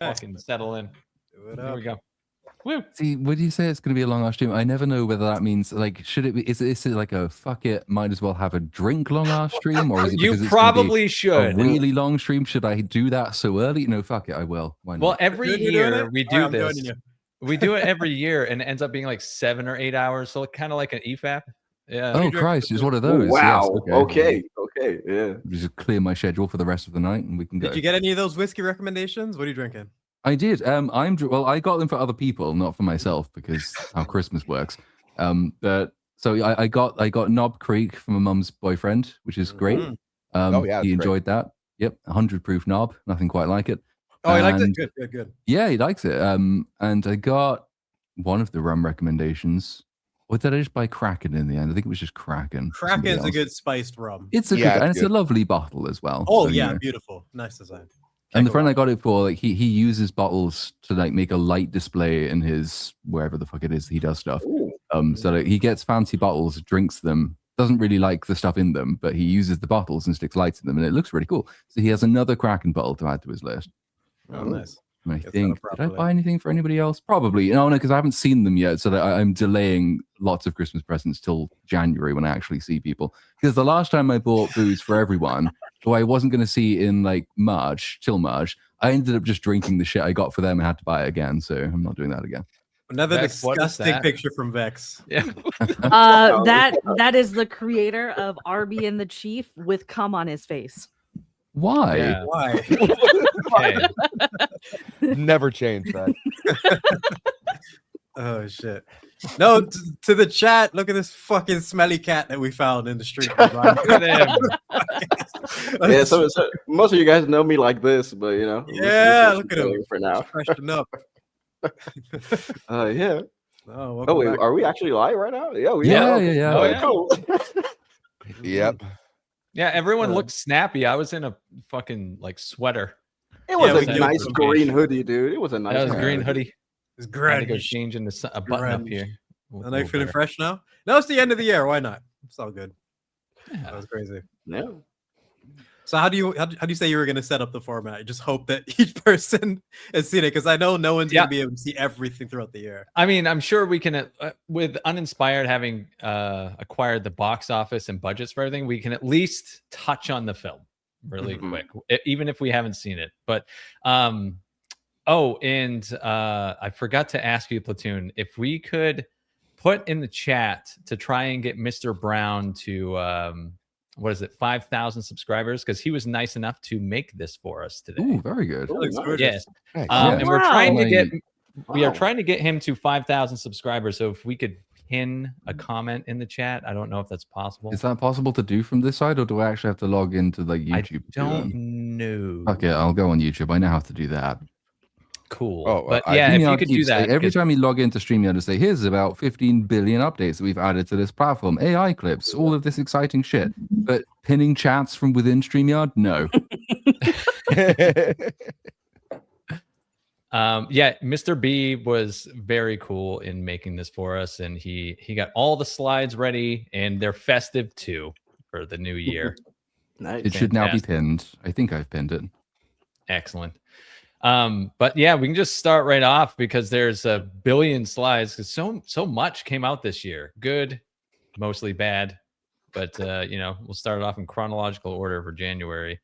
fucking settle in. Here we go. Woo. See, would you say it's going to be a long ass stream? I never know whether that means like, should it be? Is it like a fuck it, might as well have a drink long ass stream, or is it You because probably it's should. a really long stream? Should I do that so early? No, fuck it, I will. Why not? Well, every year we do this. You. We do it every year, and it ends up being like 7 or 8 hours, so kind of like an EFAP. Yeah. Oh Christ, it's one of those. Wow. Yes, okay. Yeah. Just clear my schedule for the rest of the night, and we can go. Did you get any of those whiskey recommendations? What are you drinking? I did. Well, I got them for other people, not for myself, because how Christmas works. But so I got Knob Creek from my mum's boyfriend, which is great. He enjoyed that. Yep, 100 proof knob, nothing quite like it. Oh, he liked it. Good. Yeah, he likes it. And I got one of the rum recommendations. Or did I just buy Kraken in the end? I think it was just Kraken. Kraken's a good spiced rum. It's a good, and it's a lovely bottle as well. Oh so, yeah, beautiful, nice design. And the friend I got it for, like he uses bottles to like make a light display in his wherever the fuck it is he does stuff. So like, he gets fancy bottles, drinks them, doesn't really like the stuff in them, but he uses the bottles and sticks lights in them, and it looks really cool. So he has another Kraken bottle to add to his list. Oh, nice. And I think, did I buy anything for anybody else? Probably. No, because I haven't seen them yet, so that I'm delaying lots of Christmas presents till January when I actually see people. Because the last time I bought booze for everyone, who I wasn't going to see in like till March, I ended up just drinking the shit I got for them and had to buy it again. So I'm not doing that again. Another Vex, disgusting picture from Vex. Yeah. That is the creator of Arby and the Chief with cum on his face. Why? Yeah. Why? Never change that. Oh shit! No, to the chat. Look at this fucking smelly cat that we found in the street. Yeah, so most of you guys know me like this, but you know. Yeah, look at him for now. Freshen up. Yeah. Oh, wait, are we actually live right now? Yeah. Yeah. Oh, yeah. Cool. Yep. Yeah, everyone looked snappy. I was in a fucking like sweater. It was a nice green hoodie, dude. It was a nice. That was a green hoodie. It's grunge. Go change into a button up here. And I feeling fresh now. No, it's the end of the year. Why not? It's all good. Yeah. That was crazy. Yeah. So how do you say you were going to set up the format? I just hope that each person has seen it, because I know no one's going to be able to see everything throughout the year. I mean, I'm sure we can, with Uninspired having acquired the box office and budgets for everything, we can at least touch on the film really quick, even if we haven't seen it. But I forgot to ask you, Platoon, if we could put in the chat to try and get Mr. Brown to 5,000 subscribers, because he was nice enough to make this for us today. Ooh, very good. Yes. And we're trying to we are trying to get him to 5,000 subscribers. So if we could pin a comment in the chat, I don't know if that's possible. Is that possible to do from this side, or do I actually have to log into like YouTube? I don't know. Okay, I'll go on YouTube. I know how to do that. Cool. But yeah, if you could do that. Every time you log into StreamYard to say, here's about 15 billion updates that we've added to this platform, AI clips, all of this exciting shit. But pinning chats from within StreamYard? No. Mr. B was very cool in making this for us, and he got all the slides ready, and they're festive too for the new year. Nice. It should now be pinned. I think I've pinned it. Excellent. But yeah, we can just start right off, because there's a billion slides, because so much came out this year. Good, mostly bad, but we'll start it off in chronological order for January.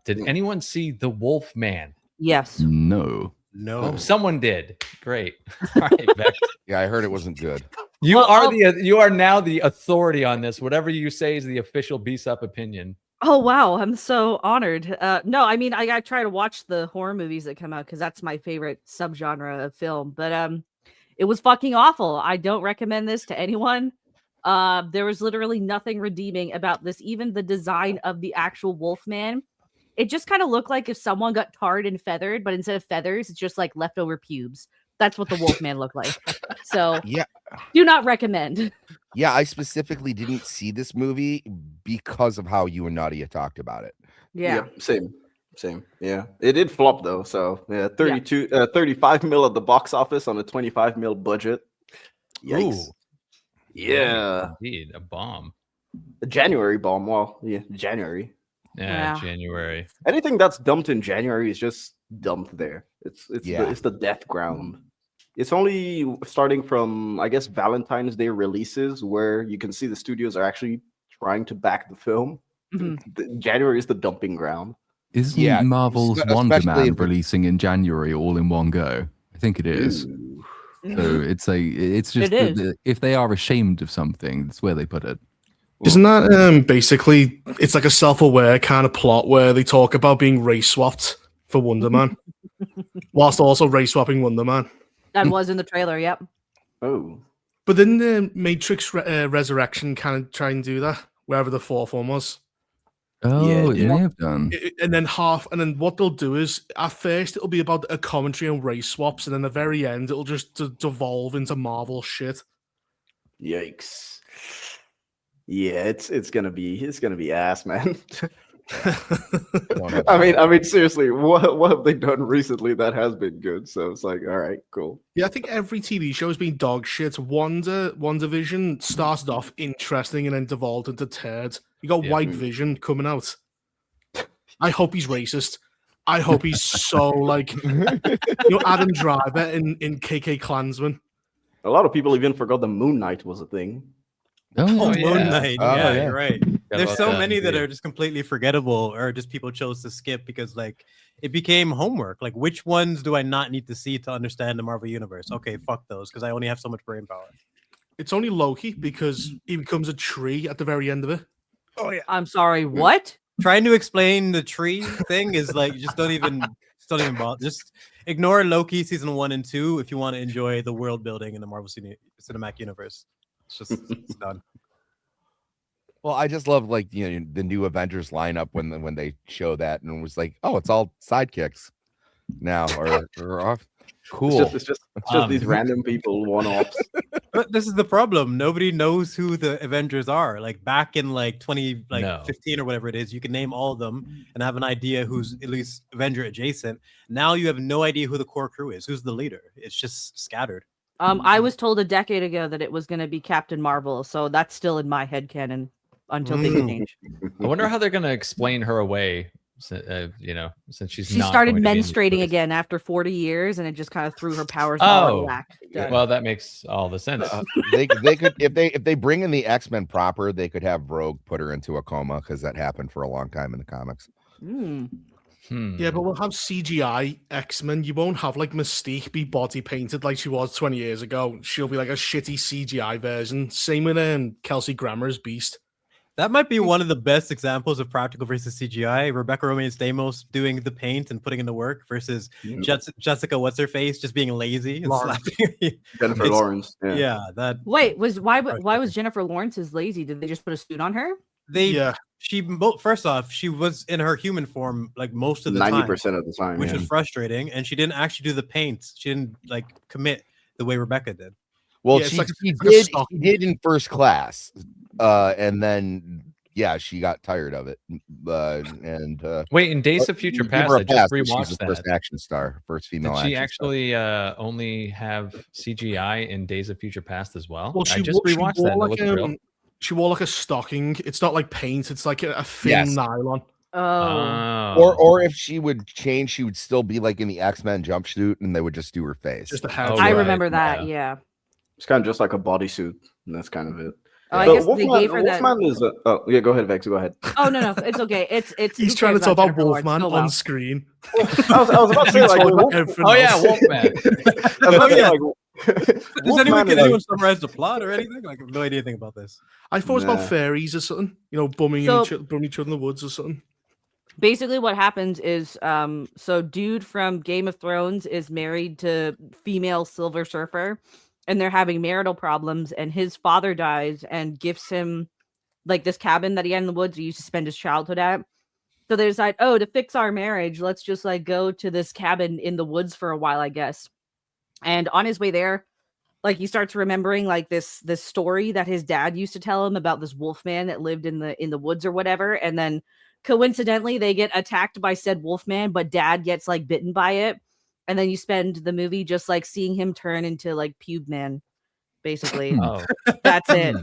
Did anyone see The Wolf Man? Yes. No. Oh, someone did. Great. All right, Vex. Yeah, I heard it wasn't good. You are now the authority on this. Whatever you say is the official BSUP opinion. Oh, wow. I'm so honored. No, I mean, I try to watch the horror movies that come out, because that's my favorite subgenre of film. But it was fucking awful. I don't recommend this to anyone. There was literally nothing redeeming about this. Even the design of the actual Wolfman, it just kind of looked like if someone got tarred and feathered, but instead of feathers, it's just like leftover pubes. That's what the Wolfman looked like. So yeah, do not recommend. Yeah, I specifically didn't see this movie because of how you and Nadia talked about it. Yeah. Same. Yeah, it did flop though. So yeah, 35 mil at the box office on a 25 mil budget. Yikes. Ooh. Yeah, indeed, a bomb. A January bomb. Well, yeah, January. Yeah. January. Anything that's dumped in January is just dumped there. It's Yeah. it's the death ground. It's only starting from, I guess, Valentine's Day releases where you can see the studios are actually trying to back the film. January is the dumping ground. Isn't Marvel's Wonder especially Man if it- releasing in January all in one go? I think it is. Ooh. So it's just It is. if they are ashamed of something, that's where they put it. Isn't that basically, it's like a self-aware kind of plot where they talk about being race swapped for Wonder Man, whilst also race swapping Wonder Man. That was in the trailer. Yep. Oh. But didn't the Matrix Resurrection kind of try and do that, wherever the fourth one was? Oh, it yeah. may have done. And then what they'll do is, at first it'll be about a commentary on race swaps, and then at the very end it'll just devolve into Marvel shit. Yikes. Yeah, it's gonna be ass, man. I mean, seriously, what have they done recently that has been good? So it's like, all right, cool. Yeah, I think every TV show has been dog shit. WandaVision started off interesting and then devolved into turds. You got White Vision coming out. I hope he's racist. I hope he's so like Adam Driver in KK Klansman. A lot of people even forgot the Moon Knight was a thing. Oh, Moon yeah. Knight. Oh, Yeah, yeah. you're right. There's about so that, many that indeed. are just completely forgettable, or just people chose to skip because like it became homework. Like, which ones do I not need to see to understand the Marvel universe? Okay, fuck those, because I only have so much brain power. It's only Loki because he becomes a tree at the very end of it. Oh yeah. I'm sorry. What? Trying to explain the tree thing is like just don't even bother. Just ignore Loki season 1 and 2 if you want to enjoy the world building in the Marvel Cinematic Universe. It's done. Well, I just love like the new Avengers lineup when they show that and it was like, oh, it's all sidekicks now or off. Cool. It's just these random people one-offs. But this is the problem. Nobody knows who the Avengers are. Like back in like 15 or whatever it is, you can name all of them and have an idea who's at least Avenger adjacent. Now you have no idea who the core crew is. Who's the leader? It's just scattered. I was told a decade ago that it was going to be Captain Marvel, so that's still in my headcanon until things change. I wonder how they're going to explain her away. Since she's She not started going to be in menstruating this again after 40 years, and it just kind of threw her powers out of Oh, whack. well, that makes all the sense. They could if they bring in the X-Men proper, they could have Rogue put her into a coma because that happened for a long time in the comics. Yeah, but we'll have CGI X-Men. You won't have like Mystique be body painted like she was 20 years ago. She'll be like a shitty CGI version. Same with Kelsey Grammer's Beast. That might be one of the best examples of practical versus CGI. Rebecca Romijn Stamos doing the paint and putting in the work versus Jessica what's-her-face just being lazy and slapping. Jennifer Lawrence. Yeah, that. Wait, why was Jennifer Lawrence's lazy? Did they just put a suit on her? First off, she was in her human form like most of the 90% of the time, which was frustrating, and she didn't actually do the paint. She didn't like commit the way Rebecca did. Well, she did in First Class, and then she got tired of it. Wait, in Days of Future Past, I just rewatched that. First action star, first female. Did she action actually only have CGI in Days of Future Past as well? Well, I just rewatched that. And it looked real. She wore like a stocking. It's not like paint. It's like a thin nylon. Oh. Or if she would change, she would still be like in the X-Men jumpsuit, and they would just do her face. Just a head. I remember that. Yeah. It's kind of just like a bodysuit, and that's kind of it. Oh, I guess they gave her that. Wolfman is go ahead, Vex. Go ahead. Oh no, it's okay. It's He's trying to talk about Wolfman on screen. I was about to say like, Wolfman. Does anyone summarize the plot or anything? Like, I have no idea anything about this. I thought it was about fairies or something. Bumming each other in the woods or something. Basically, what happens is, so dude from Game of Thrones is married to female Silver Surfer, and they're having marital problems, and his father dies and gifts him like this cabin that he had in the woods he used to spend his childhood at. So they decide, to fix our marriage, let's just like go to this cabin in the woods for a while, I guess. And on his way there, like he starts remembering like this story that his dad used to tell him about this wolf man that lived in the woods or whatever. And then coincidentally, they get attacked by said wolf man, but dad gets like bitten by it. And then you spend the movie just like seeing him turn into like Pube Man. basically. Oh, That's it.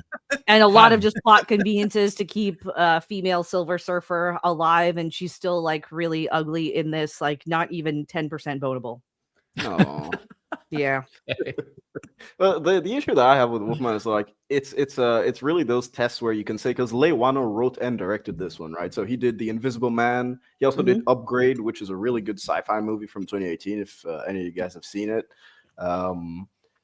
And a lot of just plot conveniences to keep female Silver Surfer alive, and she's still like really ugly in this, like not even 10% votable. No. Yeah. Well, the issue that I have with Wolfman is like it's really those tests where you can say, because Leigh Whannell wrote and directed this one, right? So he did The Invisible Man. He also did Upgrade, which is a really good sci-fi movie from 2018. If any of you guys have seen it,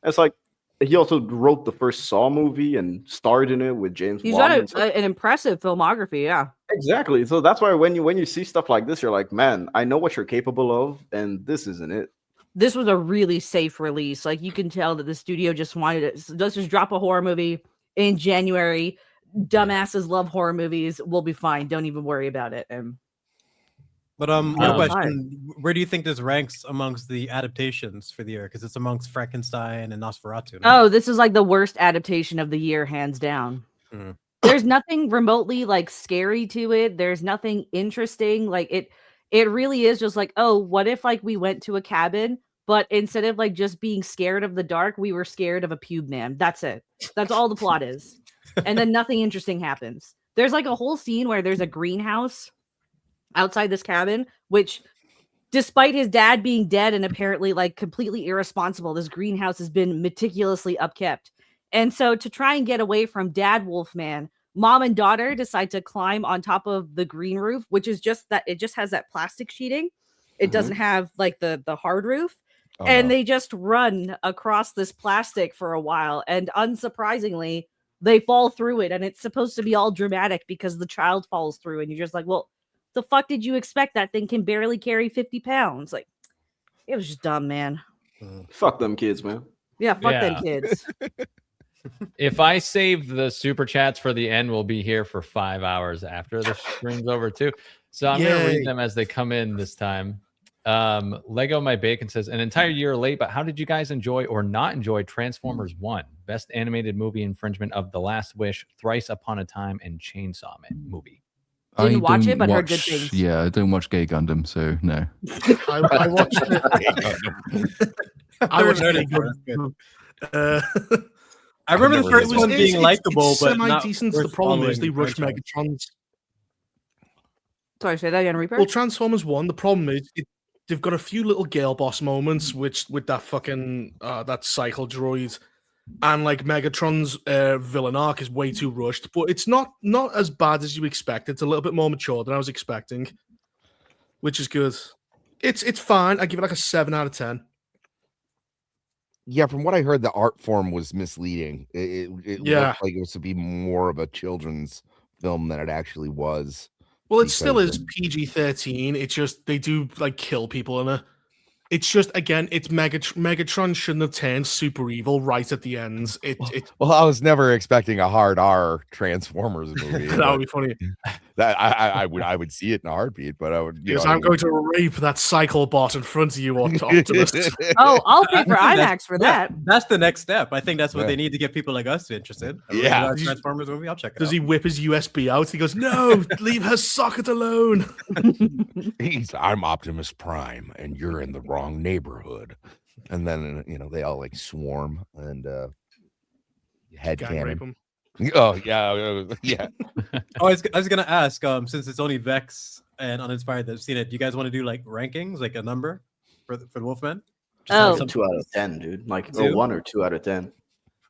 it's like he also wrote the first Saw movie and starred in it with James He's Wan. got an impressive filmography. Yeah. Exactly. So that's why when you see stuff like this, you're like, man, I know what you're capable of, and this isn't it. This was a really safe release. Like you can tell that the studio just wanted it. So let's just drop a horror movie in January. Dumbasses love horror movies. We'll be fine. Don't even worry about it. But one question: where do you think this ranks amongst the adaptations for the year? Because it's amongst Frankenstein and Nosferatu. No? Oh, this is like the worst adaptation of the year, hands down. There's nothing remotely like scary to it. There's nothing interesting. Like it really is just like, oh, what if like we went to a cabin, but instead of like just being scared of the dark, we were scared of a pube man. That's it. That's all the plot is. And then nothing interesting happens. There's like a whole scene where there's a greenhouse outside this cabin, which despite his dad being dead and apparently like completely irresponsible, this greenhouse has been meticulously upkept. And so to try and get away from Dad Wolfman, mom and daughter decide to climb on top of the green roof, which is just that it just has that plastic sheeting. It doesn't have like the hard roof. They just run across this plastic for a while. And unsurprisingly, they fall through it. And it's supposed to be all dramatic because the child falls through. And you're just like, well, the fuck did you expect? That thing can barely carry 50 pounds. Like, it was just dumb, man. Fuck them kids, man. Yeah, fuck them kids. If I save the super chats for the end, we'll be here for 5 hours after the stream's over too. So I'm going to read them as they come in this time. Lego My Bacon says, an entire year late, but how did you guys enjoy or not enjoy Transformers 1? Best animated movie infringement of The Last Wish, Thrice Upon a Time, and Chainsaw Man movie. Didn't watch it, but heard good things. Yeah, I don't watch Gay Gundam, so no. I watched it. I watched it. I remember the first one being likable, but semi-decent. The problem is they rush Megatrons. Sorry, say that again, Reaper. Well, Transformers 1, the problem is they've got a few little girl boss moments, which with that fucking that cycle droid, and like Megatron's villain arc is way too rushed. But it's not as bad as you expect. It's a little bit more mature than I was expecting, which is good. It's fine. I give it like a 7 out of 10. Yeah, from what I heard, the art form was misleading. It looked like it was to be more of a children's film than it actually was. Well, it still is PG-13. It's just they do like kill people in it. It's just, again, it's Megatron shouldn't have turned super evil right at the end. Well, I was never expecting a hard R Transformers movie. That would be funny. That I would see it in a heartbeat, but I would. Because I'm going to rape that cycle bot in front of you, Optimus. Oh, I'll pay for IMAX for that. That's the next step. I think that's what they need to get people like us interested. Yeah, Transformers movie. I'll check it out. Does he whip his USB out? He goes, "No, leave her socket alone." I'm Optimus Prime, and you're in the wrong neighborhood. And then they all like swarm and head cannon. Oh yeah. Oh, I was gonna ask, since it's only Vex and Uninspired that have seen it, do you guys want to do like rankings, like a number for the Wolfman? Just like 2 out of 10, dude. Like 1 or 2 out of 10.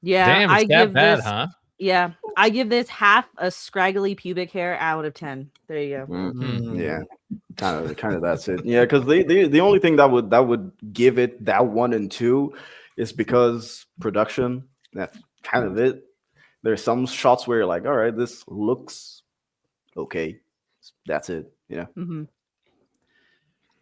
Yeah, damn, it's that bad, huh? Yeah, I give this half a scraggly pubic hair out of 10. There you go. Yeah, kind of that's it. Yeah, because the only thing that would give it that 1 and 2 is because production. That's kind of it. There's some shots where you're like, all right, this looks okay. That's it. Yeah.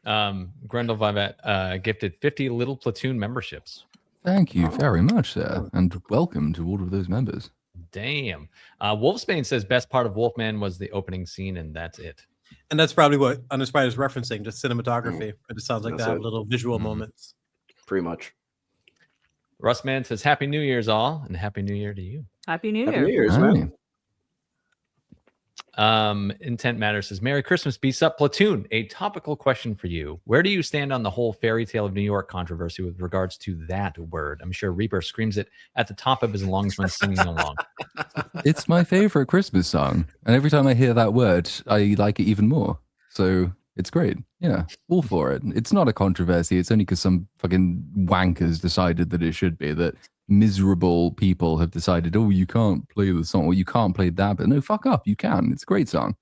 Grendel Vivette gifted 50 Little Platoon memberships. Thank you very much, sir, and welcome to all of those members. Damn. Wolfsbane says best part of Wolfman was the opening scene, and that's it. And that's probably what Uninspired is referencing, just cinematography. But it sounds like that little visual moments. Pretty much. Russman says Happy New Year's all, and Happy New Year to you. Happy New Year. Happy New Year's, man. Intent Matters says, Merry Christmas, BSUP. Platoon, a topical question for you. Where do you stand on the whole fairy tale of New York controversy with regards to that word? I'm sure Reaper screams it at the top of his lungs when singing along. It's my favorite Christmas song. And every time I hear that word, I like it even more. So it's great. Yeah, all for it. It's not a controversy. It's only because some fucking wankers decided that it should be, that miserable people have decided, oh, you can't play the song, or you can't play that. But no, fuck up. You can. It's a great song.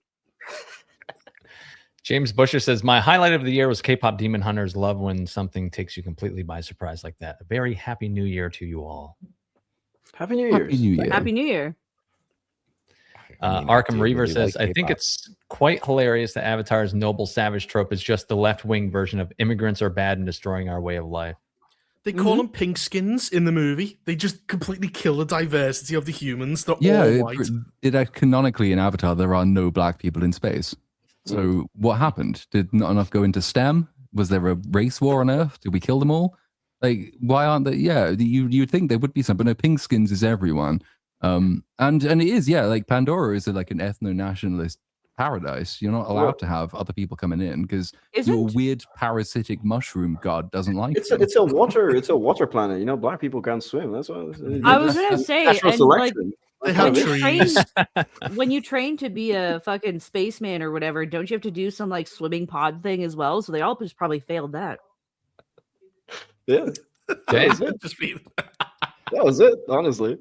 James Busher says, my highlight of the year was K-pop Demon Hunters. Love when something takes you completely by surprise like that. A very happy new year to you all. Happy New Year's. Happy New Year. Happy New Year. Arkham Reaver says, I think it's quite hilarious that Avatar's noble savage trope is just the left-wing version of immigrants are bad and destroying our way of life. They call them pink skins in the movie. They just completely kill the diversity of the humans. They're all white. Canonically in Avatar, there are no black people in space. So what happened? Did not enough go into STEM? Was there a race war on Earth? Did we kill them all? Like, why aren't they? Yeah, you'd think there would be some, but no, pink skins is everyone. And it is, yeah, like Pandora is like an ethno-nationalist paradise. You're not allowed to have other people coming in because your weird parasitic mushroom god doesn't like it's a water planet. You know, black people can't swim. That's why I was gonna say, natural selection. When you train to be a fucking spaceman or whatever, don't you have to do some like swimming pod thing as well? So they all just probably failed that. Yeah, that was it. Honestly.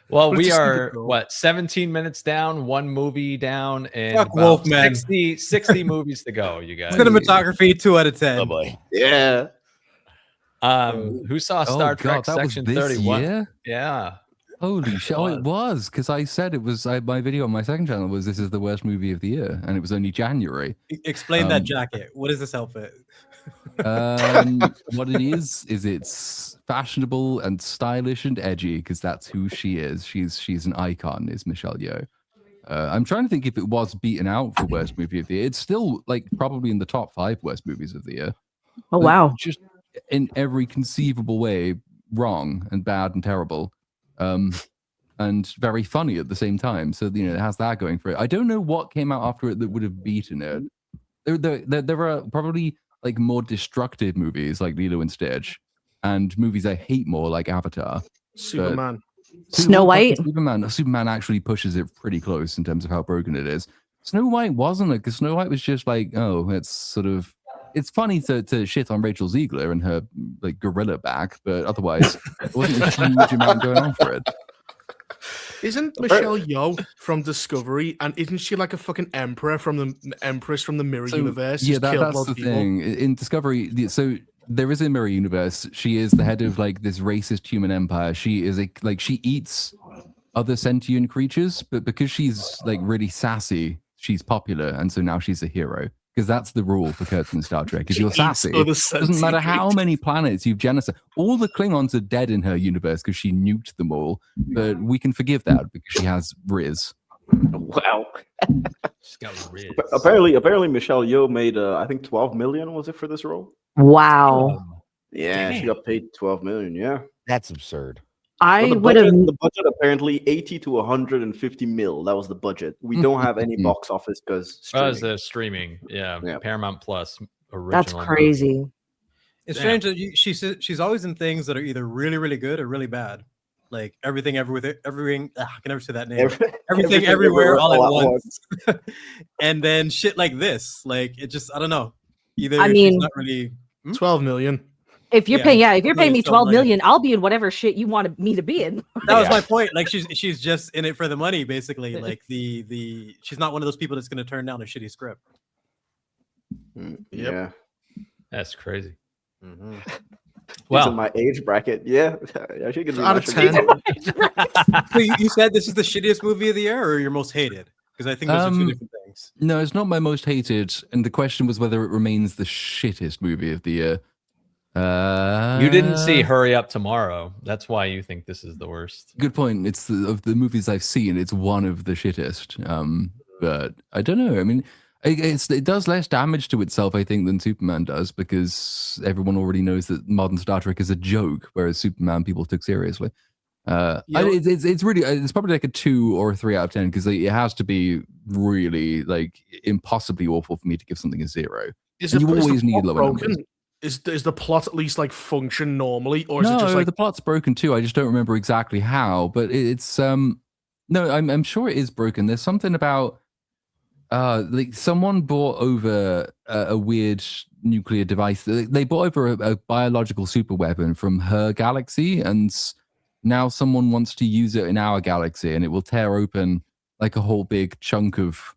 Well, we are, 17 minutes down, one movie down, and about 60 movies to go, you guys. Cinematography, 2 out of 10. Oh, boy. Yeah. Who saw Star Trek Section 31? Year? Yeah. Holy shit. Oh, it was, because I said it was, my video on my second channel was, this is the worst movie of the year, and it was only January. Explain that jacket. What is this outfit? What it is it's fashionable and stylish and edgy, because that's who she is. She's an icon, is Michelle Yeoh. I'm trying to think if it was beaten out for worst movie of the year. It's still like probably in the top 5 worst movies of the year. Oh, wow. Just in every conceivable way, wrong and bad and terrible. And very funny at the same time. So, you know, it has that going for it. I don't know what came out after it that would have beaten it. There are probably like more destructive movies like Lilo and Stitch, and movies I hate more like Avatar. Superman. Snow White. Superman actually pushes it pretty close in terms of how broken it is. Snow White wasn't, because Snow White was just like, oh, it's funny to shit on Rachel Ziegler and her like gorilla back, but otherwise it wasn't a huge amount going on for it. Isn't Michelle Yeoh from Discovery, and isn't she like a fucking emperor from the empress from the mirror universe? Yeah, that's the thing. In Discovery, so there is a mirror universe. She is the head of like this racist human empire. She is she eats other sentient creatures, but because she's like really sassy, she's popular, and so now she's a hero. Because that's the rule for Kurtzman Star Trek. If you're sassy, it doesn't matter how many planets you've genocided. All the Klingons are dead in her universe because she nuked them all. But we can forgive that because she has Riz. Wow. She's got Riz. Apparently, Michelle Yeoh made I think 12 million was it for this role? Wow. Yeah, she got paid 12 million. Yeah, that's absurd. The budget apparently 80 to 150 mil. That was the budget. We don't have any box office because streaming. Yeah, Paramount Plus original. That's crazy. It's strange that she's always in things that are either really, really good or really bad. Like everything. I can never say that name. Everything, everywhere, all at once. And then shit like this. Like it just, I don't know. Either she's not really 12 million. If you're paying me 12 million, I'll be in whatever shit you wanted me to be in. That was my point. Like she's just in it for the money, basically. Like she's not one of those people that's going to turn down a shitty script. Yeah, that's crazy. Mm-hmm. Well, in my age bracket, yeah, I should get out of 10. So you said this is the shittiest movie of the year, or your most hated? Because I think those are two different things. No, it's not my most hated, and the question was whether it remains the shittest movie of the year. You didn't see Hurry Up Tomorrow. That's why you think this is the worst. Good point. It's of the movies I've seen, it's one of the shittest. But I don't know. I mean, it does less damage to itself, I think, than Superman does, because everyone already knows that modern Star Trek is a joke, whereas Superman people took seriously. It's really, it's probably like a 2 or a 3 out of 10 because it has to be really like impossibly awful for me to give something a 0. You always need lower numbers. Is the plot at least like function normally, or is no, it just like the plot's broken too? I just don't remember exactly how, but it's no, I'm sure it is broken. There's something about like someone brought over a weird nuclear device. They brought over a biological super weapon from her galaxy, and now someone wants to use it in our galaxy, and it will tear open like a whole big chunk of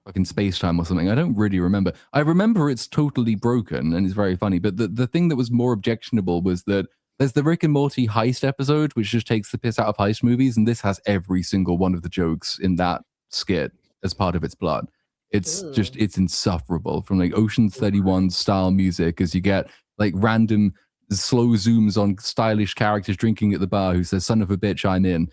fucking space-time or something. I don't really remember. I remember it's totally broken and it's very funny, but the thing that was more objectionable was that there's the Rick and Morty heist episode, which just takes the piss out of heist movies, and this has every single one of the jokes in that skit as part of its plot. It's just, it's insufferable. From like Ocean's 31 style music, as you get like random slow zooms on stylish characters drinking at the bar who says, "Son of a bitch, I'm in."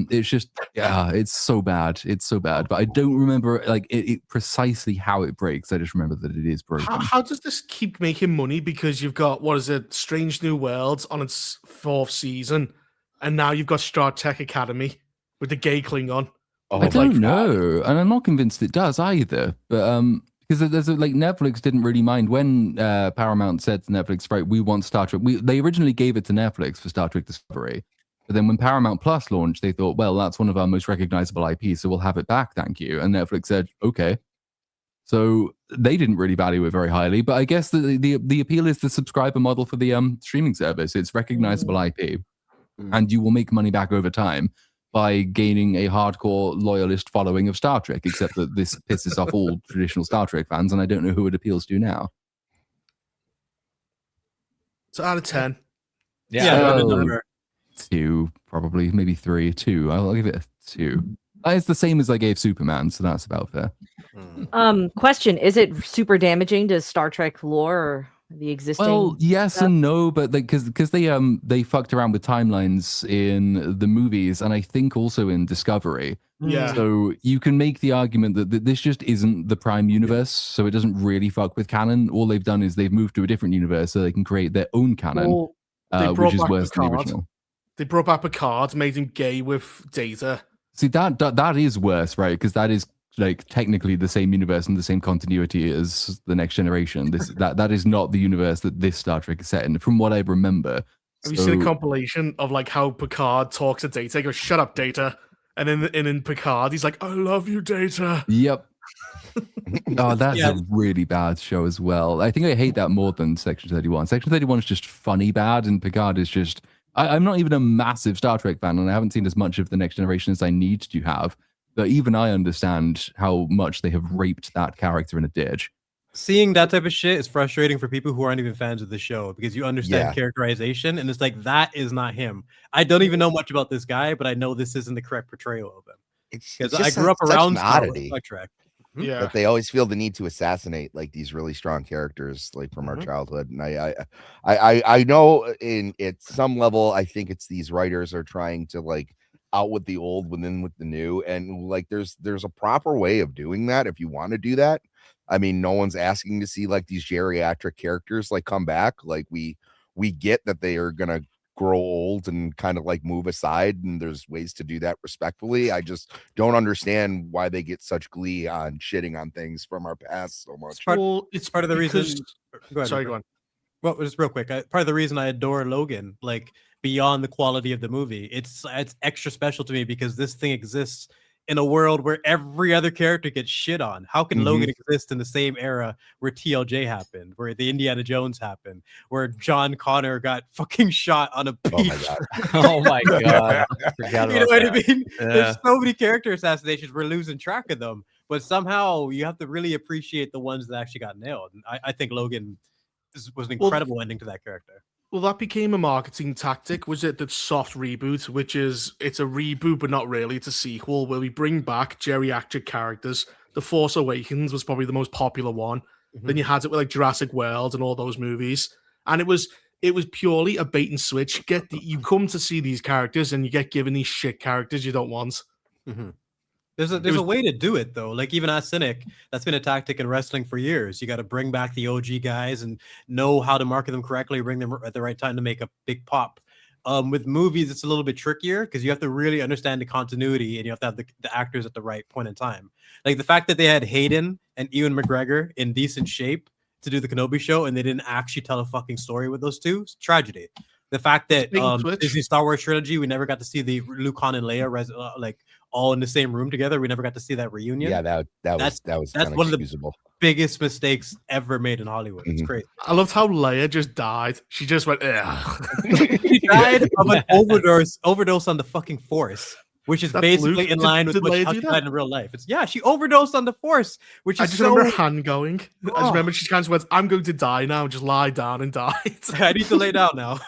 It's just, yeah, it's so bad. It's so bad. But I don't remember like it precisely how it breaks. I just remember that it is broken. How does this keep making money? Because you've got, what is it, Strange New Worlds on its 4th season, and now you've got Star Trek Academy with the gay Klingon. I don't know, and I'm not convinced it does either. But because there's like Netflix didn't really mind when Paramount said to Netflix, right, we want Star Trek. They originally gave it to Netflix for Star Trek Discovery. But then when Paramount Plus launched, they thought, well, that's one of our most recognizable IPs, so we'll have it back, thank you. And Netflix said, okay. So they didn't really value it very highly, but I guess the appeal is the subscriber model for the streaming service. It's recognizable IP, and you will make money back over time by gaining a hardcore loyalist following of Star Trek, except that this pisses off all traditional Star Trek fans, and I don't know who it appeals to now. So out of 10. Yeah. 2, probably, maybe 3, 2. I'll give it a 2. It's the same as I gave Superman, so that's about fair. Question: is it super damaging to Star Trek lore or the existing? Well, yes stuff? and no, but because they fucked around with timelines in the movies, and I think also in Discovery. Yeah. So you can make the argument that this just isn't the Prime universe, so it doesn't really fuck with canon. All they've done is they've moved to a different universe so they can create their own canon, which is worse than the original. They brought back Picard, made him gay with Data. See, that is worse, right? Because that is like technically the same universe and the same continuity as the Next Generation. That is not the universe that this Star Trek is set in, from what I remember. Have you seen a compilation of like how Picard talks to Data? He goes, "Shut up, Data," and in Picard, he's like, "I love you, Data." Yep. Oh, that's a really bad show as well. I think I hate that more than Section 31. Section 31 is just funny bad, and Picard is just... I'm not even a massive Star Trek fan, and I haven't seen as much of The Next Generation as I need to have. But even I understand how much they have raped that character in a ditch. Seeing that type of shit is frustrating for people who aren't even fans of the show, because you understand characterization, and it's like, that is not him. I don't even know much about this guy, but I know this isn't the correct portrayal of him. Because I grew up around Star Trek. Yeah, but they always feel the need to assassinate like these really strong characters, like from our childhood. And I know at some level, I think it's these writers are trying to like out with the old, within with the new, and like there's a proper way of doing that if you want to do that. I mean, no one's asking to see like these geriatric characters like come back. Like we get that they are gonna grow old and kind of like move aside, and there's ways to do that respectfully. I just don't understand why they get such glee on shitting on things from our past so much. It's part of the reason. Go on. Well, just real quick, part of the reason I adore Logan, like beyond the quality of the movie, it's extra special to me because this thing exists in a world where every other character gets shit on. How can Logan exist in the same era where TLJ happened, where the Indiana Jones happened, where John Connor got fucking shot on a beach? Oh my god! You know what I mean? There's so many character assassinations, we're losing track of them. But somehow you have to really appreciate the ones that actually got nailed. And I think Logan was an incredible ending to that character. Well, that became a marketing tactic, was it? That soft reboot, which is, it's a reboot, but not really. It's a sequel where we bring back geriatric characters. The Force Awakens was probably the most popular one. Then you had it with like Jurassic World and all those movies. And it was purely a bait and switch. You come to see these characters and you get given these shit characters you don't want. There's a way to do it though. Like even as Cynic, that's been a tactic in wrestling for years. You got to bring back the OG guys and know how to market them correctly, bring them at the right time to make a big pop. With movies, it's a little bit trickier because you have to really understand the continuity and you have to have the actors at the right point in time. Like the fact that they had Hayden and Ewan McGregor in decent shape to do the Kenobi show and they didn't actually tell a fucking story with those two, it's tragedy. The fact that Disney Star Wars trilogy, we never got to see the Luke, Han, and Leia like all in the same room together. We never got to see that reunion. Yeah, that's one of the biggest mistakes ever made in Hollywood. It's crazy. I loved how Leia just died. She just went, ugh. She died of an overdose on the fucking Force, which is basically in line with what she died in real life. She overdosed on the Force, which is I just remember Han going. I just remember she kind of went, I'm going to die now. Just lie down and die. I need to lay down now.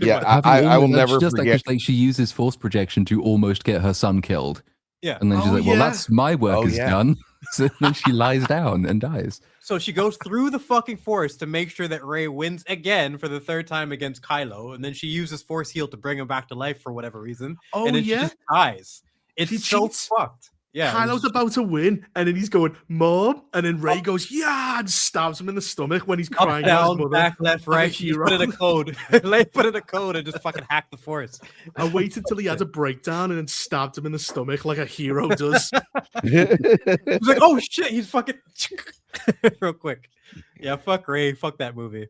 I will never forget. Like she uses force projection to almost get her son killed. Yeah. And then she's like, well, that's my work is done. So then she lies down and dies. So she goes through the fucking Force to make sure that Rey wins again for the third time against Kylo. And then she uses Force Heal to bring him back to life for whatever reason. And then she just dies. It's so fucked. Yeah. Kylo's about to win. And then he's going, Mom. And then Rey goes, yeah, and stabs him in the stomach when he's crying. Up, down, back, left, right. She put in a code. Put in a code and just fucking hack the Force. I waited till he had a breakdown and then stabbed him in the stomach like a hero does. He's like, oh shit, he's fucking real quick. Yeah, fuck Rey. Fuck that movie.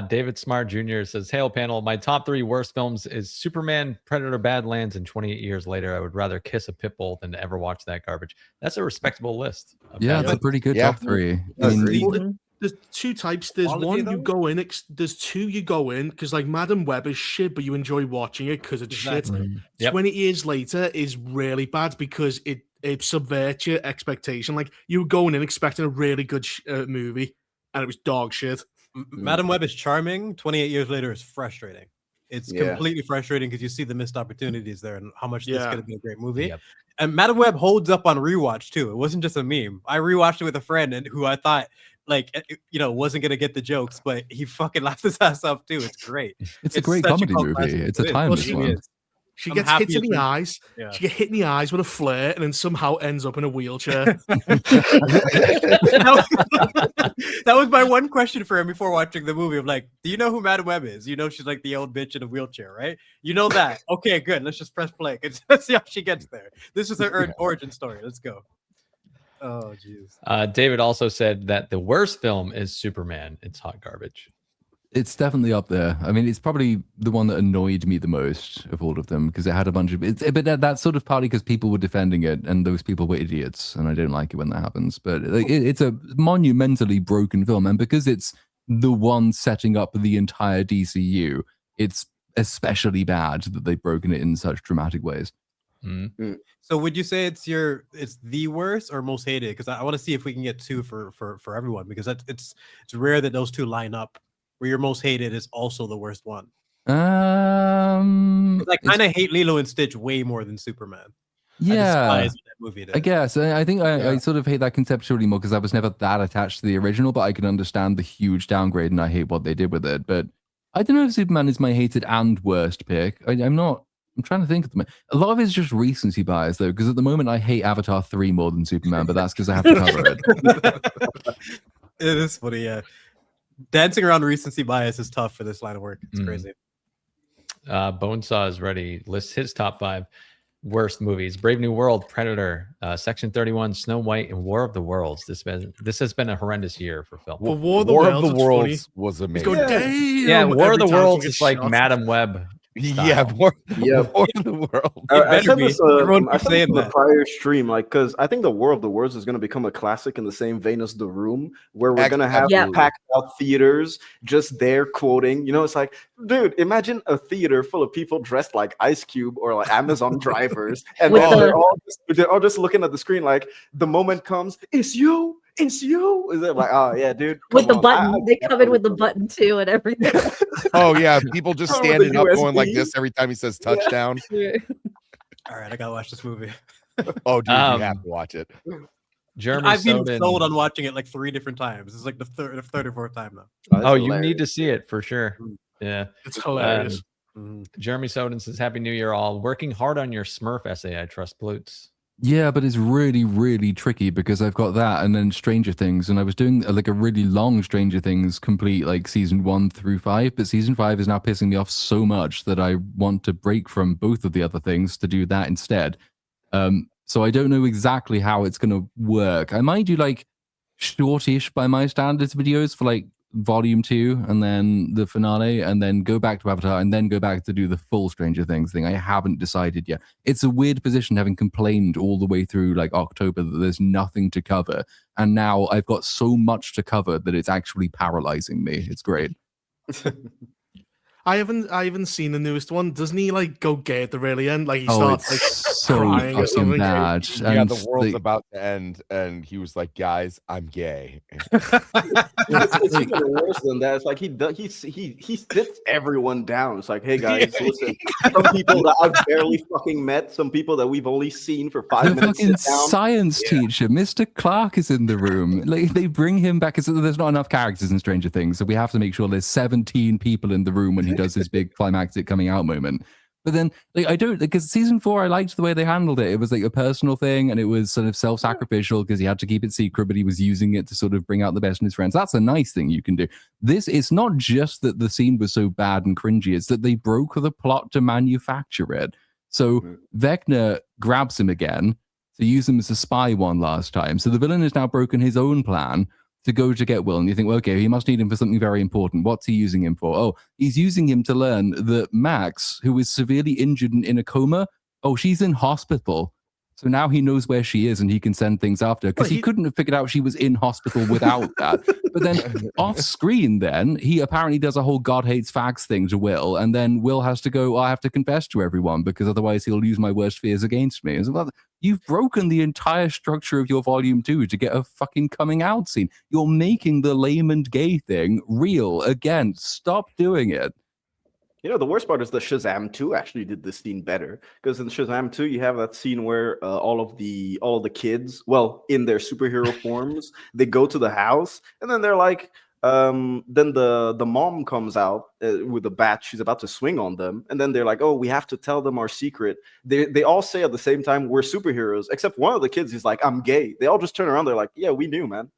David Smart Jr. says, Hail panel, my top 3 worst films is Superman, Predator, Badlands, and 28 Years Later. I would rather kiss a pit bull than to ever watch that garbage. That's a respectable list. Yeah, it's a pretty good top 3. There's 2 types. There's one you go in. There's 2 you go in because like Madam Web is shit, but you enjoy watching it because it's shit. 20 Years Later is really bad because it subverts your expectation. Like you were going in expecting a really good movie, and it was dog shit. Madam Web is charming. 28 Years Later is frustrating. It's completely frustrating because you see the missed opportunities there and how much this could have been a great movie. Yep. And Madam Web holds up on rewatch too. It wasn't just a meme. I rewatched it with a friend and who I thought wasn't gonna get the jokes, but he fucking laughed his ass off too. It's great. It's a great comedy movie. It's a timeless one. She gets hit in the eyes. Yeah. She gets hit in the eyes with a flare and then somehow ends up in a wheelchair. That was my one question for him before watching the movie. I'm like, do you know who Madam Web is? You know she's like the old bitch in a wheelchair, right? You know that. Okay, good. Let's just press play. Let's see how she gets there. This is her origin story. Let's go. Oh, jeez. David also said that the worst film is Superman. It's hot garbage. It's definitely up there. I mean, it's probably the one that annoyed me the most of all of them because it had a bunch of. But that's sort of partly because people were defending it, and those people were idiots, and I don't like it when that happens. But it's a monumentally broken film, and because it's the one setting up the entire DCU, it's especially bad that they've broken it in such dramatic ways. Mm-hmm. So, would you say it's the worst or most hated? Because I want to see if we can get 2 for everyone, because it's rare that those 2 line up. Where your most hated is also the worst one. I kind of hate Lilo and Stitch way more than Superman. Yeah, I despise that movie. I guess I think I sort of hate that conceptually more because I was never that attached to the original, but I can understand the huge downgrade and I hate what they did with it. But I don't know if Superman is my hated and worst pick. I'm trying to think of them. A lot of it's just recency bias though, because at the moment I hate Avatar 3 more than Superman, but that's because I have to cover it. It is funny, yeah. Dancing around recency bias is tough for this line of work. It's crazy. Bonesaw is ready. Lists his top 5 worst movies: Brave New World, Predator, Section 31, Snow White, and War of the Worlds. This has been a horrendous year for film. Well, War of the Worlds was amazing. War of the Worlds is like Madam Web. Yeah, War of the World. I said this in the prior stream, like, because I think the War of the Worlds is going to become a classic in the same vein as The Room, where we're going to have packed out theaters just there quoting. It's like, dude, imagine a theater full of people dressed like Ice Cube or like Amazon drivers, and they're all just looking at the screen like, the moment comes, it's you. Is it like, oh yeah, dude? With the button, they come in with the button too and everything. Oh yeah, people just standing up, going like this every time he says touchdown. Yeah. All right, I gotta watch this movie. Oh, dude, you have to watch it. Jeremy I've been Soden. sold on watching it like 3 different times. It's like the third or fourth time now. Oh, you need to see it for sure. Yeah, it's hilarious. Jeremy Soden says, "Happy New Year, all! Working hard on your Smurf essay. I trust Ploots." Yeah, but it's really, really tricky because I've got that and then Stranger Things, and I was doing like a really long Stranger Things complete like season 1 through 5, but season 5 is now pissing me off so much that I want to break from both of the other things to do that instead. So I don't know exactly how it's going to work. I might do like shortish by my standards videos for like volume 2 and then the finale, and then go back to Avatar and then go back to do the full Stranger Things thing. I haven't decided yet. It's a weird position having complained all the way through like October that there's nothing to cover, and now I've got so much to cover that it's actually paralyzing me. It's great. I haven't seen the newest one. Doesn't he like go gay at the really end? Like he Oh, starts it's like so crying or fucking something. bad. Yeah, And the world's the- about to end, and he was like, "Guys, I'm gay." It's even worse than that. It's like he sits everyone down. It's like, hey guys, listen. Some people that I've barely fucking met, some people that we've only seen for 5 the minutes. fucking Sit down. science teacher, Mr. Clark, is in the room. Like they bring him back because there's not enough characters in Stranger Things, so we have to make sure there's 17 people in the room when he does his big climactic coming out moment. But then, like, I don't, because season 4, I liked the way they handled it. It was like a personal thing, and it was sort of self-sacrificial because he had to keep it secret, but he was using it to sort of bring out the best in his friends. That's a nice thing you can do. This, it's not just that the scene was so bad and cringy, it's that they broke the plot to manufacture it. So Vecna grabs him again to use him as a spy one last time. So the villain has now broken his own plan to go to get Will. And you think, well, okay, he must need him for something very important. What's he using him for? Oh, he's using him to learn that Max, who is severely injured and in a coma, she's in hospital. So now he knows where she is and he can send things after her, because he couldn't have figured out she was in hospital without that. But then off screen, then he apparently does a whole God hates fags thing to Will. And then Will has to go, I have to confess to everyone because otherwise he'll use my worst fears against me. And so, well, you've broken the entire structure of your volume 2 to get a fucking coming out scene. You're making the lame and gay thing real again. Stop doing it. You know, the worst part is that Shazam 2 actually did this scene better, because in Shazam 2 you have that scene where all of the kids, well, in their superhero forms, they go to the house, and then they're like, then the mom comes out with a bat. She's about to swing on them, and then they're like, oh, we have to tell them our secret. They all say at the same time, we're superheroes, except one of the kids is like, I'm gay. They all just turn around. They're like, yeah, we knew, man.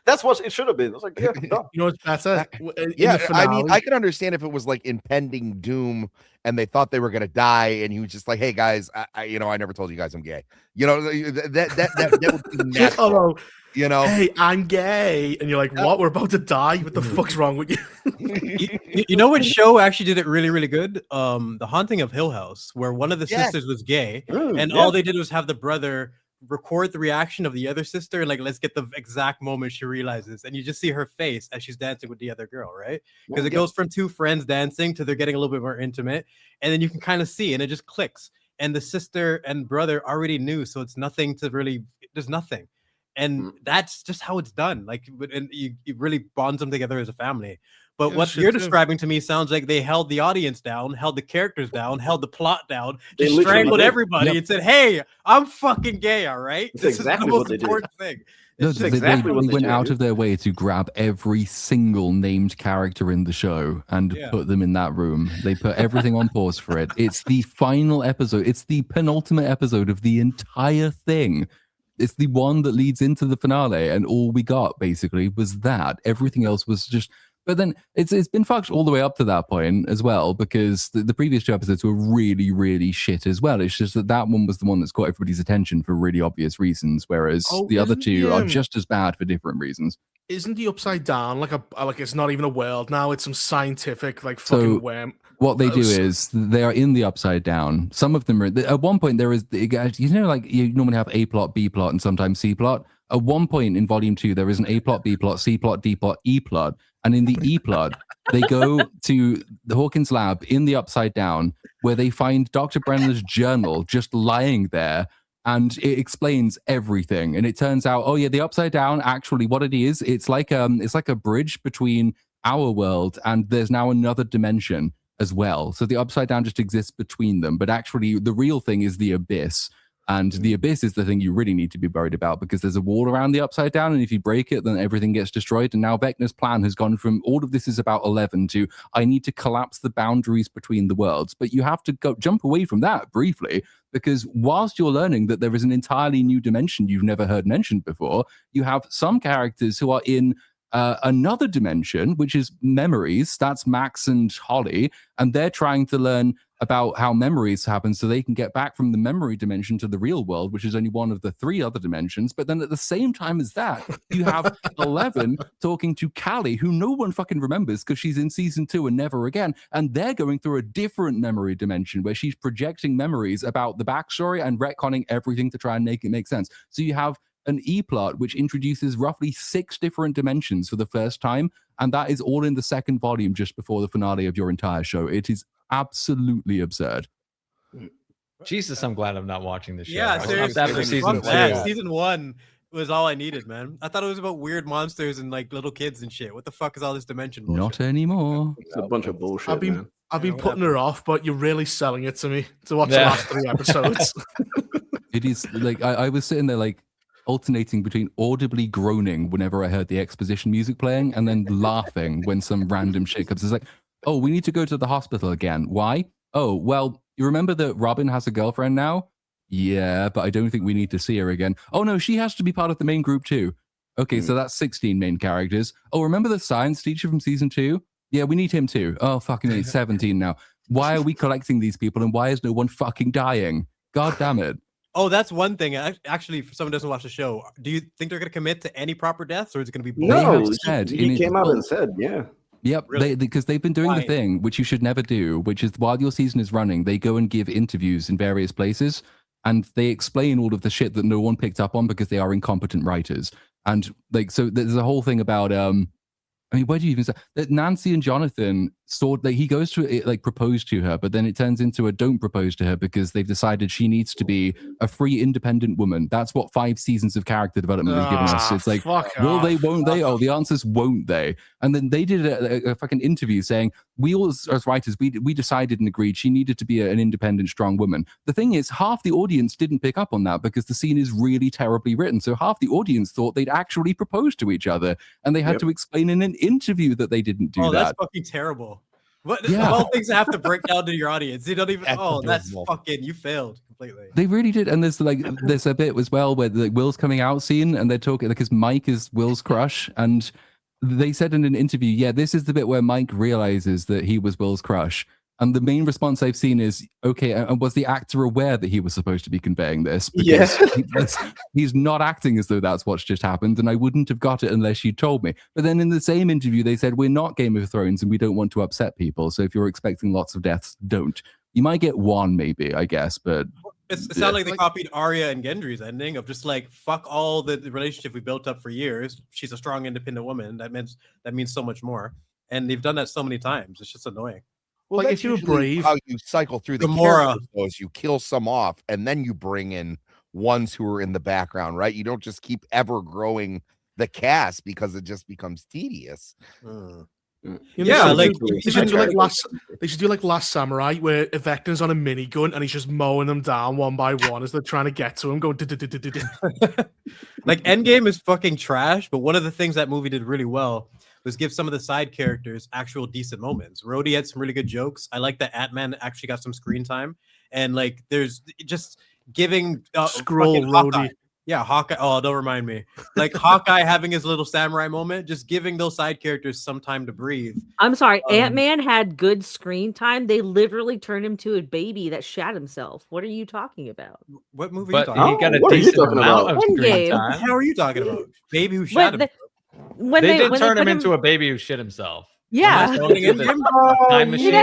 That's what it should have been. I was like, yeah, no. You know what's better? Yeah, I mean, I could understand if it was like impending doom and they thought they were gonna die, and he was just like, "Hey guys, I never told you guys I'm gay." You know, that would be natural. You know, hey, I'm gay, and you're like, "What? We're about to die? What the fuck's wrong with you?" You know what show actually did it really, really good? The Haunting of Hill House, where one of the sisters was gay, and all they did was have the brother record the reaction of the other sister, and like, let's get the exact moment she realizes, and you just see her face as she's dancing with the other girl, right? Because it goes from two friends dancing to they're getting a little bit more intimate, and then you can kind of see, and it just clicks, and the sister and brother already knew, so it's nothing to really, there's nothing, and that's just how it's done. Like, and you really bonds them together as a family. But what you're describing to me sounds like they held the audience down, held the characters down, held the plot down, just strangled everybody and said, hey, I'm fucking gay, all right? That's this exactly is the most what they important thing. No, exactly what they they went do. out of their way to grab every single named character in the show and put them in that room. They put everything on pause for it. It's the final episode. It's the penultimate episode of the entire thing. It's the one that leads into the finale, and all we got basically was that. Everything else was just. But then it's been fucked all the way up to that point as well, because the previous 2 episodes were really, really shit as well. It's just that one was the one that's caught everybody's attention for really obvious reasons, whereas the other 2 are just as bad for different reasons. Isn't the Upside Down like it's not even a world now? It's some scientific like fucking worm. What they do is they are in the Upside Down. Some of them are at one point. There is, you know, like you normally have A plot, B plot, and sometimes C plot. At one point in volume 2, there is an A plot, B plot, C plot, D plot, E plot. And in the E plot, they go to the Hawkins lab in the Upside Down, where they find Dr. Brenner's journal just lying there, and it explains everything. And it turns out, oh yeah, the Upside Down, actually what it is, it's like a bridge between our world and there's now another dimension as well. So the Upside Down just exists between them, but actually the real thing is the abyss. And the abyss is the thing you really need to be worried about, because there's a wall around the upside down, and if you break it, then everything gets destroyed. And now Vecna's plan has gone from all of this is about 11 to I need to collapse the boundaries between the worlds. But you have to jump away from that briefly, because whilst you're learning that there is an entirely new dimension you've never heard mentioned before, you have some characters who are in another dimension, which is memories. That's Max and Holly, and they're trying to learn about how memories happen so they can get back from the memory dimension to the real world, which is only one of the 3 other dimensions. But then at the same time as that, you have 11 talking to Callie, who no one fucking remembers because she's in season 2 and never again. And they're going through a different memory dimension where she's projecting memories about the backstory and retconning everything to try and make it make sense. So you have an E-plot which introduces roughly 6 different dimensions for the first time, and that is all in the 2nd volume just before the finale of your entire show. It is absolutely absurd. Jesus, I'm glad I'm not watching this show. Yeah, seriously. After season 2. Season 1 was all I needed, man. I thought it was about weird monsters and like little kids and shit. What the fuck is all this dimension bullshit? Not anymore. It's a bunch of bullshit, man. I've been putting her off, but you're really selling it to me to watch the last 3 episodes. It is like I was sitting there like alternating between audibly groaning whenever I heard the exposition music playing and then laughing when some random shit comes. It's like, oh, we need to go to the hospital again. Why? Oh, well, you remember that Robin has a girlfriend now? Yeah, but I don't think we need to see her again. Oh, no, she has to be part of the main group too. Okay, so that's 16 main characters. Oh, remember the science teacher from season 2? Yeah, we need him too. Oh, fucking it's 17 now. Why are we collecting these people and why is no one fucking dying? God damn it. Oh, that's one thing. Actually, if someone doesn't watch the show, do you think they're going to commit to any proper deaths, or is it going to be No, said he came out and said, yeah. Yep, Really? because they've been doing the thing which you should never do, which is while your season is running, they go and give interviews in various places, and they explain all of the shit that no one picked up on because they are incompetent writers. And like, so there's a whole thing about I mean, where do you even say that Nancy and Jonathan saw that he goes to like propose to her, but then it turns into a don't propose to her because they've decided she needs to be a free, independent woman. That's what 5 seasons of character development has given us. It's like, will they, won't they? Oh, the answer's won't they? And then they did a fucking interview saying, we all as writers, we decided and agreed she needed to be an independent, strong woman. The thing is, half the audience didn't pick up on that because the scene is really terribly written. So half the audience thought they'd actually proposed to each other, and they had to explain in an interview that they didn't do that. Oh, that's fucking terrible. What all things have to break down to your audience. You don't even. That's fucking. You failed completely. They really did. And there's a bit as well where the Will's coming out scene, and they're talking because Mike is Will's crush, and they said in an interview, yeah, this is the bit where Mike realizes that he was Will's crush. And the main response I've seen is, okay, and was the actor aware that he was supposed to be conveying this? Because he's not acting as though that's what's just happened, and I wouldn't have got it unless you told me. But then in the same interview, they said, we're not Game of Thrones, and we don't want to upset people. So if you're expecting lots of deaths, don't. You might get one, maybe, I guess, but... It sounds like they copied Arya and Gendry's ending of just like, fuck all the relationship we built up for years. She's a strong, independent woman. That means so much more. And they've done that so many times. It's just annoying. Well, like if you're brave, how you cycle through the characters, you kill some off, and then you bring in ones who are in the background, right? You don't just keep ever growing the cast because it just becomes tedious. Yeah, like they should do like Last Samurai, where Vecna's on a minigun and he's just mowing them down one by one as they're trying to get to him. Going like Endgame is fucking trash, but one of the things that movie did really well was give some of the side characters actual decent moments. Rhodey had some really good jokes. I like that Ant-Man actually got some screen time, and like there's just giving Scroll Rhodey. Yeah, Hawkeye. Oh, don't remind me. Like Hawkeye having his little samurai moment, just giving those side characters some time to breathe. I'm sorry, Ant-Man had good screen time. They literally turned him to a baby that shat himself. What are you talking about? What movie are you talking about? He got a decent amount of screen time. What the hell are you talking about? Baby who shat himself. When they did turn him into a baby who shit himself. Yeah. Time machine.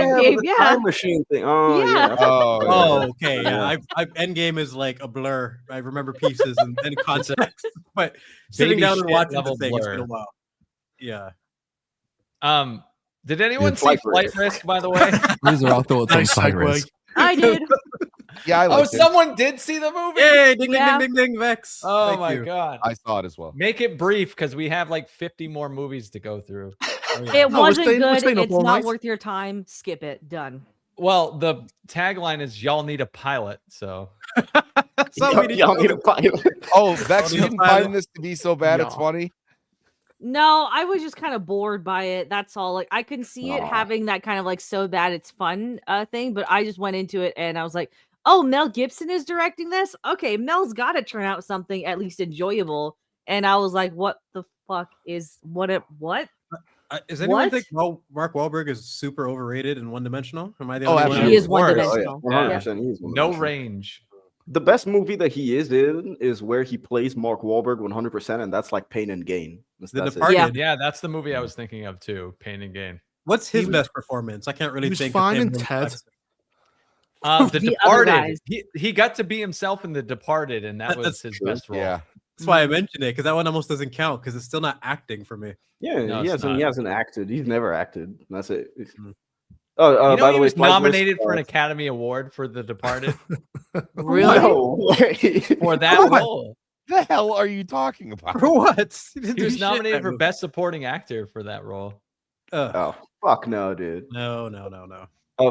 Time machine thing. Oh, yeah. Okay. Yeah. Endgame is like a blur. I remember pieces and context, but sitting down and watching the thing, it's been a while. Yeah. Did anyone see Flight Risk, by the way? These are all thoughts on Flight Risk. I did. Yeah, I liked it. Someone did see the movie. Yay! Ding, ding, ding, ding, Vex. Oh Thank my god, I saw it as well. Make it brief because we have like 50 more movies to go through. It wasn't good. It's not worth your time. Skip it. Done. Well, the tagline is "Y'all need a pilot." So Oh, Vex, you didn't find this to be so bad it's funny? No, I was just kind of bored by it. That's all. Like I can see it having that kind of like so bad it's fun thing, but I just went into it and I was like, oh, Mel Gibson is directing this? Okay, Mel's got to turn out something at least enjoyable. And I was like, what the fuck is what? Does anyone think Mark Wahlberg is super overrated and one-dimensional? Am I the only one? He is one-dimensional. Oh, yeah. 100%, he is no range. The best movie that he is in is where he plays Mark Wahlberg 100%, and that's like Pain and Gain. The Departed. Yeah, that's the movie I was thinking of too. Pain and Gain. What's his best performance? I can't really think. He was fine in of Ted. The Departed. He got to be himself in The Departed, and that was his best role. Yeah. That's why I mentioned it, because that one almost doesn't count because it's still not acting for me. Yeah, No, he it's hasn't acted. He's never acted. That's it. Oh, by the he way, was nominated for an Academy Award for The Departed. Really? No way. For that role. The hell are you talking about? For what? He was nominated for Best Supporting Actor for that role. Oh, fuck no, dude. No.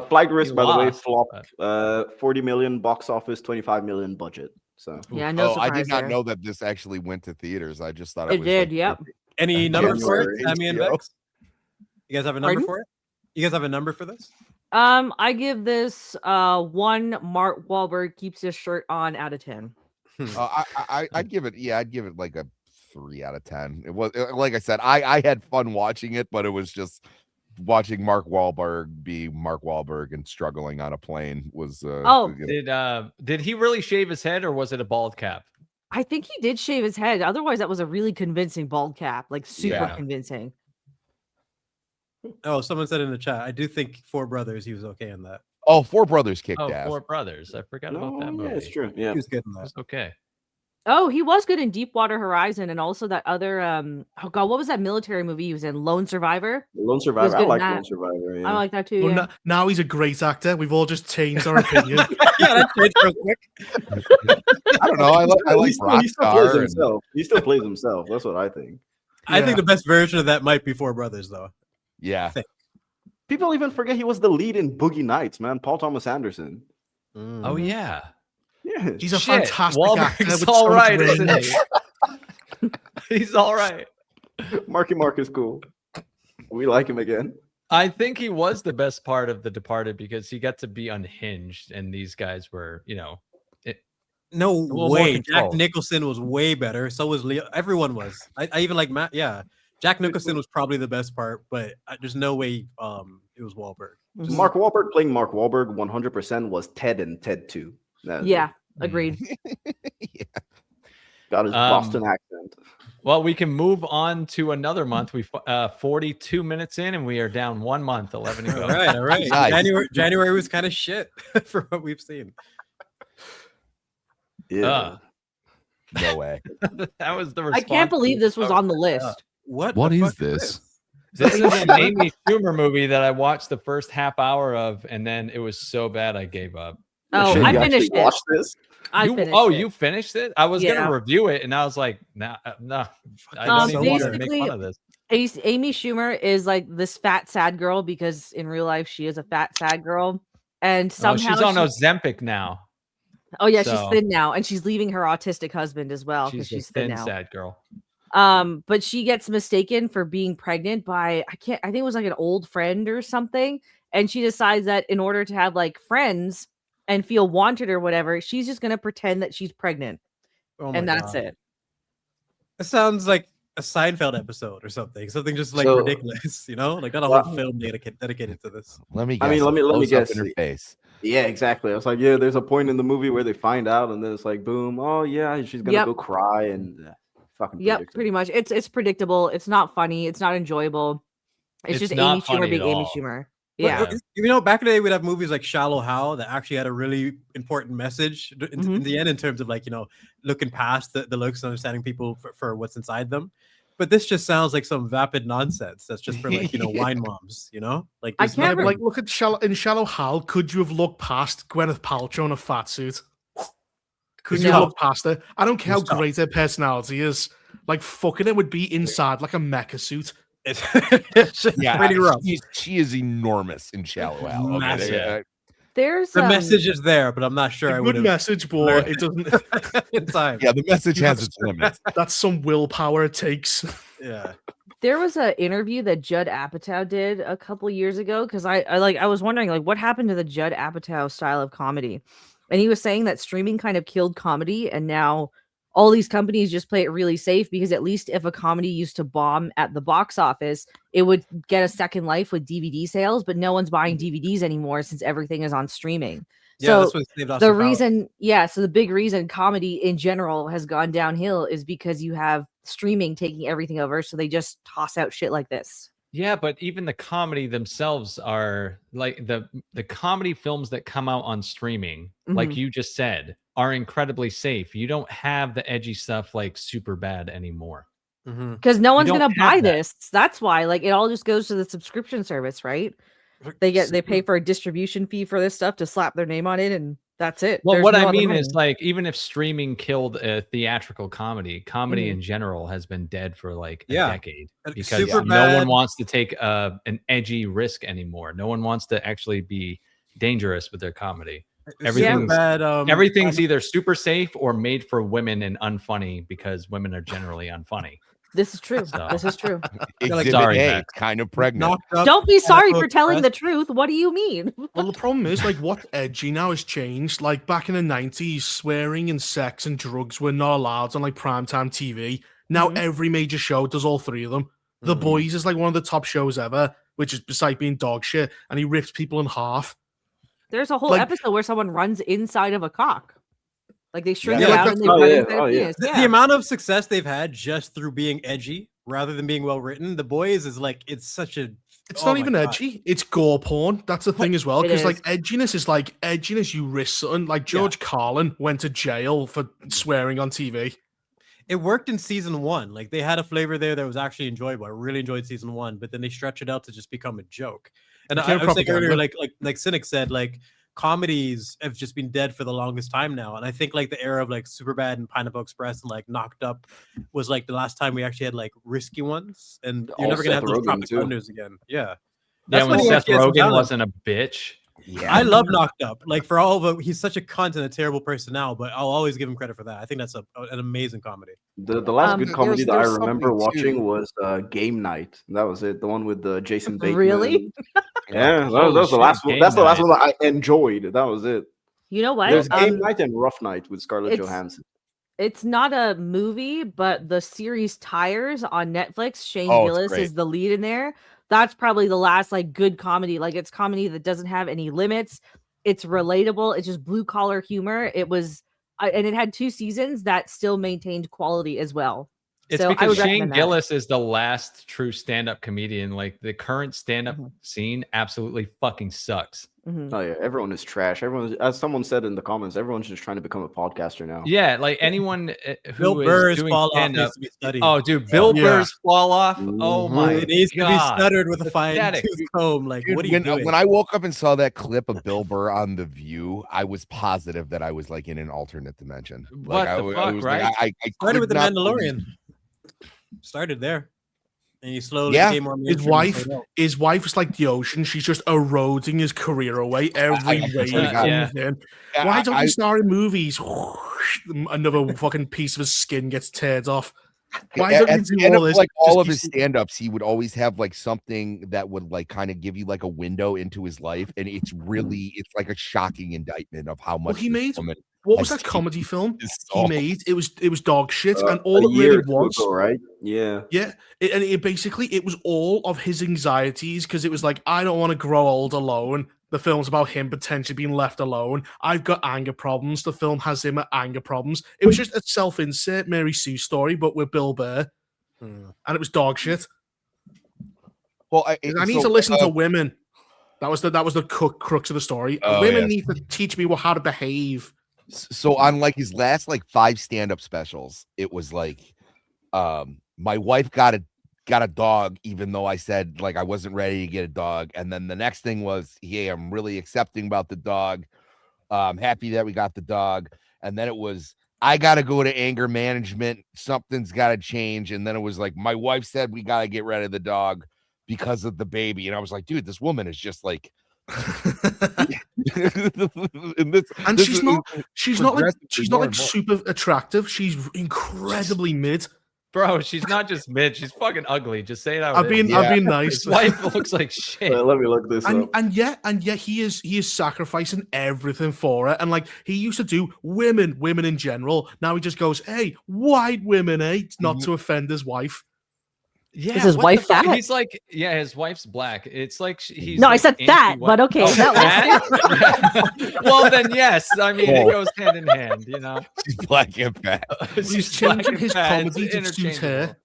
Flight Risk, He by the way, lost, flopped. 40 million box office, 25 million budget. So Yeah, no surprise I did not there. know that this actually went to theaters. I just thought It was did, like, yep. Any number for it? January, Sammy and HBO. Vex? You guys have a number Pardon? for it? You guys have a number for this? I give this one Mark Wahlberg keeps his shirt on out of 10. I'd give it like a 3 out of 10. It was like I said, I had fun watching it, but it was just watching Mark Wahlberg be Mark Wahlberg and struggling on a plane was Did he really shave his head or was it a bald cap? I think he did shave his head. Otherwise, that was a really convincing bald cap, like super convincing. Oh, someone said in the chat, I do think Four Brothers, he was okay in that. Oh, Four Brothers kicked ass. Four Brothers. I forgot about that movie. Yeah, it's true. Yeah, He was good in that. It's okay. Oh, he was good in Deepwater Horizon and also that other oh god, what was that military movie he was in? Lone Survivor? Lone Survivor. I good like in Lone that. Survivor. Yeah. I like that too. Well, Yeah. now he's a great actor. We've all just changed our opinion. Yeah, that changed real quick. I don't know. I like he still plays Rockstar. And, himself. He still plays himself. That's what I think. I think Yeah. the best version of that might be Four Brothers, though. yeah. People even forget he was the lead in Boogie Nights, man. Paul Thomas Anderson. Oh yeah. Yeah. He's a Shit, fantastic actor. Wahlberg's with all so much right, range. isn't he? He's all right. Marky Mark is cool. We like him again. I think he was the best part of The Departed because he got to be unhinged, and these guys were, No little more way. control. Jack Nicholson was way better. So was Leo. Everyone was. I even like Matt. Yeah. Jack Nicholson was probably the best part, but there's no way it was Wahlberg. Mark Wahlberg playing Mark Wahlberg 100% was Ted and Ted 2. Yeah, agreed. Got his Boston accent. Well, we can move on to another month. We 42 minutes in, and we are down 1 month, 11 to go. All right. Nice. January was kind of shit for what we've seen. Yeah. No way. That was the I response. can't believe this was on the list. What What the is fuck this? This is an Amy Schumer movie that I watched the first half hour of, and then it was so bad I gave up. Oh, Should I you actually finished it. watch this? I You finished it. finished it? I was Yeah. gonna review it, and I was like, nah. I don't even want to make basically- fun of this. Amy Schumer is like this fat sad girl because in real life she is a fat sad girl, and somehow she's on Ozempic now. oh yeah, so- she's thin now, and she's leaving her autistic husband as well because She's she's a thin thin, now. sad girl. But she gets mistaken for being pregnant by I think it was like an old friend or something, and she decides that in order to have like friends and feel wanted or whatever, she's just gonna pretend that she's pregnant, Oh my and that's God. it. It sounds like a Seinfeld episode or something. Something just like So- ridiculous, like not a Well- whole film dedicated to this. Let me I mean, guess. let me Close up guess. in her face. Yeah, exactly. I was like, yeah, there's a point in the movie where they find out, and then it's like, boom, oh yeah, she's gonna Yep. go cry and fucking. Yep, predictable. pretty much. It's predictable. It's not funny. It's not enjoyable. It's just not Amy Schumer funny being at Amy all. Schumer. But, Yeah. back in the day, we'd have movies like Shallow Hal that actually had a really important message in the end in terms of looking past the looks and understanding people for what's inside them. But this just sounds like some vapid nonsense that's just for wine moms, Like I there's can't no- Like, look at Shallow Hal. Could you have looked past Gwyneth Paltrow in a fat suit? Could you No. have looked past her? I don't care how It's tough. great her personality is. Like, fucking it would be inside like a mecha suit. it's just Yeah, pretty rough. She is enormous in Shallow Hal. Okay, Massive. There's The message is there, but I'm not sure I A would good have message, but it doesn't. in time. Yeah, the message has its limits. That's some willpower it takes. Yeah. There was an interview that Judd Apatow did a couple years ago because I was wondering like what happened to the Judd Apatow style of comedy, and he was saying that streaming kind of killed comedy, and now all these companies just play it really safe because at least if a comedy used to bomb at the box office, it would get a second life with DVD sales, but no one's buying DVDs anymore since everything is on streaming. Yeah, So that's what saved Austin the Powers. reason, so the big reason comedy in general has gone downhill is because you have streaming taking everything over, so they just toss out shit like this. Yeah, but even the comedy themselves are like the comedy films that come out on streaming, like you just said, are incredibly safe. You don't have the edgy stuff like super bad anymore. Because no one's don't gonna have buy that. this. That's why, like, it all just goes to the subscription service, right? They pay for a distribution fee for this stuff to slap their name on it, and that's it. Well, There's what no I other mean money. is like even if streaming killed a theatrical comedy, comedy in general has been dead for like a decade because no one wants to take an edgy risk anymore. No one wants to actually be dangerous with their comedy. Everything's either super safe or made for women and unfunny because women are generally unfunny. This is true. This is true. Sorry, A, Vex. kind of pregnant. Don't be sorry for telling the truth. What do you mean? Well, the problem is, like, what's edgy now has changed. Like, back in the 90s, swearing and sex and drugs were not allowed on, like, primetime TV. Now every major show does all three of them. The Boys is, like, one of the top shows ever, which is beside being dog shit, and he rips people in half. There's a whole episode where someone runs inside of a cock. Like, they shrink it Yeah, out like and they run inside a penis. The amount of success they've had just through being edgy rather than being well written, The Boys is like it's not even edgy. It's gore porn. That's the thing as well. It Because is. like edginess is like edginess. You risk something. Like George Carlin went to jail for swearing on TV. It worked in season 1. Like they had a flavor there that was actually enjoyable. I really enjoyed season 1, but then they stretch it out to just become a joke. And I was saying earlier, like Cynic said, like comedies have just been dead for the longest time now. And I think like the era of like Superbad and Pineapple Express and like Knocked Up was like the last time we actually had like risky ones. And you're never gonna have those Tropic Thunders again. Yeah. Yeah, when Seth Rogen wasn't a bitch. Yeah, I love Knocked Up. Like for all of it, he's such a cunt and a terrible person now, but I'll always give him credit for that. I think that's an amazing comedy. The last good comedy that I remember watching was Game Night. That was it. The one with Jason Bateman. Really? Yeah, that was the last one. That's the last one that I enjoyed. That was it. You know what? There's Game Night and Rough Night with Scarlett Johansson. It's not a movie, but the series Tires on Netflix, Shane Gillis is the lead in there. That's probably the last like good comedy. Like it's comedy that doesn't have any limits. It's relatable. It's just blue collar humor. It was, and it had 2 seasons that still maintained quality as well. It's so because Shane Gillis is the last true stand-up comedian. Like the current stand-up scene absolutely fucking sucks. Oh yeah, everyone is trash. Everyone, as someone said in the comments, everyone's just trying to become a podcaster now. Yeah, like anyone who Bill is Burr's doing fall off stand-up. needs to be studied. Oh, dude, Bill Burr's fall off. Oh my god, it needs to be stuttered with a fine-tooth comb. Like, dude, what are you doing? When I woke up and saw that clip of Bill Burr on The View, I was positive that I was like in an alternate dimension. What like, the fuck, was right? Like, I started with The could not Mandalorian. Started there. And he slowly became more his wife is like the ocean. She's just eroding his career away every way he comes in. Why don't you star in movies? Another fucking piece of his skin gets teared off. Why don't you do all this? Like all of his stand-ups, he would always have like something that would like kind of give you like a window into his life, and it's like a shocking indictment of how much he made. What was that comedy film he made? It was dog shit, and all it really was, right? Yeah. It basically was all of his anxieties because it was like, I don't want to grow old alone. The film's about him potentially being left alone. I've got anger problems. The film has him at anger problems. It was just a self-insert Mary Sue story, but with Bill Burr, and it was dog shit. Well, I need to listen to women. That was the crux of the story. Women need to teach me how to behave. So on like his last like 5 stand-up specials, it was like my wife got a dog, even though I said like I wasn't ready to get a dog. And then the next thing was, hey, I'm really accepting about the dog. I'm happy that we got the dog. And then it was, I gotta go to anger management, something's gotta change. And then it was like, my wife said we gotta get rid of the dog because of the baby. And I was like, dude, this woman is just like And she's not like super attractive. She's incredibly mid. Bro, she's not just mid. She's fucking ugly. Just say it out. I've been nice. His wife looks like shit. Let me look this up. And yet he is sacrificing everything for it. And like he used to do women in general. Now he just goes, hey, white women, not to offend his wife. Yeah, is his wife fat? He's like, yeah, his wife's black. It's like he's. No, like I said fat, but okay. Oh, that fat? Well, then yes. I mean, it goes hand in hand. You know, she's black and fat. He's changing his comedy to suit her.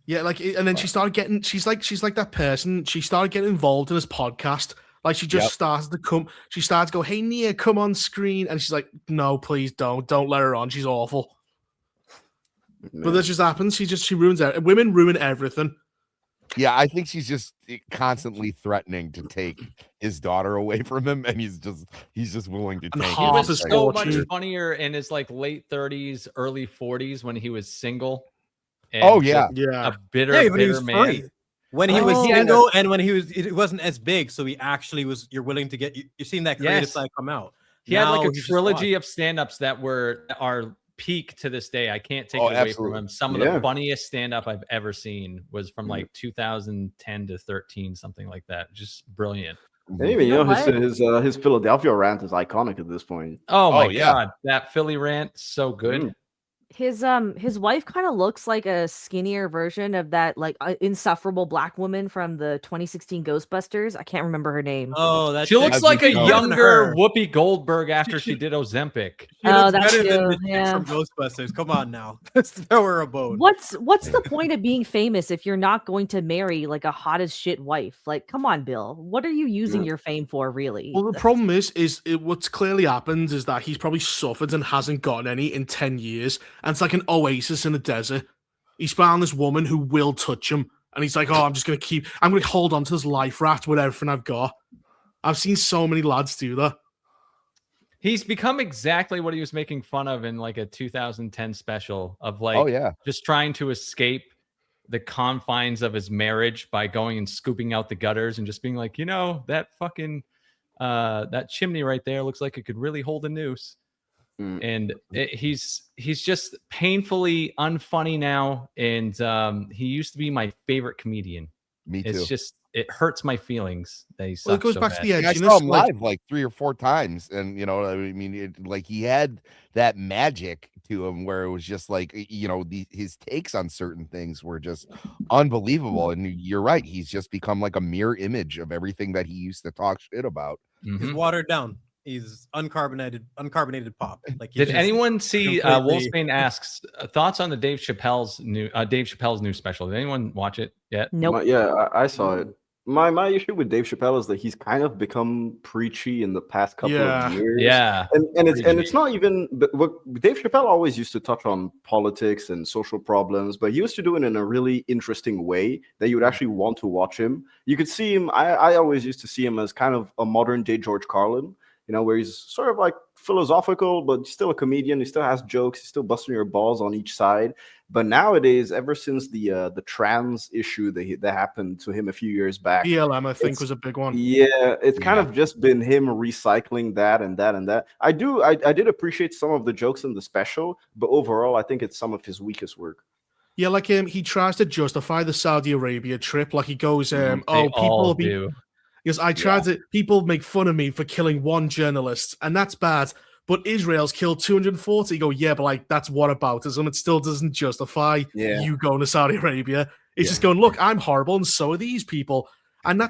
Yeah, like, and then she started getting. She's like that person. She started getting involved in his podcast. Like she just started to come. She started to go, "Hey Nia, come on screen," and she's like, "No, please don't let her on. She's awful." But that just happens. She ruins it. Women ruin everything. Yeah, I think she's just constantly threatening to take his daughter away from him, and he's just willing to take it. He was so much funnier in his like late 30s, early 40s when he was single. And a bitter man. When he was single and when it wasn't as big, so he actually was. You're willing to get. You're seeing that creative side come out. He had like a trilogy of stand-ups that are peak to this day. I can't take it away from him. Some of the funniest stand-up I've ever seen was from like 2010 to 13, something like that. Just brilliant. And even his Philadelphia rant is iconic at this point. Oh my god, that Philly rant, so good. His wife kind of looks like a skinnier version of that like insufferable black woman from the 2016 Ghostbusters. I can't remember her name. Oh, she looks like a younger Whoopi Goldberg after she did Ozempic. That's better than the yeah. from Ghostbusters. Come on now, let's throw her a bone. What's the point of being famous if you're not going to marry like a hot as shit wife? Like, come on, Bill. What are you using your fame for, really? Well, the problem is what's clearly happened is that he's probably suffered and hasn't gotten any in 10 years. And it's like an oasis in a desert. He's found this woman who will touch him. And he's like, oh, I'm going to hold on to this life raft with everything I've got. I've seen so many lads do that. He's become exactly what he was making fun of in like a 2010 special of like, just trying to escape the confines of his marriage by going and scooping out the gutters and just being like, that fucking, that chimney right there looks like it could really hold a noose. And he's just painfully unfunny now, and he used to be my favorite comedian. Me too. It's just it hurts my feelings that he sucks. Well, it goes back to the edginess. I saw him live like 3 or 4 times, and he had that magic to him where it was just like his takes on certain things were just unbelievable. And you're right, he's just become like a mirror image of everything that he used to talk shit about. He's watered down. He's uncarbonated pop. Like, did anyone see? Wolfsbane asks thoughts on the Dave Chappelle's new special. Did anyone watch it yet? Nope. I saw it. My issue with Dave Chappelle is that he's kind of become preachy in the past couple of years. Yeah, and it's not even. But Dave Chappelle always used to touch on politics and social problems, but he used to do it in a really interesting way that you would actually want to watch him. You could see him. I always used to see him as kind of a modern day George Carlin. Where he's sort of like philosophical, but still a comedian. He still has jokes. He's still busting your balls on each side. But nowadays, ever since the trans issue that happened to him a few years back, BLM, I think, was a big one. Yeah, it's kind of just been him recycling that and that and that. I did appreciate some of the jokes in the special, but overall, I think it's some of his weakest work. Yeah, like he tries to justify the Saudi Arabia trip. Like he goes, people do. Because people make fun of me for killing one journalist, and that's bad. But Israel's killed 240. You go, yeah, but like that's whataboutism. It still doesn't justify you going to Saudi Arabia. It's just going, look, I'm horrible, and so are these people. And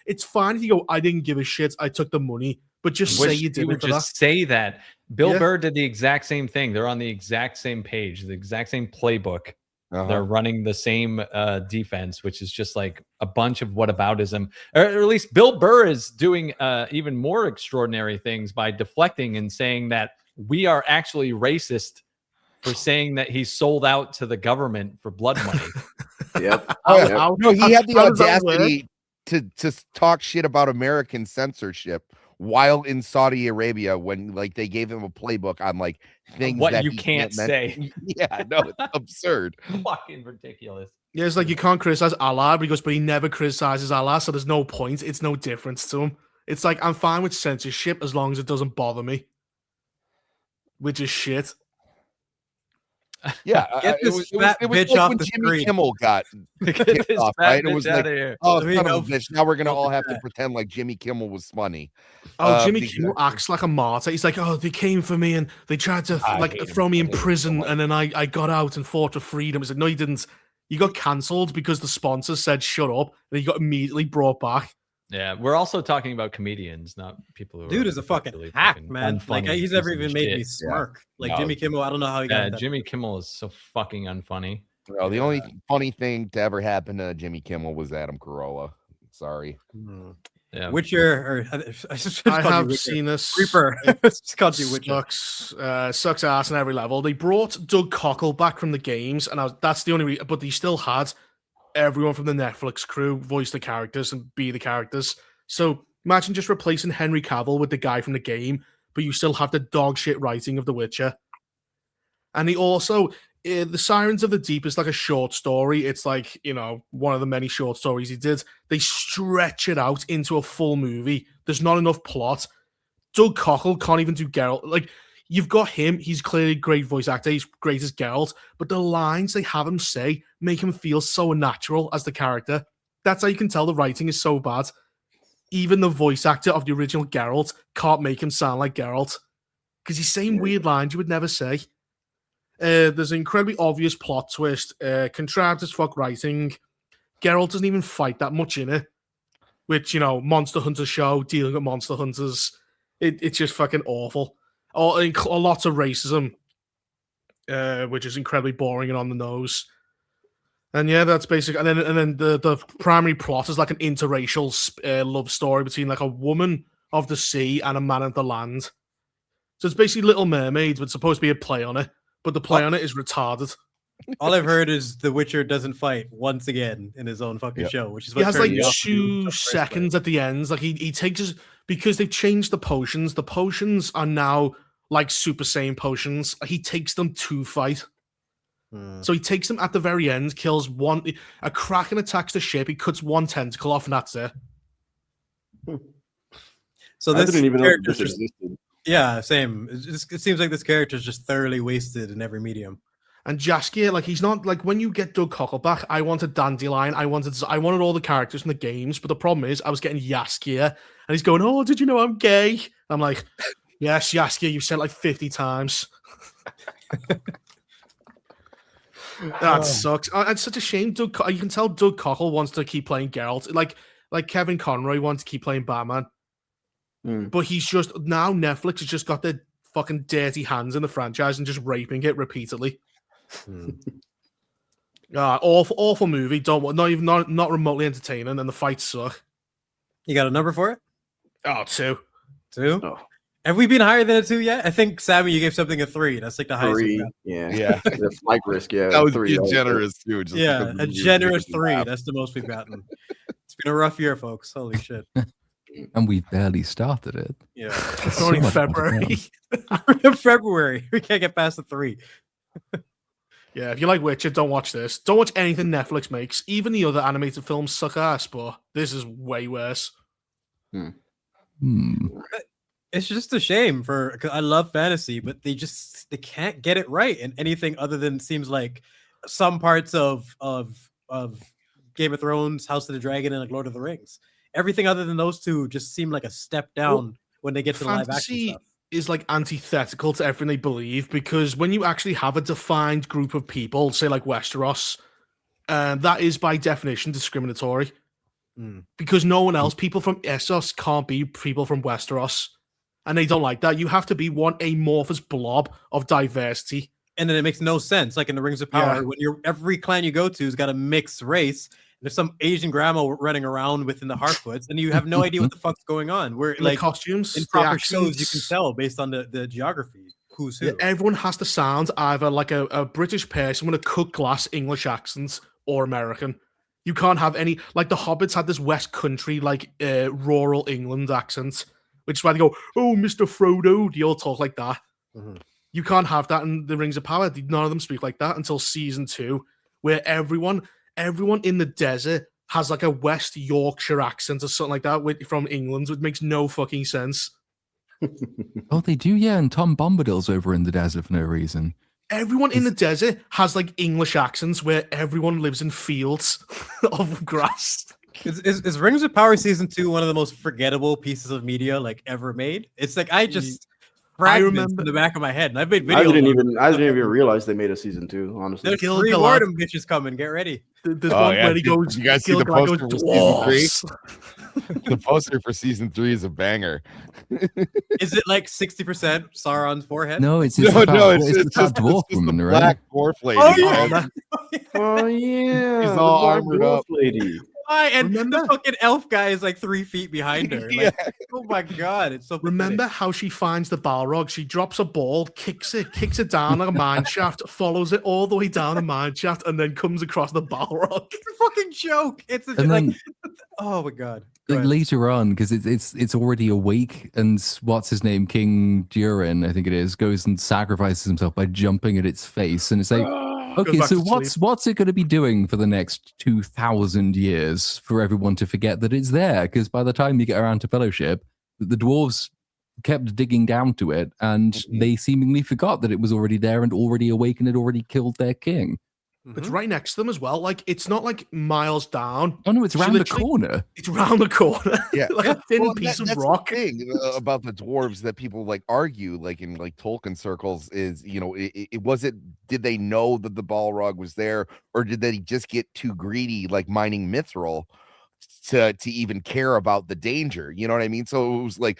it's fine if you go, I didn't give a shit. I took the money, but just say you did it. Just say that. Bill Burr did the exact same thing. They're on the exact same page, the exact same playbook. They're running the same defense, which is just like a bunch of whataboutism. Or at least Bill Burr is doing even more extraordinary things by deflecting and saying that we are actually racist for saying that he sold out to the government for blood money. Yep. No, he had the audacity to talk shit about American censorship while in Saudi Arabia when like they gave him a playbook on like things What that you he can't say. Yeah, no, it's absurd. Fucking ridiculous. Yeah, it's like you can't criticize Allah because, but he never criticizes Allah, so there's no point. It's no difference to him. It's like I'm fine with censorship as long as it doesn't bother me, which is shit. Yeah, Get it this was fat like bitch when off the Jimmy screen. Kimmel got Get kicked this off, fat right? It bitch was out like, of here. oh, Let me son of go a bitch! Now we're gonna go all for have to that. pretend like Jimmy Kimmel was funny. Oh, Jimmy because- Kimmel acts like a martyr. He's like, oh, they came for me and they tried to I like hate him. throw me I in hate him so prison, much. and then I got out and fought for freedom. He's like, no, you didn't. You got cancelled because the sponsor said shut up, and you got immediately brought back. Yeah, we're also talking about comedians, not people who Dude are is a fucking effectively hack, fucking man. Like unfunny he's never pieces even of made me shit. smirk. Like No. Jimmy Kimmel, I don't know how he got Yeah, that. Jimmy Kimmel is so fucking unfunny. Well, the only funny thing to ever happen to Jimmy Kimmel was Adam Carolla. Sorry. Yeah. Witcher, or I just I called you have Witcher. seen this. Reaper. Just called you Witcher. Sucks ass on every level. They brought Doug Cockle back from the games, and that's the only reason. But they still had everyone from the Netflix crew voice the characters and be the characters. So imagine just replacing Henry Cavill with the guy from the game, but you still have the dog shit writing of The Witcher. And he also, The Sirens of the Deep is like a short story. It's like, you know, one of the many short stories he did. They stretch it out into a full movie. There's not enough plot. Doug Cockle can't even do Geralt. Like, you've got him. He's clearly a great voice actor. He's great as Geralt. But the lines they have him say make him feel so unnatural as the character. That's how you can tell the writing is so bad. Even the voice actor of the original Geralt can't make him sound like Geralt. Because he's saying weird lines you would never say. There's an incredibly obvious plot twist. Contrived as fuck writing. Geralt doesn't even fight that much in it. Which, you know, Monster Hunter show, dealing with monster hunters. It's just fucking awful. Lots of racism, which is incredibly boring and on the nose. And yeah, that's basic. And then the primary plot is like an interracial love story between like a woman of the sea and a man of the land. So it's basically Little Mermaid, but it's supposed to be a play on it. But the play on it is retarded. All I've heard is The Witcher doesn't fight once again in his own fucking show, which is what He has like turned me off 2 seconds at the end. Like he takes his, because they've changed the potions. The potions are now like Super Saiyan potions. He takes them to fight. So he takes them at the very end, kills one. A Kraken attacks the ship. He cuts one tentacle off, and that's it. So I this didn't even know character's this just, existed. yeah, same. It seems like this character is just thoroughly wasted in every medium. And Jaskier, like he's not like when you get Doug Cockle back. I wanted Dandelion. I wanted all the characters from the games, but the problem is I was getting Jaskier, and he's going, "Oh, did you know I'm gay?" I'm like, "Yes, Jaskier, you've said it like 50 times." That sucks. It's such a shame. You can tell Doug Cockle wants to keep playing Geralt, like Kevin Conroy wants to keep playing Batman. But he's just now Netflix has just got their fucking dirty hands in the franchise and just raping it repeatedly. Awful movie. Not remotely entertaining, and the fights suck. You got a number for it? Oh, 2. 2? Oh. Have we been higher than a 2 yet? I think Sammy, you gave something a 3. That's like the highest. 3, yeah. Yeah. The flight risk, yeah. That was 3, being that was generous, too. just Yeah, because a we generous really 3. laughed. That's the most we've gotten. It's been a rough year, folks. Holy shit. And we barely started it. Yeah. It's So only much more to February. come. February. We can't get past the 3. Yeah, if you like Witcher, don't watch this. Don't watch anything Netflix makes. Even the other animated films suck ass, but this is way worse. It's just a shame cause I love fantasy, but they can't get it right in anything other than seems like some parts of Game of Thrones, House of the Dragon, and like Lord of the Rings. Everything other than those two just seem like a step down when they get to the live action Fantasy stuff. is like antithetical to everything they believe, because when you actually have a defined group of people, say like Westeros, that is by definition discriminatory. Because no one else, people from Essos can't be people from Westeros. And they don't like that. You have to be one amorphous blob of diversity. And then it makes no sense. Like in the Rings of Power, when every clan you go to has got a mixed race. There's some Asian grandma running around within the Harfoots, and you have no idea what the fuck's going on. Where And like the costumes, in the proper shows, you can accents. tell based on the geography who's who. Yeah, everyone has to sound either like a British person with a cut glass English accent or American. You can't have any, like the Hobbits had this West Country, like rural England accent, which is why they go, "Oh, Mr. Frodo." They all talk like that. Mhm. You can't have that in the Rings of Power. None of them speak like that until season 2, where everyone in the desert has like a West Yorkshire accent or something like that from England, which makes no fucking sense. Oh, they do, yeah. And Tom Bombadil's over in the desert for no reason. Everyone in the desert has like English accents where everyone lives in fields of grass. Is Rings of Power season 2 one of the most forgettable pieces of media like ever made? It's like I remember in the back of my head, and I've made videos. I didn't even realize they made a season 2. Honestly, there's 3 more of them bitches coming. Get ready. There's one where he goes. You guys see the Gilgalad poster goes, for season 3? The poster for season 3 is a banger. Is it like 60% Sauron's forehead? No, it's It's that just dwarf the woman, right? black dwarf lady. Oh yeah. Oh yeah, She's the all black armored dwarf up. lady. Why? And Remember? the fucking elf guy is like 3 feet behind her. Like, oh my god, it's so. Remember how she finds the Balrog? She drops a ball, kicks it down like a mine shaft, follows it all the way down a mine shaft, and then comes across the Balrog. It's a fucking joke. It's a, And like, then, oh my god. Go like ahead. later on, because it's already awake, and what's his name, King Durin, I think it is, goes and sacrifices himself by jumping at its face, and it's like, okay, back so to what's it going to be doing for the next 2,000 years for everyone to forget that it's there? Because by the time you get around to Fellowship, the dwarves kept digging down to it, and they seemingly forgot that it was already there and already awake and had already killed their king. It's right next to them as well. Like, it's not like miles down. Oh no, it's She around the literally- corner. It's round the corner. Yeah, like a thin Well, piece of that's rock. the thing about the dwarves that people like argue, like in like Tolkien circles, is it was it? Did they know that the Balrog was there, or did they just get too greedy, like mining mithril, to even care about the danger? You know what I mean? So it was like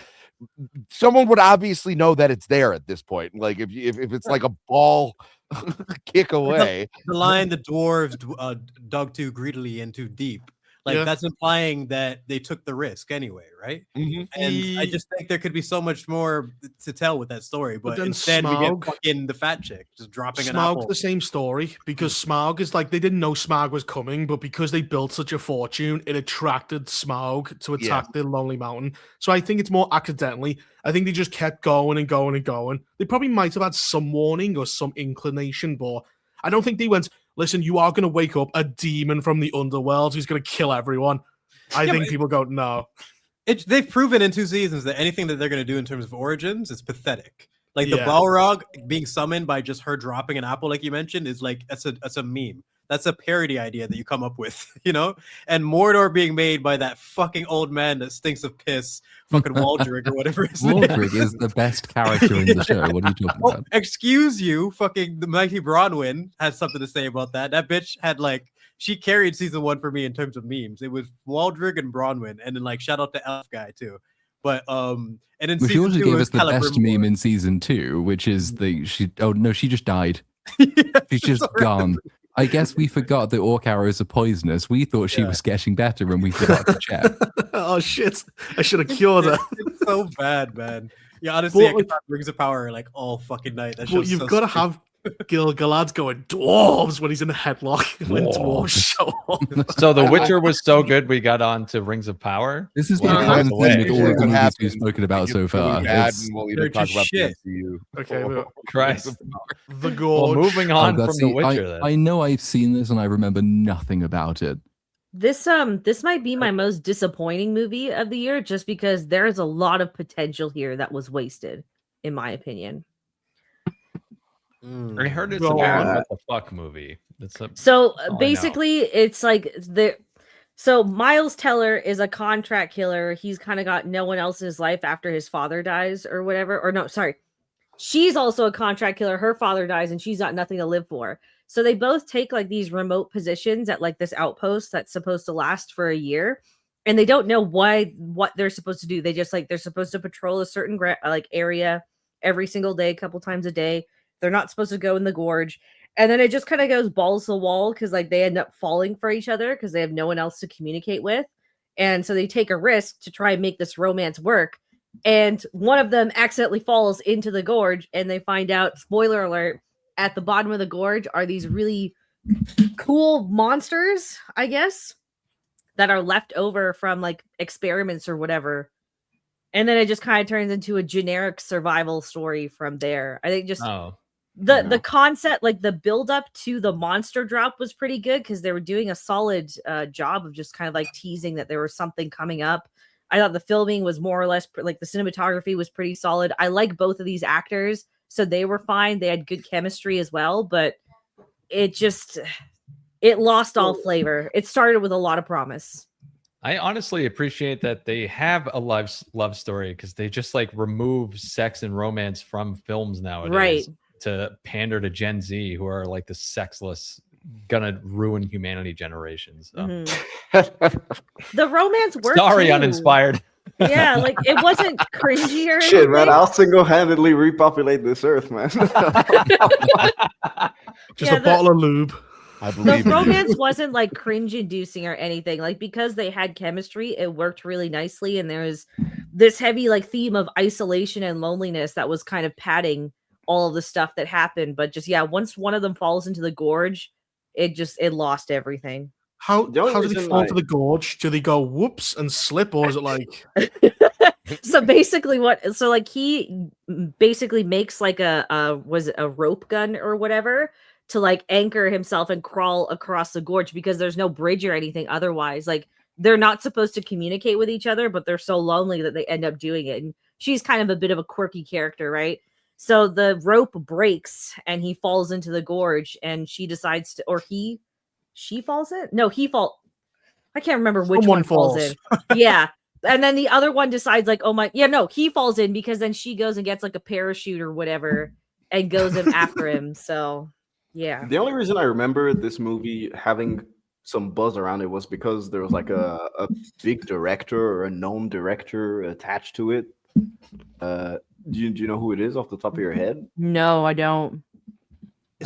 someone would obviously know that it's there at this point. Like if it's like a ball kick away. The line the dwarves dug too greedily and too deep. Like Yeah. that's implying that they took the risk anyway, right? Mhm. And I just think there could be so much more to tell with that story, but then instead we Smaug- get fucking the fat chick just dropping an Smaug's apple. the same story because Smaug is like they didn't know Smaug was coming, but because they built such a fortune, it attracted Smaug to attack the Lonely Mountain. So I think it's more accidentally. I think they just kept going and going and going. They probably might have had some warning or some inclination, but I don't think they went, listen, you are going to wake up a demon from the underworld who's going to kill everyone. I think people go, no. They've proven in 2 seasons that anything that they're going to do in terms of origins is pathetic. Like the Yeah. Balrog being summoned by just her dropping an apple, like you mentioned, is like that's a meme. That's a parody idea that you come up with, And Mordor being made by that fucking old man that stinks of piss, fucking Waldrick or whatever his name Waldrick is the best character in the show. What are you talking Oh, about? excuse you, fucking the mighty Bronwyn has something to say about that. That bitch had she carried season 1 for me in terms of memes. It was Waldrick and Bronwyn, and then shout out to Elf Guy too. But and then Well, she season also 2 gave was us the best Celebrimbor. meme in season 2, which is she just died. Yes, She's just sorry. gone. I guess we forgot that orc arrows are poisonous. We thought she was getting better and we forgot to check. Oh, shit. I should have cured her. It's so bad, man. Yeah, honestly, I But, could talk Rings of Power all fucking night. That Well, show's you've so got to stupid. have Gilgalad's going dwarves when he's in a headlock when dwarves show up. So The Witcher was so good, we got on to Rings of Power. This has been Well, a common that's thing the with way. all of the What movies happens we've spoken about It so gets far. really bad, It's- and we'll they're even talk just about shit. the MCU. Okay, but Christ. the Well, gorge. moving Oh, on God, from see, The Witcher, then. I know I've seen this and I remember nothing about it. This might be my most disappointing movie of the year just because there's a lot of potential here that was wasted, in my opinion. I heard it's Go a on. what the fuck movie. It's a, So all I know. basically, it's like so Miles Teller is a contract killer. He's kind of got no one else in his life after his father dies or whatever. Or no, sorry. She's also a contract killer. Her father dies and she's got nothing to live for. So they both take these remote positions at this outpost that's supposed to last for a year. And they don't know what they're supposed to do. They just they're supposed to patrol a certain area every single day, a couple times a day. They're not supposed to go in the gorge. And then it just kind of goes balls to the wall because they end up falling for each other because they have no one else to communicate with. And so they take a risk to try and make this romance work. And one of them accidentally falls into the gorge and they find out, spoiler alert, at the bottom of the gorge are these really cool monsters, I guess, that are left over from experiments or whatever. and then it just kind of turns into a generic survival story from there. I think just Oh, the concept, like the build up to the monster drop, was pretty good because they were doing a solid job of just kind of like teasing that there was something coming up. I thought the filming was more or less like the cinematography was pretty solid. I like both of these actors, so they were fine. They had good chemistry as well, but it lost all flavor. It started with a lot of promise. I honestly appreciate that they have a love story because they just like remove sex and romance from films nowadays, Right? To pander to Gen Z, who are like the sexless, gonna ruin humanity generations. So. The romance worked. Sorry, too. Uninspired. Yeah, like it wasn't cringy or Shit, man, anything. I'll single-handedly repopulate this earth, man. Just a bottle of lube. I believe The in you. romance wasn't like cringe-inducing or anything. Like because they had chemistry, it worked really nicely, and there was this heavy like theme of isolation and loneliness that was kind of padding all of the stuff that happened. But just once one of them falls into the gorge, it lost everything. How The only do they reason fall to the gorge? Do they go whoops and slip, or is it like So basically he basically makes like a rope gun or whatever to like anchor himself and crawl across the gorge because there's no bridge or anything otherwise. Like they're not supposed to communicate with each other, but they're so lonely that they end up doing it. And she's kind of a bit of a quirky character, right? So the rope breaks and he falls into the gorge, and she decides to, or she falls in? No, I can't remember which Someone one falls in. Yeah. And then the other one decides like, oh my, yeah, no, he falls in because then she goes and gets like a parachute or whatever and goes in after him. So yeah. The only reason I remember this movie having some buzz around it was because there was like a big director or a known director attached to it. Do you know who it is off the top of your head? No, I don't.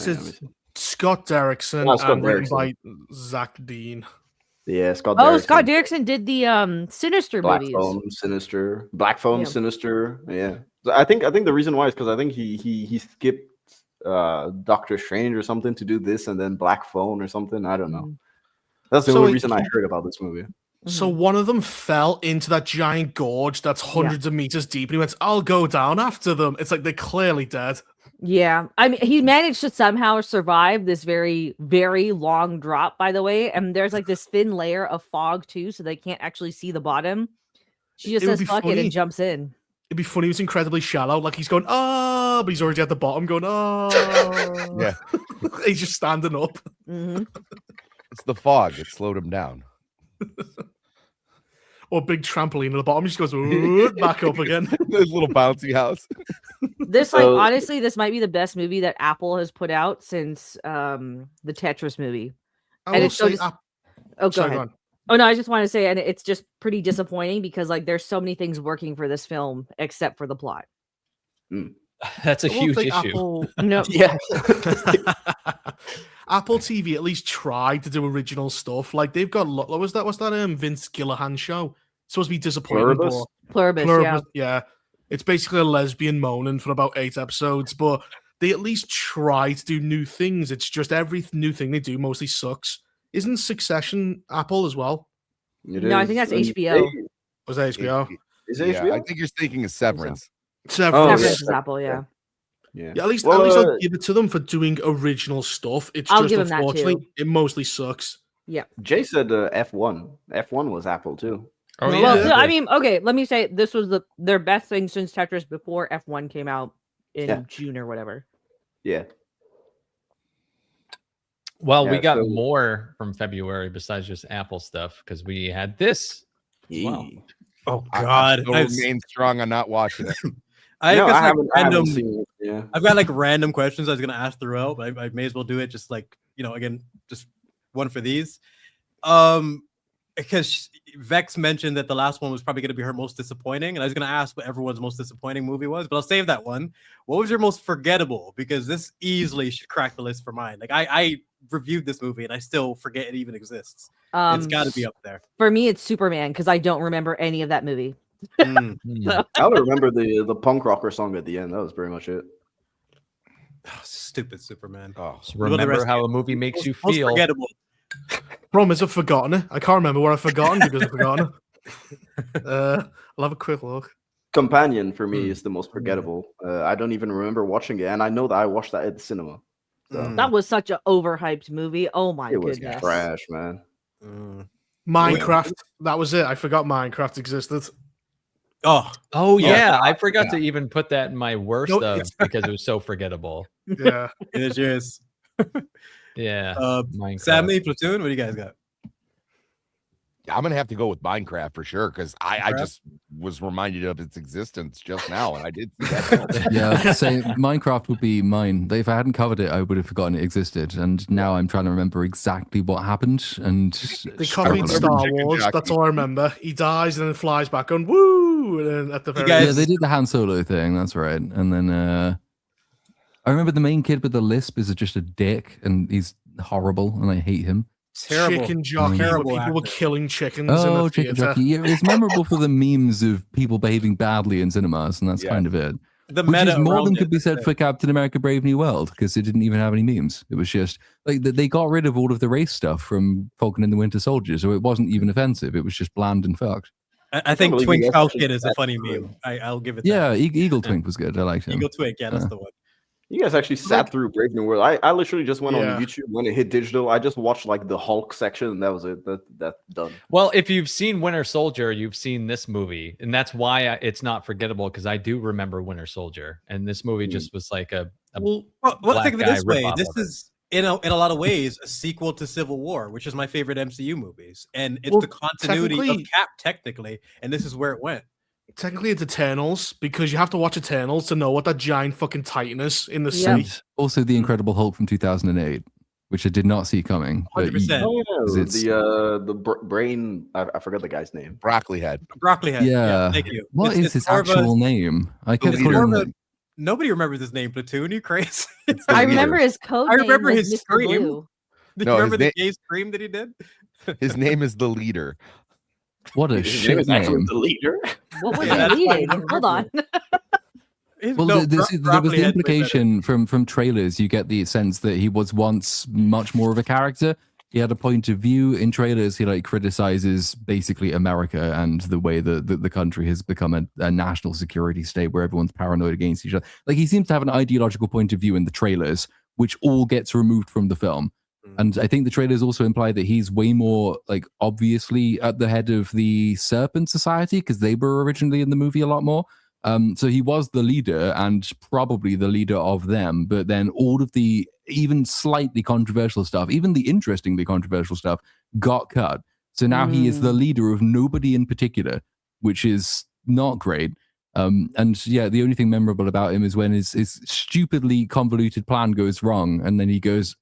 is it Scott Derrickson and written by Zach Dean? Yeah, Scott. Oh, Scott Derrickson did the Sinister Black movies. Phone, Sinister, Black Phone, Yeah. Sinister. Yeah, so I think the reason why is because I think he skipped Doctor Strange or something to do this, and then Black Phone or something. I don't know. That's the only reason I heard about this movie. So one of them fell into that giant gorge that's hundreds of meters deep, and he went, "I'll go down after them." It's like they're clearly dead. Yeah. I mean, he managed to somehow survive this very, very long drop, by the way. And there's like this thin layer of fog too, so they can't actually see the bottom. She just says fuck it and jumps in. It'd be funny if it's incredibly shallow, like he's going, but he's already at the bottom going, Yeah. He's just standing up. Mm-hmm. It's the fog. It slowed him down. Or a big trampoline at the bottom, he just goes back up again. This little bouncy house. This, like, honestly, this might be the best movie that Apple has put out since the Tetris movie. I will say, go ahead. Oh no, I just want to say, and it's just pretty disappointing because like there's so many things working for this film except for the plot. That's a huge issue. Apple, no, Yeah. Apple TV at least tried to do original stuff. Like they've got what's that Vince Gillihan show? It's supposed to be disappointing. Pluribus, yeah. It's basically a lesbian moaning for about 8 episodes, but they at least try to do new things. It's just every new thing they do mostly sucks. Isn't Succession Apple as well? No, I think that's HBO. Was that HBO? Is it HBO? I think you're thinking of Severance. Severance is Apple, yeah. Yeah, at least I'll give it to them for doing original stuff. It's I'll just give them that unfortunately it mostly sucks. Yeah. Jay said F1. F1 was Apple too. Oh, yeah. Well, I mean, okay, let me say this was their best thing since Tetris before F1 came out in June or whatever. Yeah. Well, we got more from February besides just Apple stuff because we had this. Well. Oh God, I remain strong on not watching it. I've got like random random questions I was gonna ask throughout, but I may as well do it just like again, just one for these. Because Vex mentioned that the last one was probably going to be her most disappointing, and I was going to ask what everyone's most disappointing movie was, but I'll save that one. What was your most forgettable? Because this easily should crack the list for mine. Like I reviewed this movie and I still forget it even exists. It's got to be up there. For me, it's Superman because I don't remember any of that movie. I don't remember the punk rocker song at the end. That was pretty much it. Oh, stupid Superman. Oh, so remember how a movie makes you most feel. Forgettable. Problem is, I've forgotten it. I can't remember what I've forgotten because I've forgotten it. I'll have a quick look. Companion for me is the most forgettable. I don't even remember watching it, and I know that I watched that at the cinema. So. That was such an overhyped movie. Oh my goodness. goodness. Trash, man. Minecraft. That was it. I forgot Minecraft existed. Oh yeah. I forgot to even put that in my worst of because it was so forgettable. Yeah. It is yours. Yeah. Sammy, Platoon, what do you guys got? I'm gonna have to go with Minecraft for sure because I just was reminded of its existence just now, and I did see that. Yeah, so Minecraft would be mine. If I hadn't covered it, I would have forgotten it existed, and now I'm trying to remember exactly what happened. And they copied Star Wars. That's all I remember. He dies and then flies back on woo, and then at the very yeah, they did the Han Solo thing. That's right. And then I remember the main kid with the lisp is just a dick, and he's horrible, and I hate him. Terrible. Chicken jockey. People were killing chickens. Oh, in the chicken theater. jockey. Yeah, it's memorable for the memes of people behaving badly in cinemas, and that's kind of it. Which is more than could be said for Captain America: Brave New World, because it didn't even have any memes. It was just like they got rid of all of the race stuff from Falcon and the Winter Soldier, so it wasn't even offensive. It was just bland and fucked. I think Twink Falcon is a funny meme. I'll give it that. Yeah, Eagle Twink was good. I liked him. Eagle Twink, yeah, that's the one. You guys actually sat through Brave New World. I literally just went on YouTube when it hit digital. I just watched like the Hulk section, and that was it. That's done. Well, if you've seen Winter Soldier, you've seen this movie, and that's why it's not forgettable because I do remember Winter Soldier, and this movie just was like a well, think of it this way. This is in a lot of ways a sequel to Civil War, which is my favorite MCU movies, and it's the continuity of Cap technically, and this is where it went. Technically, it's Eternals because you have to watch Eternals to know what that giant fucking titan is in the sea. Also, the Incredible Hulk from 2008, which I did not see coming. 100%. The brain. I forgot the guy's name. Broccoli Head. Broccoli Head. Yeah. Thank you. What is his actual name? I kept calling him. Nobody remembers his name. Platoon, you crazy? I remember his code. I remember name his was Mr. scream. Blue. Do you remember the gay scream that he did? His name is the Leader. What a shit name. The Leader. What was he leading? Hold on. Well, there was the implication from trailers. You get the sense that he was once much more of a character. He had a point of view in trailers. He like criticizes basically America and the way that the country has become a national security state where everyone's paranoid against each other. Like he seems to have an ideological point of view in the trailers, which all gets removed from the film. And I think the trailers also imply that he's way more like obviously at the head of the Serpent Society because they were originally in the movie a lot more. So he was the leader and probably the leader of them. But then all of the even slightly controversial stuff, even the interestingly controversial stuff, got cut. So now he is the leader of nobody in particular, which is not great. And yeah, the only thing memorable about him is when his stupidly convoluted plan goes wrong, and then he goes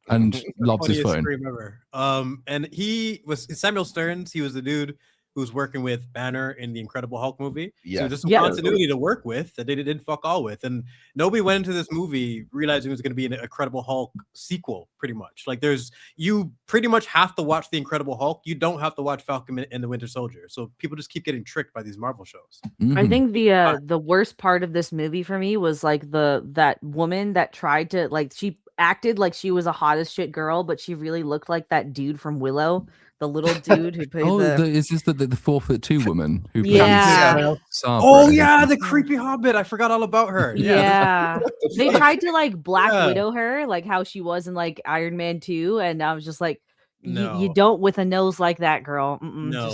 and lobs his phone. And he was Samuel Stearns. He was the dude who was working with Banner in the Incredible Hulk movie. Yeah, so just some continuity to work with that they didn't fuck all with. And nobody went into this movie realizing it was going to be an Incredible Hulk sequel, pretty much. Like you pretty much have to watch the Incredible Hulk. You don't have to watch Falcon and the Winter Soldier. So people just keep getting tricked by these Marvel shows. I think the worst part of this movie for me was like that woman that tried to she acted like she was a hot as shit girl, but she really looked like that dude from Willow. The little dude who played is this the 4'2" woman who plays the creepy Hobbit. I forgot all about her. Yeah. They tried to Black Widow her, like how she was in Iron Man 2, and I was just like, you don't with a nose like that, girl. No.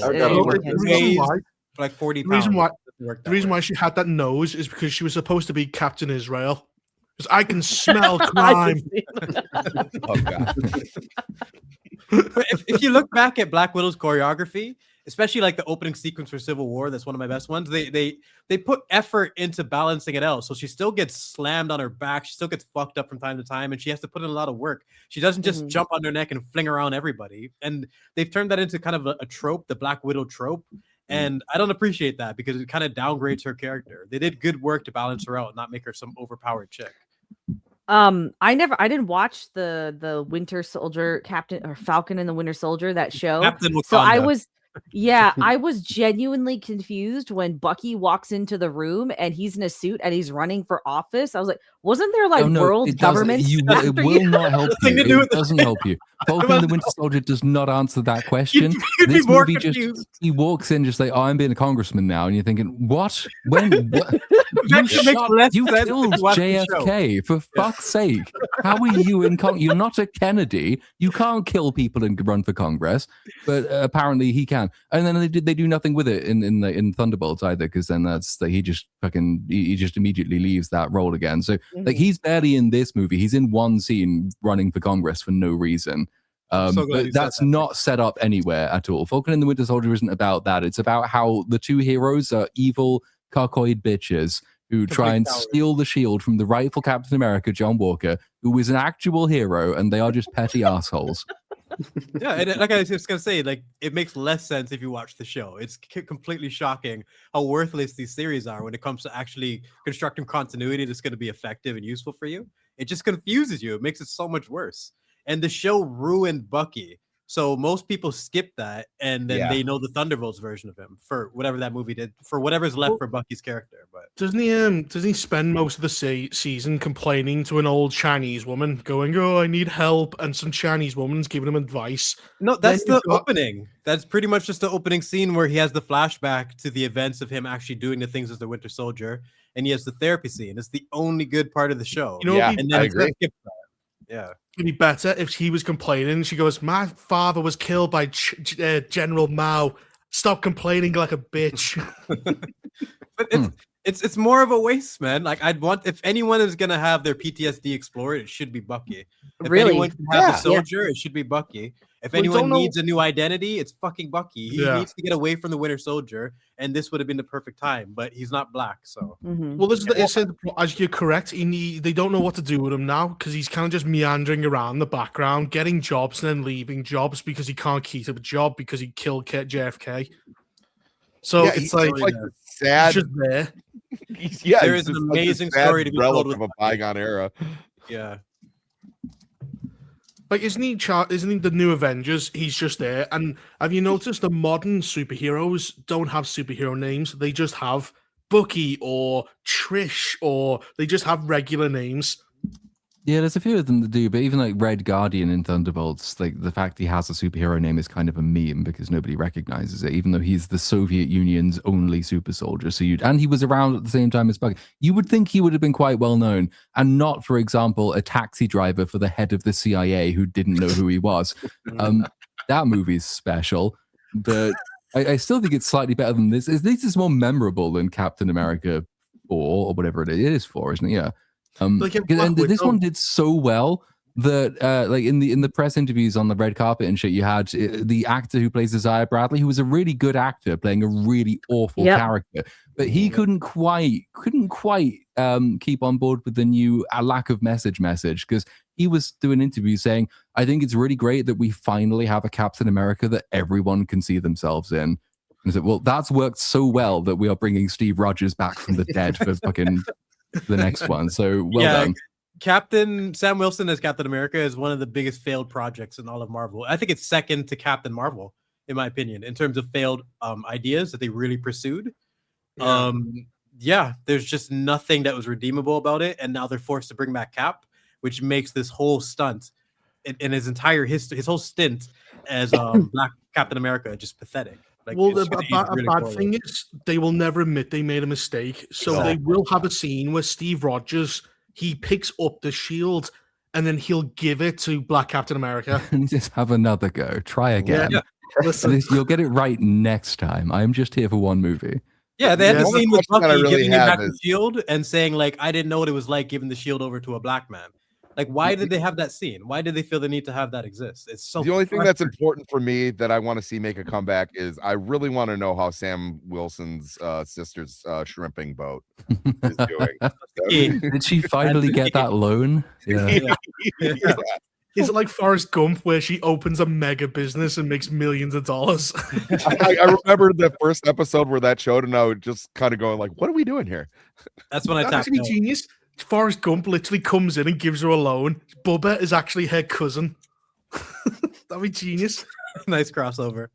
Like 40 pounds. The reason why she had that nose is because she was supposed to be Captain Israel. Because I can smell crime. Oh God. If you look back at Black Widow's choreography, especially the opening sequence for Civil War, that's one of my best ones. They put effort into balancing it out, so she still gets slammed on her back, she still gets fucked up from time to time, and she has to put in a lot of work. She doesn't just jump on their neck and fling around everybody. And they've turned that into kind of a trope, the Black Widow trope. And I don't appreciate that because it kind of downgrades her character. They did good work to balance her out, not make her some overpowered chick. I didn't watch the Winter Soldier Captain or Falcon and the Winter Soldier, that show. So I was genuinely confused when Bucky walks into the room and he's in a suit and he's running for office. I was like, Wasn't there like world government? It will not help you. It doesn't help you. Falcon and the Winter Soldier does not answer that question. This movie he walks in just like, oh, I'm being a congressman now, and you're thinking, what? When? What? You killed JFK for fuck's sake. How are you in Congress? You're not a Kennedy. You can't kill people and run for Congress, but apparently he can. And then they do nothing with it in Thunderbolts either, because then he just immediately leaves that role again. So like he's barely in this movie. He's in one scene running for Congress for no reason. But that's not set up anywhere at all. Falcon and the Winter Soldier isn't about that. It's about how the two heroes are evil, cockeyed bitches who try and steal the shield from the rightful Captain America, John Walker, who is an actual hero, and they are just petty assholes. Yeah, and like I was just gonna say, like it makes less sense if you watch the show. It's completely shocking how worthless these theories are when it comes to actually constructing continuity that's going to be effective and useful for you. It just confuses you. It makes it so much worse. And the show ruined Bucky. So most people skip that, and then they know the Thunderbolts version of him for whatever that movie did, for whatever's left for Bucky's character. But doesn't he spend most of the season complaining to an old Chinese woman, going, "Oh, I need help," and some Chinese woman's giving him advice? No, that's the opening. That's pretty much just the opening scene where he has the flashback to the events of him actually doing the things as the Winter Soldier, and he has the therapy scene. It's the only good part of the show. You know, and then I agree. Yeah. It'd be better if he was complaining. She goes, "My father was killed by General Mao. Stop complaining like a bitch." But it's more of a waste, man. Like I'd want, if anyone is gonna have their PTSD explored, it should be Bucky. If anyone can have the Soldier, it should be Bucky. If anyone needs a new identity, it's fucking Bucky. He needs to get away from the Winter Soldier, and this would have been the perfect time. But he's not black, so. Well, this is as you're correct. They don't know what to do with him now because he's kind of just meandering around the background, getting jobs and then leaving jobs because he can't keep up a job because he killed JFK. So it's like sad. He's just there. There is an amazing story to be told with a bygone era. Yeah. Like, isn't he the new Avengers? He's just there. And have you noticed the modern superheroes don't have superhero names? They just have Bucky or Trish, or they just have regular names. Yeah, there's a few of them that do, but even like Red Guardian in Thunderbolts, like the fact he has a superhero name is kind of a meme because nobody recognizes it, even though he's the Soviet Union's only super soldier. And he was around at the same time as Bucky. You would think he would have been quite well known, and not, for example, a taxi driver for the head of the CIA who didn't know who he was. That movie's special, but I still think it's slightly better than this. At least it's more memorable than Captain America 4 or whatever it is. It is 4, isn't it? Yeah. And this one did so well that like in the press interviews on the red carpet and shit, you had the actor who plays Isaiah Bradley, who was a really good actor playing a really awful character, but he couldn't quite keep on board with the new lack of message because he was doing interviews saying, I think it's really great that we finally have a Captain America that everyone can see themselves in. And I said, well, that's worked so well that we are bringing Steve Rogers back from the dead for fucking the next one. So well done. Captain Sam Wilson as Captain America is one of the biggest failed projects in all of Marvel. I think it's second to Captain Marvel, in my opinion, in terms of failed ideas that they really pursued. There's just nothing that was redeemable about it, and now they're forced to bring back Cap, which makes this whole stunt in his entire history, his whole stint as Black Captain America, just pathetic. Like, well, the bad thing is they will never admit they made a mistake. So they will have a scene where Steve Rogers, he picks up the shield and then he'll give it to Black Captain America. And just have another go. Try again. Yeah. Listen, you'll get it right next time. I'm just here for one movie. Yeah, they had the scene with Bucky giving him back the shield and saying, like, I didn't know what it was like giving the shield over to a black man. Like, why did they have that scene? Why did they feel the need to have that exist? It's so the only thing that's important for me that I want to see make a comeback is I really want to know how Sam Wilson's sister's shrimping boat is doing. Did she finally get that loan? Yeah. Is it like Forrest Gump where she opens a mega business and makes millions of dollars? I remember the first episode where that showed, and I was just kind of going like, what are we doing here? That's when I tapped actually genius. Forrest Gump literally comes in and gives her a loan. Bubba is actually her cousin. That'd be genius. Nice crossover.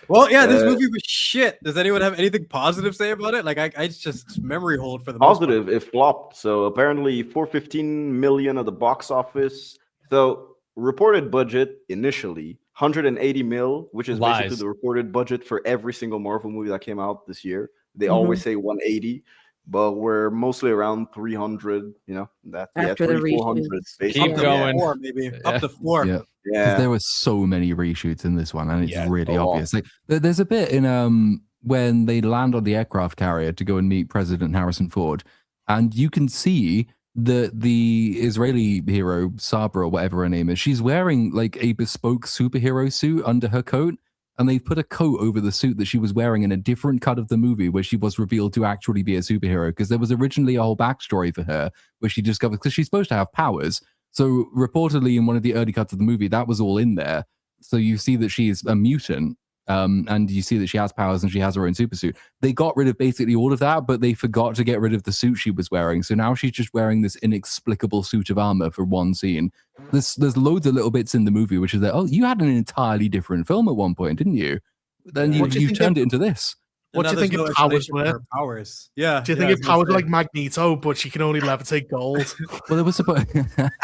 Well, yeah, this movie was shit. Does anyone have anything positive to say about it? Like, I just memory hold for the most part. Positive, it flopped. So apparently 415 million of the box office. So reported budget initially 180 mil, which is basically Lies. the reported budget for every single Marvel movie that came out this year. They always say 180, but we're mostly around 300. You know, that After the 400. reshoots. Keep going. 4, maybe Yeah. up to 4. Yeah. Because Yeah. there were so many reshoots in this one, and it's Yeah, really a lot. obvious. Like there's a bit in when they land on the aircraft carrier to go and meet President Harrison Ford, and you can see the Israeli hero Sabra or whatever her name is. She's wearing like a bespoke superhero suit under her coat, and they put a coat over the suit that she was wearing in a different cut of the movie where she was revealed to actually be a superhero, because there was originally a whole backstory for her where she discovered, because she's supposed to have powers. So reportedly in one of the early cuts of the movie, that was all in there. So you see that she is a mutant, and you see that she has powers and she has her own super suit. They got rid of basically all of that, but they forgot to get rid of the suit she was wearing. So now she's just wearing this inexplicable suit of armor for one scene. There's loads of little bits in the movie which is that, oh, you had an entirely different film at one point, didn't you? Then What do you you think turned it into this. What do you think there's her powers explanation for were? her powers? Yeah. Do you think yeah, it powers like Magneto, but she can only levitate gold? Well, there was supposed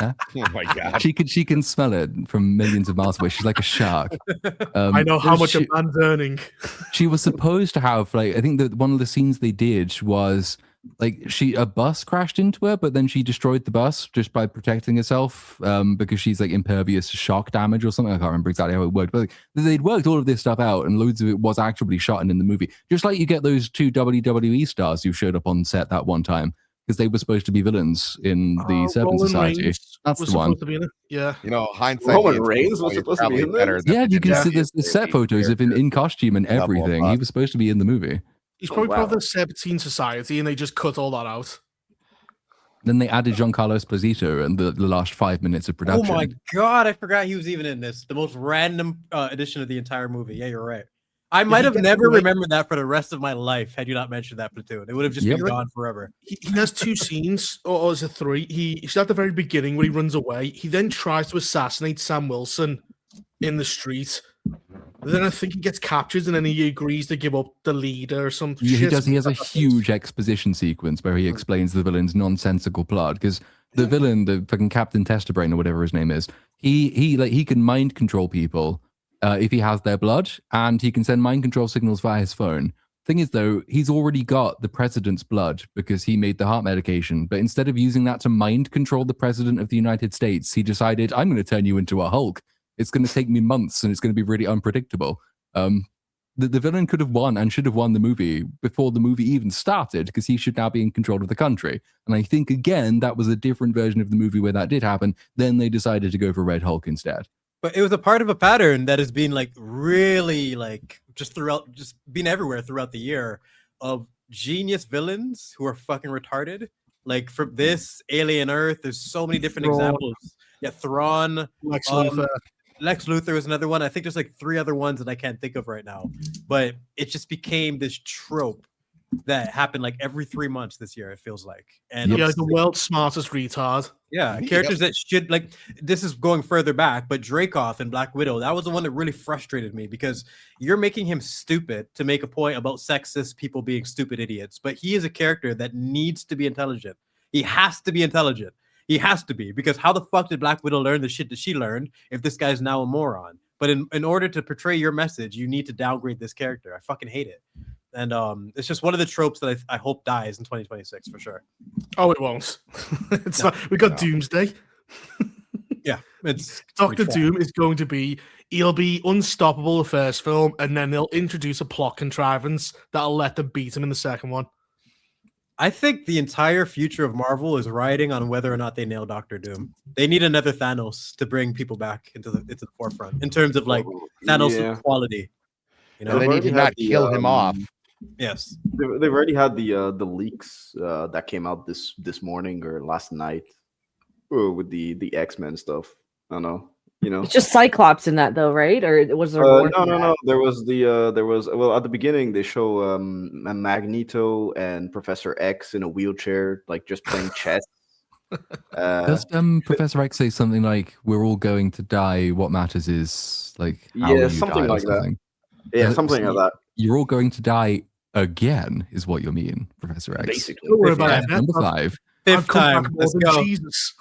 Oh my god. she can smell it from millions of miles away. She's like a shark. I know how much she, a man's earning. she was supposed to have, like, I think that one of the scenes they did was like a bus crashed into her, but then she destroyed the bus just by protecting herself, because she's like impervious to shock damage or something. I can't remember exactly how it worked, but like, they'd worked all of this stuff out, and loads of it was actually shot in the movie. Just like you get those 2 WWE stars who showed up on set that one time because they were supposed to be villains in the Serpent Roman Society. Reigns That's was the one. supposed to be in it. Yeah. You know, hindsight. Roman being Reigns was 2020 is supposed to be probably in there? better than Yeah, the you can see Jedi the set photos of him in costume and Double everything. up. He was supposed to be in the movie. He's Oh, probably part of wow. the Serpentine Society, and they just cut all that out. Then they added Giancarlo Esposito in the last 5 minutes of Oh production. my god, I forgot he was even in this. The most random addition of the entire movie. Yeah, you're right. I might have get never the right- remembered that for the rest of my life had you not mentioned that Platoon. It would have just Yep. been gone forever. He has 2 scenes, or is it 3? He's at the very beginning when he runs away. He then tries to assassinate Sam Wilson in the street. Then I think he gets captured, and then he agrees to give up the leader or some Yeah, he shit. does. He has a huge exposition sequence where he explains the villain's nonsensical plot, because the villain, the fucking Captain Testerbrain or whatever his name is, he can mind control people if he has their blood, and he can send mind control signals via his phone. Thing is, though, he's already got the president's blood because he made the heart medication. But instead of using that to mind control the president of the United States, he decided, I'm going to turn you into a Hulk. It's going to take me months, and it's going to be really unpredictable. The villain could have won and should have won the movie before the movie even started, because he should now be in control of the country. And I think, again, that was a different version of the movie where that did happen. Then they decided to go for Red Hulk instead. But it was a part of a pattern that has been like really like just been everywhere throughout the year of genius villains who are fucking retarded. Like from this Alien Earth, there's so many different Thrawn. examples. Yeah, Thrawn, Lex Luthor. Lex Luthor is another one. I think there's like 3 other ones that I can't think of right now. But it just became this trope that happened like every 3 months this year, it feels like. And Yeah, it's- like the world's smartest retard. yeah, characters that should like this is going further back, but Dracoth and Black Widow, that was the one that really frustrated me because you're making him stupid to make a point about sexist people being stupid idiots, but he is a character that needs to be intelligent. He has to be intelligent. He has to be, because how the fuck did Black Widow learn the shit that she learned if this guy's now a moron? But in order to portray your message, you need to downgrade this character. I fucking hate it. And it's just one of the tropes that I hope dies in 2026 for sure. Oh, it won't. It's No. not. We got Doomsday. Yeah, it's Doctor like, Doom is going to be. He'll be unstoppable the first film, and then they'll introduce a plot contrivance that'll let them beat him in the second one. I think the entire future of Marvel is riding on whether or not they nail Doctor Doom. They need another Thanos to bring people back into the forefront in terms of like Thanos Yeah. with quality. You know, And they need to already not had the, kill him off. yes. They've already had the leaks that came out this morning or last night with the X-Men stuff. I don't know. You know, It's just Cyclops in that though, right? Or was there no, more? than that? no. There was well at the beginning they show Magneto and Professor X in a wheelchair, like just playing chess. Does Professor X say something like, "We're all going to die. What matters is like how Yeah, you something die," or like that. something? Yeah, something like that. You're all going to die again, is what you mean, Professor X. Basically. Don't worry about it. Number 5. Fifth time. Let's go. Jesus.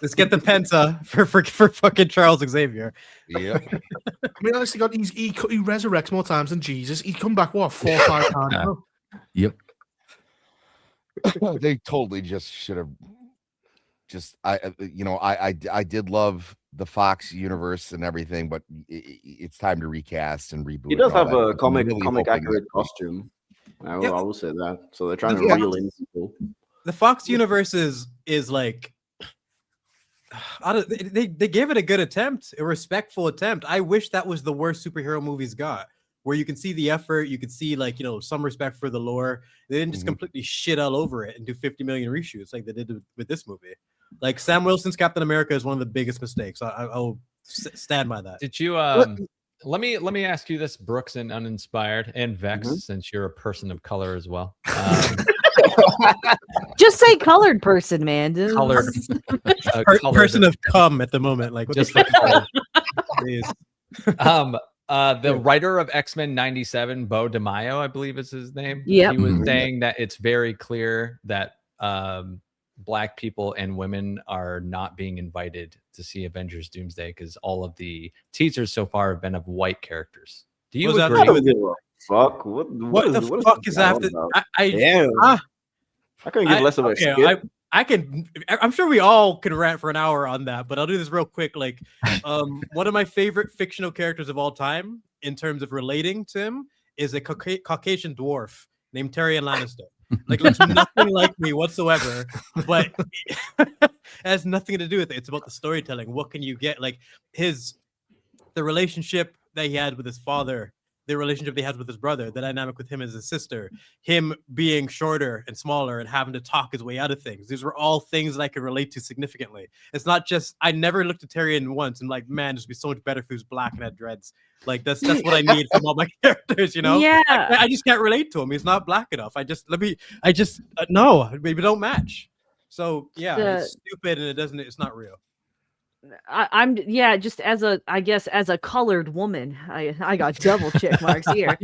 Let's get the Penta for fucking Charles Xavier. Yeah. I mean, honestly, God, he resurrects more times than Jesus. He'd come back, what, 4 or 5 times? now? Yep. They totally just should have. I did love the Fox universe and everything, but it's time to recast and reboot. He does have a I'm comic really hoping accurate that- costume. I Yeah. will say that. So they're trying to Yeah. reel in people. The Fox universe is like, they gave it a good attempt, a respectful attempt. I wish that was the worst superhero movies got, where you can see the effort, you could see like, some respect for the lore. They didn't just completely shit all over it and do 50 million reshoots like they did with this movie. Like Sam Wilson's Captain America is one of the biggest mistakes. I'll stand by that. Did you let me ask you this, Brooks and Uninspired and Vex, since you're a person of color as well. Just say colored person, man. Colored, Person of cum at the moment, like just what the the color. The writer of X-Men 97, Bo DeMaio, I believe is his name. Yep. He was saying that it's very clear that Black people and women are not being invited to see Avengers Doomsday because all of the teasers so far have been of white characters. Do you What does that agree? I don't give a fuck. what the fuck is that? Damn. I couldn't give less of a skip. I'm sure we all could rant for an hour on that, but I'll do this real quick. Like, one of my favorite fictional characters of all time, in terms of relating to him, is a Caucasian dwarf named Tyrion Lannister. Like, looks nothing like me whatsoever, but it has nothing to do with it. It's about the storytelling. What can you get? Like the relationship that he had with his father, the relationship he has with his brother, the dynamic with him as his sister, him being shorter and smaller and having to talk his way out of things. These were all things that I could relate to significantly. It's not just, I never looked at Tyrion once and like, man, this would be so much better if he was black and had dreads. Like that's what I need from all my characters, Yeah. I just can't relate to him. He's not black enough. No, we don't match. So yeah, it's stupid and it's not real. I'm just as a colored woman, I got double check marks here.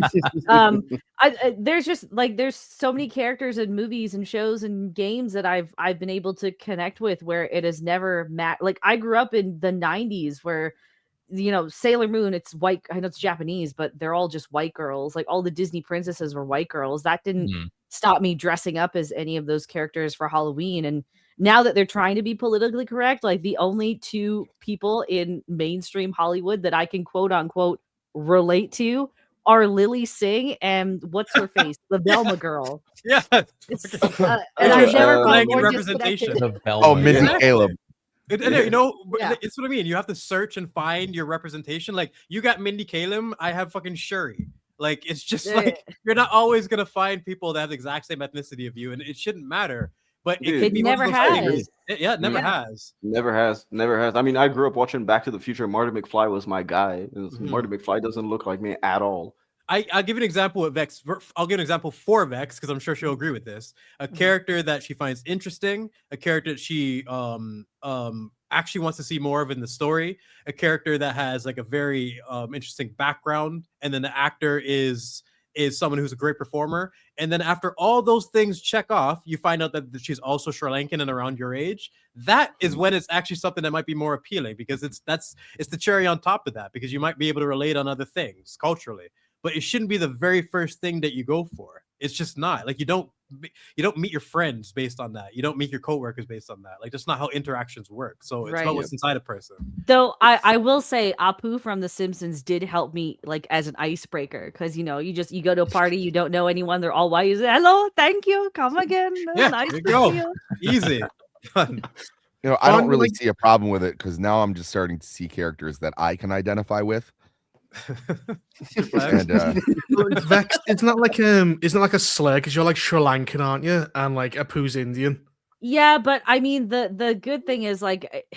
There's so many characters in movies and shows and games that I've been able to connect with where it has never like I grew up in the 90s where Sailor Moon, it's white. I know it's Japanese, but they're all just white girls. Like all the Disney princesses were white girls. That didn't stop me dressing up as any of those characters for Halloween. And now that they're trying to be politically correct, like the only 2 people in mainstream Hollywood that I can quote unquote relate to are Lily Singh and what's her face, the Velma girl. Yeah, and I've never like felt more representation. disconnected. Mindy Caleb. It's what I mean. You have to search and find your representation. Like you got Mindy Kaling, I have fucking Shuri. Like it's just like you're not always gonna find people that have the exact same ethnicity of you, and it shouldn't matter. But it never has. It never has. Never has. I mean, I grew up watching Back to the Future. Marty McFly was my guy. Marty McFly doesn't look like me at all. I'll give you an example with Vex. I'll give an example for Vex because I'm sure she'll agree with this. A character that she finds interesting, a character that she actually wants to see more of in the story, a character that has like a very interesting background, and then the actor is someone who's a great performer. And then after all those things check off, you find out that she's also Sri Lankan and around your age. That is when it's actually something that might be more appealing because it's the cherry on top of that because you might be able to relate on other things culturally. But it shouldn't be the very first thing that you go for. It's just not. Like you don't meet your friends based on that. You don't meet your coworkers based on that. Like that's not how interactions work. So it's about what's inside a person. Though I will say Apu from The Simpsons did help me like as an icebreaker because you go to a party, you don't know anyone, they're all white. You say, hello, thank you, come again. Yeah, nice there you to go. see you. Easy. I don't really see a problem with it because now I'm just starting to see characters that I can identify with. And, Vex, isn't that like a slur because you're like Sri Lankan, aren't you? And like Apu's Indian. Yeah, but I mean the good thing is like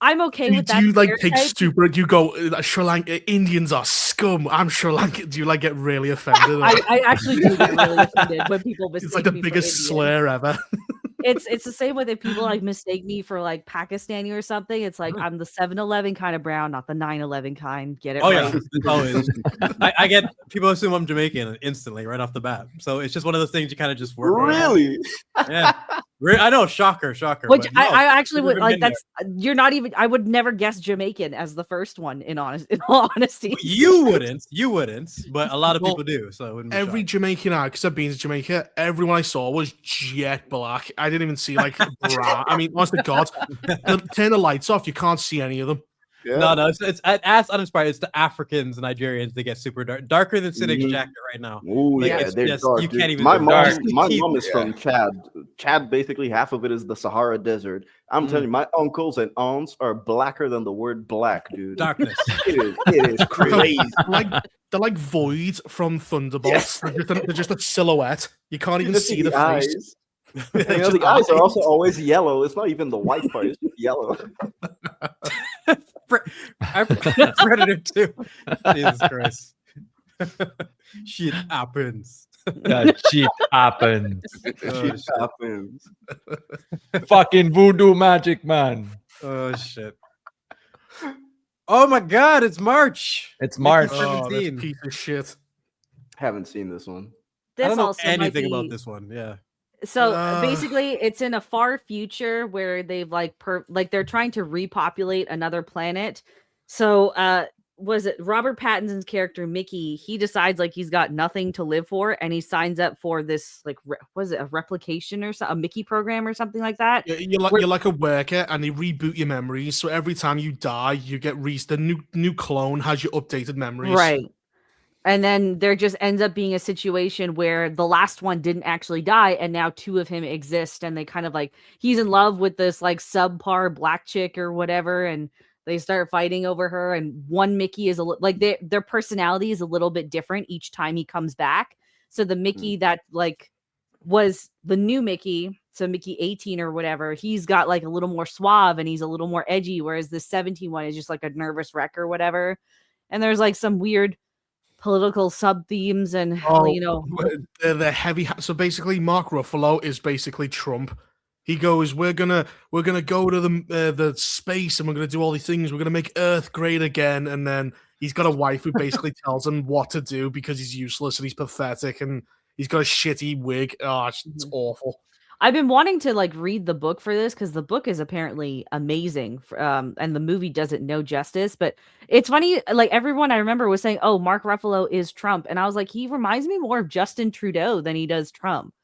I'm okay with that. Do you like take stupid? You go Sri Lanka Indians are scum. I'm Sri Lankan. Do you like get really offended? I actually do get really offended when people mistake it's like the me biggest for Indian. slur ever. it's the same way that people like mistake me for like Pakistani or something. It's like I'm the 7-Eleven kind of brown, not the 9/11 kind. Get it? Oh right. yeah, always. I get people assume I'm Jamaican instantly right off the bat. So it's just one of those things you kind of just work. Really? Yeah. I know, shocker. Which but no, I actually would never like. been there. That's you're not even. I would never guess Jamaican as the first one. In all honesty, You wouldn't, but a lot of people do. So it wouldn't be Every shocking. Jamaican I, because I've been to Jamaica, everyone I saw was jet black. I didn't even see like bra. I mean, honest to God, turn the lights off, you can't see any of them. Yeah. No, it's as uninspired. It's the Africans and Nigerians that get super dark, darker than Cynic's jacket right now. Oh Like, yeah, it's they're just- dark. you dude. can't even- My they're mom, dark. my Teeth, mom is yeah. from Chad. Chad, basically half of it is the Sahara Desert. I'm telling you, my uncles and aunts are blacker than the word black, dude. Darkness. It is crazy. They're like Void from Thunderbolts. Yes. They're just a silhouette. You can't You even just see the face. eyes. And, you know, the eyes are also always yellow. It's not even the white part; it's just yellow. Predator 2. Jesus Christ. Shit happens. That shit happens. Shit happens. Fucking voodoo magic, man. Oh shit. Oh my god, it's March. It's March. Oh, that's 17. piece of shit. Haven't seen this one. I this don't know also might anything about be- this one. Yeah. So Uh. basically, it's in a far future where they've like they're trying to repopulate another planet. So was it Robert Pattinson's character Mickey? He decides like he's got nothing to live for, and he signs up for this like was it a replication or something, a Mickey program or something like that? You're like a worker, and they reboot your memories. So every time you die, you get the new clone has your updated memories. Right. And then there just ends up being a situation where the last one didn't actually die, and now two of him exist, and they kind of like he's in love with this like subpar black chick or whatever, and they start fighting over her. And one Mickey is like their personality is a little bit different each time he comes back. So the Mickey that like was the new Mickey, so Mickey 18 or whatever, he's got like a little more suave and he's a little more edgy, whereas the 17 one is just like a nervous wreck or whatever. And there's like some weird political sub themes and you know the heavy. So basically, Mark Ruffalo is basically Trump. He goes, "We're gonna go to the space and we're gonna do all these things. We're gonna make Earth great again." And then he's got a wife who basically tells him what to do because he's useless and he's pathetic and he's got a shitty wig. Oh, it's awful. I've been wanting to like read the book for this because the book is apparently amazing, and the movie doesn't know justice. But it's funny, like everyone I remember was saying, "Oh, Mark Ruffalo is Trump," and I was like, he reminds me more of Justin Trudeau than he does Trump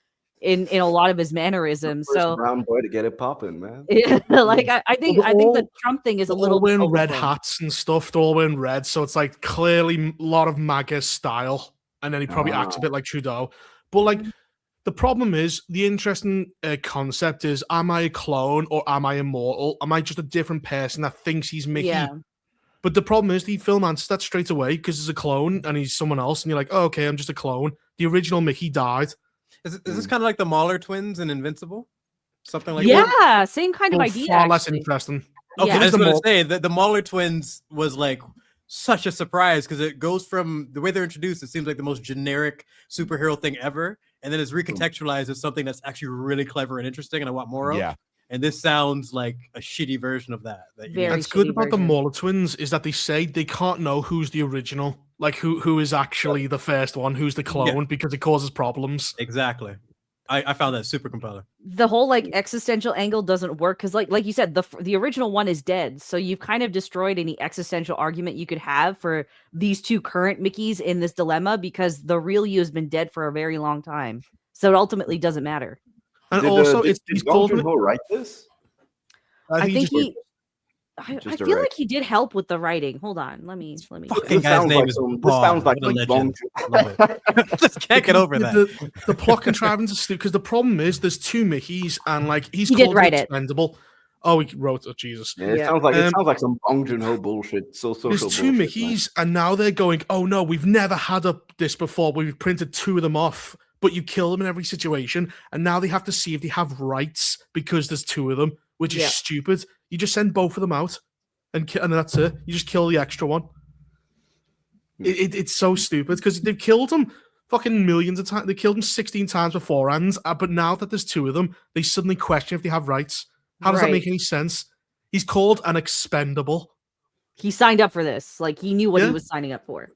in a lot of his mannerisms. First So, brown boy to get it popping, man. like I think the Trump thing is a They're little all wearing bit red overblown. hats and stuff. They're all wearing red, so it's like clearly a lot of MAGA style. And then he probably acts a bit like Trudeau. But like the problem is the interesting concept is: am I a clone or am I immortal? Am I just a different person that thinks he's Mickey? Yeah. But the problem is the film answers that straight away because he's a clone and he's someone else, and you're like, oh, okay, I'm just a clone. The original Mickey died. Is this kind of like the Mahler twins in Invincible? Something like that? Yeah, same kind of Well, idea. far less actually. interesting. Okay, Yeah. I was the going to Maul- say that the Mahler twins was like such a surprise because it goes from the way they're introduced, it seems like the most generic superhero thing ever, and then it's recontextualized as something that's actually really clever and interesting, and I want more of. Yeah. And this sounds like a shitty version of that. you Very know? What's good shitty about the version. Mauler twins is that they say they can't know who's the original, like who is actually the first one, who's the clone, because it causes problems. Exactly. I found that super compelling. The whole like existential angle doesn't work because like you said, the original one is dead, so you've kind of destroyed any existential argument you could have for these two current Mickeys in this dilemma because the real you has been dead for a very long time, so it ultimately doesn't matter. And Did, also, did he's Bong called. Joon-ho write this? I think just- I Just feel like direct. he did help with the writing. Hold on, let me. Fucking This guy's sounds name like is some- this Bong. sounds like What a some Bong legend. Love it. Just can't get over that. The plot contrivance is stupid because the problem is there's two Mickeys and like he's He did called write it. expendable. Oh, he wrote. Oh, Jesus. Yeah, it Yeah. sounds like Um, like some Bong Joon-ho bullshit. So social There's two bullshit, man. Mickeys, and now they're going, oh no, we've never had this before. We've printed two of them off, but you kill them in every situation. And now they have to see if they have rights because there's two of them, which is Yeah. stupid. You just send both of them out, and that's it. You just kill the extra one. It's so stupid because they've killed them fucking millions of times. They killed him 16 times beforehand, but now that there's 2 of them, they suddenly question if they have rights. How does that make any sense? He's called an expendable. He signed up for this. Like, he knew what he was signing up for.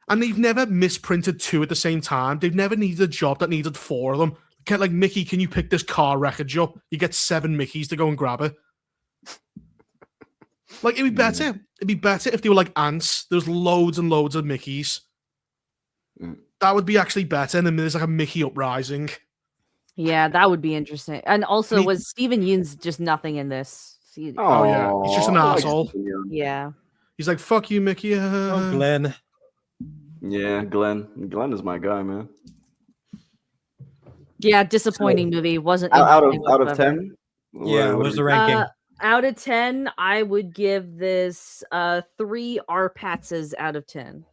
And they've never misprinted 2 at the same time. They've never needed a job that needed 4 of them. Like, Mickey, can you pick this car wreckage up? You get 7 Mickeys to go and grab it. Like, it'd be better. It'd be better if they were like ants. There's loads and loads of Mickeys. That would be actually better. And then there's like a Mickey uprising. Yeah, that would be interesting. And also, was Steven Yeun's just nothing in this? Oh, yeah. He's just an asshole. Yeah. He's like, fuck you, Mickey. Oh, Glenn. Yeah, Glenn. Glenn is my guy, man. Yeah, disappointing movie. Wasn't out of 10? Yeah, what's the ranking? Out of 10, I would give this 3 Arpatzes out of 10.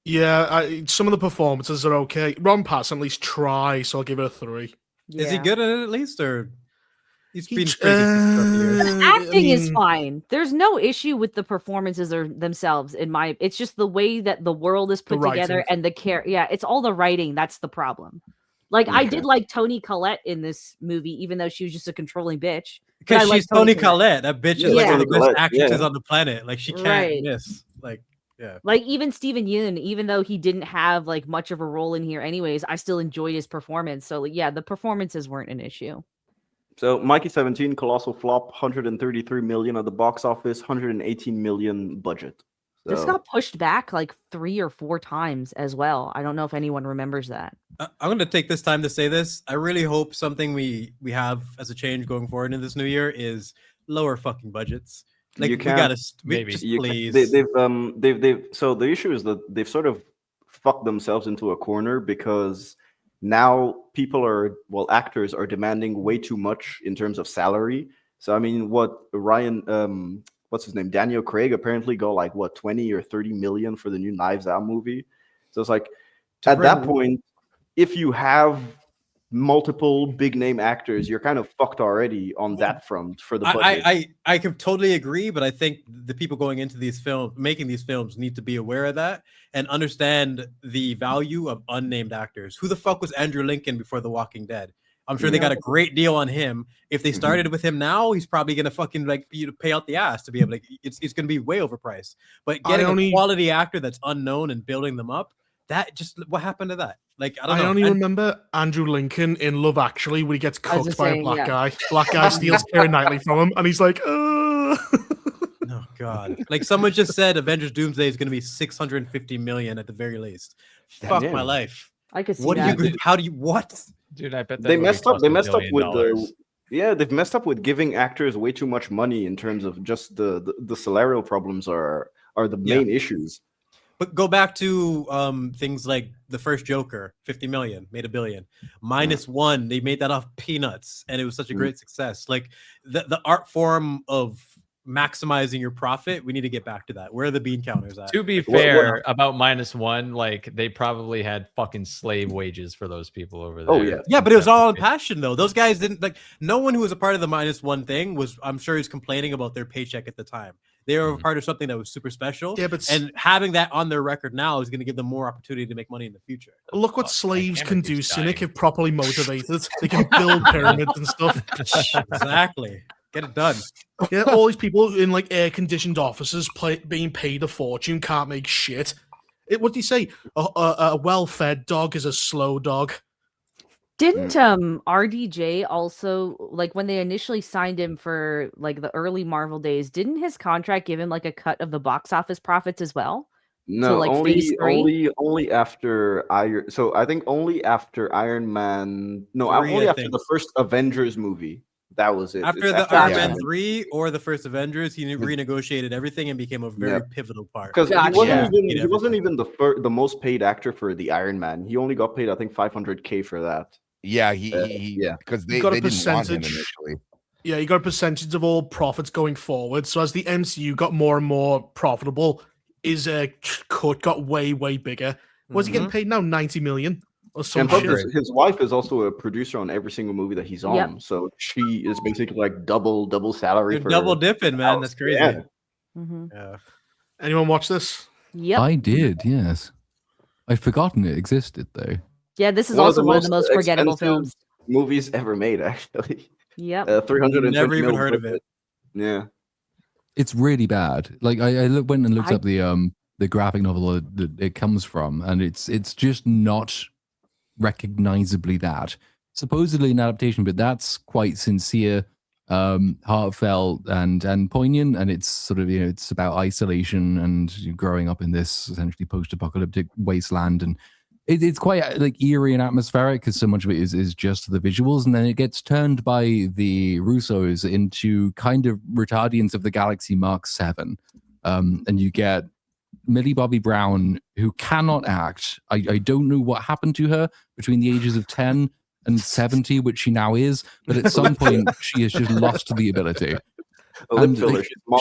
Yeah, some of the performances are okay. Ron Patterson at least try, so I'll give it a 3. Is he good at it at least, or he's been pretty good? The acting is fine. There's no issue with the performances or themselves. It's just the way that the world is put together and the Yeah, it's all the writing that's the problem. Like, I did like Toni Collette in this movie, even though she was just a controlling bitch. Because she's Toni Collette. That bitch is like one of the best actresses on the planet. Like, she can't miss. Like. Yeah. Like, even Steven Yeun, even though he didn't have like much of a role in here anyways, I still enjoyed his performance. So yeah, the performances weren't an issue. So Mikey 17, colossal flop, 133 million at the box office, 118 million budget. So. This got pushed back like 3 or 4 times as well. I don't know if anyone remembers that. I'm going to take this time to say this. I really hope something we have as a change going forward in this new year is lower fucking budgets. Like, we gotta maybe please. They've so the issue is that they've sort of fucked themselves into a corner because now actors are demanding way too much in terms of salary. So I mean, what's his name? Daniel Craig apparently got like 20 or 30 million for the new Knives Out movie. So it's like that point, if you have multiple big name actors, you're kind of fucked already on that front for the budget. I can totally agree, but I think the people going into these films, making these films, need to be aware of that and understand the value of unnamed actors. Who the fuck was Andrew Lincoln before The Walking Dead? I'm sure they got a great deal on him. If they started with him now, he's probably gonna fucking pay out the ass to be able to. It's gonna be way overpriced. But getting a quality actor that's unknown and building them up, that just what happened to that? Like, I don't know. I only remember Andrew Lincoln in Love Actually when he gets cooked by a black guy. Black guy steals Keira Knightley from him, and he's like, oh god! Like, someone just said, Avengers Doomsday is going to be 650 million at the very least. Fuck my life. I could see what that. do you? How do you? What? Dude, I bet they messed up. They messed up with they've messed up with giving actors way too much money in terms of just the salarial problems are the main issues. But go back to things like the first Joker, 50 million, made $1 billion. -1, they made that off peanuts, and it was such a great success. Like, the art form of maximizing your profit, we need to get back to that. Where are the bean counters at? To be fair, about -1, like, they probably had fucking slave wages for those people over there. Oh yeah, yeah, but it was all in passion though. Those guys didn't like. No one who was a part of the -1 thing was. I'm sure he's complaining about their paycheck at the time. They were a part of something that was super special. Yeah, but and having that on their record now is going to give them more opportunity to make money in the future. Look what slaves can do, Cynic, if properly motivated. They can build pyramids and stuff. Exactly. Get it done. Yeah, all these people in like air-conditioned offices being paid a fortune can't make shit. What do you say? A well-fed dog is a slow dog. Didn't RDJ also, like, when they initially signed him for like the early Marvel days, didn't his contract give him like a cut of the box office profits as well? No, like only after Iron. So I think only after Iron Man. No, only after the first Avengers movie. That was it. After Iron Man 3 or the first Avengers, he renegotiated everything and became a very pivotal part. Because he wasn't even the most paid actor for the Iron Man. He only got paid, I think, $500K for that. Yeah, because they didn't want him initially. Yeah, he got a percentage of all profits going forward. So as the MCU got more and more profitable, his cut got way bigger. What's he getting paid now? 90 million. Or some shit. His wife is also a producer on every single movie that he's on, so she is basically like double salary. You're double dipping, man. That's crazy. Yeah. Anyone watch this? Yep, I did. Yes. I'd forgotten it existed though. Yeah, this is also one of the most forgettable films. Movies ever made, actually. Yep. 320 Never even mil heard of budget. it. Yeah. It's really bad. Like I went and looked up the graphic novel that it comes from, and it's just not recognizably that. Supposedly an adaptation, but that's quite sincere, heartfelt and poignant, and it's sort of, it's about isolation and growing up in this essentially post-apocalyptic wasteland, and it's quite like eerie and atmospheric because so much of it is just the visuals, and then it gets turned by the Russos into kind of Retardians of the Galaxy Mark 7, and you get Millie Bobby Brown, who cannot act. I don't know what happened to her between the ages of 10 and 70, which she now is, but at some point she has just lost the ability. And,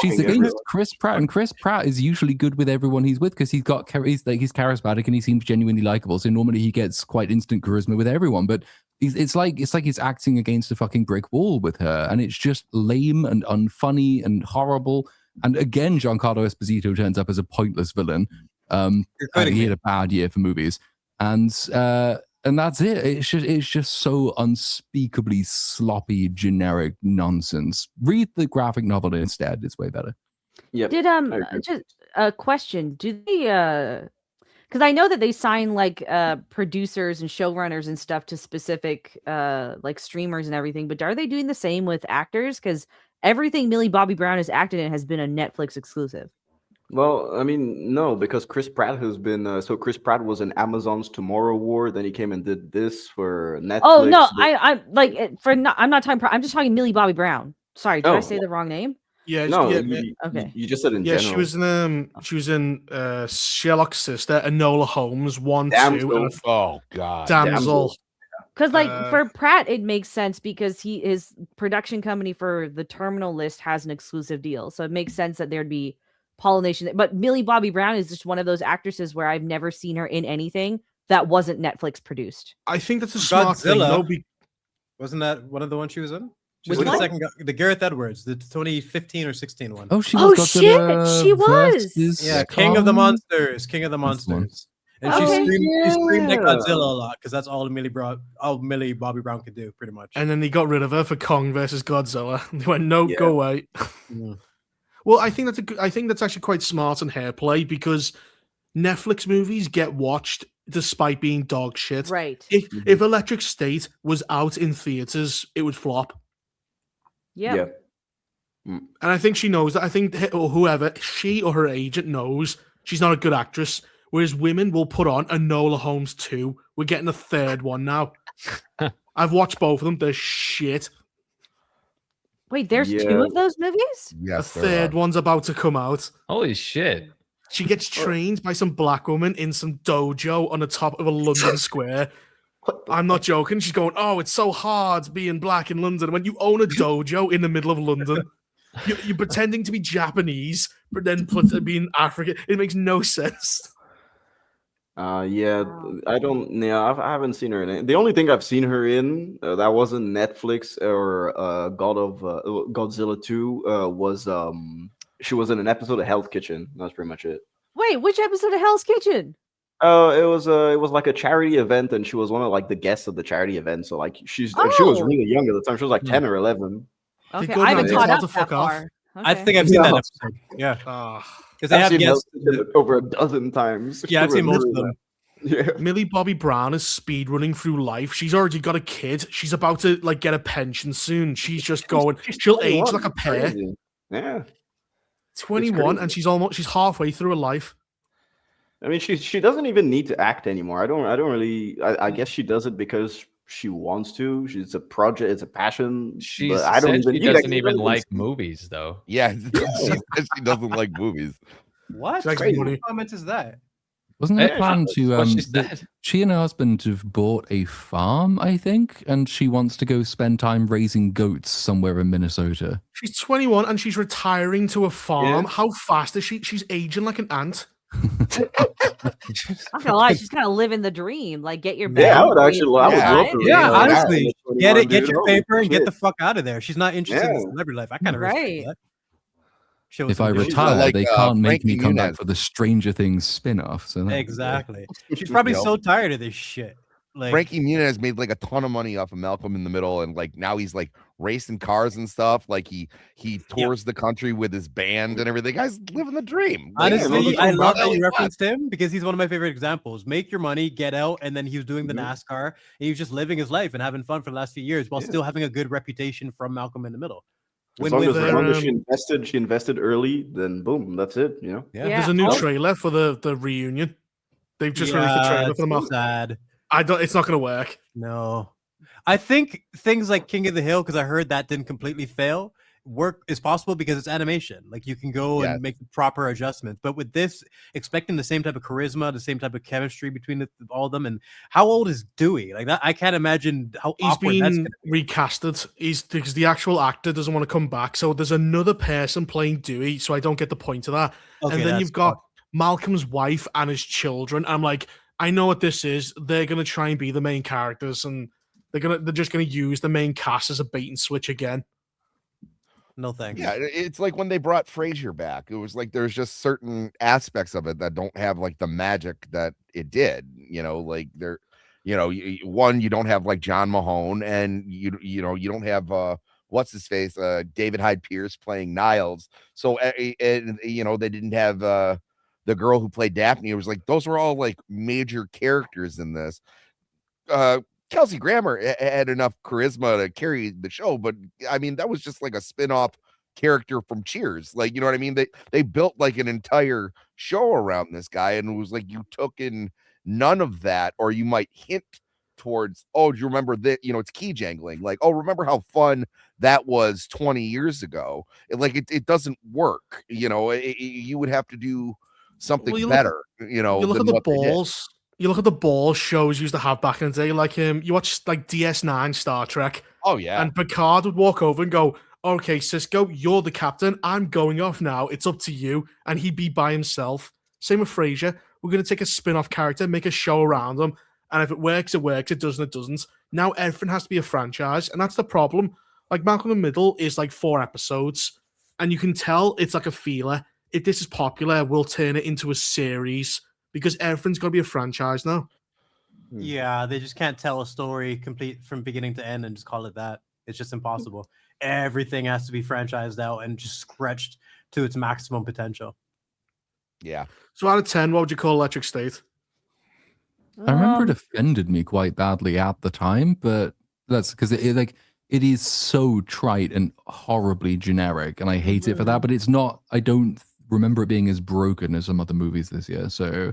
she's against Chris Pratt, and Chris Pratt is usually good with everyone he's with because he's charismatic and he seems genuinely likable. So normally he gets quite instant charisma with everyone, but it's like he's acting against a fucking brick wall with her, and it's just lame and unfunny and horrible. And again, Giancarlo Esposito turns up as a pointless villain. He had a bad year for movies, and that's it. It's just so unspeakably sloppy, generic nonsense. Read the graphic novel instead; it's way better. Yeah. Did just a question? Do they? Because I know that they sign like producers and showrunners and stuff to specific like streamers and everything. But are they doing the same with actors? Because everything Millie Bobby Brown has acted in has been a Netflix exclusive. Well, I mean, no, because Chris Pratt has been. So Chris Pratt was in Amazon's Tomorrow War. Then he came and did this for Netflix. Oh no, I'm like I'm not talking. I'm just talking Millie Bobby Brown. Sorry, did I say the wrong name? Yeah, no, okay. You just said in general. She was in Sherlock's sister, Enola Holmes 1, Damsel. 2, and Oh god, Damsel. Because like for Pratt, it makes sense because his production company for The Terminal List has an exclusive deal, so it makes sense that there'd be pollination. But Millie Bobby Brown is just one of those actresses where I've never seen her in anything that wasn't Netflix produced. I think that's a smart thing. Wasn't that one of the ones she was in? She Which was in one? the second, the Gareth Edwards, the 2015 or 16 one. Oh, she was shit, she was. Yeah, King of the Monsters. And she screamed at Godzilla a lot because that's all Millie Bobby Brown could do, pretty much. And then they got rid of her for Kong versus Godzilla. They went, no, go away. Well, I think that's actually quite smart and hair play because Netflix movies get watched despite being dog shit. Right. If Electric State was out in theaters, it would flop. Yeah. And I think she knows that. I think whoever, she or her agent knows she's not a good actress. Whereas women will put on Enola Holmes 2. We're getting a third one now. I've watched both of them. They're shit. Wait, there's 2 of those movies? Yes, the third one's about to come out. Holy shit. She gets trained by some black woman in some dojo on the top of a London square. I'm not joking. She's going, oh, it's so hard being black in London. When you own a dojo in the middle of London, you're pretending to be Japanese, but then being African. It makes no sense. I haven't seen her in it. The only thing I've seen her in that wasn't Netflix or Godzilla 2 was she was in an episode of Hell's Kitchen. That's pretty much it. Wait, which episode of Hell's Kitchen? It was like a charity event, and she was one of like the guests of the charity event. So like she was really young at the time. She was like 10 or 11. Okay, I haven't caught up that far. Okay. I think I've seen that episode. Yeah, because they have guests over a dozen times. Yeah, I've seen most of them. Yeah. Millie Bobby Brown is speed running through life. She's already got a kid. She's about to like get a pension soon. She's just going. She'll age like a pear. Crazy. Yeah, 21, and she's halfway through her life. I mean, she doesn't even need to act anymore. I guess she does it because she wants to. She's a project. It's a passion. She doesn't even like movies, though. Yeah, she doesn't like movies. What? What comment is that? Wasn't there a plan to she and her husband have bought a farm, I think, and she wants to go spend time raising goats somewhere in Minnesota. She's 21 and she's retiring to a farm. Yeah. How fast is she? She's aging like an ant. I'm not gonna lie, she's kind of living the dream. Like, get your bag. Yeah, I would actually. Honestly, get your paper and get the fuck out of there. She's not interested in celebrity life. I kind of respect that. Show us If I some new- retire, like, they can't make me Frankie come back Muniz. for the Stranger Things spin-off. So that- Exactly. She's probably Yep. so tired of this shit. Like Frankie Muniz made like a ton of money off of Malcolm in the Middle, and like now he's like racing cars and stuff. Like he tours the country with his band and everything. Guy's living the dream. Like, honestly, I love that you What? referenced him because he's one of my favorite examples. Make your money, get out, and then he was doing the NASCAR and he was just living his life and having fun for the last few years while still having a good reputation from Malcolm in the Middle. As long as she invested early, then boom, that's it. You know. Yeah. There's a new trailer for the reunion. They've just released the trailer for the sad. It's not going to work. No, I think things like King of the Hill, because I heard that didn't completely fail. Work is possible because it's animation. Like you can go and make the proper adjustments. But with this, expecting the same type of charisma, the same type of chemistry between all of them, and how old is Dewey? Like that, I can't imagine how he's awkward that's been gonna be. recasted. He's because the actual actor doesn't want to come back. So there's another person playing Dewey. So I don't get the point of that. Okay, and then that's you've got Malcolm's wife and his children. I'm like, I know what this is. They're gonna try and be the main characters, and they're just gonna use the main cast as a bait and switch again. No thanks. Yeah, it's like when they brought Frasier back. It was like there's just certain aspects of it that don't have like the magic that it did. You know, like there, you know, one, you don't have like John Mahone, and you know you don't have what's his face, David Hyde Pierce playing Niles. So you know they didn't have the girl who played Daphne. It was like those were all like major characters in this. Kelsey Grammer had enough charisma to carry the show, but I mean that was just like a spin-off character from Cheers. Like, you know what I mean? They built like an entire show around this guy, and it was like you took in none of that, or you might hint towards, oh, do you remember that? You know, it's key jangling. Like, oh, remember how fun that was 20 years ago? It doesn't work. You know, you would have to do something better. You know, you look at the balls. You look at the ball shows used to have back in the day, like you watch like DS9 Star Trek. Oh yeah. And Picard would walk over and go, "Okay, Cisco, you're the captain. I'm going off now. It's up to you." And he'd be by himself. Same with Frasier. We're gonna take a spin-off character, make a show around him, and if it works, it works. It doesn't, it doesn't. Now everything has to be a franchise, and that's the problem. Like Malcolm in the Middle is like 4 episodes, and you can tell it's like a feeler. If this is popular, we'll turn it into a series. Because everything's got to be a franchise now. Yeah, they just can't tell a story complete from beginning to end and just call it that. It's just impossible. Everything has to be franchised out and just stretched to its maximum potential. Yeah. So out of 10, what would you call Electric State? I remember it offended me quite badly at the time, but that's because it is so trite and horribly generic, and I hate it for that. But it's not. I don't remember it being as broken as some other movies this year. So,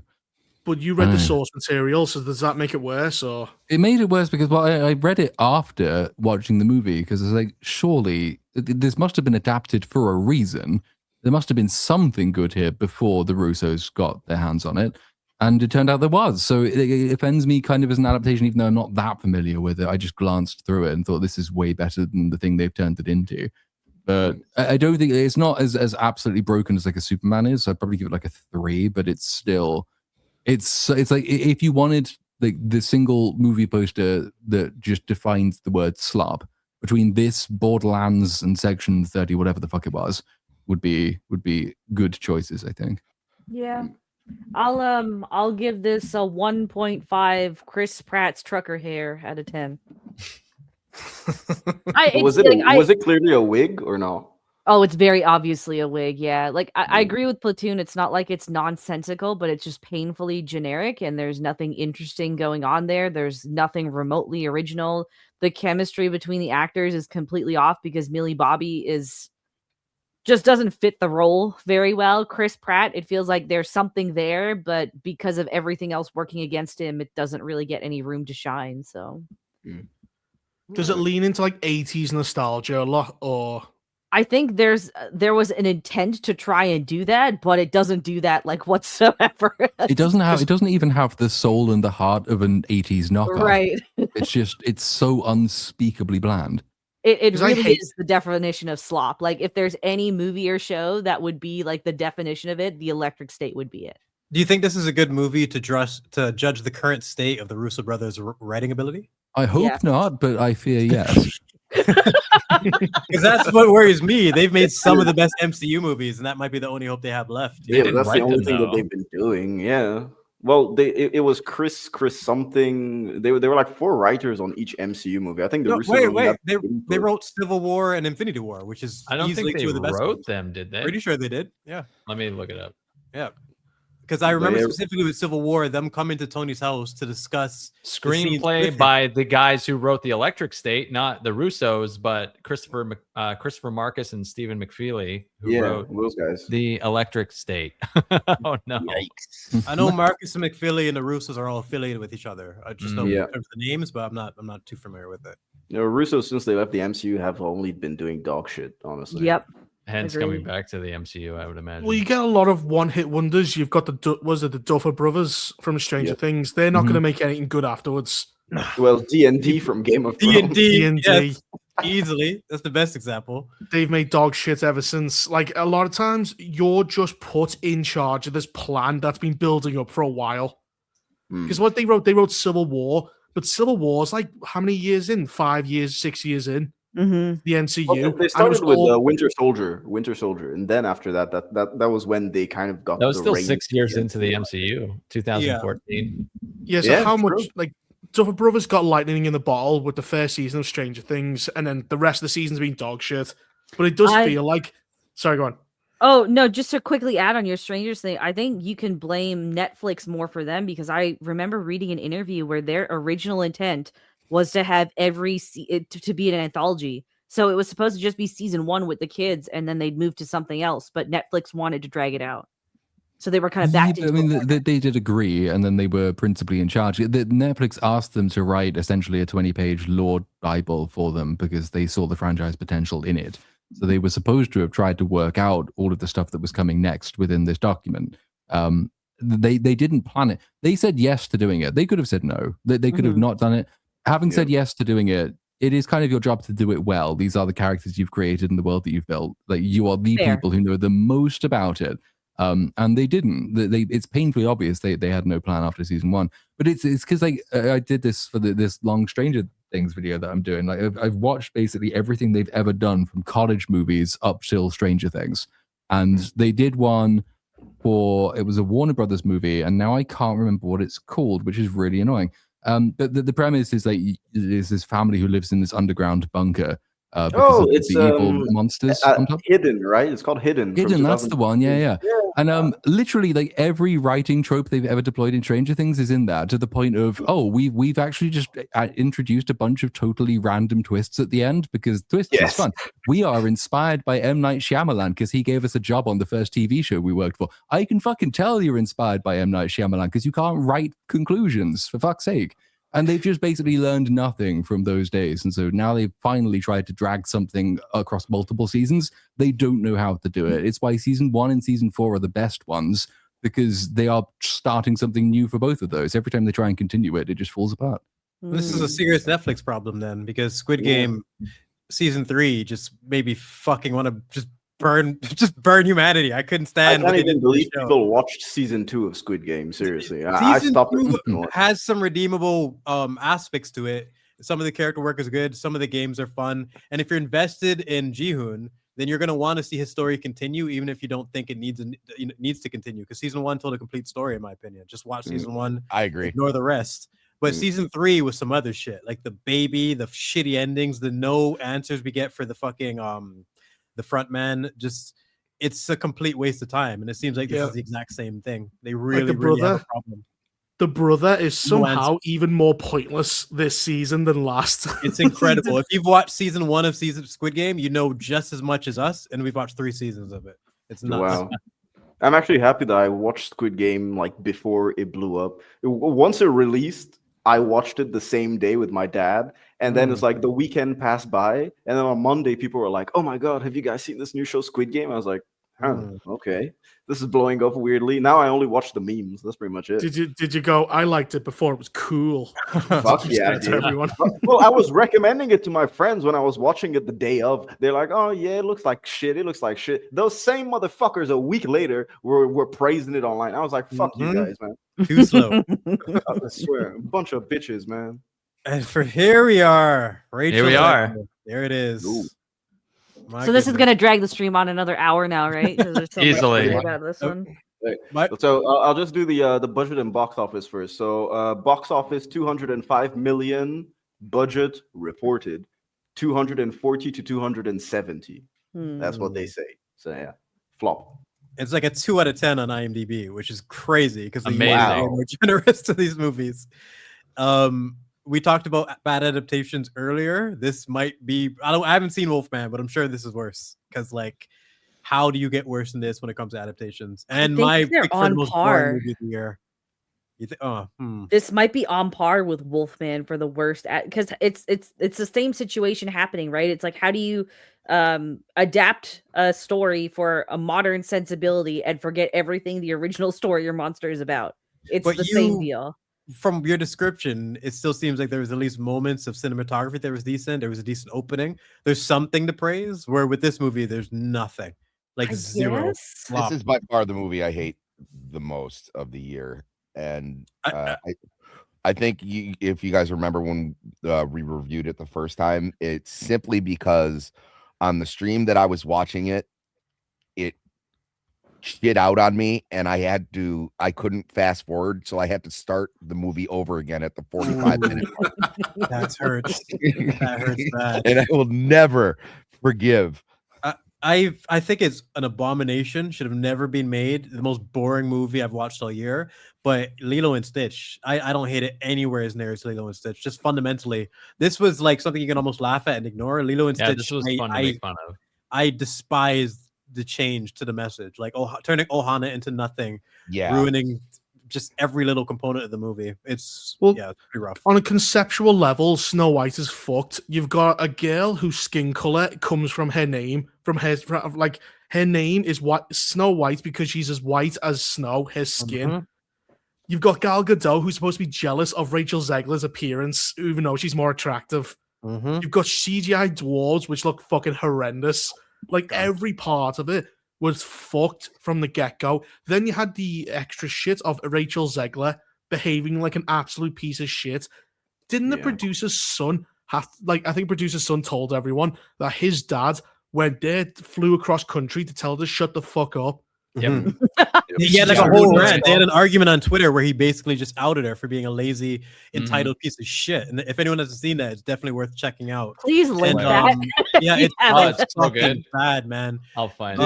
but you read the source material, so does that make it worse? Or it made it worse because I read it after watching the movie because it's like surely this must have been adapted for a reason. There must have been something good here before the Russos got their hands on it, and it turned out there was. So it offends me kind of as an adaptation, even though I'm not that familiar with it. I just glanced through it and thought this is way better than the thing they've turned it into. But I don't think it's not as absolutely broken as like a Superman is. So I'd probably give it like a 3, but it's still, it's like if you wanted like the single movie poster that just defines the word slop between this, Borderlands, and Section 30, whatever the fuck it was, would be good choices, I think. Yeah. I'll give this a 1.5 Chris Pratt's trucker hair out of 10. Was it clearly a wig or no? Oh, it's very obviously a wig. Yeah, like I agree with Platoon. It's not like it's nonsensical, but it's just painfully generic, and there's nothing interesting going on there. There's nothing remotely original. The chemistry between the actors is completely off because Millie Bobby just doesn't fit the role very well. Chris Pratt, it feels like there's something there, but because of everything else working against him, it doesn't really get any room to shine. So. Does it lean into like 80s nostalgia a lot, or I think there was an intent to try and do that, but it doesn't do that like whatsoever. It doesn't even have the soul and the heart of an 80s knockoff. Right. It's so unspeakably bland. It really is the definition of slop. Like if there's any movie or show that would be like the definition of it, the Electric State would be it. Do you think this is a good movie to judge the current state of the Russo brothers' writing ability? I hope not, but I fear yes. Because that's what worries me. They've made some of the best MCU movies, and that might be the only hope they have left. Yeah, didn't that's the write only them, thing that though. they've been doing. Yeah. Well, it was Chris something. They were like 4 writers on each MCU movie. I think the Russos only wait. have They input. wrote Civil War and Infinity War, which is I don't easily think they 2 of the best wrote ones. them, did they? Pretty sure they did. Yeah. Let me look it up. Yeah. Because I remember They- specifically with Civil War, them coming to Tony's house to discuss scenes Screenplay with him. by the guys who wrote The Electric State, not the Russos, but Christopher Marcus and Stephen McFeely, who wrote those guys. The Electric State. Oh no! Yikes. I know Marcus and McFeely and the Russos are all affiliated with each other. I just know Yeah. in terms of the names, but I'm not too familiar with it. You know, Russo, since they left the MCU, have only been doing dog shit, honestly. Yep. Hence Agreed. coming back to the MCU, I would imagine. Well, you get a lot of one-hit wonders. You've got the Duffer Brothers from Stranger Yeah. Things. They're not Mhm. going to make anything good afterwards. Well, D&D from Game of Thrones. D&D, D&D. yes, easily. That's the best example. They've made dog shit ever since. Like, a lot of times, you're just put in charge of this plan that's been building up for a while. Hmm. Because what they wrote Civil War, but Civil War's like how many years in? 5 years, 6 years in Mm-hmm. the MCU. Well, they And it was started with all- Winter Soldier, and then after that was when they kind of got. That was the still reins 6 years again. into the MCU, 2014. yeah. So Yeah, how true. much like Duffer Brothers got lightning in the bottle with the first season of Stranger Things, and then the rest of the season's been dog shit. But it does feel like. Sorry, go on. Oh no, just to quickly add on your Strangers thing, I think you can blame Netflix more for them because I remember reading an interview where their original intent was to have to be an anthology. So it was supposed to just be season 1 with the kids, and then they'd move to something else. But Netflix wanted to drag it out, so they were kind of Yeah, backed but, I into mean, they did agree, and then they were principally in charge. Netflix asked them to write essentially a 20-page lore Bible for them because they saw the franchise potential in it. So they were supposed to have tried to work out all of the stuff that was coming next within this document. They didn't plan it. They said yes to doing it. They could have said no. They could have not done it. Having said yes to doing it, it is kind of your job to do it well. These are the characters you've created in the world that you've built. Like, you are the Fair. people who know the most about it. And they didn't. It's painfully obvious they had no plan after season 1. But it's because like I did this for this long Stranger Things video that I'm doing. Like I've watched basically everything they've ever done from college movies up till Stranger Things, and they did one for it was a Warner Brothers movie, and now I can't remember what it's called, which is really annoying. But the premise is like there's this family who lives in this underground bunker. Because of it's the evil monsters on top. Hidden, right? It's called Hidden. from Hidden, that's the one. Yeah. 2015. And literally, like every writing trope they've ever deployed in Stranger Things is in that, to the point of, oh, we've actually just introduced a bunch of totally random twists at the end because twists is fun. We are inspired by M. Night Shyamalan because he gave us a job on the first TV show we worked for. I can fucking tell you're inspired by M. Night Shyamalan because you can't write conclusions, for fuck's sake. And they've just basically learned nothing from those days. And so now they've finally tried to drag something across multiple seasons. They don't know how to do it. It's why season 1 and season 4 are the best ones, because they are starting something new for both of those. Every time they try and continue it, it just falls apart. This is a serious Netflix problem then, because Squid Game season 3 just made me fucking want to just burn humanity. I couldn't stand. I can't looking even at believe the show. people watched season 2 of Squid Game. Seriously, I Season stopped. 2 has some redeemable aspects to it. Some of the character work is good. Some of the games are fun. And if you're invested in Ji-hoon, then you're going to want to see his story continue, even if you don't think it needs to continue. Because season 1 told a complete story, in my opinion. Just watch season 1. I agree. Ignore the rest. But season 3 was some other shit, like the baby, the shitty endings, the no answers we get for the fucking the front man. Just it's a complete waste of time. And it seems like this is the exact same thing. They really, really have a problem. The brother is somehow even more pointless this season than last. It's incredible. If you've watched season 1 of Squid Game, you know just as much as us, and we've watched 3 seasons of it. It's nuts. Wow. I'm actually happy that I watched Squid Game like before it blew up. Once it released, I watched it the same day with my dad, and then it's like the weekend passed by, and then on Monday people were like, "Oh my god, have you guys seen this new show Squid Game?" I was like, okay, this is blowing up weirdly. Now I only watch the memes. That's pretty much it. Did you go? I liked it before it was cool. Fuck yeah, I to did. everyone. Well, I was recommending it to my friends when I was watching it the day of. They're like, "Oh yeah, it looks like shit. It looks like shit." Those same motherfuckers a week later were praising it online. I was like, "Fuck you guys, man." Too slow. I swear, a bunch of bitches, man. And here we are. Rachel Here we are. There it is. Ooh. My So this is goodness. gonna drag the stream on another hour now, right? Because there's so much to Easily. say about this one. So I'll just do the budget and box office first. So box office 205 million, budget reported 240 to 270. That's what they say. So yeah, flop. It's like a 2 out of 10 on IMDb, which is crazy because they Amazing. are more generous to these movies. We talked about bad adaptations earlier. This might be I haven't seen Wolfman, but I'm sure this is worse because like how do you get worse than this when it comes to adaptations? And my they're pick for the on most par. boring movie of the year. You This might be on par with Wolfman for the worst, because it's the same situation happening, right? It's like, how do you adapt a story for a modern sensibility and forget everything the original story your monster is about? It's But the same deal. From your description, it still seems like there was at least moments of cinematography that was decent. There was a decent opening. There's something to praise. Where with this movie, there's nothing, like zero. Yes. This is by far the movie I hate the most of the year. And I think if you guys remember when we reviewed it the first time, it's simply because on the stream that I was watching it shit out on me, and I couldn't fast forward, so I had to start the movie over again at the 45-minute mark. That hurts. That hurts bad. And I will never forgive. I think it's an abomination. Should have never been made. The most boring movie I've watched all year. But Lilo and Stitch, I don't hate it anywhere as near as Lilo and Stitch. Just fundamentally, this was like something you can almost laugh at and ignore. Lilo and Stitch. This was fun to make fun of. I despise the change to the message, like turning Ohana into nothing, Yeah, ruining just every little component of the movie. It's pretty rough. On a conceptual level, Snow White is fucked. You've got a girl whose skin color comes from her name, like her name is Snow White because she's as white as snow, her skin. You've got Gal Gadot, who's supposed to be jealous of Rachel Zegler's appearance, even though she's more attractive. You've got CGI dwarves, which look fucking horrendous. Like every part of it was fucked from the get-go. Then you had the extra shit of Rachel Zegler behaving like an absolute piece of shit. Didn't the producer's son I think producer's son told everyone that his dad went there, flew across country to tell her to shut the fuck up. Yep. He had like a whole rant. They had an argument on Twitter where he basically just outed her for being a lazy, entitled piece of shit. And if anyone hasn't seen that, it's definitely worth checking out. Please link that. Yeah, it's so good. Bad, man. I'll find it.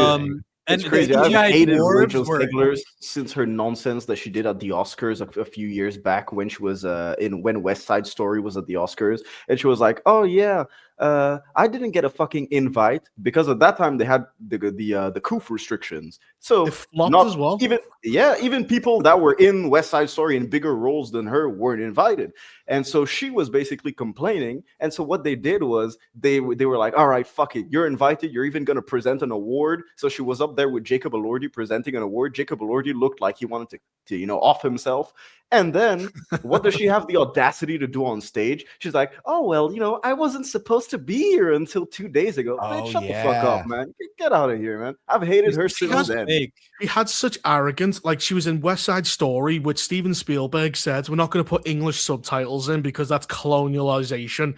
And it's crazy. I've hated Rachel Zegler since her nonsense that she did at the Oscars a few years back when she was when West Side Story was at the Oscars, and she was like, "Oh yeah, I didn't get a fucking invite because at that time they had the COOF restrictions. So not as well. Even people that were in West Side Story in bigger roles than her weren't invited, and so she was basically complaining. And so what they did was they were like, "All right, fuck it, you're invited. You're even going to present an award." So she was up there with Jacob Elordi presenting an award. Jacob Elordi looked like he wanted to off himself. And then what does she have the audacity to do on stage? She's like, "Oh, well, I wasn't supposed to be here until 2 days ago." Bitch, shut the fuck up, man. Get out of here, man. I've hated her since then. She had such arrogance. Like, she was in West Side Story, which Steven Spielberg said, "We're not going to put English subtitles in because that's colonialization."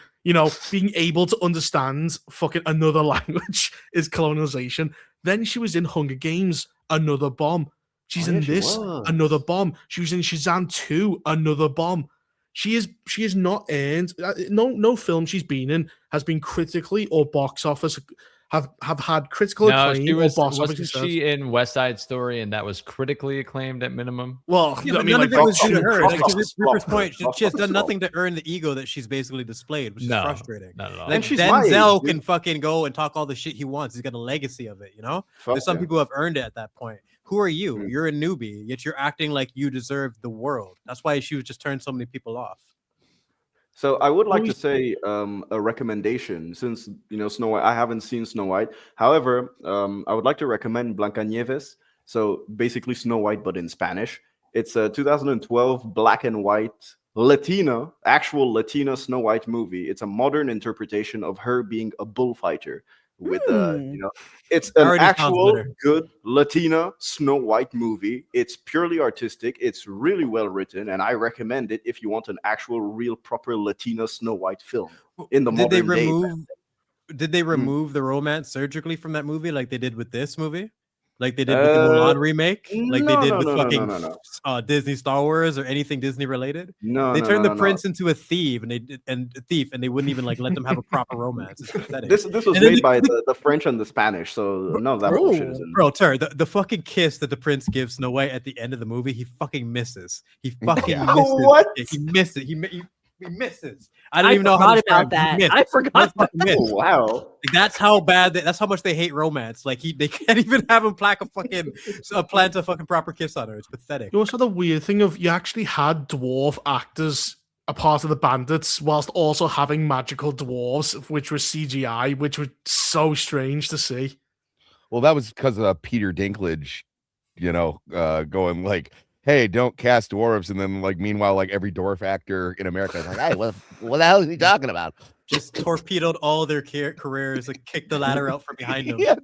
Being able to understand fucking another language is colonization. Then she was in Hunger Games, another bomb. She's in this, another bomb. She was in Shazam 2, another bomb. She is not earned. No film she's been in has been critically or box office have had critical acclaim or box office. Wasn't she in West Side Story, and that was critically acclaimed at minimum? Well, yeah, none of it was due to her. Rupert point, she has done nothing to earn the ego that she's basically displayed, which is frustrating. Not at all. Like, Denzel can fucking go and talk all the shit he wants. He's got a legacy of it, There's some people who have earned it at that point. Who are you? You're a newbie, yet you're acting like you deserve the world. That's why she was just turned so many people off. So I would like to say a recommendation, since Snow White. I haven't seen Snow White. However, I would like to recommend Blancanieves. So basically Snow White, but in Spanish. It's a 2012 black and white actual Latina Snow White movie. It's a modern interpretation of her being a bullfighter. With it's an actual good Latina Snow White movie. It's purely artistic. It's really well written, and I recommend it if you want an actual, real, proper Latina Snow White film in the modern day. did they remove the romance surgically from that movie like they did with this movie? Like they did with the Mulan remake? Like they did with fucking Disney Star Wars or anything Disney related? They turned the prince into a thief and they wouldn't even like let them have a proper romance. It's pathetic. This was made by the French and the Spanish, so none of that bullshit is in. Bro, the fucking kiss that the prince gives Snow White at the end of the movie, he fucking misses. He fucking misses. What? He missed it. He misses. I don't even know how about that. I forgot about that. Oh, wow. Like, that's how bad. That's how much they hate romance. Like they can't even have him plant a fucking proper kiss on her. It's pathetic. You also the weird thing of you actually had dwarf actors a part of the bandits, whilst also having magical dwarves, which was CGI, which was so strange to see. Well, that was because of Peter Dinklage, going like, hey, don't cast dwarves, and then like meanwhile, like every dwarf actor in America is like, hey, what the hell is he talking about? Just torpedoed all their careers, like kicked the ladder out from behind them. Yeah,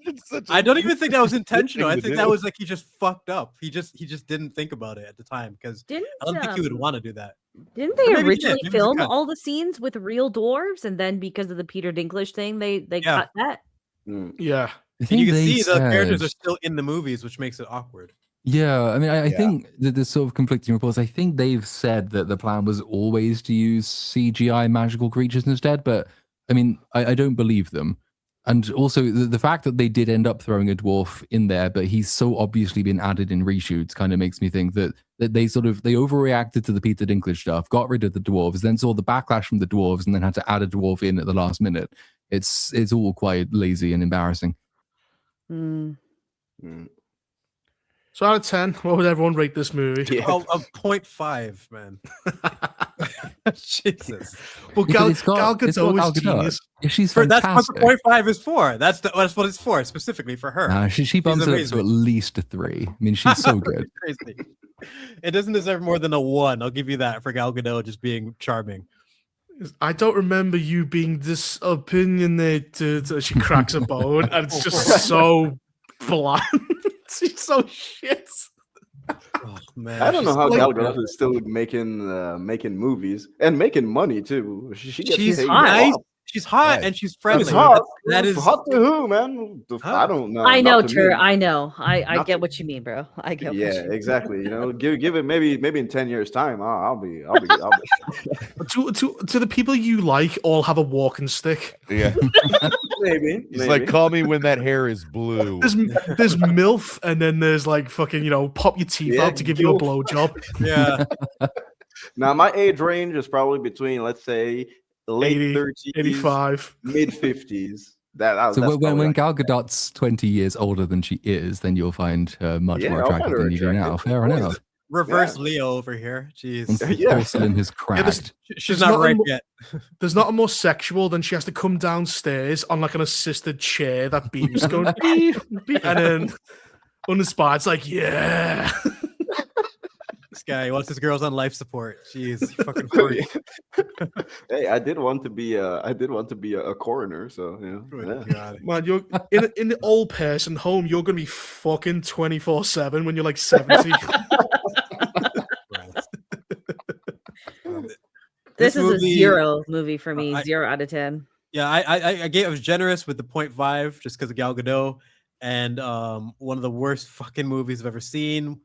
I don't even think that was intentional. I think that was like he just fucked up. He just didn't think about it at the time because I don't think he would want to do that. Didn't they originally film all the scenes with real dwarves, and then because of the Peter Dinklage thing, they cut that? Yeah, and you can see the characters are still in the movies, which makes it awkward. Yeah, I mean, I think that there's sort of conflicting reports. I think they've said that the plan was always to use CGI magical creatures instead, but I mean, I don't believe them. And also, the fact that they did end up throwing a dwarf in there, but he's so obviously been added in reshoots, kind of makes me think that they overreacted to the Peter Dinklage stuff, got rid of the dwarves, then saw the backlash from the dwarves, and then had to add a dwarf in at the last minute. It's all quite lazy and embarrassing. So out of 10, what would everyone rate this movie? Yeah. Of 0.5, man. Jesus. Well, Gal Gadot is genius. She's fantastic. That's what 0.5 is for. That's what it's for, specifically for her. She bumps it up to at least a 3. I mean, she's so good. Crazy. It doesn't deserve more than a 1. I'll give you that for Gal Gadot just being charming. I don't remember you being this opinionated. She cracks a bone, and it's just so bland. She's so shit. Oh, man. I don't know how Gal Gadot is still making movies and making money too. She's hot. She's hot and she's friendly. Hot. That is hot to who, man? I don't know. I know, Tur. I know. I get what you mean, bro. I get. Yeah, what you mean. exactly. Give it maybe in 10 years' time. I'll be. To the people you like, all have a walking stick. Yeah, maybe. It's like, call me when that hair is blue. There's MILF, and then there's like fucking pop your teeth out to give you a blowjob. Yeah. Now my age range is probably between, let's say, late 30s, 85, mid 50s. So when Gal Gadot's 20 years older than she is, then you'll find her much more attractive than you do now. Fair enough. Reverse Leo over here. Jeez. Once the porcelain has cracked. She's not ripe yet. There's nothing more sexual than she has to come downstairs on like an assisted chair that beeps going beep, beep, and then Uninspired's like, yeah. This guy wants his girls on life support. Jeez, fucking free. Hey, I did want to be a coroner, so God. Man, you're in the old person home. You're gonna be fucking 24/7 when you're like 70. This is a 0 movie for me. 0 out of 10. Yeah, I was generous with the 0.5 just because of Gal Gadot, and one of the worst fucking movies I've ever seen.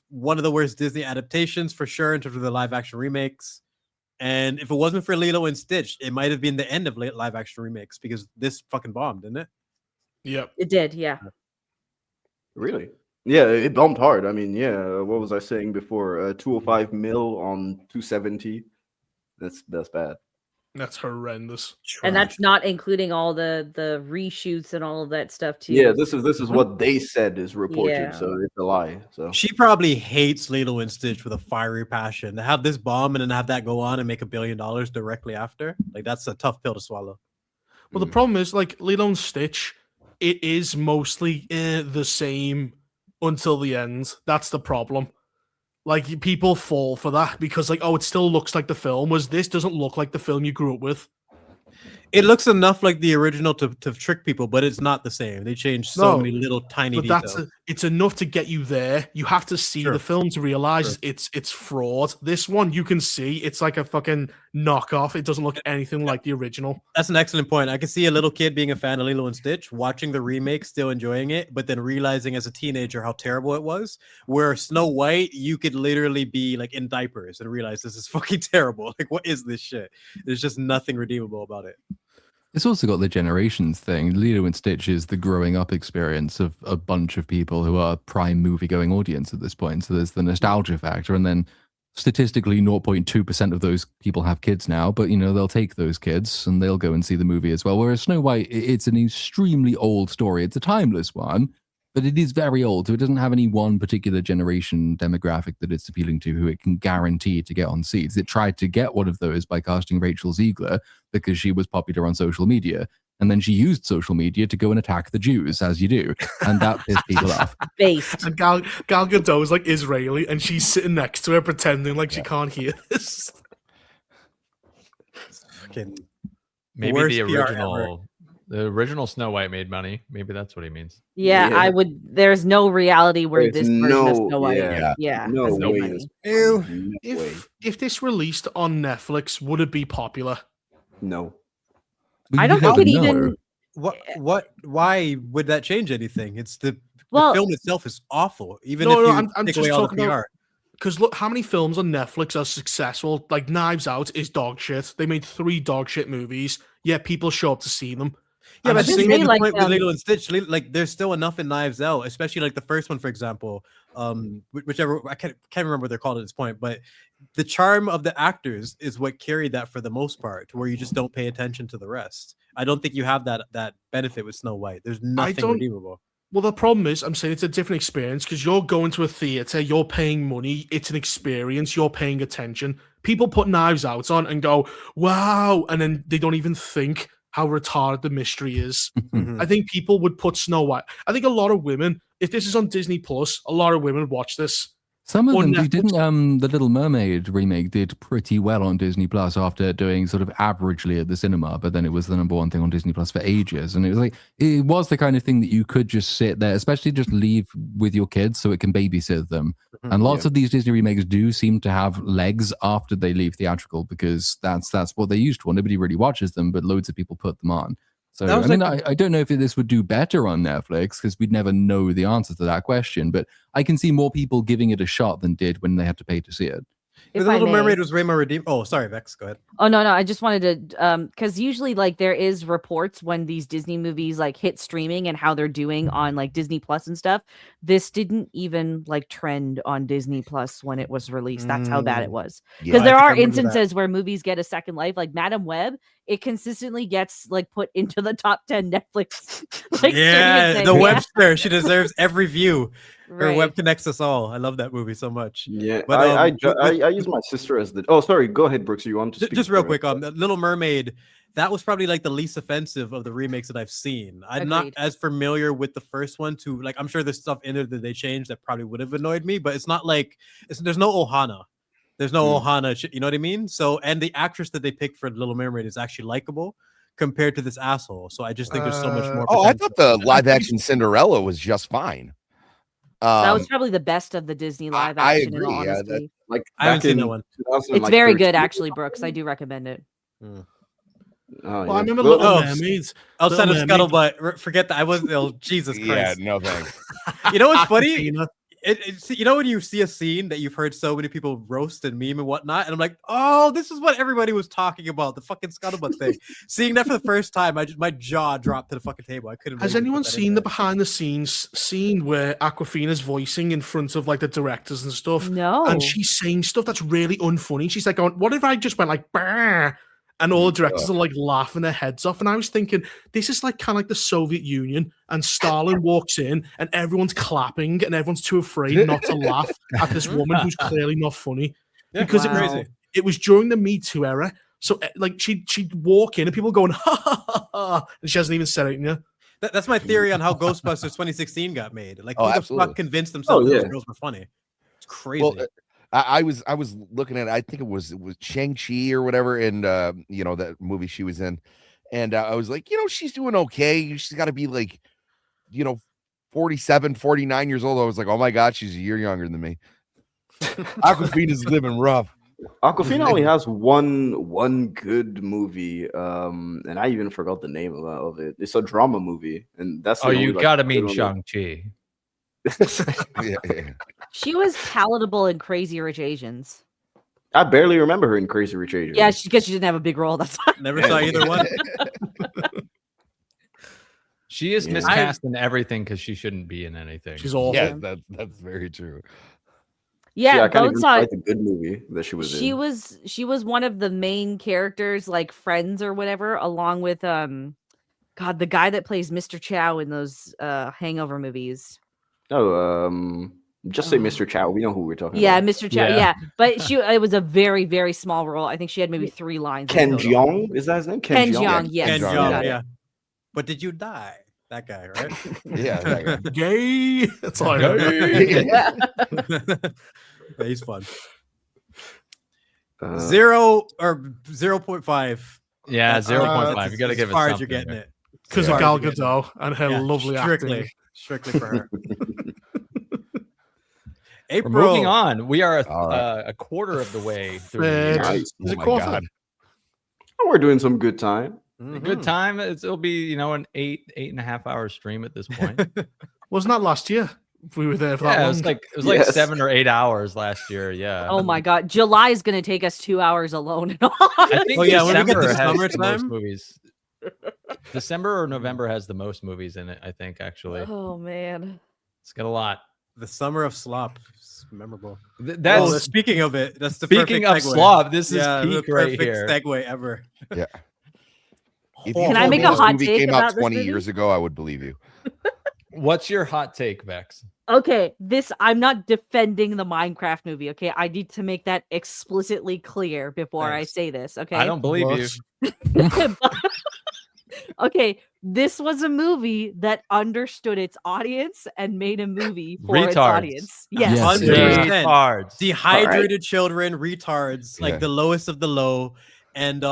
One of the worst Disney adaptations for sure in terms of the live action remakes. And if it wasn't for Lilo and Stitch, it might have been the end of live action remakes because this fucking bombed, didn't it? Yep. It did, yeah. Really? Yeah, it bombed hard. I mean, yeah, what was I saying before? 205 mil on 270. That's bad. That's horrendous. And that's not including all the reshoots and all of that stuff too. Yeah, this is what they said is reported, so it's a lie. So she probably hates Lilo and Stitch with a fiery passion. To have this bomb and then have that go on and make $1 billion directly after, like that's a tough pill to swallow. Well, the problem is like Lilo and Stitch, it is mostly the same until the end. That's the problem. Like, people fall for that because, like, oh, it still looks like the film. This doesn't look like the film you grew up with. It looks enough like the original to trick people, but it's not the same. They changed so many little tiny details. it's enough to get you there. You have to see the film to realize it's fraud. This one you can see it's like a fucking knockoff. It doesn't look anything like the original. That's an excellent point. I can see a little kid being a fan of Lilo and Stitch, watching the remake, still enjoying it, but then realizing as a teenager how terrible it was. Where Snow White, you could literally be like in diapers and realize this is fucking terrible. Like, what is this shit? There's just nothing redeemable about it. It's also got the generations thing. Lilo and Stitch is the growing up experience of a bunch of people who are prime movie-going audience at this point. So there's the nostalgia factor, and then statistically 0.2% of those people have kids now, but they'll take those kids and they'll go and see the movie as well. Whereas Snow White, it's an extremely old story. It's a timeless one, but it is very old. So it doesn't have any one particular generation demographic that it's appealing to who it can guarantee to get on seats. It tried to get one of those by casting Rachel Ziegler because she was popular on social media. And then she used social media to go and attack the Jews, as you do. And that pissed people off. Based. And Gal Gadot is like Israeli, and she's sitting next to her pretending like she can't hear this. Fucking Maybe worst the PR ever. original Snow White made money. Maybe that's what he means. Yeah, I would. There's no reality where There's this version of no- Snow White. yeah. Yeah, No has made way money. this- Ew. No way. If this released on Netflix, would it be popular? No. But I you don't think never it know. even. Why would that change anything? It's the Well- film itself is awful. Even No, if no, you I'm take just away all the talking about- PR. Because look, how many films on Netflix are successful? Like Knives Out is dog shit. They made 3 dog shit movies. Yeah, people show up to see them. Yeah, And but the I same- think the like, point with Lilo and Stitch, like there's still enough in Knives Out, especially like the first one, for example. Whichever I can't remember what they're called at this point, but the charm of the actors is what carried that for the most part, where you just don't pay attention to the rest. I don't think you have that benefit with Snow White. There's nothing don't- redeemable. Well, the problem is, I'm saying it's a different experience because you're going to a theater, you're paying money, it's an experience, you're paying attention. People put Knives Out on and go, wow, and then they don't even think how retarded the mystery is. Mhm. I think people would put Snow White. I think a lot of women, if this is on Disney Plus, a lot of women would watch this. Some of Or them Netflix. didn't. The Little Mermaid remake did pretty well on Disney Plus after doing sort of averagely at the cinema, but then it was the #1 thing on Disney Plus for ages. And it was the kind of thing that you could just sit there, especially just leave with your kids so it can babysit them. And lots of these Disney remakes do seem to have legs after they leave theatrical because that's what they're used for. Nobody really watches them, but loads of people put them on. So That was I don't know if this would do better on Netflix because we'd never know the answer to that question. But I can see more people giving it a shot than did when they had to pay to see it. The If I Little may. Mermaid was way more redeemable. Oh, sorry, Vex. Go ahead. Oh no, I just wanted to because usually like there is reports when these Disney movies like hit streaming and how they're doing on like Disney Plus and stuff. This didn't even like trend on Disney Plus when it was released. That's how bad it was. Because Yeah. there I think I are remember that. instances where movies get a second life, like Madam Web. It consistently gets like put into the top 10 Netflix. Like, Yeah, streaming the thing. Webster. She deserves every view. Her Right. web connects us all. I love that movie so much. Yeah, But, I use my sister as the. Oh, sorry. Go ahead, Brooks. You want to speak? Just real for it? quick, Little Mermaid. That was probably like the least offensive of the remakes that I've seen. I'm not Agreed. as familiar with the first one. To like, I'm sure there's stuff in there that they changed that probably would have annoyed me, but it's not like there's no Ohana. There's no Ohana. You know what I mean? So, and the actress that they picked for Little Mermaid is actually likable compared to this asshole. So I just think there's so much more. Oh, I potential. thought the live action Cinderella was just fine. That was probably the best of the Disney live I action. In all agree, yeah, honesty. Like I haven't back seen in that one. 2000, It's like, very 13. good, actually, Brooks. I do recommend it. Oh, Well, yeah. I remember Well, Little oh, Mermaids. Outside of Little Mermaid. Scuttlebutt, forget that. I was Jesus yeah, Christ. no thanks. You know what's funny? Aquafina. You know when you see a scene that you've heard so many people roast and meme and whatnot, and I'm like, oh, this is what everybody was talking about, the fucking Scuttlebutt thing. Seeing that for the first time, my jaw dropped to the fucking table. I couldn't. Has believe they anyone put that in seen the there. behind the scenes scene where Aquafina's voicing in front of like the directors and stuff? No. And she's saying stuff that's really unfunny. She's like, going, what if I just went like, bah? And all the directors are like laughing their heads off. And I was thinking, this is like kind of like the Soviet Union. And Stalin walks in and everyone's clapping and everyone's too afraid not to laugh at this woman who's clearly not funny. Yeah, Because wow. it was during the Me Too era. So like she'd walk in and people going, ha ha ha ha. And she hasn't even said it yet. That's my theory on how Ghostbusters 2016 got made. Like, Oh, who the absolutely. fuck convinced themselves yeah. those girls were funny? It's crazy. Well, I was looking at, I think it was Shang-Chi or whatever, and that movie she was in, and I was like, she's doing okay. She's got to be like, 47, 49 years old, I was like, oh my God, she's a year younger than me. Aquafina's living rough. Aquafina only has one good movie, and I even forgot the name of it. It's a drama movie, and that's the Oh, only, you like, gotta mean good one. Shang-Chi. Yeah. She was palatable in Crazy Rich Asians. I barely remember her in Crazy Rich Asians. Yeah, because she didn't have a big role. That's why. Never saw either one. She is Yeah. miscast in everything because she shouldn't be in anything. She's awful. Yeah, that's very true. Yeah, I can't Bone even saw cite the good movie that she was she in. was one of the main characters, like friends or whatever, along with God, the guy that plays Mr. Chow in those Hangover movies. Oh, just say Mr. Chow. We know who we're talking Yeah, about. Mr. Chow. Yeah. Yeah, but it was a very, very small role. I think she had maybe 3 lines. in Ken total. Jeong, is that his name? Ken Jeong? Jeong, yes. Ken Jeong, Jeong, got it. yeah. But did you die? That guy, right? Yeah, that guy. Gay. That's all I know. Yeah. Yeah, he's fun. 0 0 or 0.5. Yeah, 0.5. That's You got to as give it far as something. you're getting there. it. Because As of far Gal as you're getting Gadot and her Yeah, lovely acting. strictly for her. We're April. moving on. We are All right. a quarter of the way through. Fair. The year. Nice. Is Oh it my quarter? God. We're doing some good time. Mhm. Good time. It'll be an 8.5 hour stream at this point. Wasn't that last year? If we were there for that Yeah, it long. was like Yes. 7 or 8 hours last year. Yeah. Oh my God, July is gonna take us 2 hours alone. I think Oh, yeah, when we get December to has the most summertime- movies. December or November has the most movies in it. I think actually, Oh man. it's got a lot. The summer of slop. It's memorable. That's Speaking of it, that's the speaking perfect of segue. slop. This is Yeah, the peak right perfect here. segue ever. Yeah. If Can you I told make me a this hot movie take came about out this 20 movie? years ago, I would believe you. What's your hot take, Vex? Okay, I'm not defending the Minecraft movie. Okay, I need to make that explicitly clear before Thanks. I say this. Okay, I don't believe you. Okay, this was a movie that understood its audience and made a movie for its Retards. audience. Yes. Yes. 100%. Retards. Dehydrated children, retards, like Yeah. the lowest of the low. And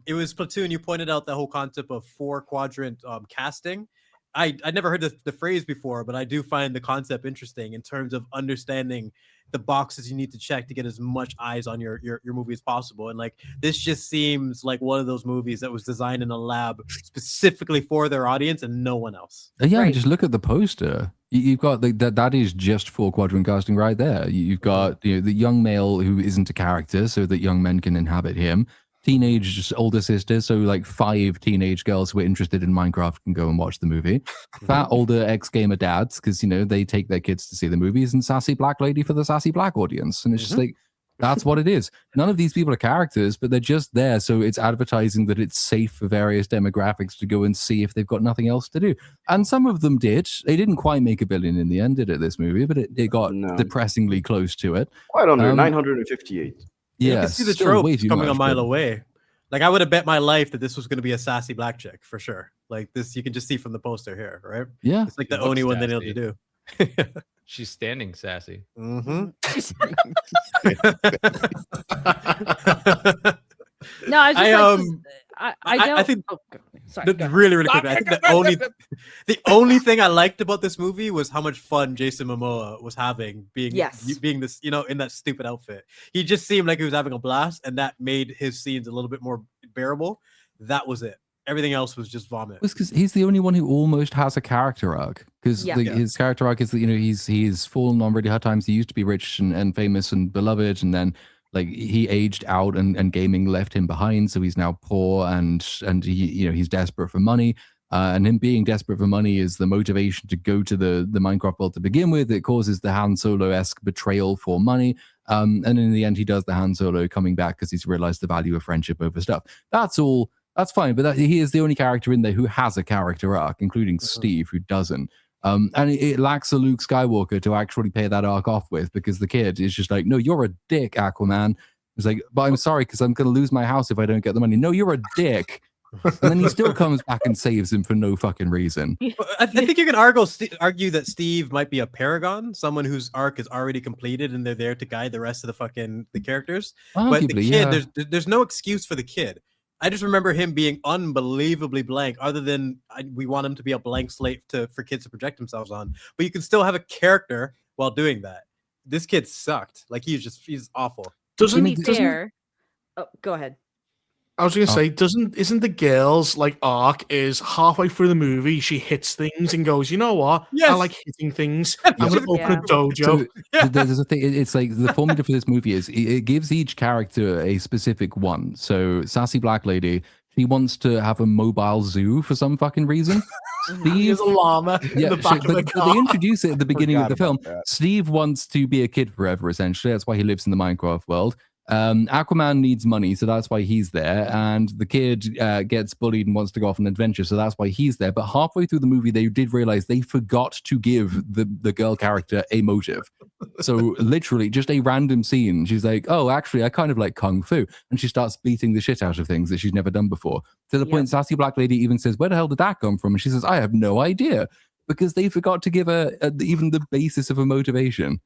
it was Platoon. You pointed out the whole concept of 4-quadrant casting. I'd never heard the phrase before, but I do find the concept interesting in terms of understanding the boxes you need to check to get as much eyes on your movie as possible. And like this just seems like one of those movies that was designed in a lab specifically for their audience and no one else. Yeah, Right. just look at the poster. You've got that is just 4-quadrant casting right there. You've got the young male who isn't a character, so that young men can inhabit him. Teenage older sisters, so like 5 teenage girls who are interested in Minecraft can go and watch the movie. Fat older ex-gamer dads, because they take their kids to see the movies, and sassy black lady for the sassy black audience. And it's just like that's what it is. None of these people are characters, but they're just there, so it's advertising that it's safe for various demographics to go and see if they've got nothing else to do. And some of them did. They didn't quite make $1 billion in the end, did it? This movie, but it got No. depressingly close to it. Quite under 958. You Yeah, can see the still way tropes too coming a much, mile but- away. Like I would have bet my life that this was going to be a sassy black chick for sure. Like this, you can just see from the poster here, right? Yeah. It's like the It looks only one they know to sassy. do. She's standing sassy. Mm-hmm. No, I just I, like this- I I don't. think- oh, sorry. go ahead. really quick. I think the only thing I liked about this movie was how much fun Jason Momoa was having being this, in that stupid outfit. He just seemed like he was having a blast, and that made his scenes a little bit more bearable. That was it. Everything else was just vomit. It's because he's the only one who almost has a character arc. Because Yeah. his character arc is that he's fallen on really hard times. He used to be rich and famous and beloved, and then like he aged out and gaming left him behind. So he's now poor and he's desperate for money. And him being desperate for money is the motivation to go to the Minecraft world to begin with. It causes the Han Solo-esque betrayal for money. And in the end, he does the Han Solo coming back because he's realized the value of friendship over stuff. That's all. That's fine, but he is the only character in there who has a character arc, including Steve, who doesn't. And it lacks a Luke Skywalker to actually pay that arc off with, because the kid is just like, no, you're a dick, Aquaman. He's like, but I'm sorry, because I'm going to lose my house if I don't get the money. No, you're a dick. And then he still comes back and saves him for no fucking reason. I think you can argue that Steve might be a paragon, someone whose arc is already completed, and they're there to guide the rest of the characters. But the Arguably, kid, yeah. there's no excuse for the kid. I just remember him being unbelievably blank. Other than we want him to be a blank slate for kids to project themselves on, but you can still have a character while doing that. This kid sucked. Like he's awful. To be fair, go ahead. I was gonna say, isn't the girl's like arc is halfway through the movie she hits things and goes, you know what? Yes. I like hitting things. I'm gonna open a dojo. So there's a thing. It's like the formula for this movie is it gives each character a specific one. So sassy black lady, she wants to have a mobile zoo for some fucking reason. There's a llama in the back of the car. They introduce it at the beginning of the film. Steve wants to be a kid forever, essentially. That's why he lives in the Minecraft world. Aquaman needs money, so that's why he's there. And the kid gets bullied and wants to go off on an adventure, so that's why he's there. But halfway through the movie, they did realize they forgot to give the girl character a motive. So literally, just a random scene. She's like, "Oh, actually, I kind of like kung fu," and she starts beating the shit out of things that she's never done before. To the point, sassy black lady even says, "Where the hell did that come from?" And she says, "I have no idea," because they forgot to give her even the basis of a motivation.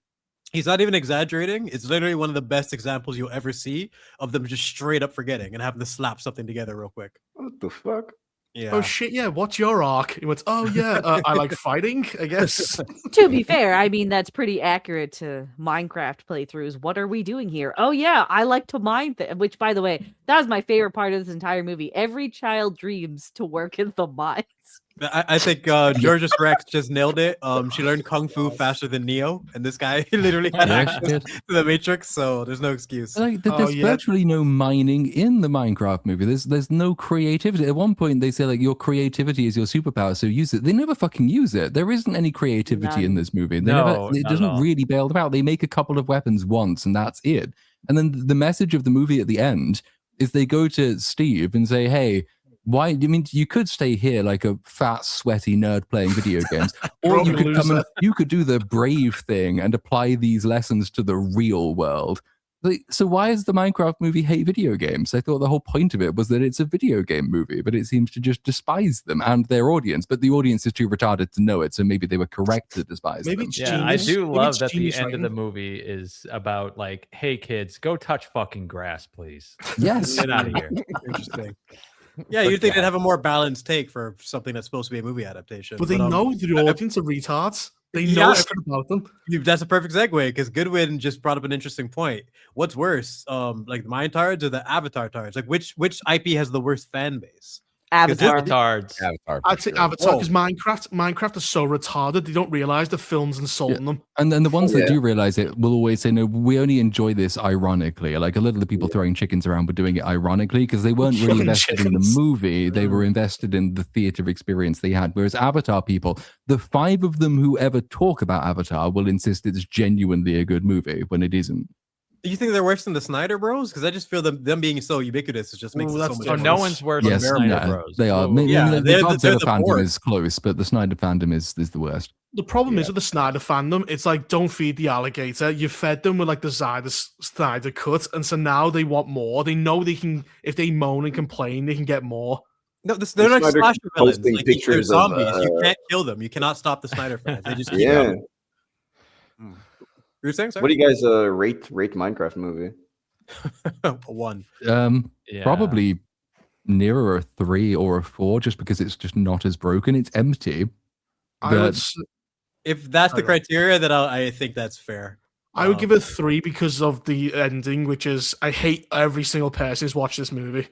He's not even exaggerating. It's literally one of the best examples you'll ever see of them just straight up forgetting and having to slap something together real quick. What the fuck? Yeah. Oh shit! Yeah, what's your arc? He went, "Oh yeah, I like fighting, I guess." To be fair, I mean that's pretty accurate to Minecraft playthroughs. What are we doing here? Oh yeah, I like to mine. Which, by the way, that was my favorite part of this entire movie. Every child dreams to work in the mines. I think Georges Rex just nailed it. She learned kung fu faster than Neo, and this guy literally had access to the Matrix, so there's no excuse. Like, there's virtually no mining in the Minecraft movie. There's no creativity. At one point, they say like your creativity is your superpower, so use it. They never fucking use it. There isn't any creativity in this movie. It doesn't really bail them out. They make a couple of weapons once, and that's it. And then the message of the movie at the end is they go to Steve and say, "Hey, why? I mean, you could stay here like a fat, sweaty nerd playing video games, or you could come and you could do the brave thing and apply these lessons to the real world." So why is the Minecraft movie hate video games? I thought the whole point of it was that it's a video game movie, but it seems to just despise them and their audience. But the audience is too retarded to know it, so maybe they were correct to despise them. Yeah, I do love that the end of the movie is about like, "Hey kids, go touch fucking grass, please." Yes, get out of here. Interesting. Yeah, you'd think they'd have a more balanced take for something that's supposed to be a movie adaptation. But they know the audience are retards. They know everything about them. That's a perfect segue because Goodwin just brought up an interesting point. What's worse, like the Mind-Tards or the Avatar-Tards? Like which IP has the worst fan base? Avatar. I'd say Avatar because Minecraft is so retarded they don't realize the film's insulting them. And then the ones that do realize it will always say, "No, we only enjoy this ironically." Like a lot of the people throwing chickens around were doing it ironically because they weren't really invested in the movie. They were invested in the theater experience they had. Whereas Avatar people, the 5 of them who ever talk about Avatar will insist it's genuinely a good movie when it isn't. You think they're worse than the Snyder Bros? Because I just feel them being so ubiquitous, it just makes it so much worse. No one's worse than the Snyder Bros. They are. The Godzilla fandom is close, but the Snyder fandom is the worst. The problem is with the Snyder fandom, it's like, don't feed the alligator. You fed them with like the Snyder cut, and so now they want more. They know they can, if they moan and complain, they can get more. No, they're like slasher villains. Like, they're zombies. You can't kill them. You cannot stop the Snyder fans. They just keep going. You're saying, sorry? What do you guys rate Minecraft movie? 1. Probably nearer a 3 or a 4, just because it's just not as broken. It's empty. If that's the criteria, then I think that's fair. I would give it 3 because of the ending, which is I hate every single person who's watched this movie.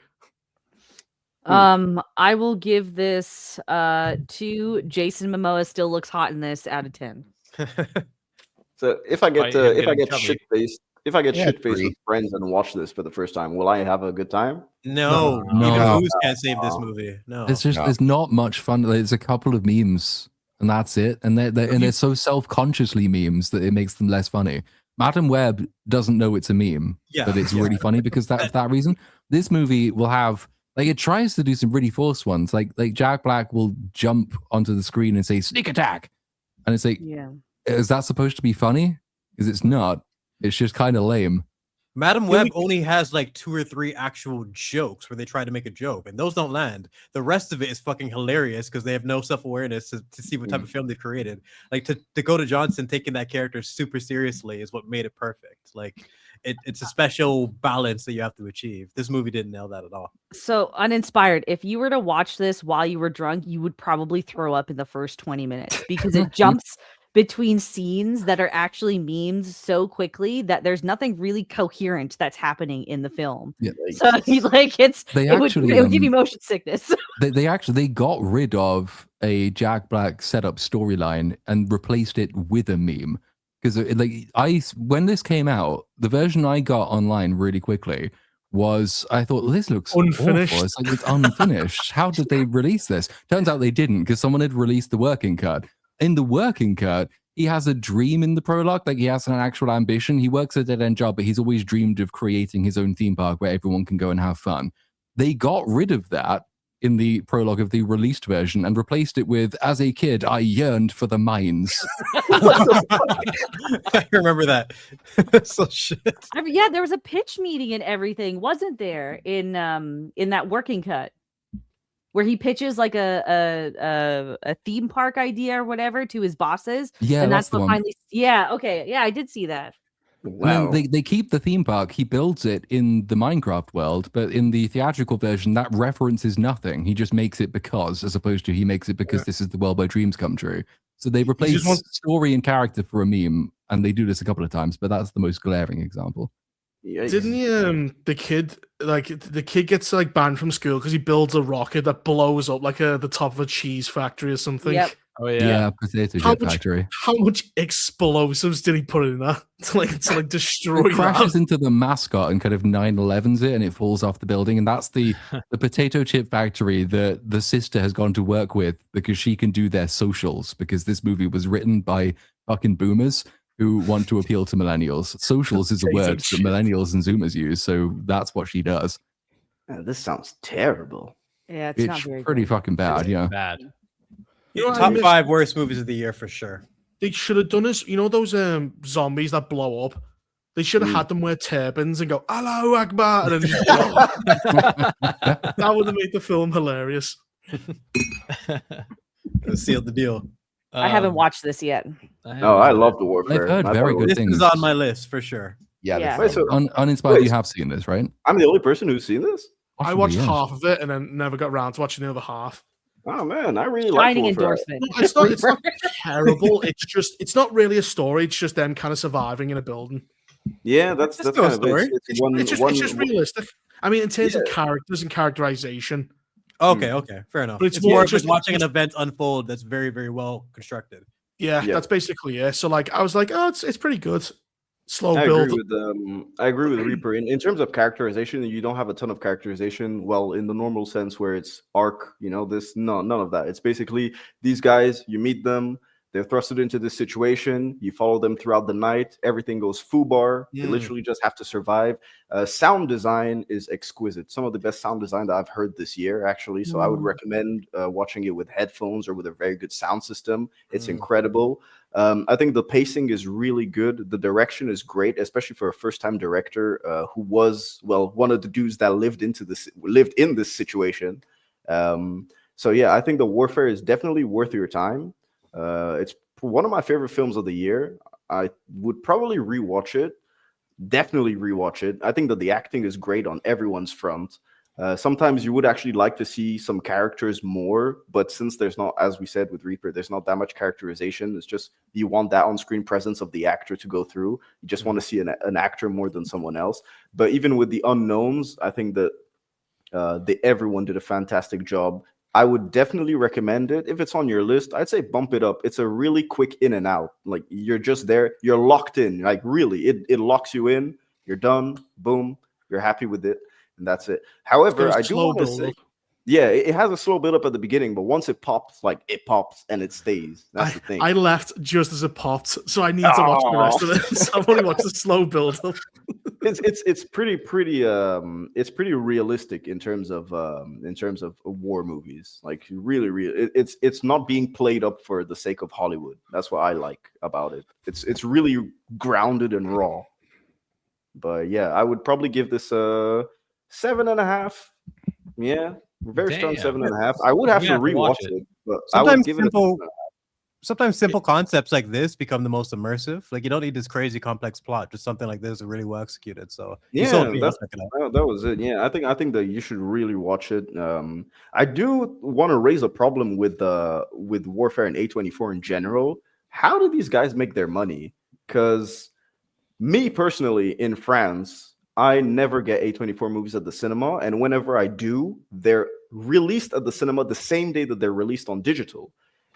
I will give this 2. Jason Momoa still looks hot in this out of 10. So if I get shit faced with friends and watch this for the first time, will I have a good time? No. Even booze can't save this movie. No, there's not much fun. There's a couple of memes, and that's it. And they're so self-consciously memes that it makes them less funny. Madam Web doesn't know it's a meme, but it's really funny because of that reason. This movie will have it tries to do some really forced ones. Like Jack Black will jump onto the screen and say "sneak attack," and it's like, is that supposed to be funny? Because it's not. It's just kind of lame. Madam Web only has like 2 or 3 actual jokes where they try to make a joke, and those don't land. The rest of it is fucking hilarious because they have no self-awareness to see what type of film they've created. Like Dakota Johnson taking that character super seriously is what made it perfect. Like it's a special balance that you have to achieve. This movie didn't nail that at all. So Uninspired, if you were to watch this while you were drunk, you would probably throw up in the first 20 minutes because it jumps between scenes that are actually memes so quickly that there's nothing really coherent that's happening in the film. Yeah. So like it would give you motion sickness. They got rid of a Jack Black setup storyline and replaced it with a meme. Because when this came out, the version I got online really quickly was, I thought, this looks unfinished. Awful. It's like it's unfinished. How did they release this? Turns out they didn't, because someone had released the working cut. In the working cut, he has a dream in the prologue, like he has an actual ambition. He works a dead-end job, but he's always dreamed of creating his own theme park where everyone can go and have fun. They got rid of that in the prologue of the released version and replaced it with, as a kid, I yearned for the mines. I remember that. So shit. I mean, yeah, there was a pitch meeting and everything, wasn't there, in that working cut, where he pitches like a theme park idea or whatever to his bosses. Yeah, and that's the what one. finally. Yeah, okay, yeah, I did see that. Wow. They keep the theme park. He builds it in the Minecraft world, but in the theatrical version, that references nothing. He just makes it because, as opposed to he makes it because this is the world where dreams come true. So they replace story and character for a meme, and they do this a couple of times, but that's the most glaring example. Yikes. Didn't he, the kid gets like banned from school because he builds a rocket that blows up like the top of a cheese factory or something? Yep. Oh yeah, potato chip factory. How much explosives did he put in that to destroy it crashes that? into the mascot and kind of 9/11s it, and it falls off the building. And that's the potato chip factory that the sister has gone to work with because she can do their socials, because this movie was written by fucking boomers who want to appeal to millennials. Socials is a word that millennials and zoomers use, so that's what she does. Man, this sounds terrible. Yeah, it's not very pretty good. fucking bad. Yeah, bad. Top 5 worst movies of the year for sure. They should have done this. You know those zombies that blow up? They should have had them wear turbans and go, Allahu Akbar. And then just that would have made the film hilarious. Sealed the deal. I haven't watched this yet. I love the Warfare. I've heard very good things. This is on my list for sure. Yeah. Wait, so, Uninspired, you have seen this, right? I'm the only person who's seen this? I watched half of it and then never got around to watching the other half. Oh man, I really like Shining Warfare. endorsement. No, it's not terrible. It's not really a story. It's just them kind of surviving in a building. Yeah, that's kind of story. It's just realistic. I mean, in terms of characters and characterization. Okay, fair enough. But It's more just watching an event unfold that's very, very well constructed. Yeah, that's basically it. So like, I was like, oh, it's pretty good. Slow I build. I agree with Reaper. In terms of characterization, you don't have a ton of characterization. Well, in the normal sense where it's arc, none of that. It's basically these guys, you meet them, they're thrusted into this situation, you follow them throughout the night, everything goes foobar. They literally just have to survive. Sound design is exquisite. Some of the best sound design that I've heard this year, actually. So I would recommend watching it with headphones or with a very good sound system. It's incredible. I think the pacing is really good. The direction is great, especially for a first-time director who was, one of the dudes that lived in this situation. So yeah, I think the Warfare is definitely worth your time. It's one of my favorite films of the year. I would probably rewatch it. Definitely rewatch it. I think that the acting is great on everyone's front. Sometimes you would actually like to see some characters more, but since there's not, as we said with Reaper, there's not that much characterization. It's just you want that on-screen presence of the actor to go through. You just want to see an actor more than someone else. But even with the unknowns, I think that everyone did a fantastic job. I would definitely recommend it. If it's on your list, I'd say bump it up. It's a really quick in and out. Like you're just there, you're locked in. Like really, it locks you in. You're done. Boom. You're happy with it. And that's it. However, I do want to say, it has a slow build up at the beginning, but once it pops and it stays. That's the thing. I left just as it popped, so I need to watch the rest of it. So I've only watched the slow build up. It's pretty realistic in terms of war movies. Like really, it's not being played up for the sake of Hollywood. That's what I like about it. It's really grounded and raw. But yeah, I would probably give this 7.5. Yeah, very strong 7.5. I would have to rewatch it, but sometimes I would give it. sometimes simple concepts like this become the most immersive. Like you don't need this crazy complex plot, just something like this is really well executed. So you sold me, I'll check it out. that was it. Yeah, I think that you should really watch it. I do want to raise a problem with Warfare and A24 in general. How do these guys make their money? Because me personally, in France, I never get A24 movies at the cinema, and whenever I do, they're released at the cinema the same day that they're released on digital.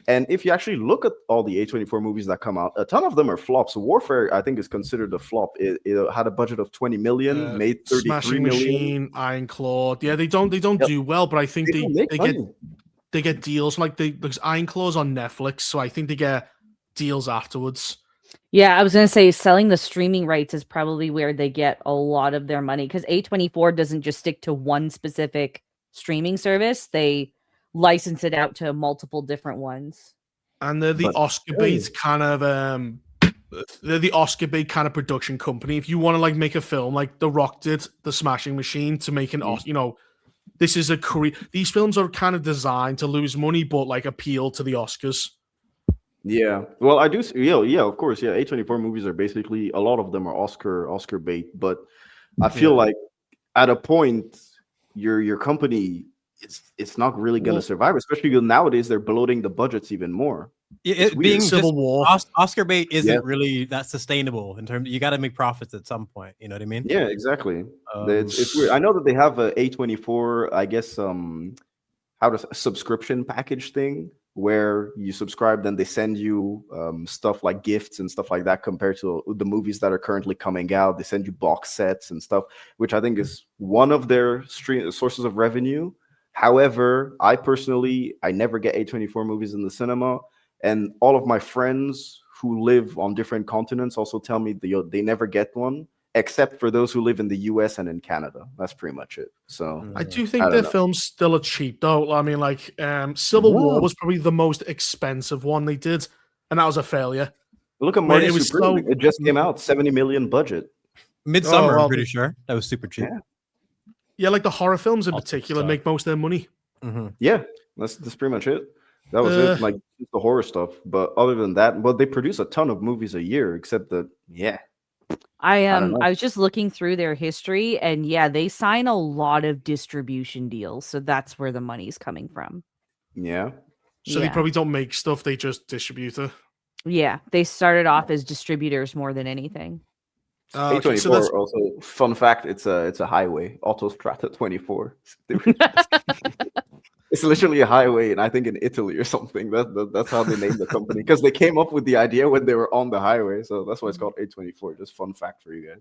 And if you actually look at all the A24 movies that come out, a ton of them are flops. Warfare, I think, is considered a flop. It had a budget of 20 million, made 33 Smashing million. Machine, Iron Claw. Yeah, they don't do well, but I think they get deals like because Iron Claw's on Netflix, so I think they get deals afterwards. Yeah, I was gonna say selling the streaming rights is probably where they get a lot of their money, because A24 doesn't just stick to one specific streaming service. They license it out to multiple different ones. And they're the Oscar bait kind of they're the Oscar bait kind of production company. If you want to like make a film like The Rock did, The Smashing Machine, to make an this is a career. These films are kind of designed to lose money but like appeal to the Oscars. Yeah, well, I do. Yeah, of course. Yeah, A24 movies are basically, a lot of them are Oscar bait. But I feel like at a point, your company, it's not really going to survive. Especially nowadays, they're bloating the budgets even more. It being Civil War, Oscar bait isn't really that sustainable in terms. You got to make profits at some point. You know what I mean? Yeah, exactly. It's weird. I know that they have a A24, I guess, subscription package thing, where you subscribe, then they send you stuff like gifts and stuff like that. Compared to the movies that are currently coming out, they send you box sets and stuff, which I think is one of their sources of revenue. However, I never get A24 movies in the cinema, and all of my friends who live on different continents also tell me they never get one, except for those who live in the US and in Canada. That's pretty much it. So I do think their films still are cheap, though. I mean, like Civil War was probably the most expensive one they did, and that was a failure. Look at Marty Supreme. It just came out, 70 million budget. Midsummer, I'm pretty sure that was super cheap. Yeah, like the horror films in particular make most of their money. Mm-hmm. Yeah, that's pretty much it. That was it, like the horror stuff. But other than that, well, they produce a ton of movies a year, except that, I was just looking through their history, and they sign a lot of distribution deals, so that's where the money's coming from. Yeah. So they probably don't make stuff; they just distribute it. Yeah, they started off as distributors more than anything. A24 so also, fun fact, it's a highway, Autostrada 24. It's literally a highway, and I think in Italy or something. That's how they named the company, because they came up with the idea when they were on the highway. So that's why it's called A24. Just fun fact for you guys.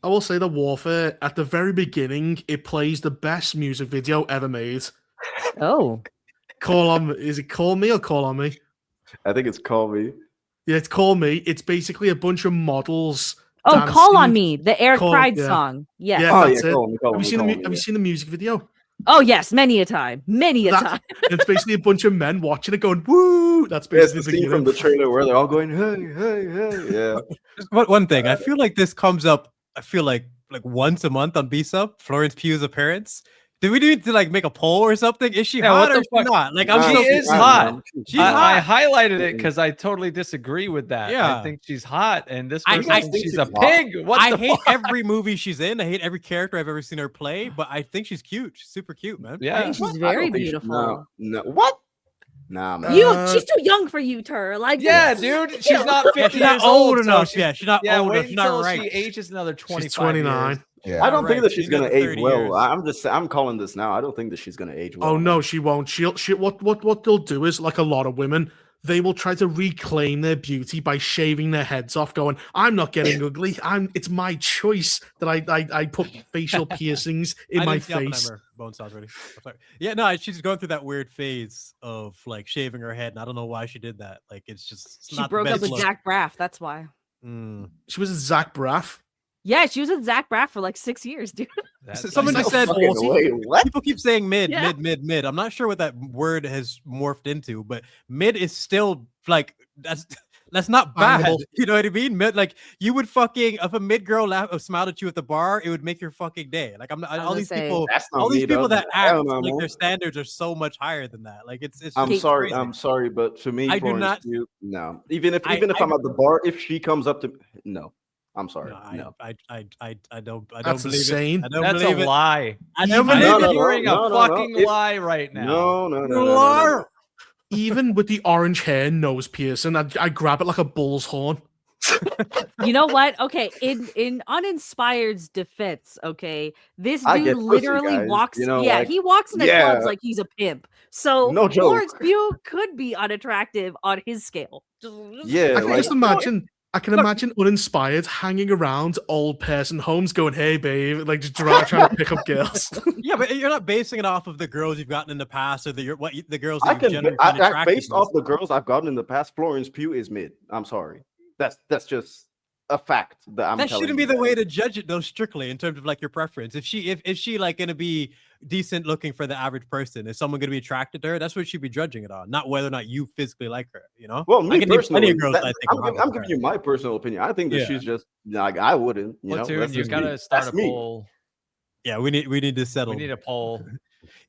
I will say the Warfare, at the very beginning, it plays the best music video ever made. Oh. Is it Call Me or Call On Me? I think it's Call Me. Yeah, it's Call Me. It's basically a bunch of models. Oh, dancing. Call On Me, the Eric Pride song. Yes. Yeah, that's it. Have you seen the music video? Oh yes, many a time. It's basically a bunch of men watching it going, woo! That's basically the scene from the trailer where they're all going, hey, hey, hey. Yeah. One thing, I feel like this comes up, like once a month on BSUP, Florence Pugh's appearance. Do we need to like make a poll or something? Is she hot or is she not? Like, she is hot. She's hot. I highlighted it because I totally disagree with that. Yeah. I think she's hot, and this person thinks she's a pig. I hate every movie she's in. I hate every character I've ever seen her play, but I think she's cute. She's super cute, man. Yeah, I think she's very beautiful. No, what? Nah, man. She's too young for you, Tur. Like, dude, she's not 50 she's not old enough. She's not old enough. She's not right. She ages another 25. She's 29. Years. Yeah. I don't think that she's gonna age well. I'm calling this now. I don't think that she's gonna age well. Oh no, she won't. What they'll do is, like a lot of women, they will try to reclaim their beauty by shaving their heads off, going, I'm not getting ugly. It's my choice that I put facial piercings in my face. Bone saws ready. I'm sorry. Yeah, no, she's going through that weird phase of like shaving her head, and I don't know why she did that. Like, she broke up with Zach Braff. That's why. She was a Zach Braff. Yeah, she was with Zach Braff for like 6 years, dude. Someone just said, people keep saying mid. I'm not sure what that word has morphed into, but mid is still like, that's That's not bad. Bangable. You know what I mean? Like you would fucking if a mid girl smiled at you at the bar, it would make your fucking day. Like all these people, all these people that act like their standards are so much higher than that. Like it's. I'm sorry, crazy. I'm sorry, but to me, I do not. No, even if I'm at the bar, if she comes up to no, I'm sorry. No. I don't That's believe insane. it. I don't That's believe a it. lie. I don't I'm believe it. hearing a fucking lie right now. No. Even with the orange hair nose piercing, I grab it like a bull's horn. You know what? Okay, in Uninspired's defense, okay, this I dude get pussy, literally guys, walks. you know, yeah, like, he walks into clubs like he's a pimp. So No joke. Florence Pugh could be unattractive on his scale. Yeah, I can just imagine. I can imagine Uninspired hanging around old person homes, going, "Hey, babe," like just trying to pick up girls. Yeah, but you're not basing it off of the girls you've gotten in the past or the girls that I you've can generally been attracted based to. off the girls I've gotten in the past. Florence Pugh is mid. I'm sorry. That's just a fact that I'm. That telling shouldn't be you the guys. way to judge it, though. Strictly in terms of like your preference. If she like gonna be decent looking for the average person, is someone gonna be attracted to her? That's what she'd be judging it on, not whether or not you physically like her. You know. Well, me personally, I'm giving you my personal opinion. I think that she's just like I wouldn't. You know, Platoon, you gotta me. start That's a me. poll. Yeah, we need to settle. We need a poll.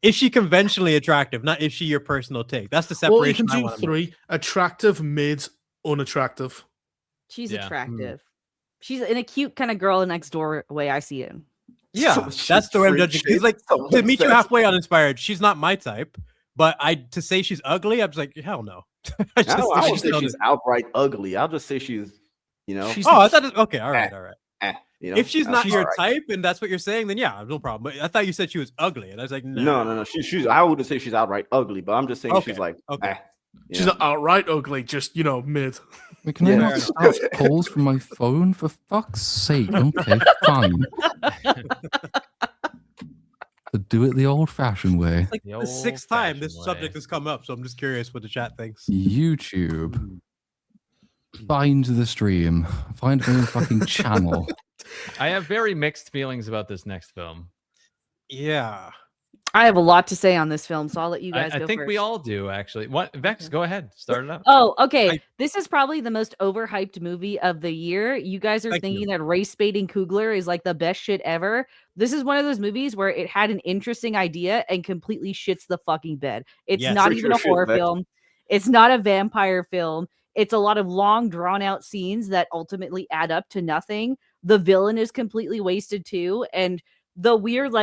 Is she conventionally attractive? Not is she your personal take? That's the Well, you separation. can do three: attractive, mid, unattractive. She's attractive. She's in a cute kind of girl next door way I see it. Yeah, that's the way I'm judging. He's like to meet you halfway uninspired. She's not my type, but to say she's ugly, I'm just like hell no. I won't say she's outright ugly. I'll just say she's, you know. I thought okay, all right. You know, if she's not your type and that's what you're saying, then yeah, no problem. But I thought you said she was ugly, and I was like, no. She's. I wouldn't say she's outright ugly, but I'm just saying she's like, she's not outright ugly, just mid. Wait, can I not start polls from my phone for fuck's sake? Okay, fine. But do it the old-fashioned way. Like the sixth time this subject has come up, so I'm just curious what the chat thinks. YouTube. Find the stream. Find my own fucking channel. I have very mixed feelings about this next film. Yeah. I have a lot to say on this film, so I'll let you guys go I think first. we all do, actually. What, Vex, go ahead. Start it up. Oh, okay. This is probably the most overhyped movie of the year. You guys are thinking that race baiting Coogler is like the best shit ever. This is one of those movies where it had an interesting idea and completely shits the fucking bed. It's not even a horror film. It's not a vampire film. It's a lot of long, drawn-out scenes that ultimately add up to nothing. The villain is completely wasted too, and the weird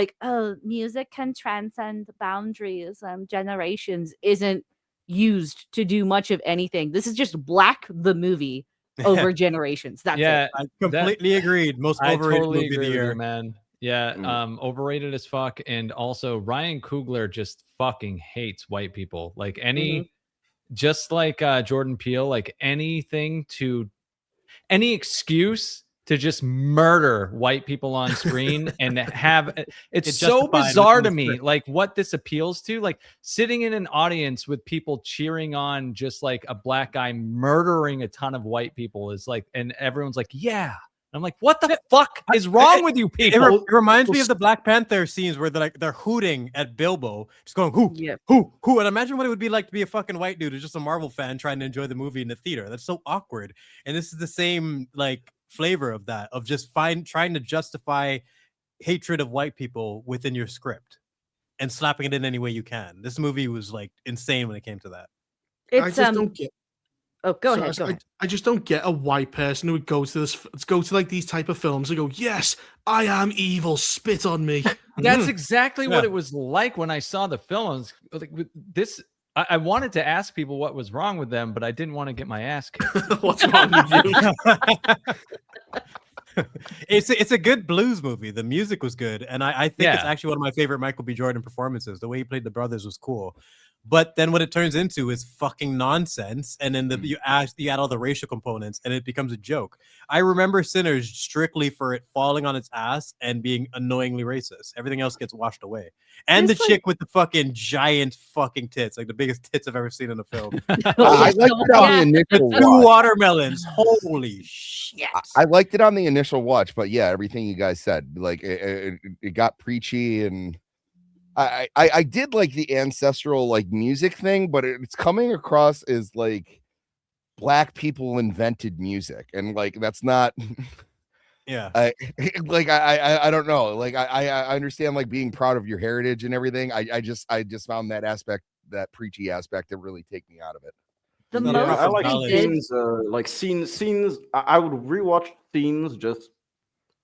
music can transcend boundaries and generations isn't used to do much of anything. This is just Black the movie over generations. That's it. I completely agreed. Most overrated movie of the year, man. Yeah, overrated as fuck. And also Ryan Coogler just fucking hates white people. Like just like Jordan Peele, like any excuse to just murder white people on screen and have it's so bizarre to me, like what this appeals to, like sitting in an audience with people cheering on just like a black guy murdering a ton of white people is like, and everyone's like, yeah. I'm like, what the fuck is wrong with you people? It reminds me of the Black Panther scenes where they're hooting at Bilbo, just going who. And imagine what it would be like to be a fucking white dude who's just a Marvel fan trying to enjoy the movie in the theater. That's so awkward. And this is the same like flavor of that, of just trying to justify hatred of white people within your script and slapping it in any way you can. This movie was like insane when it came to that. I just don't get. Oh, go ahead. I just don't get a white person who would go to like these type of films and go, yes, I am evil, spit on me. That's exactly what it was like when I saw the film. I was like, this. I wanted to ask people what was wrong with them, but I didn't want to get my ass kicked. What's wrong with you? It's a good blues movie. The music was good, and I think it's actually one of my favorite Michael B. Jordan performances. The way he played the brothers was cool. But then what it turns into is fucking nonsense, and then you add all the racial components, and it becomes a joke. I remember Sinners strictly for it falling on its ass and being annoyingly racist. Everything else gets washed away. And the chick with the fucking giant fucking tits, like the biggest tits I've ever seen in a film. I liked it on the initial watch. 2 watermelons. Holy shit! I liked it on the initial watch, but yeah, everything you guys said, like it got preachy and. I did like the ancestral like music thing, but it's coming across as like black people invented music, and like that's not. Yeah. I don't know. Like I understand like being proud of your heritage and everything. I just found that aspect, that preachy aspect, to really take me out of it. The Yeah, most I like they did, scenes, scenes. I would rewatch scenes, just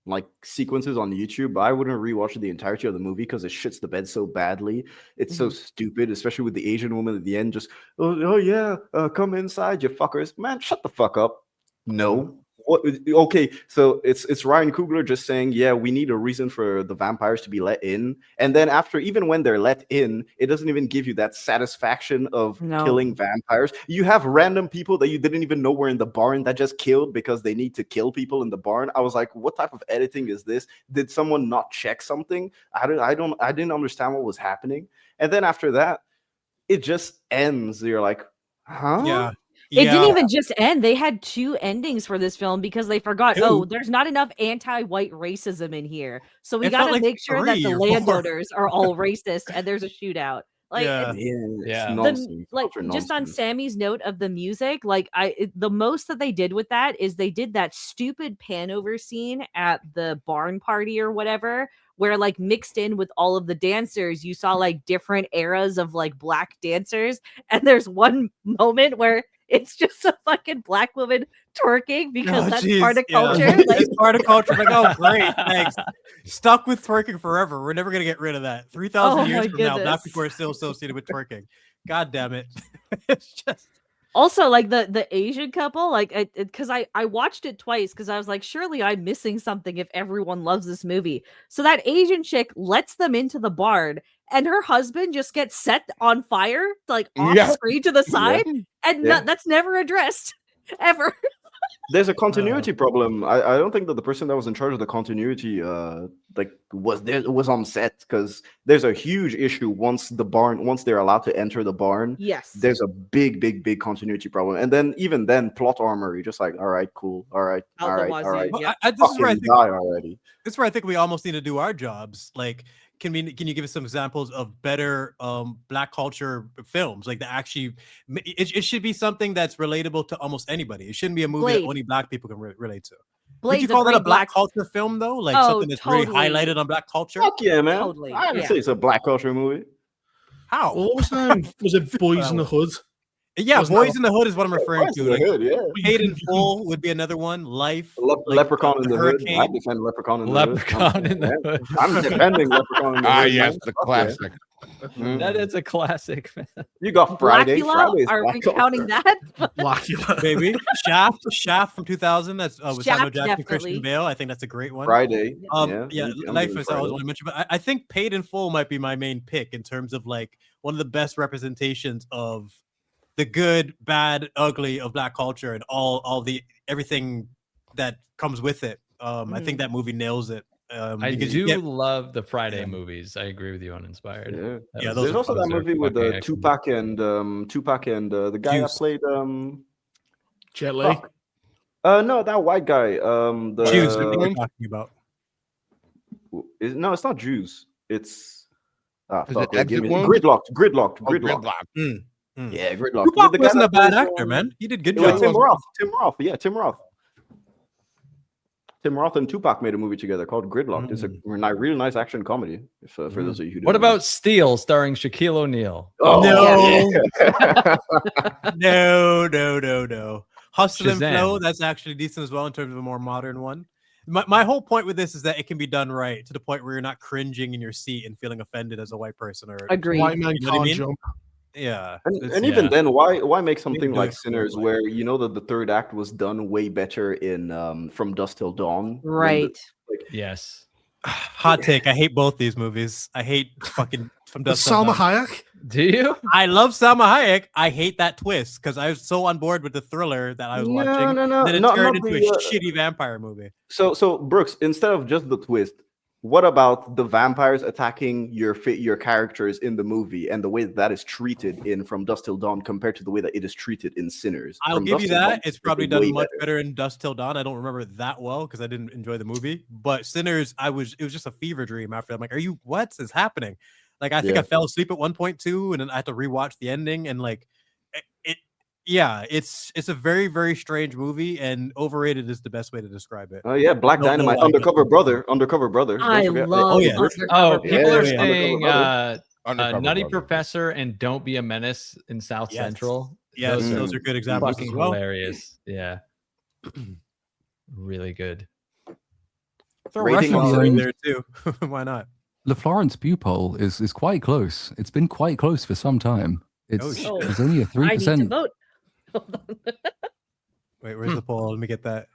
like sequences on YouTube, but I wouldn't rewatch the entirety of the movie because it shits the bed so badly. It's so stupid, especially with the Asian woman at the end. Just oh yeah, come inside, you fuckers. Man, shut the fuck up. No. What, okay, so it's Ryan Coogler just saying, yeah, we need a reason for the vampires to be let in, and then after, even when they're let in, it doesn't even give you that satisfaction of killing vampires. You have random people that you didn't even know were in the barn that just killed because they need to kill people in the barn. I was like, what type of editing is this? Did someone not check something? I didn't understand what was happening. And then after that, it just ends. You're like, huh? Yeah. It didn't even just end. They had 2 endings for this film because they forgot, there's not enough anti-white racism in here. So we got to make sure that the landowners are all racist and there's a shootout. Like, just on Sammy's note of the music, like the most that they did with that is they did that stupid pan-over scene at the barn party or whatever, where like mixed in with all of the dancers, you saw like different eras of like black dancers. And there's one moment where it's just a fucking black woman twerking because that's part of culture. Yeah. Like, it's part of culture. Like, oh, great, thanks. Stuck with twerking forever. We're never gonna get rid of that. 3,000 years from now, black people are still associated with twerking. God damn it! It's just. Also, like the Asian couple, like because I watched it twice because I was like, surely I'm missing something if everyone loves this movie. So that Asian chick lets them into the barn, and her husband just gets set on fire, like off screen to the side, and that's never addressed ever. There's a continuity problem. I don't think that the person that was in charge of the continuity was on set, because there's a huge issue once they're allowed to enter the barn. Yes, there's a big continuity problem, and then even then plot armor. You're just like, all right, cool, all right. Well, this is where I think we almost need to do our jobs. Like, can you give us some examples of better black culture films, like that actually it should be something that's relatable to almost anybody. It shouldn't be a movie that only black people can relate to. Would you call that a black culture film though? Like something that's really highlighted on black culture? Fuck yeah, man. Totally. I would say it's a black culture movie. How? Well, what was it Boys in the Hood? Yeah, Boys in the Hood is what I'm referring to. Like, Hood, yeah. Paid in Full would be another one. Life. Leprechaun in the Hood. I defend Leprechaun in the Hood. Leprechaun in the Hood. I'm defending Leprechaun in the Hood. Ah, yes, the classic. That is a classic. You got Friday. Are we counting that? Blackula, baby. Shaft from 2000. That's with Samuel Jackson and Christian definitely. Bale. I think that's a great one. Friday. Life is I was want to mention, but I think Paid in Full might be my main pick in terms of like one of the best representations of the good, bad, ugly of black culture and all the everything that comes with it. I think that movie nails it. I do love the Friday movies. I agree with you, Uninspired. Yeah, there's also that movie with Tupac and the guy that played Jet Li. No, that white guy. The Jews. What are you talking about? No, it's not Jews. It's Gridlocked. Gridlocked. Yeah, Gridlocked. Tupac wasn't a bad actor, man. He did good job. Tim Roth. Yeah, Tim Roth. Tim Roth and Tupac made a movie together called Gridlocked. It's a really nice action comedy. For those of you who what about Steel, starring Shaquille O'Neal? Oh, No. Hustle and Flow, that's actually decent as well in terms of a more modern one. My whole point with this is that it can be done right to the point where you're not cringing in your seat and feeling offended as a white person. Or agreed. White man can't jump. Yeah, and even then, why make something like Sinners, where you know that the third act was done way better in From Dusk Till Dawn? Right. Yes. Hot take. I hate both these movies. I hate fucking From Dusk Till Dawn. Salma Hayek. Do you? I love Salma Hayek. I hate that twist because I was so on board with the thriller that I was watching. Then it turned into a shitty vampire movie. So Brooks, instead of just the twist, what about the vampires attacking your characters in the movie and the way that is treated in From Dusk Till Dawn compared to the way that it is treated in Sinners? I'll give you that. It's probably done much better in Dusk Till Dawn. I don't remember it that well because I didn't enjoy the movie. But Sinners, it was just a fever dream after. I'm like, what is happening? Like, I think I fell asleep at 1.2 and then I had to rewatch the ending. And like, Yeah, it's a very, very strange movie, and overrated is the best way to describe it. Oh yeah, Black Dynamite, Undercover Brother. Don't I forget. love yeah. Undercover People are Brother. saying Undercover Nutty Brother. Professor and Don't Be a Menace in South Yes. Central. Yes, Those those are are good examples fucking as well. hilarious. Yeah. Really good. Throw Rating Russians on- in there too. Why not? The Florence Pugh poll is quite close. It's been quite close for some time. It's shit. there's only a I need to 3%. vote. Hold on. Wait, where's the poll? Let me get that.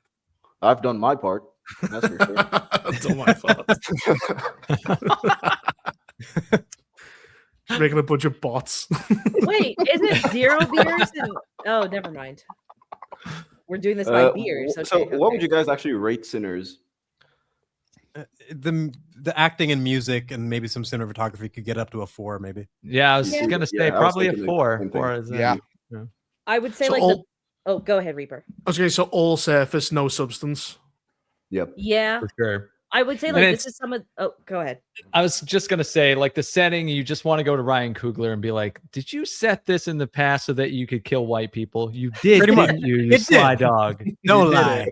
I've done my part. That's for sure. That's all my fault. Just making a bunch of bots. Wait, is it 0 beers? And... Oh, never mind. We're doing this by beers. Okay, So, what would you guys actually rate Sinners? The acting and music and maybe some cinematography could get up to a 4, maybe. Yeah, I was Yeah. gonna say Yeah, I was probably a thinking the 4. same thing. 4 is Yeah. I would say So like all- the. Oh, go ahead, Reaper. Okay, so all surface, no substance. Yep. Yeah, for sure. I would say And like it's- this is some of. Oh, go ahead. I was just gonna say, like the setting, you just want to go to Ryan Coogler and be like, "Did you set this in the past so that you could kill white people? You did, Pretty much. didn't you? You It did. sly dog. Don't You did lie.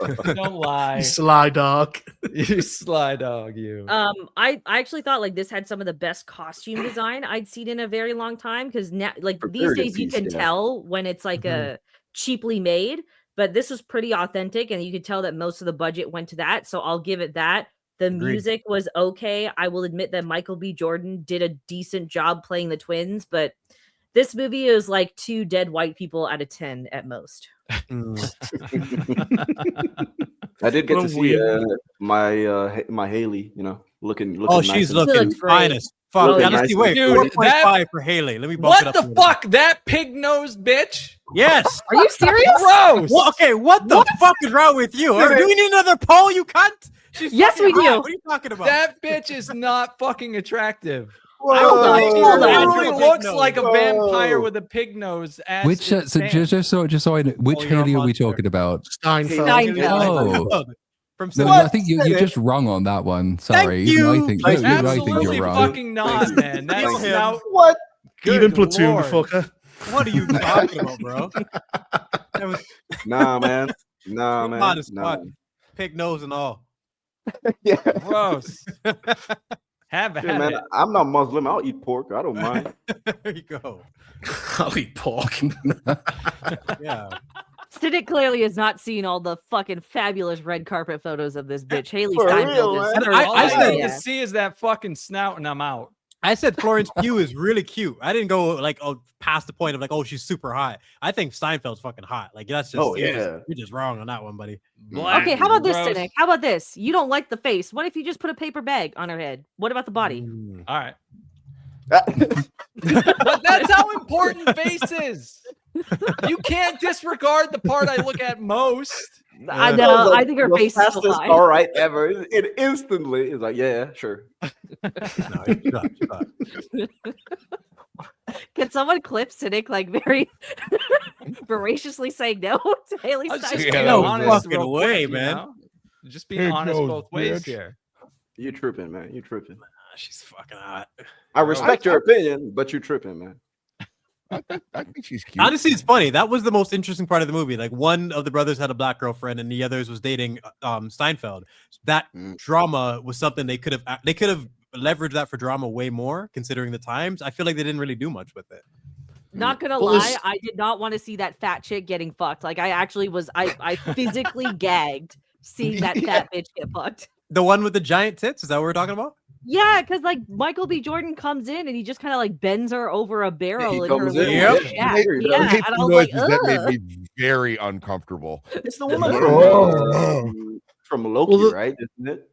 it. Don't lie. You sly dog. You sly dog. You. I actually thought like this had some of the best costume design I'd seen in a very long time because now like For these period days you piece, can yeah. tell when it's like a cheaply made, but this was pretty authentic and you could tell that most of the budget went to that. So I'll give it that. The Agreed. music was okay. I will admit that Michael B. Jordan did a decent job playing the twins, but this movie is like 2 dead white people out of 10 at most. I did get What to a see weird- my Haley, looking Oh, nice she's and- She looking looks great. fine as fuck. Looking Yeah, let's nice see. and- Wait, Dude, 4.5 for Haley. Let me bump it What up. the fuck? That pig-nosed bitch? Yes. Are you serious? Gross. Well, okay, what the fuck is wrong with you? Do we need another poll, you cunt? She's Yes, fucking we hot. do. What are you talking about? That bitch is not fucking attractive. Hold on, Whoa. hold She on. literally Pig looks nose. like a vampire Whoa. with a pig nose. As Which it so stands. just so I know, which Oh, you're a Haley are we monster. talking about? Steinfeld. Steinfeld. Oh. From No, Cynic. I think you just wrung on that one. Sorry. you. I think, Thank no, you. I think Absolutely you're wrong. fucking not, man. That's Kill him. now. What? Good Even Platoon, Lord. the fucker. What are you talking about, bro? That was Nah, man. Nah, hot man. as Nah. fuck. Pig nose and all. Yeah. Gross. Have Yeah, at man, it. I'm not Muslim. I'll eat pork. I don't mind. There you go. I'll eat pork. Yeah. Cynic clearly has not seen all the fucking fabulous red carpet photos of this bitch. Haley For Steinfeld real, is. man. And I All I said- need yeah. to see is that fucking snout, and I'm out. I said Florence Pugh is really cute. I didn't go like past the point of like, oh, she's super hot. I think Steinfeld's fucking hot. Like that's just Oh, you're yeah. just wrong on that one, buddy. Black Okay, how about this, gross. Cynic? How about this? You don't like the face. What if you just put a paper bag on her head? What about the body? All right. But that's how important face is. You can't disregard the part I look at most. I know. I think her The face is fastest so fine. all right ever. It instantly is like, yeah, sure. No, shut up. Can someone clip Cynic like very voraciously saying no to Haley I was just Steinfeld? being no honest fucking real way, quick, you man. know? Just being Pig honest nose, both ways bitch. here. You tripping, man. You tripping. She's fucking hot. I respect your opinion, but you tripping, man. I think she's cute. Honestly, it's funny. That was the most interesting part of the movie. Like one of the brothers had a black girlfriend, and the others was dating Steinfeld. That drama was something they could have leveraged that for drama way more, considering the times. I feel like they didn't really do much with it. Not gonna Well, lie, it's- I did not want to see that fat chick getting fucked. Like I actually was, I physically gagged seeing that fat bitch get fucked. The one with the giant tits? Is that what we're talking about? Yeah, because like Michael B. Jordan comes in and he just kind of like bends her over a barrel in her comes little in, yep. shack. Later, Yeah, I hate and I the was like, noises that ugh. made me very uncomfortable. It's the woman Oh. from Loki, Well, right? Isn't it?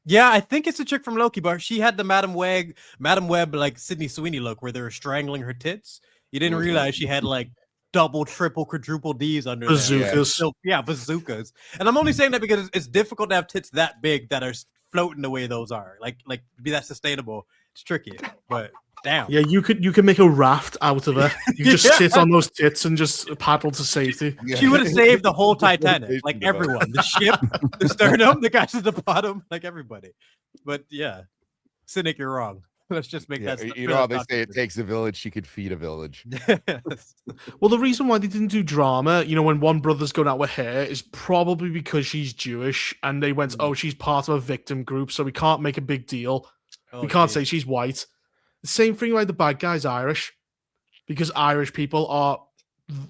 Yeah, I think it's a chick from Loki, but she had the Madam Web like Sydney Sweeney look where they were strangling her tits. You didn't realize she had like double, triple, quadruple D's under there. Bazookas. So, yeah, bazookas. And I'm only saying that because it's difficult to have tits that big that are floating the way those are. Like be that sustainable. It's tricky, but damn. Yeah, you could make a raft out of her. You just Yeah. sit on those tits and just paddle to safety. She would have saved the whole Titanic, Motivation like device. everyone, the ship, the sternum, the guys at the bottom, like everybody. But yeah, Cynic, you're wrong. Let's just make that. You know how they say it takes a village, she could feed a village. Well, the reason why they didn't do drama, when one brother's going out with her, is probably because she's Jewish, and they went, "Oh, she's part of a victim group, so we can't make a big deal. We can't say she's white." The same thing like the bad guy's Irish, because Irish people are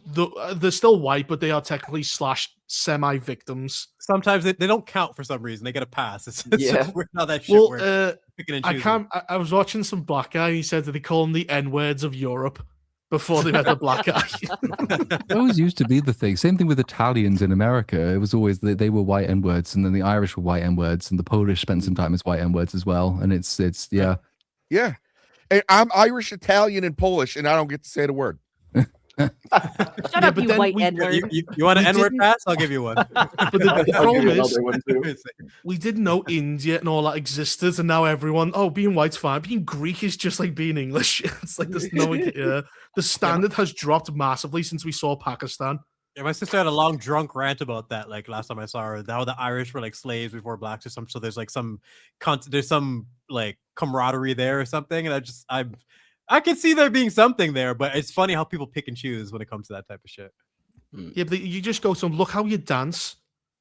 they're still white, but they are technically / semi-victims. Sometimes they don't count for some reason. They get a pass. It's just weird how that shit Well, works. Picking and choosing. I was watching some black guy. He said that they call them the N-words of Europe before they met the black guy. It always used to be the thing. Same thing with Italians in America. It was always they were white N-words, and then the Irish were white N-words, and the Polish spent some time as white N-words as well. And it's yeah. And I'm Irish, Italian, and Polish, and I don't get to say the word. Shut up, you white N-word. You want an N-word pass? I'll give you one. But the problem is, we didn't know India and all that existed, and now everyone, being white's fine. Being Greek is just like being English. It's like there's no idea. The standard has dropped massively since we saw Pakistan. Yeah, my sister had a long drunk rant about that. Like last time I saw her, how the Irish were like slaves before blacks or something. So there's like some like camaraderie there or something, and I can see there being something there, but it's funny how people pick and choose when it comes to that type of shit. Yeah, but you just go to them, look how you dance.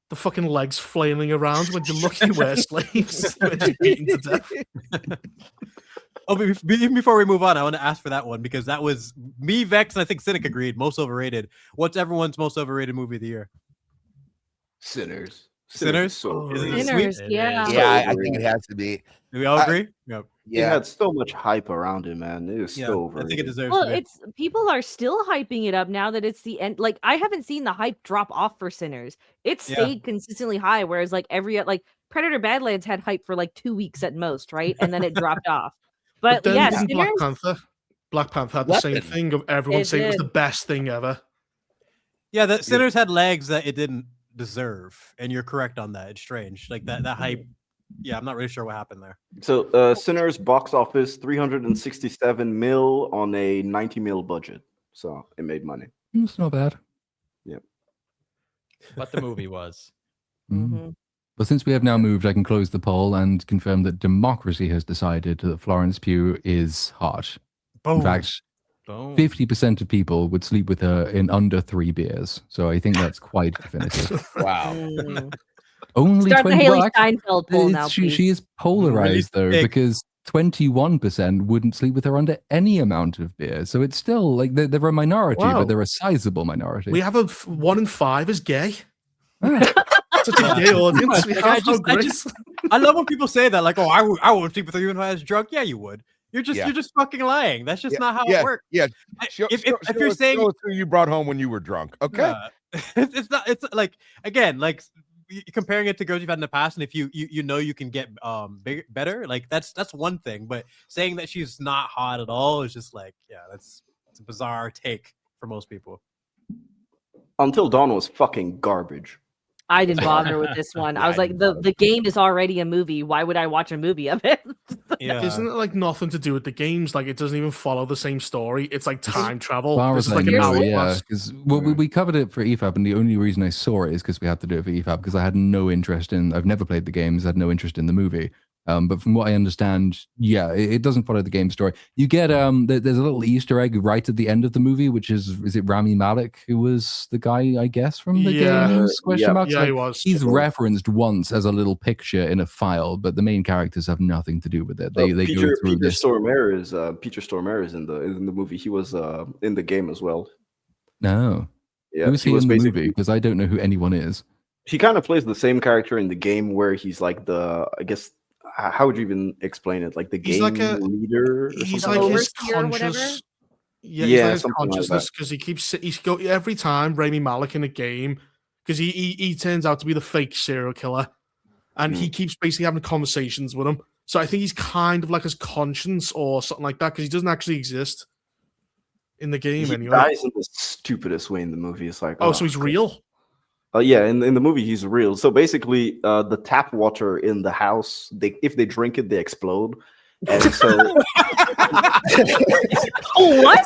The fucking legs flailing around when you look, you wear sleeves. When you're beaten to death. Even before we move on, I want to ask for that one because that was me, Vex, and I think Cynic agreed. Most overrated. What's everyone's most overrated movie of the year? Sinners. Sinners? Sinners, yeah. Yeah, I think it has to be. Do we all agree? Yep. It had so much hype around it, man. It was still overrated. I think it deserves Well, to be. it's people are still hyping it up now that it's the end. Like I haven't seen the hype drop off for Sinners. It stayed consistently high, whereas like Predator Badlands had hype for like 2 weeks at most, right? And then it dropped off. But then yeah, didn't Sinners, Black Panther had the same thing of everyone saying it was the best thing ever. Yeah, the Sinners had legs that it didn't deserve, and you're correct on that. It's strange, like that hype. Yeah, I'm not really sure what happened there. So, Sinners box office 367 mil on a 90 mil budget. So it made money. It's not bad. Yep. What the movie was. Mm-hmm. But since we have now moved, I can close the poll and confirm that democracy has decided that Florence Pugh is hot. Boom. In fact, 50% of people would sleep with her in under 3 beers. So I think that's quite definitive. Wow. Only Start the 20 Haley well, Steinfeld poll now, she is polarized though, because 21% wouldn't sleep with her under any amount of beer. So it's still like they're a minority, but they're a sizable minority. We have 1 in 5 is gay. Such a gay audience. We have I love when people say that, like, "Oh, I won't sleep with you when I was drunk." Yeah, you would. You're just fucking lying. That's just not how it works. Yeah. If you're saying who you brought home when you were drunk, okay? It's not. It's like again, like comparing it to girls you've had in the past, and if you know you can get better, like that's one thing. But saying that she's not hot at all is just like, it's a bizarre take for most people. Until Dawn was fucking garbage. I didn't bother with this one. I was like, the game is already a movie. Why would I watch a movie of it? Isn't it like nothing to do with the games? Like it doesn't even follow the same story. It's like time travel. As far as like I know, because we covered it for EFAB, and the only reason I saw it is because we had to do it for EFAB because I had no interest in. I've never played the games. I had no interest in the movie. But from what I understand, it doesn't follow the game story. You get there's a little Easter egg right at the end of the movie, which is it Rami Malek, who was the guy, I guess, from the games? He was. He's referenced once as a little picture in a file, but the main characters have nothing to do with it. They go through Peter this. Peter Stormare in the movie. He was in the game as well. No. Yeah, who's he in the movie? Because I don't know who anyone is. He kind of plays the same character in the game where he's like I guess. How would you even explain it? Like the game leader? He's like his conscious. He's like his consciousness because he's every time Rami Malek in a game because he turns out to be the fake serial killer, and he keeps basically having conversations with him. So I think he's kind of like his conscience or something like that because he doesn't actually exist in the game anyway. He dies in the stupidest way in the movie. It's like so he's real. In the movie he's real. So basically, the tap water in the house, if they drink it, they explode. And so, what?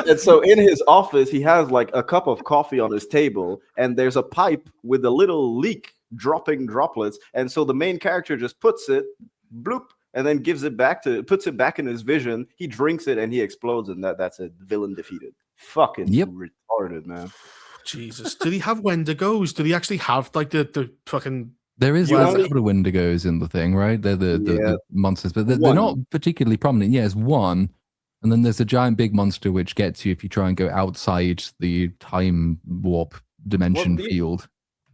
And so in his office, he has like a cup of coffee on his table, and there's a pipe with a little leak dropping droplets. And so the main character just puts it, bloop, and then puts it back in his vision. He drinks it and he explodes, and that's it. Villain defeated. Fucking retarded, man. Jesus. Did he have Wendigos? Did he actually have like the fucking... There is a couple of Wendigos in the thing, right? They're the monsters, but they're not particularly prominent. Yeah, it's one. And then there's a giant big monster which gets you if you try and go outside the time warp dimension field.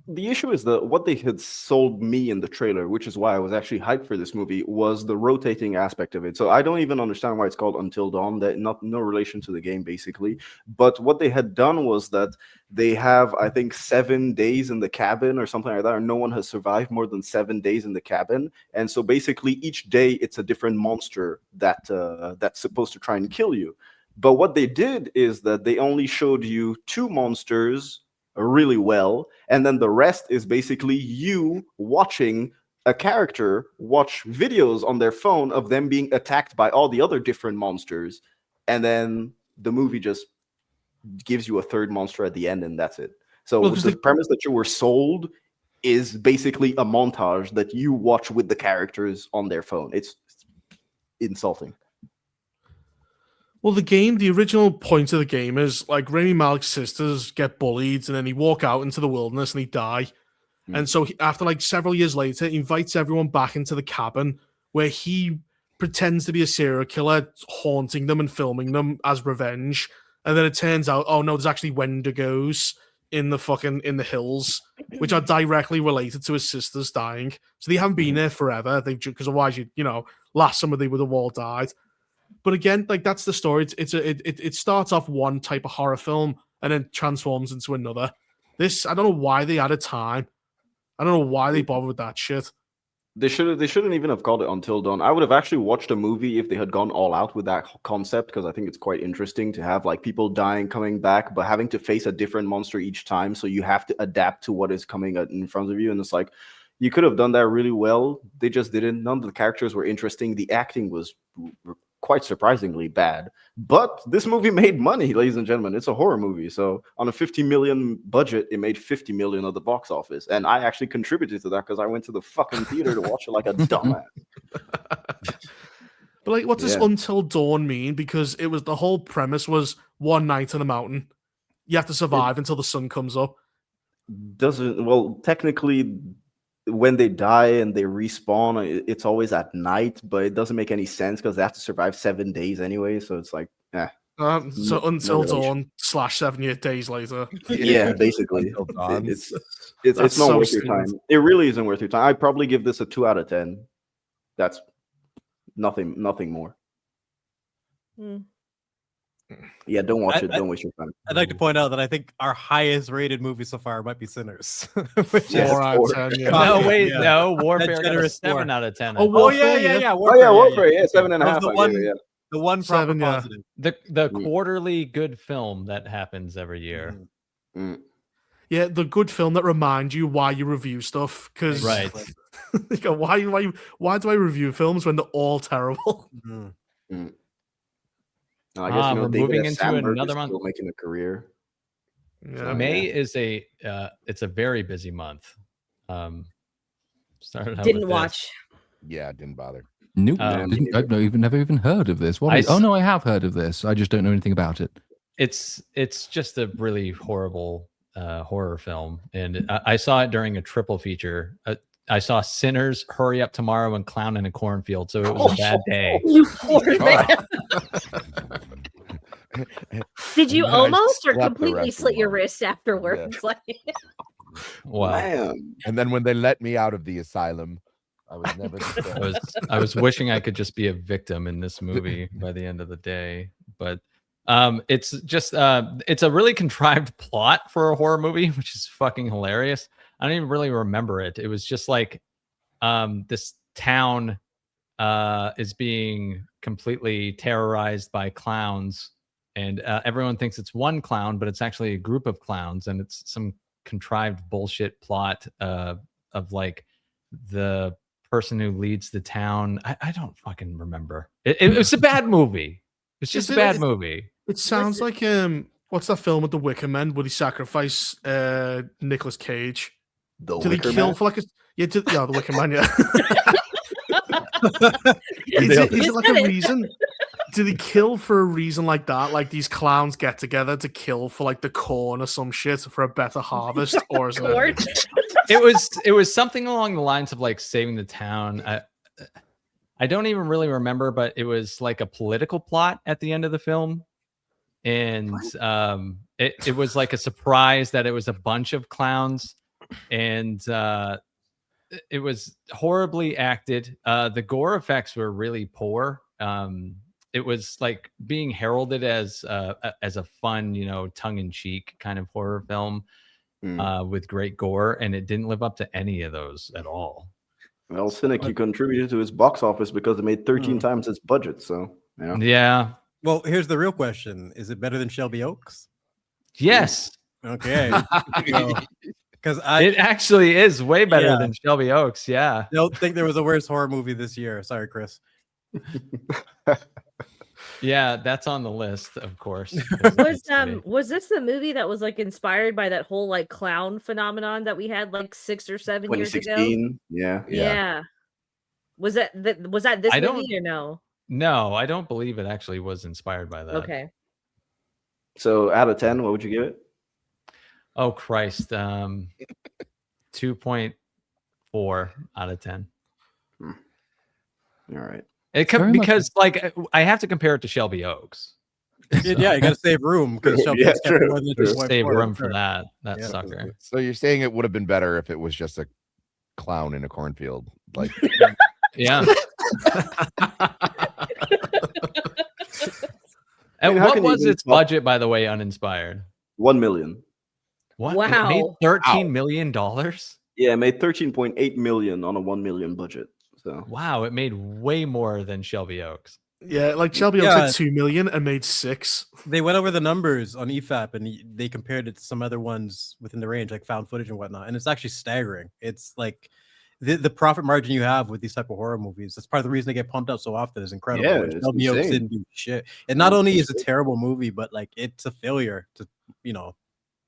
The issue is that what they had sold me in the trailer, which is why I was actually hyped for this movie, was the rotating aspect of it. So I don't even understand why it's called Until Dawn. That no relation to the game, basically. But what they had done was that they have, I think, 7 days in the cabin or something like that, or no one has survived more than 7 days in the cabin. And so basically each day it's a different monster that's supposed to try and kill you. But what they did is that they only showed you 2 monsters really well, and then the rest is basically you watching a character watch videos on their phone of them being attacked by all the other different monsters, and then the movie just gives you a third monster at the end, and that's it. So the premise that you were sold is basically a montage that you watch with the characters on their phone. It's insulting. Well, the original point of the game is like Rami Malek's sisters get bullied and then he walk out into the wilderness and he die. And so after like several years later, he invites everyone back into the cabin where he pretends to be a serial killer, haunting them and filming them as revenge. And then it turns out, oh no, there's actually Wendigos in the hills, which are directly related to his sisters dying. So they haven't been there forever. Because otherwise, last summer they would have all died. But again, like that's the story. It starts off one type of horror film and then transforms into another. I don't know why they added time. I don't know why they bothered with that shit. They shouldn't even have called it Until Dawn. I would have actually watched a movie if they had gone all out with that concept, because I think it's quite interesting to have like people dying, coming back, but having to face a different monster each time. So you have to adapt to what is coming in front of you. And it's like, you could have done that really well. They just didn't. None of the characters were interesting. The acting was quite surprisingly bad. But this movie made money, ladies and gentlemen. It's a horror movie. So on a $50 million budget, it made $50 million at the box office. And I actually contributed to that because I went to the fucking theater to watch it like a dumbass. But like, what does Until Dawn mean? Because it was the whole premise was one night on a mountain. You have to survive until the sun comes up. Technically, when they die and they respawn, it's always at night, but it doesn't make any sense because they have to survive 7 days anyway. So it's like, so Until Dawn / 7 days later. Yeah, basically. It's not worth your time. It really isn't worth your time. I'd probably give this a 2 out of 10. That's nothing more. Yeah, don't watch it. Don't waste your time. I'd like to point out that I think our highest rated movie so far might be Sinners. 4 out of 10. Yeah. No, wait, no. Warfare got a 7 out of 10. Yeah. Warfare, 7.5. The one proper positive. The quarterly good film that happens every year. Yeah, the good film that reminds you why you review stuff. Because right. Why do I review films when they're all terrible? I guess we're moving into another month. Still making a career. Yeah, May is it's a very busy month. Started out didn't watch. Yeah, didn't bother. Nope, I've never even heard of this. I have heard of this. I just don't know anything about it. It's just a really horrible horror film, and I saw it during a triple feature. I saw Sinners, Hurry Up Tomorrow, and Clown in a Cornfield, so it was a bad day. You poor man. Did you almost or completely slit your wrist afterwards? Yeah. Wow. Man. And then when they let me out of the asylum, I was never. I was wishing I could just be a victim in this movie by the end of the day, but it's just it's a really contrived plot for a horror movie, which is fucking hilarious. I don't even really remember it. It was just like this town is being completely terrorized by clowns, and everyone thinks it's one clown, but it's actually a group of clowns, and it's some contrived bullshit plot of like the person who leads the town. I don't fucking remember. It was a bad movie. It's just a bad movie. It sounds like what's that film with the Wicker Men where he sacrificed Nicolas Cage? The Do they Wicker kill Man? for like a the Wicker Man? Yeah. You is nailed it You like said a it. reason? Do they kill for a reason like that? Like these clowns get together to kill for like the corn or some shit for a better harvest, or is Corn. it? It was something along the lines of like saving the town. I don't even really remember, but it was like a political plot at the end of the film, and it was like a surprise that it was a bunch of clowns, and it was horribly acted. The gore effects were really poor. It was like being heralded as a fun, tongue-in-cheek kind of horror film with great gore, and it didn't live up to any of those at all. Well, Cynic, he contributed to his box office because it made 13 times its budget. So, Yeah. Well, here's the real question: is it better than Shelby Oaks? Yes. Okay. Because It actually is way better Yeah. than Shelby Oaks. Yeah. don't think there was a worse horror movie this year. Sorry, Chris. Yeah, that's on the list, of course. Was this the movie that was like inspired by that whole like clown phenomenon that we had like 6 or 7 years ago? 2016. Yeah. Yeah. Was that this I movie or no? No, I don't believe it actually was inspired by that. Okay. So, out of 10, what would you give it? Oh Christ. 2.4 out of 10. All right. Because like I have to compare it to Shelby Oaks. Yeah, you got to save room because Shelby Yeah, Oaks kept true, more than true. 2.4. Save room for Sure. that Yeah. sucker. So you're saying it would have been better if it was just a clown in a cornfield, like Yeah. I mean, And how what can you was even its talk- budget, by the way, Uninspired? 1 million. What? Wow. It made $13 million? Yeah, it made 13.8 million on a 1 million budget. So, Wow, it made way more than Shelby Oaks. Yeah, like Shelby Oaks Yeah. had 2 million and made 6. They went over the numbers on EFAP and they compared it to some other ones within the range, like found footage and whatnot. And it's actually staggering. It's like the profit margin you have with these type of horror movies. That's part of the reason they get pumped up so often. Is incredible. Yeah, And it's Shelby Oaks insane. didn't do shit. And not only is it a terrible movie, but like it's a failure to,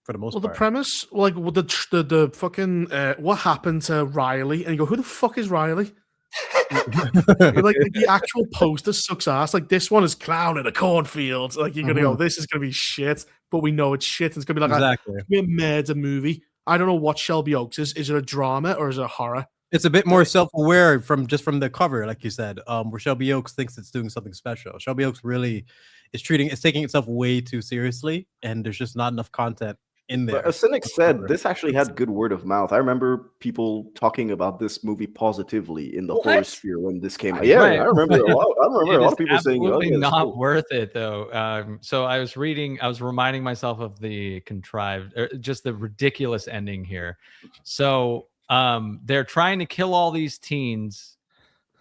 for the most Well, the part. premise, like the fucking what happened to Riley, and you go, who the fuck is Riley? like the actual poster sucks ass. Like this one is clown in a cornfield. Like you're gonna go, this is gonna be shit, but we know it's shit. It's gonna be like Exactly. a murder movie. I don't know what Shelby Oaks is. Is it a drama or is it a horror? It's a bit more self-aware from the cover, like you said, where Shelby Oaks thinks it's doing something special. Shelby Oaks really is taking itself way too seriously, and there's just not enough content in there. but as Cynic said, this actually had good word of mouth. I remember people talking about this movie positively in the horror What? sphere when this came out. Yeah, Right. I remember a lot. I remember It a lot is of people saying, "Oh, absolutely yeah, it's not cool." worth it though. So I was reminding myself of the just the ridiculous ending here. So they're trying to kill all these teens,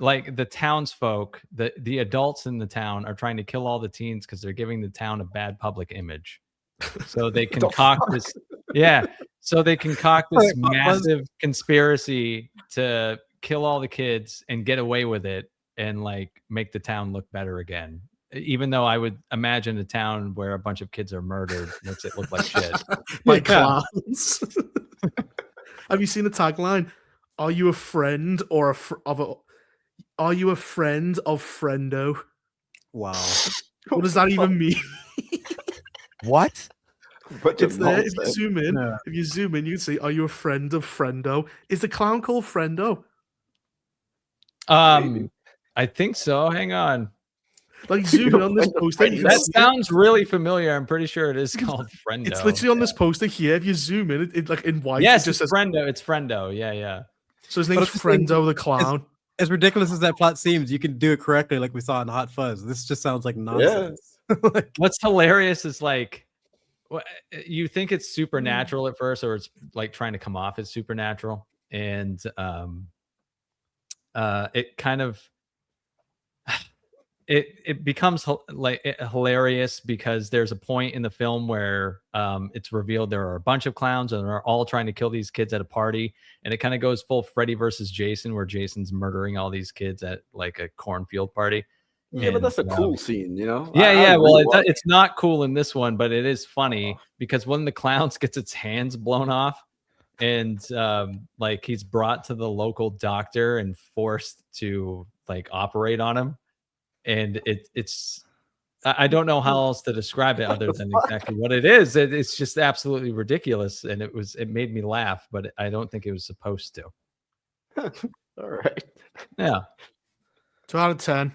like the townsfolk, the adults in the town are trying to kill all the teens because they're giving the town a bad public image. So they concoct this, So they concoct this massive conspiracy to kill all the kids and get away with it and like make the town look better again. Even though I would imagine a town where a bunch of kids are murdered makes it look like shit. By clowns. Have you seen the tagline? Are you a friend or Are you a friend of friendo? Wow. What does that even mean? what? But It's there. If you zoom in, Yeah. you can see, are you a friend of friendo? Is the clown called Friendo? I think so. Hang on. Like zoom in on this poster. you can That see it. sounds really familiar. I'm pretty sure it is called Friendo. It's literally on this poster here. If you zoom in, it like in white. Yes, it just it's says Friendo. It's Friendo. Yeah. so. His But name's I'm just saying, Friendo the clown. As ridiculous as that plot seems, you can do it correctly, like we saw in Hot Fuzz. This just sounds like nonsense. Like, What's hilarious is like, you think it's supernatural at first, or it's like trying to come off as supernatural, and it kind of it becomes hilarious because there's a point in the film where it's revealed there are a bunch of clowns and they're all trying to kill these kids at a party, and it kind of goes full Freddy versus Jason, where Jason's murdering all these kids at like a cornfield party. Yeah, but that's a And, cool scene, you know? Yeah. Well, really it's not cool in this one, but it is funny because one of the clowns gets its hands blown off, and like he's brought to the local doctor and forced to like operate on him, and it's I don't know how else to describe it other than exactly what it is. It's just absolutely ridiculous, and it made me laugh, but I don't think it was supposed to. All right. Yeah. 2 out of 10.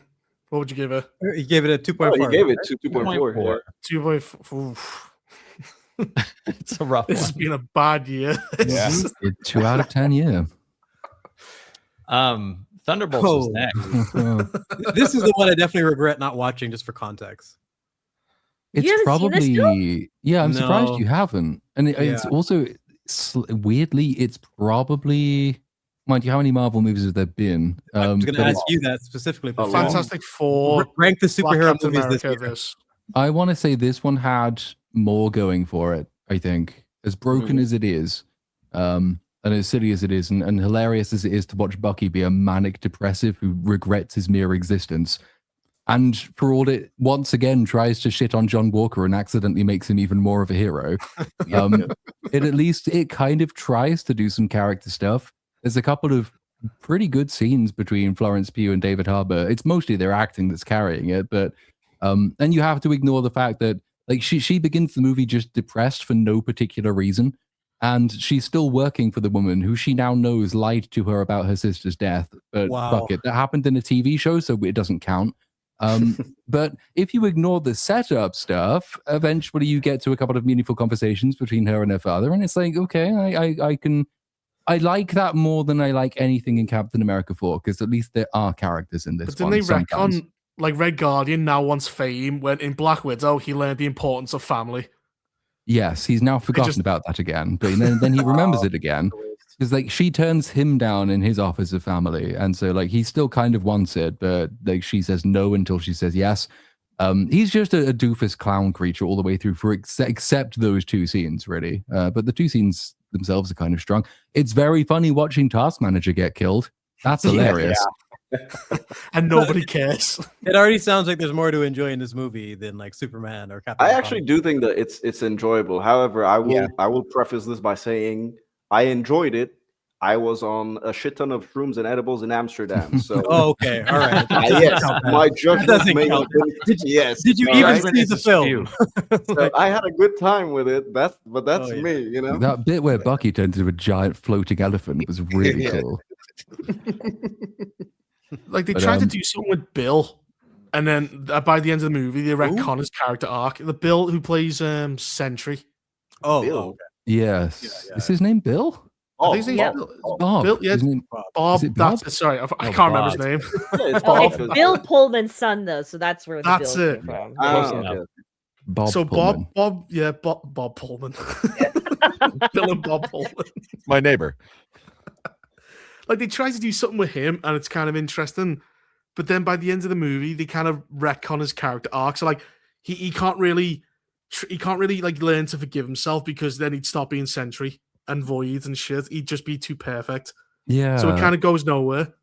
What would you give it? You gave it a 2.4. You gave it 2.4. 2.4. It's a rough This one. has been a bad year. Yeah. 2 out of 10, yeah. Thunderbolts was next. This is the one I definitely regret not watching, just for context. It's You haven't seen this probably yeah. I'm surprised No. you haven't, and it's also weirdly it's probably mind you how many Marvel movies have there been? I was going to but ask you that specifically. A lot. Fantastic Four. Rank the Black superhero Captain movies this America, year. this. I want to say this one had more going for it. I think as broken as it is, and as silly as it is, and hilarious as it is to watch Bucky be a manic depressive who regrets his mere existence. And for all it once again tries to shit on John Walker and accidentally makes him even more of a hero, it kind of tries to do some character stuff. There's a couple of pretty good scenes between Florence Pugh and David Harbour. It's mostly their acting that's carrying it, but and you have to ignore the fact that like she begins the movie just depressed for no particular reason, and she's still working for the woman who she now knows lied to her about her sister's death. But fuck it, that happened in a TV show, so it doesn't count. But if you ignore the setup stuff, eventually you get to a couple of meaningful conversations between her and her father, and it's like, okay, I like that more than I like anything in Captain America 4, because at least there are characters in this. But then they retcon, like Red Guardian now wants fame, when in Black Widow he learned the importance of family. Yes, he's now forgotten about that again, but then he remembers it again. Because like she turns him down in his office of family, and so like he still kind of wants it, but like she says no until she says yes. He's just a doofus clown creature all the way through, for except those two scenes, really. But the two scenes themselves are kind of strong. It's very funny watching Task Manager get killed. That's hilarious. And nobody cares. It already sounds like there's more to enjoy in this movie than like Superman or Captain I America. actually do think that it's enjoyable. However, I will preface this by saying I enjoyed it. I was on a shit ton of shrooms and edibles in Amsterdam. So okay, all right. Yes, my judgment may have been yes. Did you even see the film? So I had a good time with it. That's me, you know. That bit where Bucky turns into a giant floating elephant was really cool. Like they tried to do something with Bill, and then by the end of the movie, they retcon his character arc. The Bill who plays Sentry. Oh, Bill. okay. Yes. Is his name Bill? I think his name's Bob. Bill, yeah. His name- Bob. Is it Bob? That's sorry, I can't remember his name. Yeah, it's Oh, Bob. it's Bill Pullman's son, though, so that's where the That's Bill it. came from. Close Ah, enough. okay. Bob. So Pullman. Bob Pullman. Bill and Bob Pullman. My neighbor. Like they try to do something with him, and it's kind of interesting. But then by the end of the movie, they kind of retcon his character arc. So like he can't really like learn to forgive himself, because then he'd stop being Sentry and Void and shit. He'd just be too perfect. Yeah. So it kind of goes nowhere.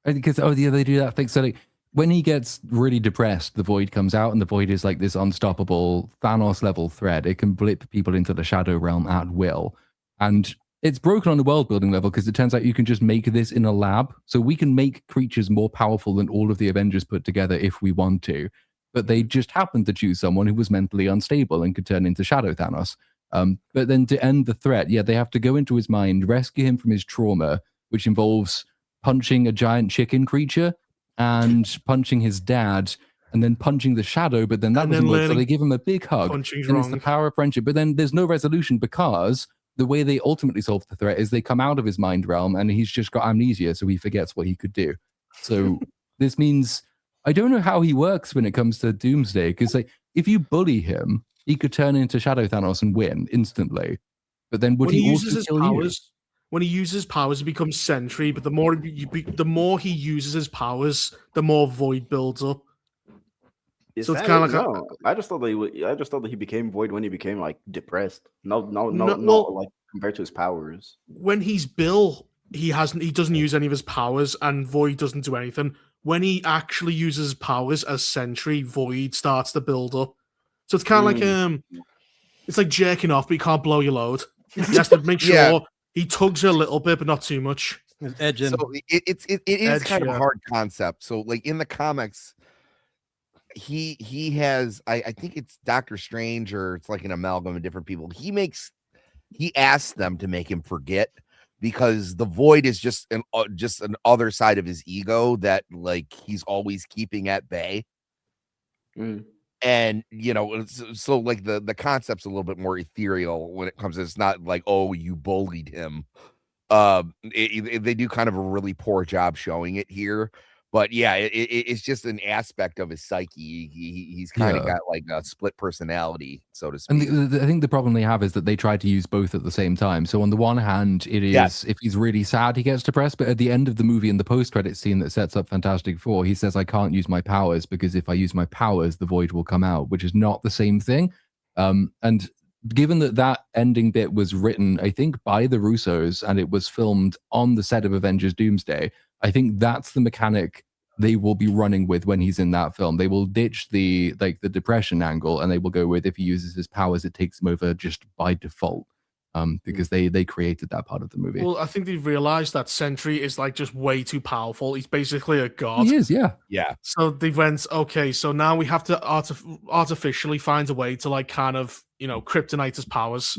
Because they do that thing. So like, when he gets really depressed, the Void comes out, and the Void is like this unstoppable Thanos level threat. It can blip people into the Shadow Realm at will, and it's broken on the world building level, because it turns out you can just make this in a lab. So we can make creatures more powerful than all of the Avengers put together if we want to. But they just happened to choose someone who was mentally unstable and could turn into Shadow Thanos. But then to end the threat, they have to go into his mind, rescue him from his trauma, which involves punching a giant chicken creature and punching his dad, and then punching the Shadow. But then that doesn't work, so they give him a big hug. Punching's And it's wrong. the power of friendship. But then there's no resolution, because the way they ultimately solve the threat is they come out of his mind realm, and he's just got amnesia, so he forgets what he could do. So this means I don't know how he works when it comes to Doomsday, because like if you bully him, he could turn into Shadow Thanos and win instantly. But then would When he uses also his kill powers, when he uses powers, he becomes Sentry. But the more he uses his powers, the more Void builds up. So it's kind of like I just thought that he became Void when he became like depressed. No, well, like compared to his powers. when he's Bill, he doesn't use any of his powers, and Void doesn't do anything. When he actually uses his powers as Sentry, Void starts to build up. So it's kind of like it's like jerking off, but you can't blow your load. You have to make sure He tugs a little bit, but not too much. Edging. So it is Edge, kind of a yeah. hard concept. So like in the comics, he has I think it's Doctor Strange, or it's like an amalgam of different people. He asks them to make him forget, because the void is just an other side of his ego that like he's always keeping at bay. And so like the concept's a little bit more ethereal when it comes to, it's not like, oh, you bullied him. They do kind of a really poor job showing it here, but yeah, it's just an aspect of his psyche. He's kind of got like a split personality, so to speak. And I think the problem they have is that they try to use both at the same time. So on the one hand, it is if he's really sad, he gets depressed. But at the end of the movie, in the post-credit scene that sets up Fantastic Four, he says, "I can't use my powers because if I use my powers, the void will come out," which is not the same thing. And given that ending bit was written, I think, by the Russos, and it was filmed on the set of Avengers Doomsday, I think that's the mechanic they will be running with when he's in that film. They will ditch the depression angle, and they will go with, if he uses his powers, it takes him over just by default, because they created that part of the movie. Well, I think they've realized that Sentry is like just way too powerful. He's basically a god. He is, yeah. So they went, okay, so now we have to artificially find a way to like kind of, kryptonite his powers.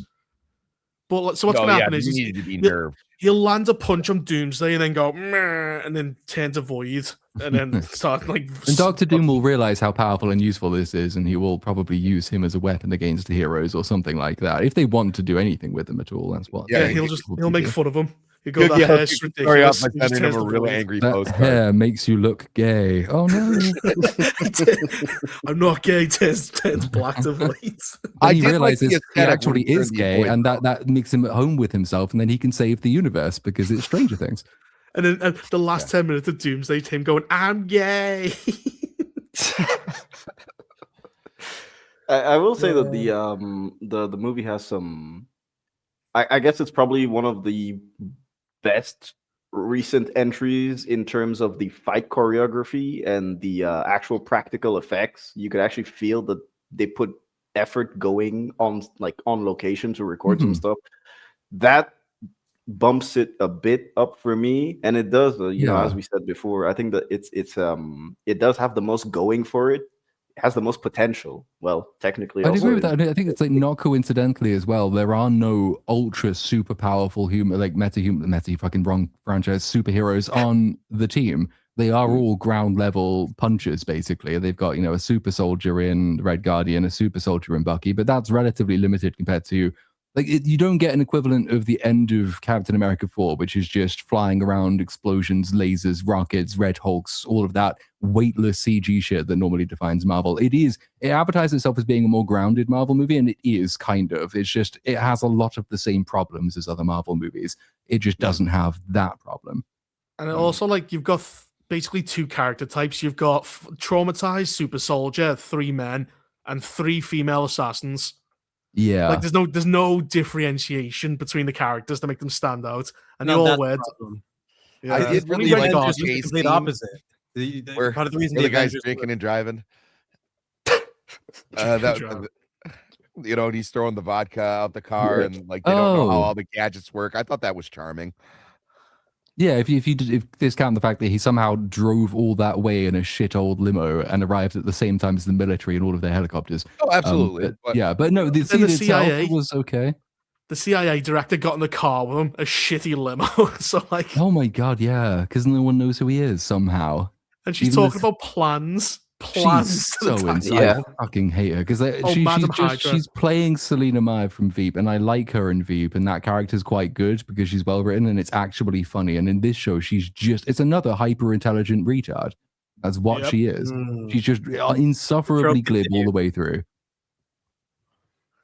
But so what's going to happen is he'll land a punch on Doomsday and then go, meh, and then turn to void, and then start like. And Doctor Doom will realize how powerful and useful this is, and he will probably use him as a weapon against the heroes or something like that. If they want to do anything with him at all, that's what. Yeah, he'll make fun of him. He'll go, that hair's ridiculous. Sorry, by sending him a really angry postcard. Hair makes you look gay. Oh no! I'm not gay. Turns black to white. He realizes he actually is gay, and that makes him at home with himself, and then he can save the universe because it's Stranger Things. And then the last 10 minutes of Doomsday, him going, "I'm gay." I will say that the movie has some. I guess it's probably one of the best recent entries in terms of the fight choreography and the actual practical effects. You could actually feel that they put effort going on location to record some stuff. That bumps it a bit up for me, and it does. As we said before, I think that it does have the most going for it. It has the most potential. Well, technically, I agree with that. I think it's like not coincidentally as well. There are no ultra super powerful fucking wrong franchise superheroes on the team. They are all ground level punchers, basically. They've got a super soldier in Red Guardian, a super soldier in Bucky, but that's relatively limited compared to. You don't get an equivalent of the end of Captain America 4, which is just flying around, explosions, lasers, rockets, Red Hulks, all of that weightless CG shit that normally defines Marvel. It advertises itself as being a more grounded Marvel movie, and it is kind of. It's just, it has a lot of the same problems as other Marvel movies. It just doesn't have that problem. And also, you've got basically two character types. You've got traumatized super soldier, 3 men, and 3 female assassins. Yeah, there's no differentiation between the characters to make them stand out, and they all wear. Yeah. I did really like the complete opposite. Part of the reason the guy's drinking and driving. He's throwing the vodka out the car, and they don't know how all the gadgets work. I thought that was charming. Yeah, if discount the fact that he somehow drove all that way in a shit old limo and arrived at the same time as the military and all of their helicopters. Oh, absolutely. But no, the scene itself was okay. The CIA director got in the car with him, a shitty limo. So oh my god, yeah, because no one knows who he is somehow. And she's talking about plans. She's so inside. I fucking hate her because she's playing Selena Meyer from Veep, and I like her in Veep, and that character's quite good because she's well written and it's actually funny. And in this show, it's another hyper intelligent retard. That's what she is. She's just insufferably glib all the way through.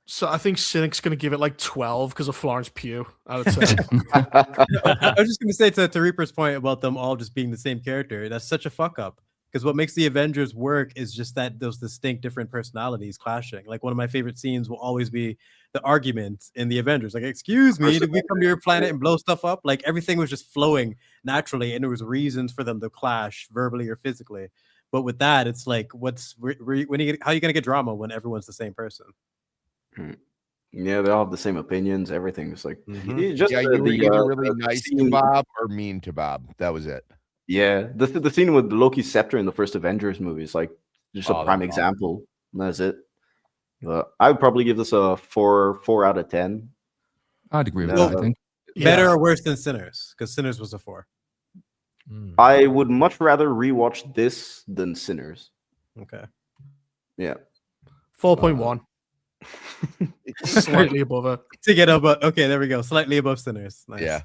So I think Cynic's going to give it 12 because of Florence Pugh, I would say. I was just going to say to Reaper's point about them all just being the same character. That's such a fuck up. Because what makes the Avengers work is just that those distinct different personalities clashing. One of my favorite scenes will always be the argument in the Avengers. Excuse me, did we come to your planet and blow stuff up? Everything was just flowing naturally, and there was reasons for them to clash verbally or physically. But with that, it's how are you going to get drama when everyone's the same person? Yeah, they all have the same opinions. Everything's like Just you were either really nice to Bob or mean to Bob. That was it. Yeah, the scene with Loki's scepter in the first Avengers movie is like just a prime example. That's it. I would probably give this a 4 out of 10. I'd agree with that. I think better or worse than Sinners, because Sinners was a 4. I would much rather rewatch this than Sinners. Okay. Yeah. 4.1. Slightly above it. To get above, okay, there we go. Slightly above Sinners. Nice. Yeah.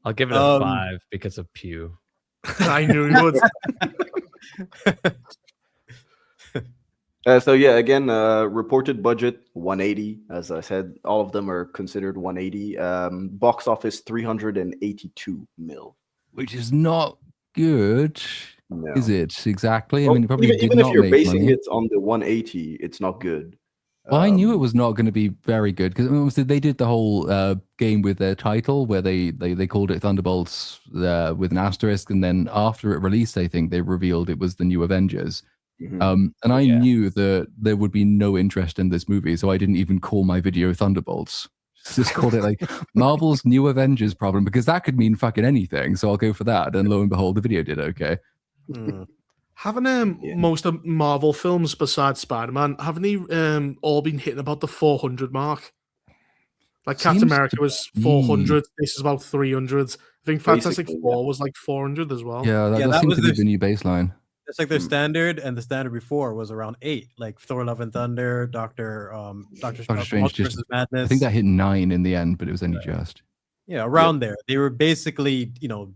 I'll give it a 5 because of Pugh. I knew he would. So yeah, again, reported budget 180. As I said, all of them are considered 180. Box office 382 mil, which is not good. No. Is it exactly? Well, I mean, it probably even if you're basing it on the 180, it's not good. Well, I knew it was not going to be very good because obviously they did the whole game with their title where they called it Thunderbolts with an asterisk, and then after it released, I think they revealed it was the New Avengers. And I knew that there would be no interest in this movie, so I didn't even call my video Thunderbolts. Just called it like Marvel's New Avengers problem, because that could mean fucking anything. So I'll go for that. And lo and behold, the video did okay. Haven't most of Marvel films besides Spider-Man, haven't they all been hitting about the 400 mark? Like Captain America was 400. This is about 300. I think Fantastic Four was like 400 as well. Yeah, that seems to be the new baseline. It's like their standard, and the standard before was around 8, like Thor: Love and Thunder, Doctor Strange versus Madness. I think that hit 9 in the end, but it was only just. Yeah, around there. They were basically,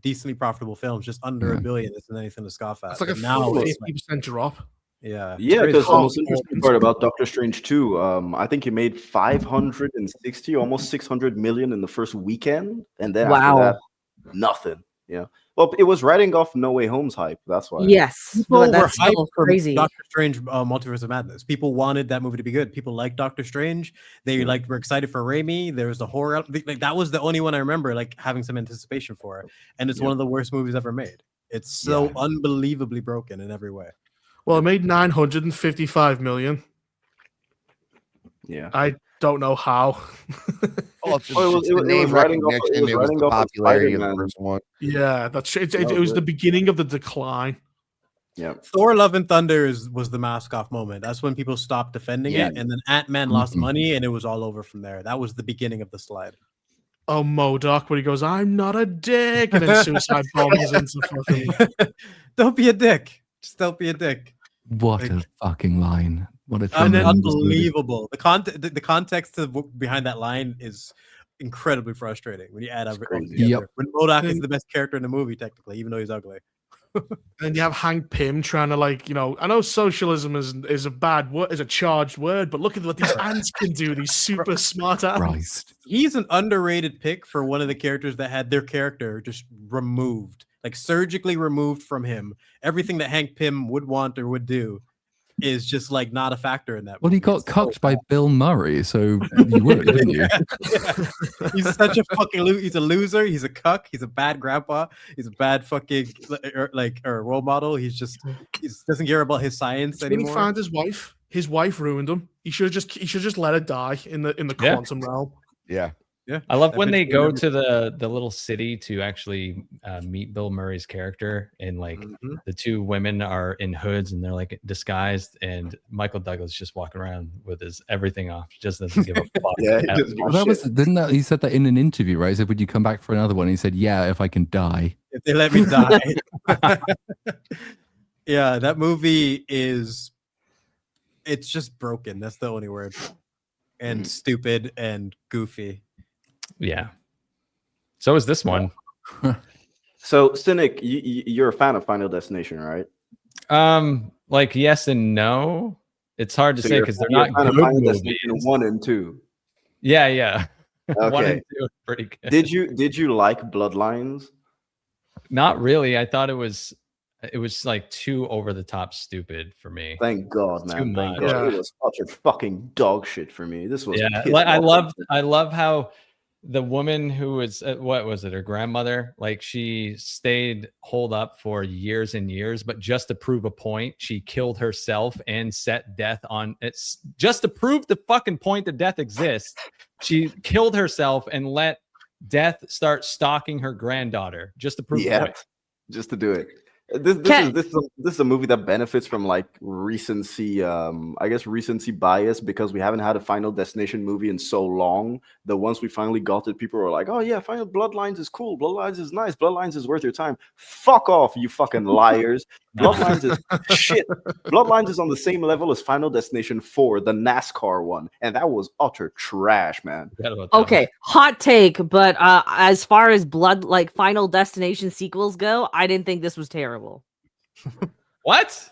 decently profitable films, just under $1 billion. Isn't anything to scoff at. It's like now 50% drop. Yeah. Yeah, because the most interesting part about Doctor Strange 2, I think he made 560, almost 600 million in the first weekend, and then after that, nothing. Yeah. Well, it was riding off No Way Home's hype. That's why. Yes. People were hyped for crazy. Doctor Strange Multiverse of Madness. People wanted that movie to be good. People liked Doctor Strange. They were excited for Raimi. There was the horror. Like that was the only one I remember like having some anticipation for. And it's one of the worst movies ever made. It's so unbelievably broken in every way. Well, it made 955 million. Yeah. I don't know how. It was riding off the popularity of the first one. Yeah, that's it was the beginning of the decline. Yeah. Thor: Love and Thunder was the mask off moment. That's when people stopped defending it, and then Ant-Man lost money, and it was all over from there. That was the beginning of the slide. Oh, MODOK, when he goes, "I'm not a dick," and then suicide bombs into fucking. Don't be a dick. Just don't be a dick. What a fucking line! What a unbelievable. The context behind that line is incredibly frustrating when you add everything together. When MODOK is the best character in the movie, technically, even though he's ugly. And you have Hank Pym trying to I know socialism is a bad word, is a charged word, but look at what these ants can do. These super smart ants. Christ. He's an underrated pick for one of the characters that had their character just removed, like surgically removed from him. Everything that Hank Pym would want or would do is just like not a factor in that. Well, he got cucked by Bill Murray, so you would, didn't you? He's such a fucking he's a loser. He's a cuck. He's a bad grandpa. He's a bad fucking role model. He doesn't care about his science anymore. When he found his wife, ruined him. He should just let her die in the quantum realm. Yeah. Yeah, I love when they go to the little city to actually meet Bill Murray's character, and like the two women are in hoods and they're like disguised, and Michael Douglas just walking around with his everything off, just doesn't give a fuck. He said that in an interview, right? He said, "Would you come back for another one?" He said, "Yeah, if I can die." If they let me die. Yeah, that movie it's just broken. That's the only word. And stupid and goofy. Yeah. So is this one. So Cynic, you're a fan of Final Destination, right? Like yes and no. It's hard to say because they're not good Final movies. Destination 1 and 2. Yeah. Okay. 1 and 2 are pretty good. Did you like Bloodlines? Not really. I thought it was like too over the top stupid for me. Thank God, man. Thank God. It was such a fucking dog shit for me. This was I love how the woman who was what was it, her grandmother? Like she stayed holed up for years and years, but just to prove a point, she killed herself and set death on it's just to prove the fucking point that death exists. She killed herself and let death start stalking her granddaughter just to prove the point. Just to do it. This is a movie that benefits from like recency, I guess recency bias, because we haven't had a Final Destination movie in so long that once we finally got it, people were like, "Oh yeah, Final Bloodlines is cool. Bloodlines is nice. Bloodlines is worth your time." Fuck off, you fucking liars! Bloodlines is shit. Bloodlines is on the same level as Final Destination 4, the NASCAR one, and that was utter trash, man. Okay, hot take, but as far as Final Destination sequels go, I didn't think this was terrible. What?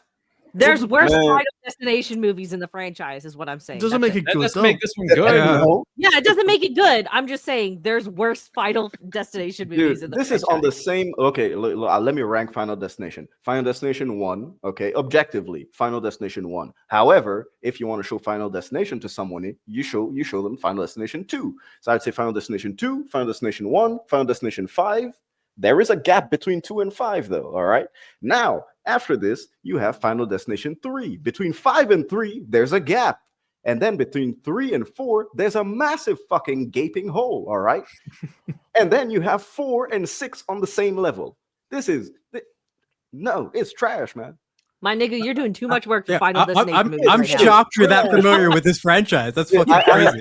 There's worse Final Destination movies in the franchise, is what I'm saying. Doesn't make it good. Doesn't make this one good. Yeah, it doesn't make it good. I'm just saying there's worse Final Destination movies in the franchise. This is on the same. Okay, let me rank Final Destination. Final Destination 1. Okay, objectively, Final Destination 1. However, if you want to show Final Destination to someone, you show them Final Destination 2. So I'd say Final Destination 2, Final Destination 1, Final Destination 5. There is a gap between 2 and 5, though. All right. Now, after this, you have Final Destination 3. Between 5 and 3, there's a gap. And then between 3 and 4, there's a massive fucking gaping hole. All right. And then you have 4 and 6 on the same level. No, it's trash, man. My nigga, you're doing too much work for Final Destination movies. I'm shocked you're that familiar with this franchise. That's fucking crazy.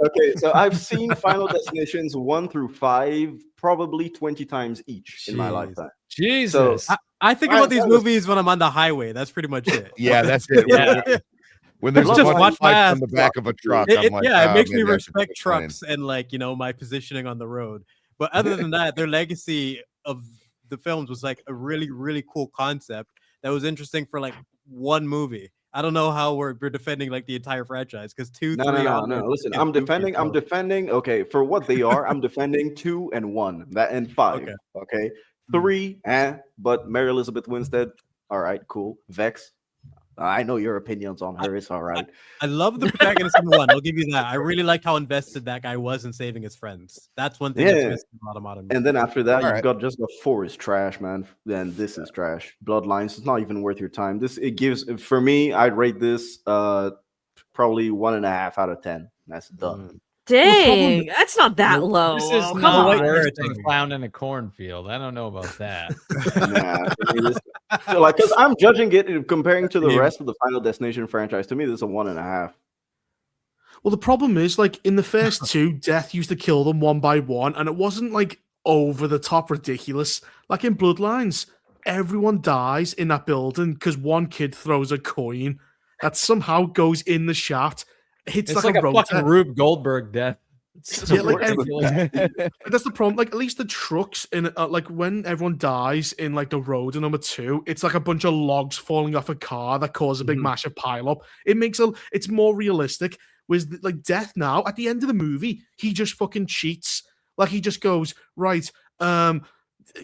Okay, so I've seen Final Destinations 1 through 5 probably 20 times each in my lifetime. Jesus. So, I think about these movies when I'm on the highway. That's pretty much it. Yeah, that's it. Yeah. When there's Just watch my ass. on the back of a truck, It I'm like, makes me maybe I should respect pick a plane. trucks and like, my positioning on the road. But other than that, their legacy of the films was like a really, really cool concept that was interesting for like one movie. I don't know how we're defending like the entire franchise because 2, 3. No. Listen, I'm defending. Okay, for what they are, I'm defending 2 and 1, that and 5. Okay, 3, but Mary Elizabeth Winstead. All right, cool. Vex. I know your opinions on her. It's all right. I love the protagonist in 1. I'll give you that. I really liked how invested that guy was in saving his friends. That's one thing that's missing in a lot of modern movies. And then after that, you've got just the 4 is trash, man. Then this is trash. Bloodlines is not even worth your time. It gives, for me, I'd rate this probably 1.5 out of 10. That's done. Dang, that's not that low. This is not worse than Clown in a Cornfield. I don't know about that. So, like, because I'm judging it comparing to the rest of the Final Destination franchise. To me, this is a 1.5. Well, the problem is, like, in the first 2, Death used to kill them one by one, and it wasn't like over the top ridiculous. Like in Bloodlines, everyone dies in that building because one kid throws a coin that somehow goes in the shaft. It's like a fucking Rube Goldberg death. Yeah, that's the problem. Like, at least the trucks in like when everyone dies in like the road in number 2, it's like a bunch of logs falling off a car that cause a big massive pile up. It's more realistic. Whereas like Death now, at the end of the movie, he just fucking cheats. Like he just goes, right,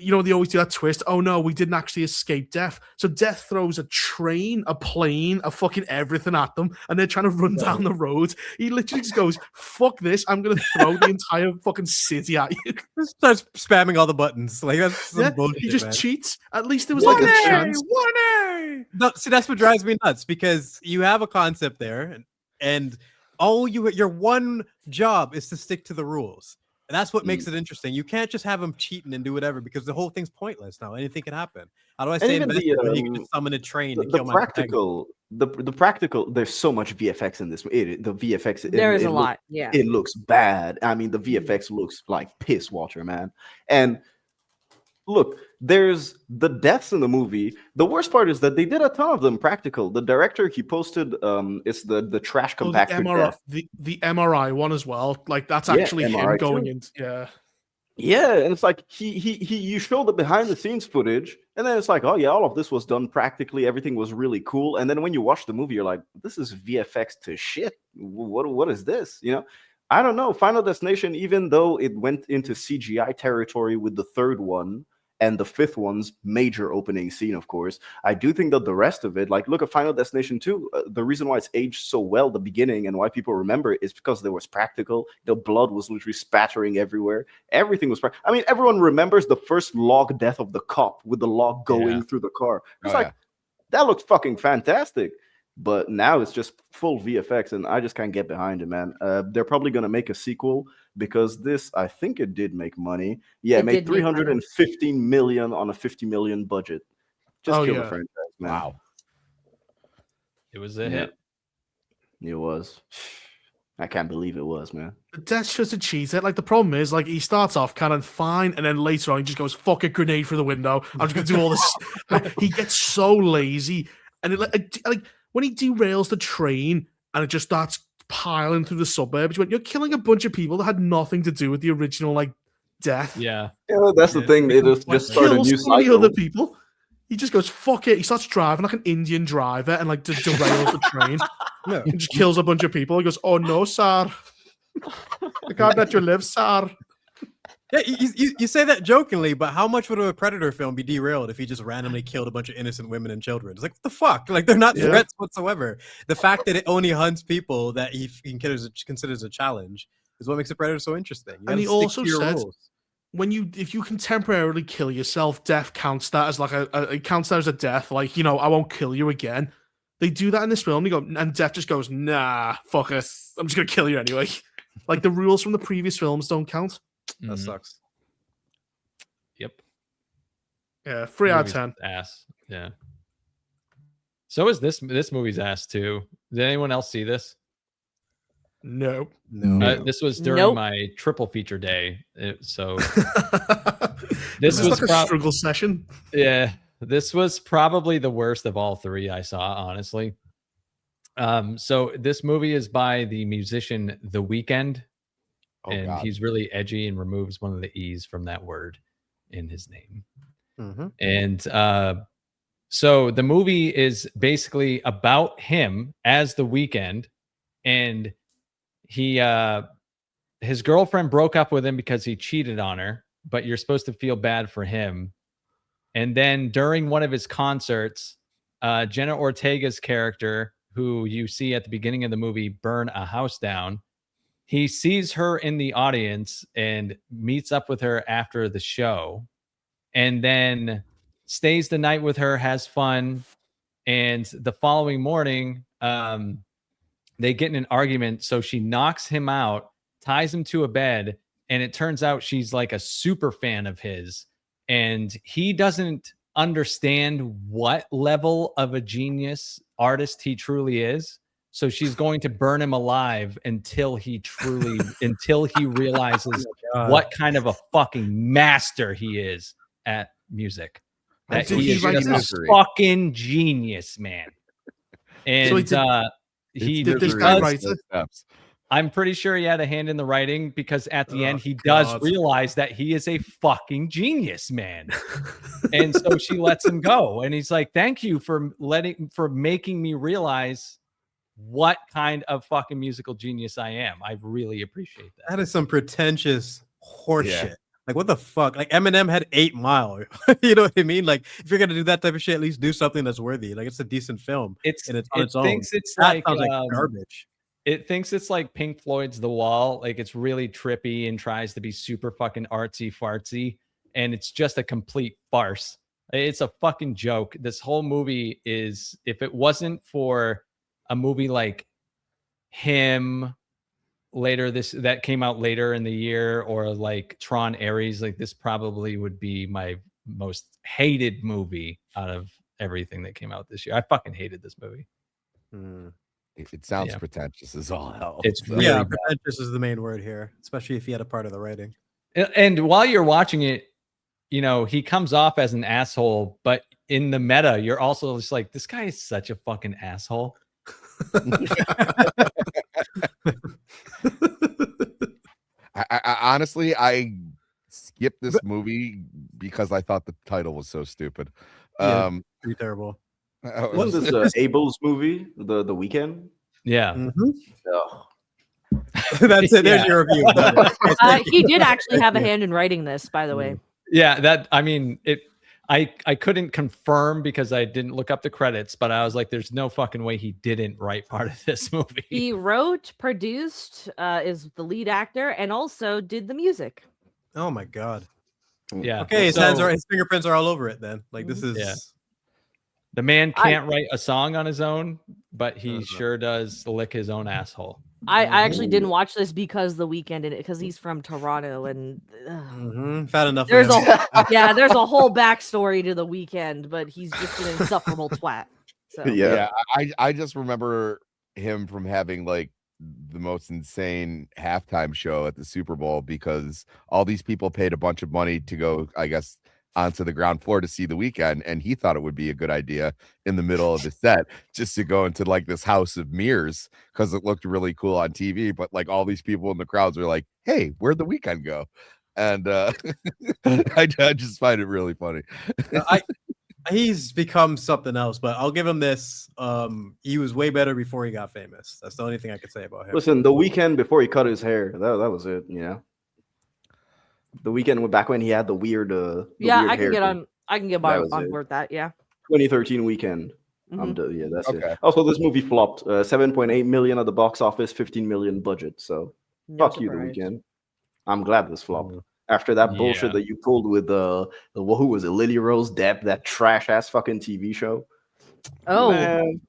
they always do that twist. Oh no, we didn't actually escape Death. So Death throws a train, a plane, a fucking everything at them, and they're trying to run down the road. He literally just goes, fuck this, I'm gonna throw the entire fucking city at you. Starts spamming all the buttons. Like that's some bullshit, he just man. cheats. At least there was like a chance. 1A! No, see, that's what drives me nuts because you have a concept there, and your one job is to stick to the rules. And that's what makes it interesting. You can't just have them cheating and do whatever because the whhole thing's pointless now. Anything can happen. How do I say invested when you can just summon a train and kill my practical? The practical. There's so much VFX in this. The VFX. There is a lot. Yeah. It looks bad. I mean, the VFX looks like piss water, man. And look, there's the deaths in the movie. The worst part is that they did a ton of them practical. The director, he posted it's the trash compactor the MRI one as well. Like that's actually him going into Yeah, and it's like you show the behind the scenes footage, and then it's like, oh yeah, all of this was done practically. Everything was really cool. And then when you watch the movie, you're like, this is VFX to shit. What is this? I don't know. Final Destination, even though it went into CGI territory with the third one, and the fifth one's major opening scene, of course. I do think that the rest of it, like look at Final Destination 2, the reason why it's aged so well, the beginning, and why people remember it is because there was practical. The blood was literally spattering everywhere. Everything was I mean, everyone remembers the first log death of the cop with the log going through the car. It's that looks fucking fantastic. But now it's just full VFX, and I just can't get behind it, man. They're probably going to make a sequel because this, I think it did make money. Yeah, it made 315 million on a 50 million budget. Just kill the franchise, man. Wow. It was a hit. It was. I can't believe it was, man. That's just a cheater. Like, the problem is, like, he starts off kind of fine, and then later on, he just goes, fuck a grenade through the window. I'm just going to do all this. He gets so lazy. And it, like when he derails the train and it just starts piling through the suburbs, you're killing a bunch of people that had nothing to do with the original, like, death. Yeah. That's the thing. It just started a new cycle. Other people. He just goes, fuck it. He starts driving like an Indian driver and, like, just derails the train. And just kills a bunch of people. He goes, oh, no, sir. I can't let you live, sir. Yeah, you say that jokingly, but how much would a Predator film be derailed if he just randomly killed a bunch of innocent women and children? It's like, what the fuck? Like, they're not threats whatsoever. The fact that it only hunts people that he considers a challenge is what makes a Predator so interesting. And he also said, if you can temporarily kill yourself, death counts that as like it counts that as a death. Like, you know, I won't kill you again. They do that in this film. And death just goes, nah, fuck it. I'm just gonna kill you anyway. Like, the rules from the previous films don't count. That sucks. Yep. Yeah, 3 out of 10. Ass. Yeah. So is this movie's ass too. Did anyone else see this? No. This was during my triple feature day. This was like a struggle session. Yeah. This was probably the worst of all three I saw, honestly. So this movie is by the musician The Weeknd. And he's really edgy and removes one of the E's from that word in his name. Mm-hmm. And so the movie is basically about him as The Weeknd, and his girlfriend broke up with him because he cheated on her, but you're supposed to feel bad for him. And then during one of his concerts, Jenna Ortega's character, who you see at the beginning of the movie burn a house down, he sees her in the audience and meets up with her after the show, and then stays the night with her, has fun. And the following morning, they get in an argument. So she knocks him out, ties him to a bed, and it turns out she's like a super fan of his. And he doesn't understand what level of a genius artist he truly is. So she's going to burn him alive until he realizes what kind of a fucking master he is at music. That he is just a fucking genius, man. And I'm pretty sure he had a hand in the writing, because at the end he does realize that he is a fucking genius, man. And so she lets him go, and he's like, "Thank you for making me realize what kind of fucking musical genius I am. I really appreciate that." That is some pretentious horseshit. Like, what the fuck? Like, Eminem had 8 Mile. You know what I mean? Like, if you're gonna do that type of shit, at least do something that's worthy. Like, it's a decent film. It thinks it's like garbage. It thinks it's like Pink Floyd's The Wall. Like, it's really trippy and tries to be super fucking artsy fartsy, and it's just a complete farce. It's a fucking joke. This whole movie is, if it wasn't for a movie like him that came out later in the year, or like Tron Ares, like, this probably would be my most hated movie out of everything that came out this year. I fucking hated this movie. It sounds pretentious as all hell. It's really bad. Pretentious is the main word here, especially if he had a part of the writing. And while you're watching it, you know, he comes off as an asshole, but in the meta, you're also just like, this guy is such a fucking asshole. I honestly, I skipped this movie because I thought the title was so stupid. Pretty terrible. What's this Abel's movie, The Weeknd? Yeah. Mm-hmm. Oh. That's it. There's your review. He did actually have a hand in writing this, by the way. Yeah, that I mean it. I couldn't confirm because I didn't look up the credits, but I was like, "There's no fucking way he didn't write part of this movie." He wrote, produced, is the lead actor, and also did the music. Oh my god. Yeah. Okay, his fingerprints are all over it. Then, like this is. Yeah. The man can't write a song on his own, but he sure does lick his own asshole. I actually didn't watch this because The Weeknd in it, because he's from Toronto, and Fat enough. there's a whole backstory to The Weeknd, but he's just an insufferable twat. So. Yeah, I just remember him from having like the most insane halftime show at the Super Bowl because all these people paid a bunch of money to go, I guess, onto the ground floor to see The Weeknd, and he thought it would be a good idea in the middle of the set just to go into like this house of mirrors because it looked really cool on TV. But like all these people in the crowds were like, "Hey, where'd The Weeknd go?" And I just find it really funny. He's become something else, but I'll give him this. He was way better before he got famous. That's the only thing I could say about him. Listen, The Weeknd before he cut his hair, that was it. Yeah. The Weeknd back when he had the weird. I can get on. I can get on board that. Yeah. 2013 Weeknd. Yeah, that's it. Also, this movie flopped. 7.8 million at the box office, 15 million budget. So, fuck you, The Weeknd. I'm glad this flopped. After that bullshit that you pulled with the who was it, Lily Rose Depp, that trash ass fucking TV show. Oh. Man.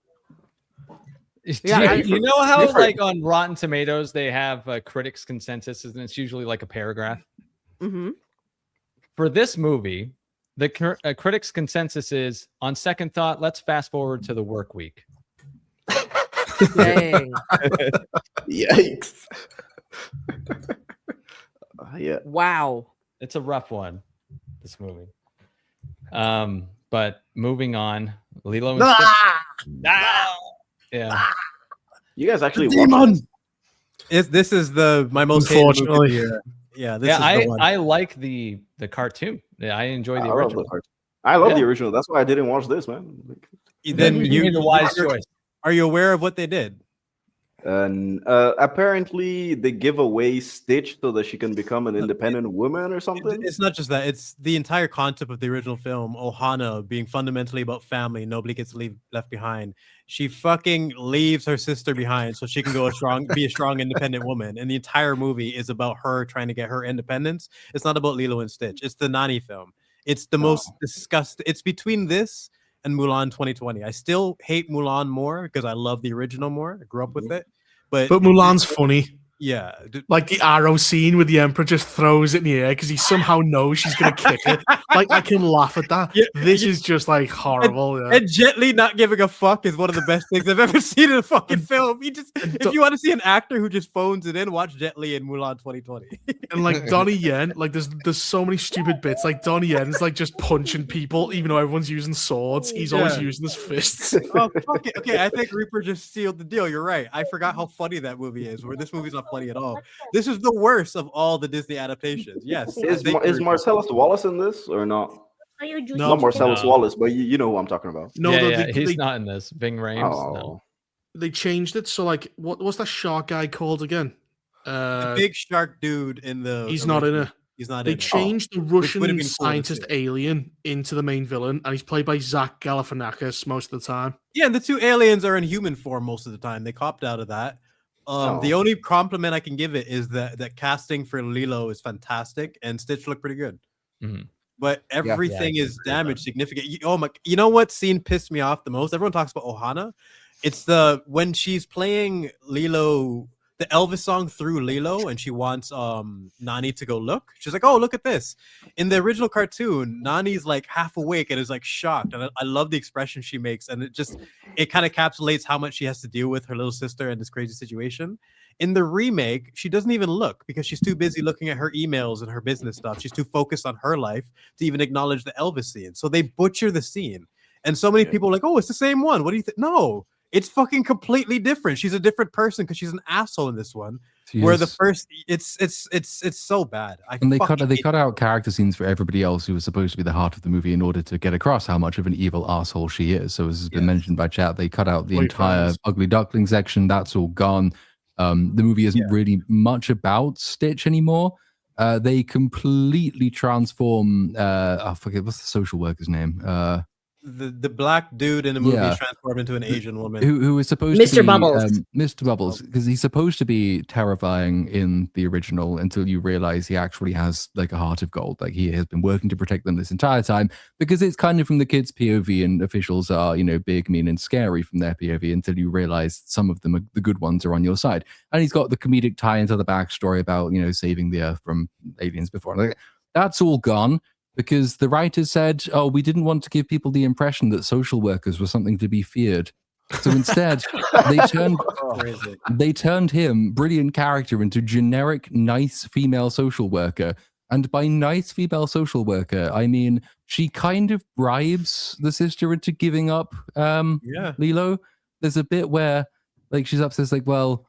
Yeah, you know how like on Rotten Tomatoes they have a critics consensus, and it's usually like a paragraph. Mm-hmm. For this movie, the critics consensus is, on second thought, let's fast forward to the work week. Dang. Yikes. Yeah. Wow. It's a rough one, this movie. But moving on, Lilo and Yeah. You guys actually watch this is my most unfortunately hated movie. Yeah, this is the one. I like the cartoon. Yeah, I enjoy the original. I love the original. That's why I didn't watch this, man. Then you made a wise choice. Are you aware of what they did? And apparently they give away Stitch so that she can become an independent woman or something. It's not just that. It's the entire concept of the original film, Ohana, being fundamentally about family. Nobody gets left behind. She fucking leaves her sister behind so she can be a strong, independent woman. And the entire movie is about her trying to get her independence. It's not about Lilo and Stitch. It's the Nani film. It's the most disgusting. It's between this and Mulan 2020. I still hate Mulan more because I love the original more. I grew up with it. But Mulan's funny. Yeah. Like the arrow scene where the Emperor just throws it in the air because he somehow knows she's going to kick it. Like, I can laugh at that. This is just like horrible. And Jet Li not giving a fuck is one of the best things I've ever seen in a fucking film. If you want to see an actor who just phones it in, watch Jet Li in Mulan 2020. And like Donnie Yen, like there's so many stupid bits. Like Donnie Yen's like just punching people, even though everyone's using swords. He's always using his fists. Oh, fuck it. Okay, I think Reaper just sealed the deal. You're right. I forgot how funny that movie is, where this movie's not funny at all. This is the worst of all the Disney adaptations. Yes. Is Marcellus Wallace in this or not? No, not Marcellus Wallace, but you know who I'm talking about. No, he's not in this. Ving Rhames. No. They changed it. So like, what's that shark guy called again? The big shark dude in the. He's not in it. He's not. They changed the Russian scientist alien into the main villain, and he's played by Zach Galifianakis most of the time. Yeah, and the two aliens are in human form most of the time. They copped out of that. The only compliment I can give it is that casting for Lilo is fantastic, and Stitch looked pretty good. Mm-hmm. But everything is damaged significantly. You know what scene pissed me off the most? Everyone talks about Ohana. It's when she's playing Lilo, the Elvis song through Lilo, and she wants Nani to go look. She's like, "Oh, look at this." In the original cartoon, Nani's like half awake and is like shocked, and I love the expression she makes, and it kind of encapsulates how much she has to deal with her little sister and this crazy situation. In the remake, she doesn't even look because she's too busy looking at her emails and her business stuff. She's too focused on her life to even acknowledge the Elvis scene. So they butcher the scene, and so many people are like, "Oh, it's the same one. What do you think?" No. It's fucking completely different. She's a different person because she's an asshole in this one. Where the first, it's so bad. And they cut out character scenes for everybody else who was supposed to be the heart of the movie in order to get across how much of an evil asshole she is. So as has been mentioned by chat, they cut out the entire ugly duckling section. That's all gone. The movie isn't really much about Stitch anymore. they completely transform. I forget what's the social worker's name. The black dude in the movie is transformed into an Asian woman who is supposed Mr. to be Bubbles. Mr. Bubbles, because he's supposed to be terrifying in the original until you realize he actually has like a heart of gold. Like he has been working to protect them this entire time, because it's kind of from the kids' POV, and officials are, you know, big, mean, and scary from their POV until you realize some of them, the good ones, are on your side. And he's got the comedic tie into the backstory about, you know, saving the Earth from aliens before. Like, that's all gone. Because the writers said, oh, we didn't want to give people the impression that social workers were something to be feared. So instead, they turned him, brilliant character, into generic, nice female social worker. And by nice female social worker, I mean she kind of bribes the sister into giving up Lilo. There's a bit where like she's upstairs like, well,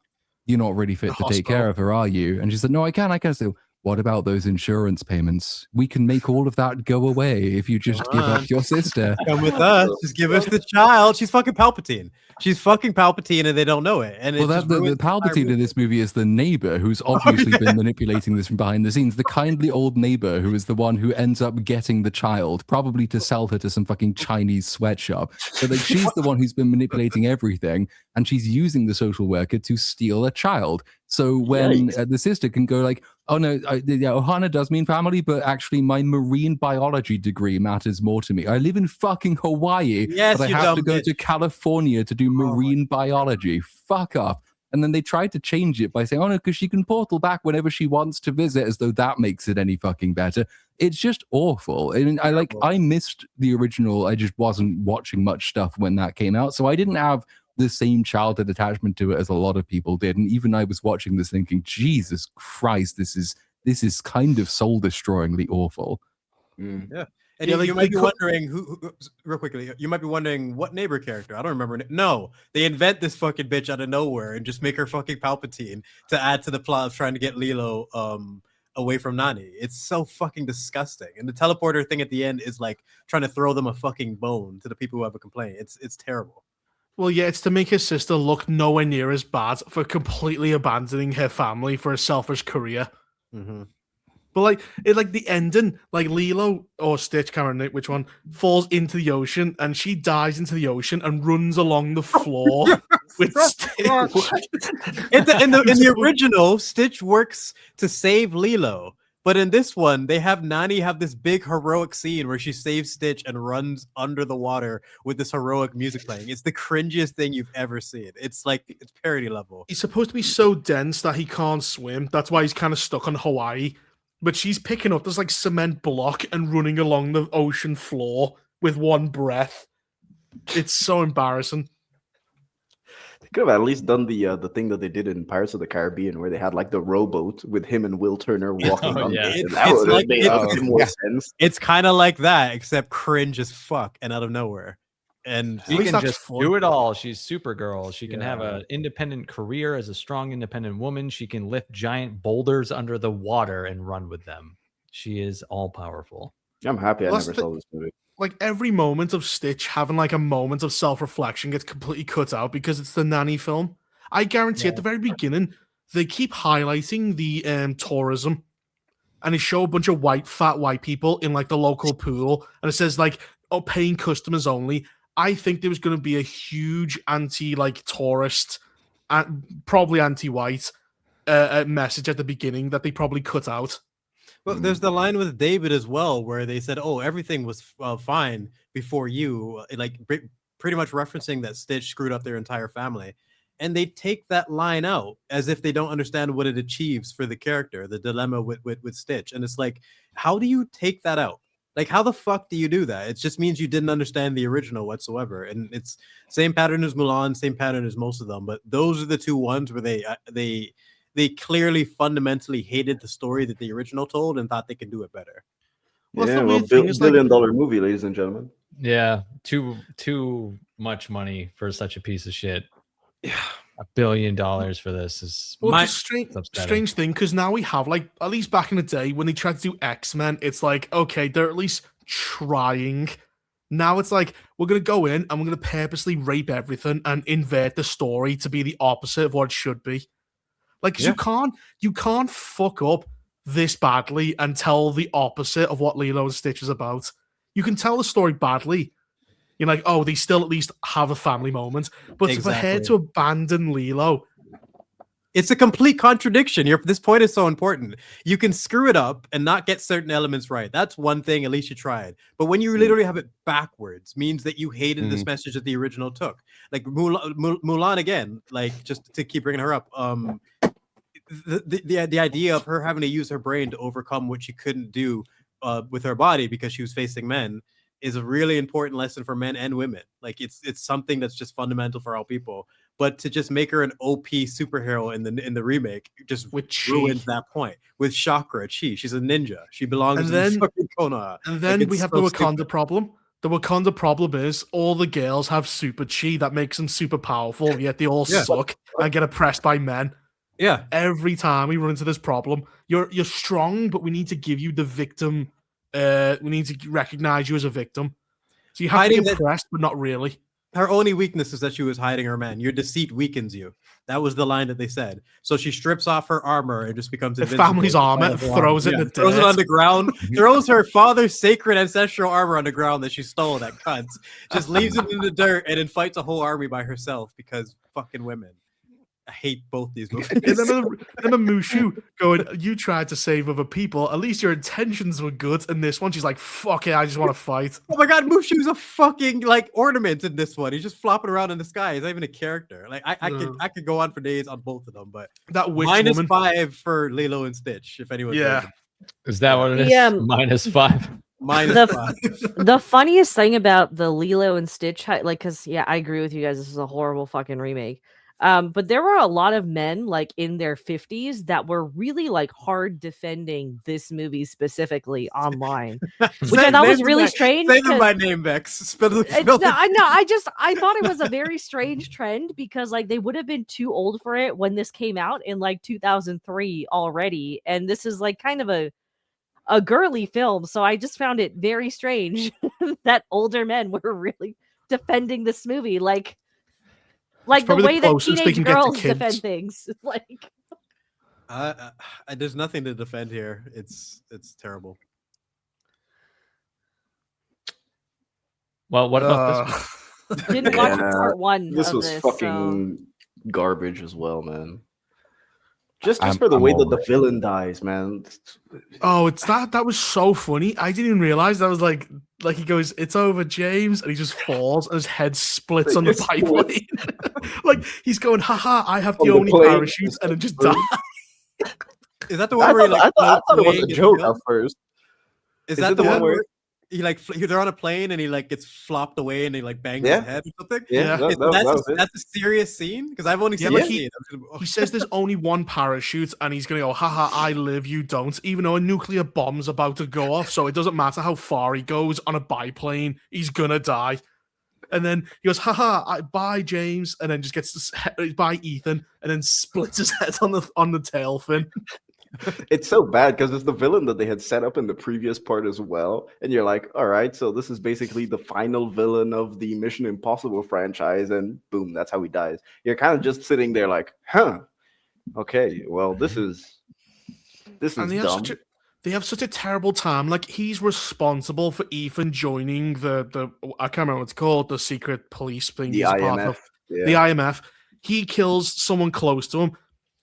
you're not really fit to take care of her, are you? And she's like, no, I can. So what about those insurance payments? We can make all of that go away if you just give up your sister. Come with us. Just give us the child. She's fucking Palpatine. She's fucking Palpatine, and they don't know it. And well, the Palpatine in this movie is the neighbor who's obviously been manipulating this from behind the scenes. The kindly old neighbor who is the one who ends up getting the child, probably to sell her to some fucking Chinese sweatshop. So like, she's the one who's been manipulating everything, and she's using the social worker to steal a child. So when the sister can go like, oh no, Ohana does mean family, but actually my marine biology degree matters more to me. I live in fucking Hawaii, but I have to go to California to do marine biology. Fuck off. And then they tried to change it by saying, oh no, because she can portal back whenever she wants to visit, as though that makes it any fucking better. It's just awful. And I missed the original. I just wasn't watching much stuff when that came out. So I didn't have the same childhood attachment to it as a lot of people did. And even I was watching this thinking, Jesus Christ, this is kind of soul-destroyingly awful. Yeah. And you might be wondering who real quickly, you might be wondering what neighbor character. I don't remember. No, they invent this fucking bitch out of nowhere and just make her fucking Palpatine to add to the plot of trying to get Lilo away from Nani. It's so fucking disgusting. And the teleporter thing at the end is like trying to throw them a fucking bone to the people who have a complaint. It's terrible. Well, yeah, it's to make his sister look nowhere near as bad for completely abandoning her family for a selfish career. Mm-hmm. But like the ending, like Lilo or Stitch, can't remember which one, falls into the ocean and she dies into the ocean and runs along the floor with Stitch. In the original, Stitch works to save Lilo. But in this one, they have Nani have this big heroic scene where she saves Stitch and runs under the water with this heroic music playing. It's the cringiest thing you've ever seen. It's like, it's parody level. He's supposed to be so dense that he can't swim. That's why he's kind of stuck on Hawaii. But she's picking up this like cement block and running along the ocean floor with one breath. It's so embarrassing. They could have at least done the thing that they did in Pirates of the Caribbean, where they had like the rowboat with him and Will Turner walking on it. That would have made a bit more sense. It's kind of like that, except cringe as fuck and out of nowhere. And she can just do it all. She's Supergirl. She can have an independent career as a strong, independent woman. She can lift giant boulders under the water and run with them. She is all powerful. I'm happy I never saw this movie. Like every moment of Stitch having like a moment of self-reflection gets completely cut out because it's the Nanny film. I guarantee at the very beginning, they keep highlighting the tourism, and they show a bunch of fat white people in like the local pool, and it says like, oh, paying customers only. I think there was going to be a huge tourist, probably anti-white message at the beginning that they probably cut out. Well, there's the line with David as well, where they said, "Oh, everything was fine before you," like pretty much referencing that Stitch screwed up their entire family, and they take that line out as if they don't understand what it achieves for the character, the dilemma with Stitch, and it's like, how do you take that out? Like, how the fuck do you do that? It just means you didn't understand the original whatsoever, and it's same pattern as Mulan, same pattern as most of them, but those are the two ones where they clearly fundamentally hated the story that the original told and thought they could do it better. Billion-dollar movie, ladies and gentlemen. Yeah, too much money for such a piece of shit. Yeah, $1 billion for this is strange thing, because now we have like, at least back in the day when they tried to do X-Men, it's like, okay, they're at least trying. Now it's like, we're gonna go in and we're gonna purposely rape everything and invert the story to be the opposite of what it should be. Like, you can't fuck up this badly and tell the opposite of what Lilo and Stitch is about. You can tell the story badly. You're like, oh, they still at least have a family moment. But for her to abandon Lilo, it's a complete contradiction. This point is so important. You can screw it up and not get certain elements right. That's one thing, at least you tried. But when you literally have it backwards, means that you hated this message that the original took. Like Mulan again, like just to keep bringing her up. The idea of her having to use her brain to overcome what she couldn't do with her body because she was facing men is a really important lesson for men and women. Like it's something that's just fundamental for all people. But to just make her an OP superhero in the remake just ruins that point. With chakra, she's a ninja. She belongs in fucking Konoha. And then we have the Wakanda problem. The Wakanda problem is all the girls have super chi that makes them super powerful, yet they all suck and get oppressed by men. Yeah. Every time we run into this problem, you're strong, but we need to give you the victim. We need to recognize you as a victim. So you have to be oppressed, but not really. Her only weakness is that she was hiding her man. Your deceit weakens you. That was the line that they said. So she strips off her armor and just becomes the family's armor and throws it in the dirt. Throws it on the ground. Throws her father's sacred ancestral armor on the ground that she stole, that cunt. Just leaves it in the dirt and then fights a whole army by herself because fucking women. I hate both these movies. And then a Mushu going, you tried to save other people. At least your intentions were good. And this one, she's like, fuck it, I just want to fight. Oh my god, Mushu's a fucking like ornament in this one. He's just flopping around in the sky. He's not even a character. Like I could go on for days on both of them, but that witch woman. -5 for Lilo and Stitch, if anyone. Is that what it is? Yeah. -5. -5. The funniest thing about the Lilo and Stitch, like, because I agree with you guys. This is a horrible fucking remake. But there were a lot of men like in their 50s that were really like hard defending this movie specifically online, which I thought was really strange. Say them by name, Vex. I know. I thought it was a very strange trend because like they would have been too old for it when this came out in like 2003 already, and this is like kind of a girly film. So I just found it very strange that older men were really defending this movie, like the way that teenage girls defend things. Like, there's nothing to defend here. It's terrible. Well, what about this one? Didn't watch part 1. This was fucking garbage as well, man. Just for the way that the villain dies, man. Oh, that was so funny. I didn't even realize that was like he goes, "It's over, James," and he just falls and his head splits on the pipeline. Like he's going, "Haha, I have the only parachute," and it just dies. Is that the one where I thought it was a joke at first? Is that the one where he like they're on a plane and he like gets flopped away and he like bangs his head or something? Yeah, that's a serious scene because I've only seen the scene. He says there's only one parachute and he's gonna go, haha, I live, you don't, even though a nuclear bomb's about to go off, so it doesn't matter how far he goes on a biplane, he's gonna die. And then he goes, haha, bye, James, and then just gets by Ethan and then splits his head on the tail fin. It's so bad because it's the villain that they had set up in the previous part as well. And you're like, all right, so this is basically the final villain of the Mission Impossible franchise. And boom, that's how he dies. You're kind of just sitting there like, huh, okay, well, this is dumb. They have such a terrible time. Like, he's responsible for Ethan joining the I can't remember what it's called, the secret police thing. The IMF. The IMF. He kills someone close to him.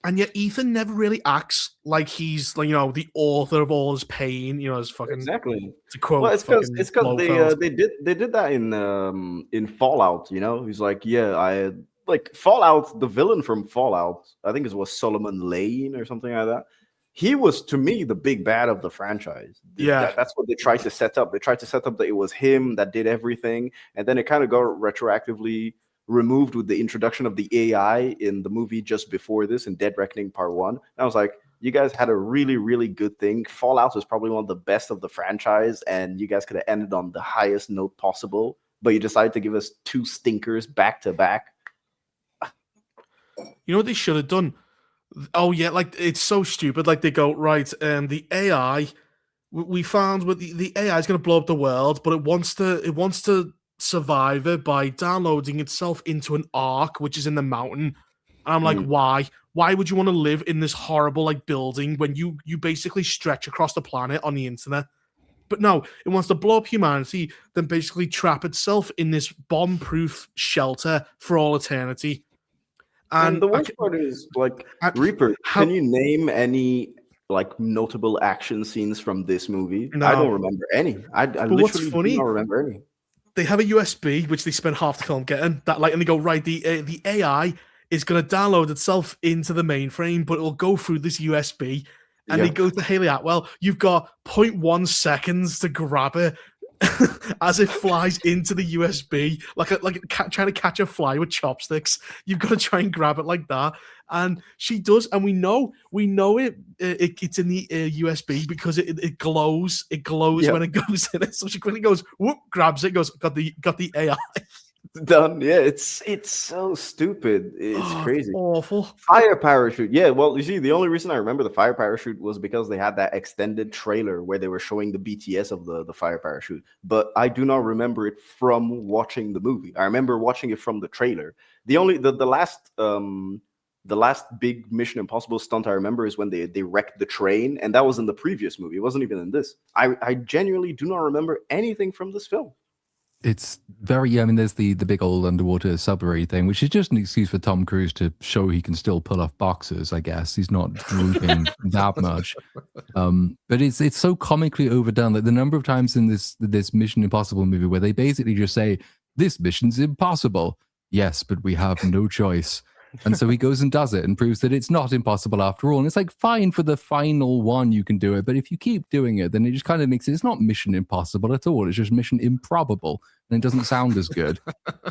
And yet Ethan never really acts like he's, like, the author of all his pain, his fucking exactly. To quote, well, it's because they did that in Fallout. He's like, I like Fallout. The villain from Fallout, I think it was Solomon Lane or something like that. He was, to me, the big bad of the franchise. Yeah, that's what they tried to set up. They tried to set up that it was him that did everything, and then it kind of got retroactively removed with the introduction of the AI in the movie just before this in Dead Reckoning Part 1. And I was like, you guys had a really, really good thing. Fallout was probably one of the best of the franchise, and you guys could have ended on the highest note possible, but you decided to give us 2 stinkers back to back. You know what they should have done? Oh yeah, like, it's so stupid. Like, they go, right, the AI, we found with the AI is going to blow up the world, but it wants to survive it by downloading itself into an ark, which is in the mountain. And I'm like, why? Why would you want to live in this horrible like building when you basically stretch across the planet on the internet? But no, it wants to blow up humanity, then basically trap itself in this bomb-proof shelter for all eternity. And the worst part is, like, Reaper, can you name any like notable action scenes from this movie? No. I don't remember any. I literally do not remember any. They have a USB, which they spend half the film getting that, like, and they go, right, the AI is going to download itself into the mainframe, but it'll go through this USB. And they go to Haley Atwell. You've got 0.1 seconds to grab it as it flies into the USB, like trying to catch a fly with chopsticks. You've got to try and grab it like that, and she does. And we know it's in the USB because it glows. It glows when it goes in it. So she quickly goes, whoop, grabs it, goes, got the AI. Done. Yeah, it's so stupid. It's crazy. Awful. Fire parachute. Yeah, well, you see, the only reason I remember the fire parachute was because they had that extended trailer where they were showing the BTS of the fire parachute. But I do not remember it from watching the movie. I remember watching it from the trailer. The last big Mission Impossible stunt I remember is when they wrecked the train, and that was in the previous movie. It wasn't even in this. I genuinely do not remember anything from this film. It's very, I mean, there's the big old underwater submarine thing, which is just an excuse for Tom Cruise to show he can still pull off boxers, I guess. He's not drooping that much. But it's so comically overdone. Like the number of times in this Mission Impossible movie where they basically just say, this mission's impossible. Yes, but we have no choice. And so he goes and does it and proves that it's not impossible after all. And it's like, fine, for the final one, you can do it. But if you keep doing it, then it just kind of makes it's not Mission Impossible at all. It's just Mission Improbable. And it doesn't sound as good.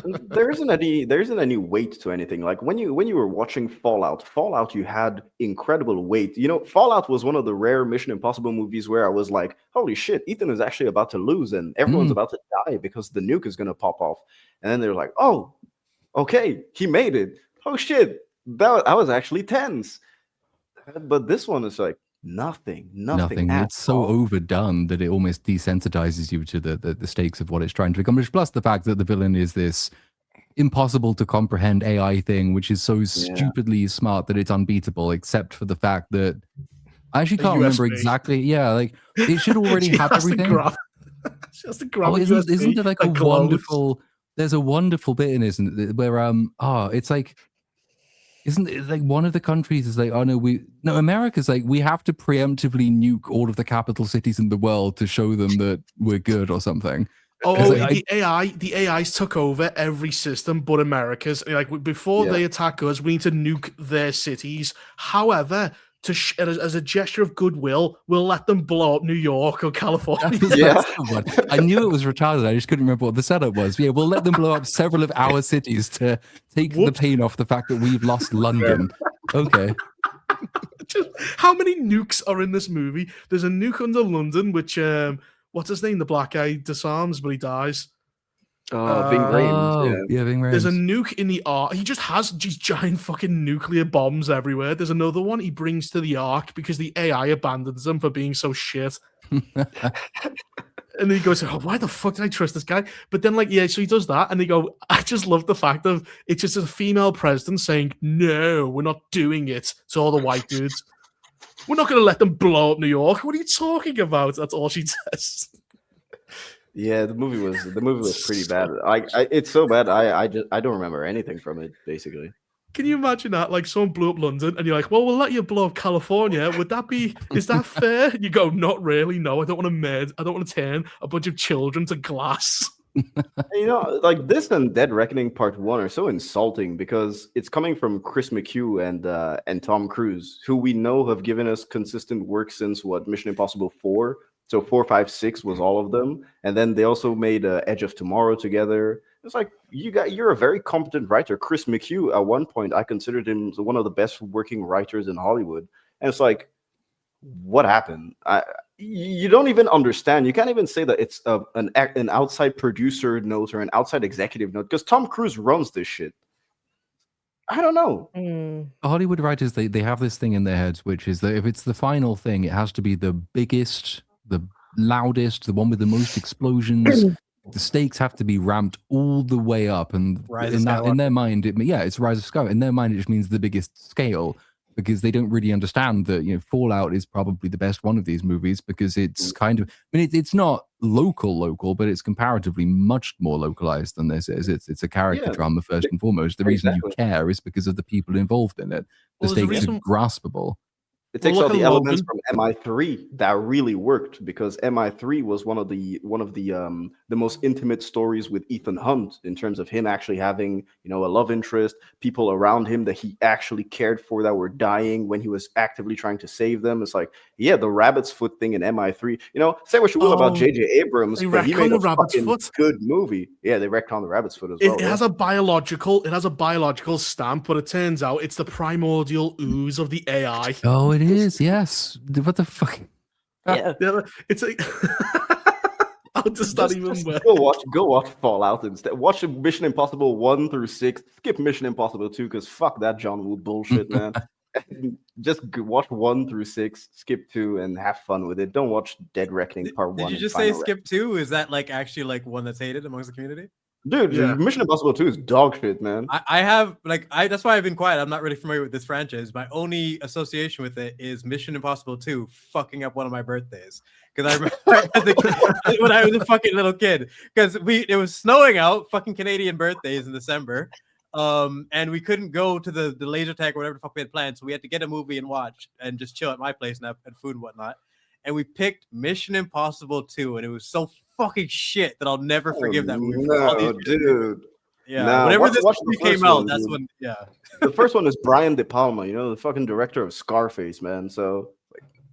There isn't any weight to anything. Like when you were watching Fallout, you had incredible weight. You know, Fallout was one of the rare Mission Impossible movies where I was like, holy shit, Ethan is actually about to lose and everyone's about to die because the nuke is going to pop off. And then they're like, oh, okay, he made it. Oh shit, I was actually tense. But this one is like nothing. It's so overdone that it almost desensitizes you to the stakes of what it's trying to accomplish. Plus the fact that the villain is this impossible to comprehend AI thing, which is so stupidly smart that it's unbeatable, except for the fact that I actually can't remember exactly. Yeah, like it should already have everything. She has to grab isn't there like a wonderful? There's a wonderful bit in it, isn't it, where it's like. Isn't it like one of the countries is like, oh no, America's like, we have to preemptively nuke all of the capital cities in the world to show them that we're good or something. Oh, like, the AIs took over every system but America's. Like before they attack us, we need to nuke their cities. However, as a gesture of goodwill, we'll let them blow up New York or California. I knew it was retarded. I just couldn't remember what the setup was. Yeah, we'll let them blow up several of our cities to take the pain off the fact that we've lost London. Okay. How many nukes are in this movie? There's a nuke under London, which what's his name? The black guy disarms, but he dies. Ving Rhames. Yeah, Ving Rhames. There's a nuke in the Ark. He just has these giant fucking nuclear bombs everywhere. There's another one he brings to the Ark because the AI abandons them for being so shit. And he goes, oh, why the fuck did I trust this guy? But then, so he does that, and they go, I just love the fact of it's just a female president saying, no, we're not doing it to all the white dudes. We're not going to let them blow up New York. What are you talking about? That's all she says. Yeah, the movie was pretty bad. It's so bad. I don't remember anything from it basically. Can you imagine that? Like someone blew up London, and you're like, "Well, we'll let you blow up California. Would that be? Is that fair?" And you go, "Not really. No, I don't want to turn a bunch of children to glass." You know, like this and Dead Reckoning Part 1 are so insulting because it's coming from Chris McHugh and Tom Cruise, who we know have given us consistent work since Mission Impossible 4. So 4, 5, 6 was all of them, and then they also made Edge of Tomorrow together. It's like you're a very competent writer. Chris McHugh, at one point, I considered him one of the best working writers in Hollywood, and it's like, what happened? You don't even understand. You can't even say that it's an outside producer note or an outside executive note because Tom Cruise runs this shit. I don't know. Hollywood writers, they have this thing in their heads, which is that if it's the final thing, it has to be the biggest, the loudest, the one with the most explosions. the stakes have to be ramped all the way up, and in their mind, it's Rise of Skywalker. In their mind, it just means the biggest scale, because they don't really understand that Fallout is probably the best one of these movies, because it's kind of, I mean, it's not local, but it's comparatively much more localized than this is. It's a character drama first and foremost. The reason you care is because of the people involved in it. The stakes are graspable. It takes all the elements from MI3 that really worked, because MI3 was one of the most intimate stories with Ethan Hunt, in terms of him actually having a love interest, people around him that he actually cared for that were dying when he was actively trying to save them. It's like, the rabbit's foot thing in MI3. Say what you will about J.J. Abrams, but he made a fucking good movie. Yeah, they wrecked on the rabbit's foot as well. It has a biological stamp, but it turns out it's the primordial ooze of the AI. Oh, it is, yes. What the fuck? Yeah, it's like how does that even work? Go watch Fallout instead. Watch Mission Impossible 1 through 6. Skip Mission Impossible 2, because fuck that John Woo bullshit, man. Just watch 1 through 6, skip 2, and have fun with it. Don't watch Dead Reckoning Part 1. Did you just say skip 2? Is that actually one that's hated amongst the community? Dude, Mission Impossible 2 is dog shit, man. I have that's why I've been quiet. I'm not really familiar with this franchise. My only association with it is Mission Impossible 2 fucking up one of my birthdays. Because I remember when I was a fucking little kid. Because it was snowing out, fucking Canadian birthdays in December. And we couldn't go to the laser tag or whatever the fuck we had planned. So we had to get a movie and watch and just chill at my place and have food and whatnot. And we picked Mission Impossible 2, and it was so fucking shit that I'll never forgive that movie. No, dude. Yeah, whenever this movie came out, that's when. Yeah, the first one is Brian De Palma, the fucking director of Scarface, man. So